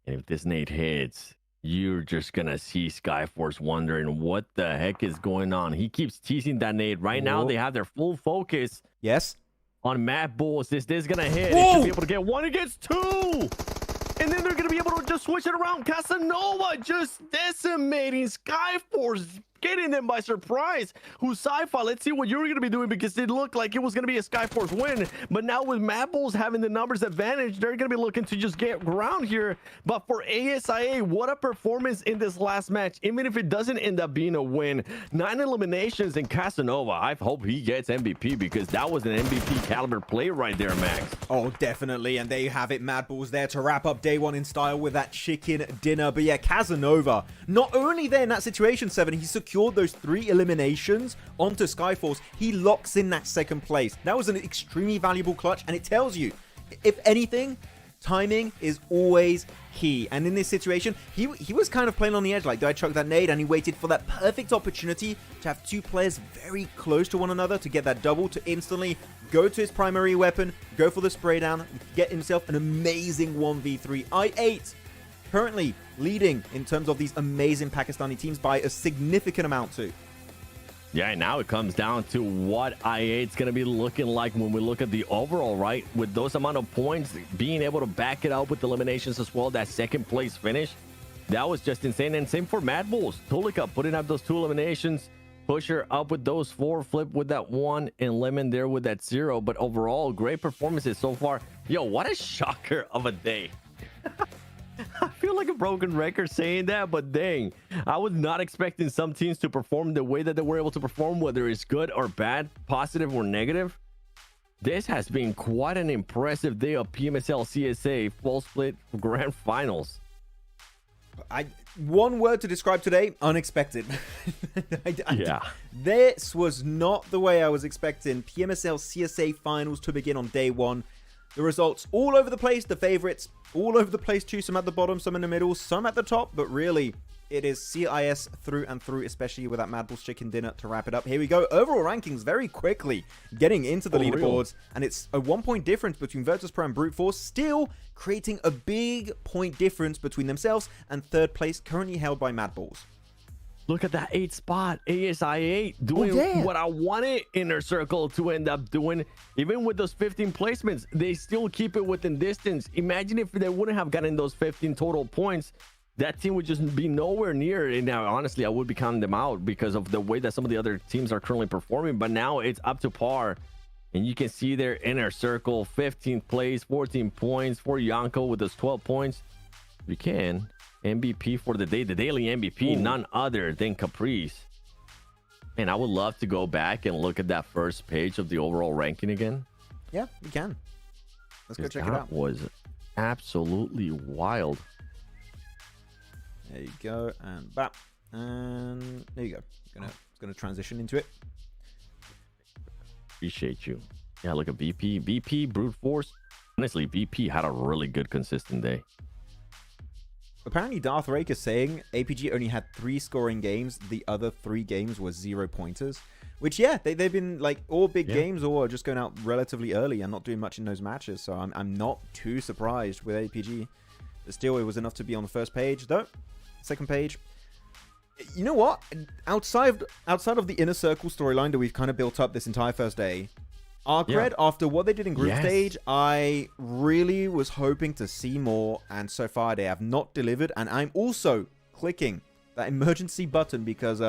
And if this nade hits, you're just gonna see Skyforce wondering what the heck is going on. He keeps teasing that nade. Right now, they have their full focus. Yes. On MadBulls. This is gonna hit. They should be able to get 1 against 2. And then they're gonna be able to just switch it around. Casanova just decimating Skyforce. getting them by surprise. Who's Sci-Fi? Let's see what you're going to be doing, because it looked like it was going to be a Skyforce win. But now with MadBulls having the numbers advantage, they're going to be looking to just get ground here. But for ASIA, what a performance in this last match, even if it doesn't end up being a win. 9 eliminations in Casanova. I hope he gets MVP, because that was an MVP caliber play right there, Max. Oh, definitely. And there you have it. MadBulls there to wrap up day one in style with that chicken dinner. But yeah, Casanova, not only there in that situation, 7, he secured those 3 eliminations onto Skyforce. He locks in that second place. That was an extremely valuable clutch, and it tells you, if anything, timing is always key. And in this situation, he was kind of playing on the edge, like, do I chuck that nade? And he waited for that perfect opportunity to have 2 players very close to one another to get that double, to instantly go to his primary weapon, go for the spray down, get himself an amazing 1v3. I8 currently leading in terms of these amazing Pakistani teams by a significant amount too. Yeah, now it comes down to what I8's going to be looking like when we look at the overall, right? With those amount of points, being able to back it up with eliminations as well, that second place finish, that was just insane. And same for MadBulls. Tulika putting up those 2 eliminations, Pusher up with those 4, Flip with that 1, and Lemon there with that 0. But overall, great performances so far. Yo, what a shocker of a day. I feel like a broken record saying that, but dang, I was not expecting some teams to perform the way that they were able to perform, whether it's good or bad, positive or negative. This has been quite an impressive day of PMSL CSA full split grand finals. One word to describe today: unexpected. Yeah. This was not the way I was expecting PMSL CSA finals to begin on day one. The results all over the place, the favorites all over the place too, some at the bottom, some in the middle, some at the top, but really it is CIS through and through, especially with that MadBulls chicken dinner to wrap it up. Here we go. Overall rankings very quickly getting into the leaderboards, and it's a 1-point difference between VIRTUS.PRO and Brute Force, still creating a big point difference between themselves, and third place currently held by MadBulls. Look at that 8th spot. ASI8 doing what I wanted Inner Circle to end up doing. Even with those 15 placements, they still keep it within distance. Imagine if they wouldn't have gotten those 15 total points, that team would just be nowhere near. And now, honestly, I would be counting them out because of the way that some of the other teams are currently performing. But now it's up to par. And you can see their Inner Circle, 15th place, 14 points for Yanko with those 12 points. We can. MVP for the day, the daily MVP, none other than Caprice. Man, I would love to go back and look at that first page of the overall ranking again. Yeah, we can. Let's go check it out. That was absolutely wild. There you go, and bap, and there you go. Gonna transition into it. Appreciate you. Yeah, look at VP, Brute Force. Honestly, VP had a really good, consistent day. Apparently, Darth Rake is saying APG only had 3 scoring games. The other 3 games were 0 pointers. Which, yeah, they've been like all big games, or just going out relatively early and not doing much in those matches. So I'm not too surprised with APG. But still, it was enough to be on the first page, though. Second page. You know what? Outside of the Inner Circle storyline that we've kind of built up this entire first day, ARCRED, after what they did in group stage, I really was hoping to see more, and so far they have not delivered. And I'm also clicking that emergency button because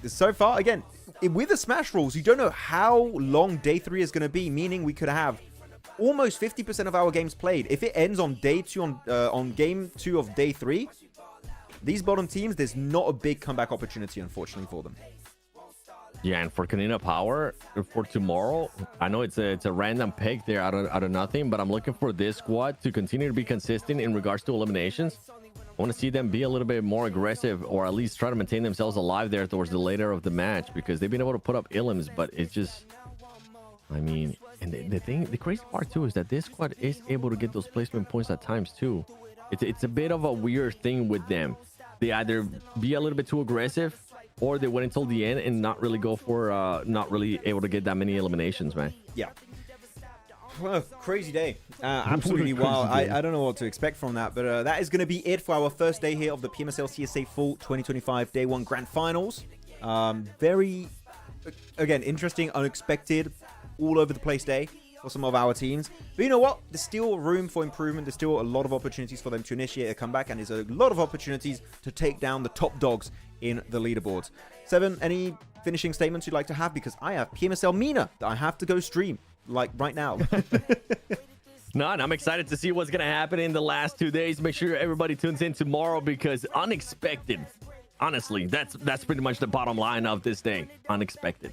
so far, again, with the Smash rules, you don't know how long day 3 is going to be, meaning we could have almost 50% of our games played. If it ends on day 2, on game 2 of day 3, these bottom teams, there's not a big comeback opportunity, unfortunately, for them. Yeah, and for Konina Power for tomorrow, I know it's a random pick there out of nothing, but I'm looking for this squad to continue to be consistent in regards to eliminations. I want to see them be a little bit more aggressive, or at least try to maintain themselves alive there towards the later of the match, because they've been able to put up illims, but it's just, I mean, and the crazy part too is that this squad is able to get those placement points at times too. It's a bit of a weird thing with them. They either be a little bit too aggressive, or they wait until the end and not really go for not really able to get that many eliminations, man. Yeah. Well, crazy day. Absolutely wild. I don't know what to expect from that, but that is going to be it for our first day here of the PMSL CSA Full 2025 Day 1 Grand Finals. Very, again, interesting, unexpected, all over the place day for some of our teams. But you know what? There's still room for improvement. There's still a lot of opportunities for them to initiate a comeback, and there's a lot of opportunities to take down the top dogs in the leaderboards. 7, any finishing statements you'd like to have? Because I have PMSL Mina that I have to go stream, like, right now. No, and I'm excited to see what's going to happen in the last 2 days. Make sure everybody tunes in tomorrow because unexpected. Honestly, that's pretty much the bottom line of this day. Unexpected.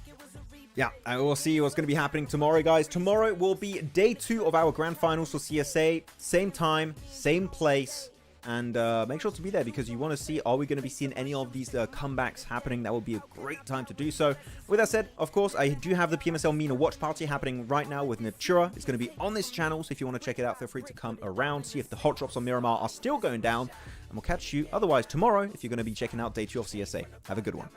Yeah, and we'll see what's going to be happening tomorrow, guys. Tomorrow will be day 2 of our grand finals for CSA. Same time, same place. And make sure to be there because you want to see, are we going to be seeing any of these comebacks happening? That would be a great time to do so. With that said, of course, I do have the PMSL Mina watch party happening right now with Natura. It's going to be on this channel, so if you want to check it out, feel free to come around, see if the hot drops on Miramar are still going down. And we'll catch you otherwise tomorrow if you're going to be checking out day 2 of CSA. Have a good one.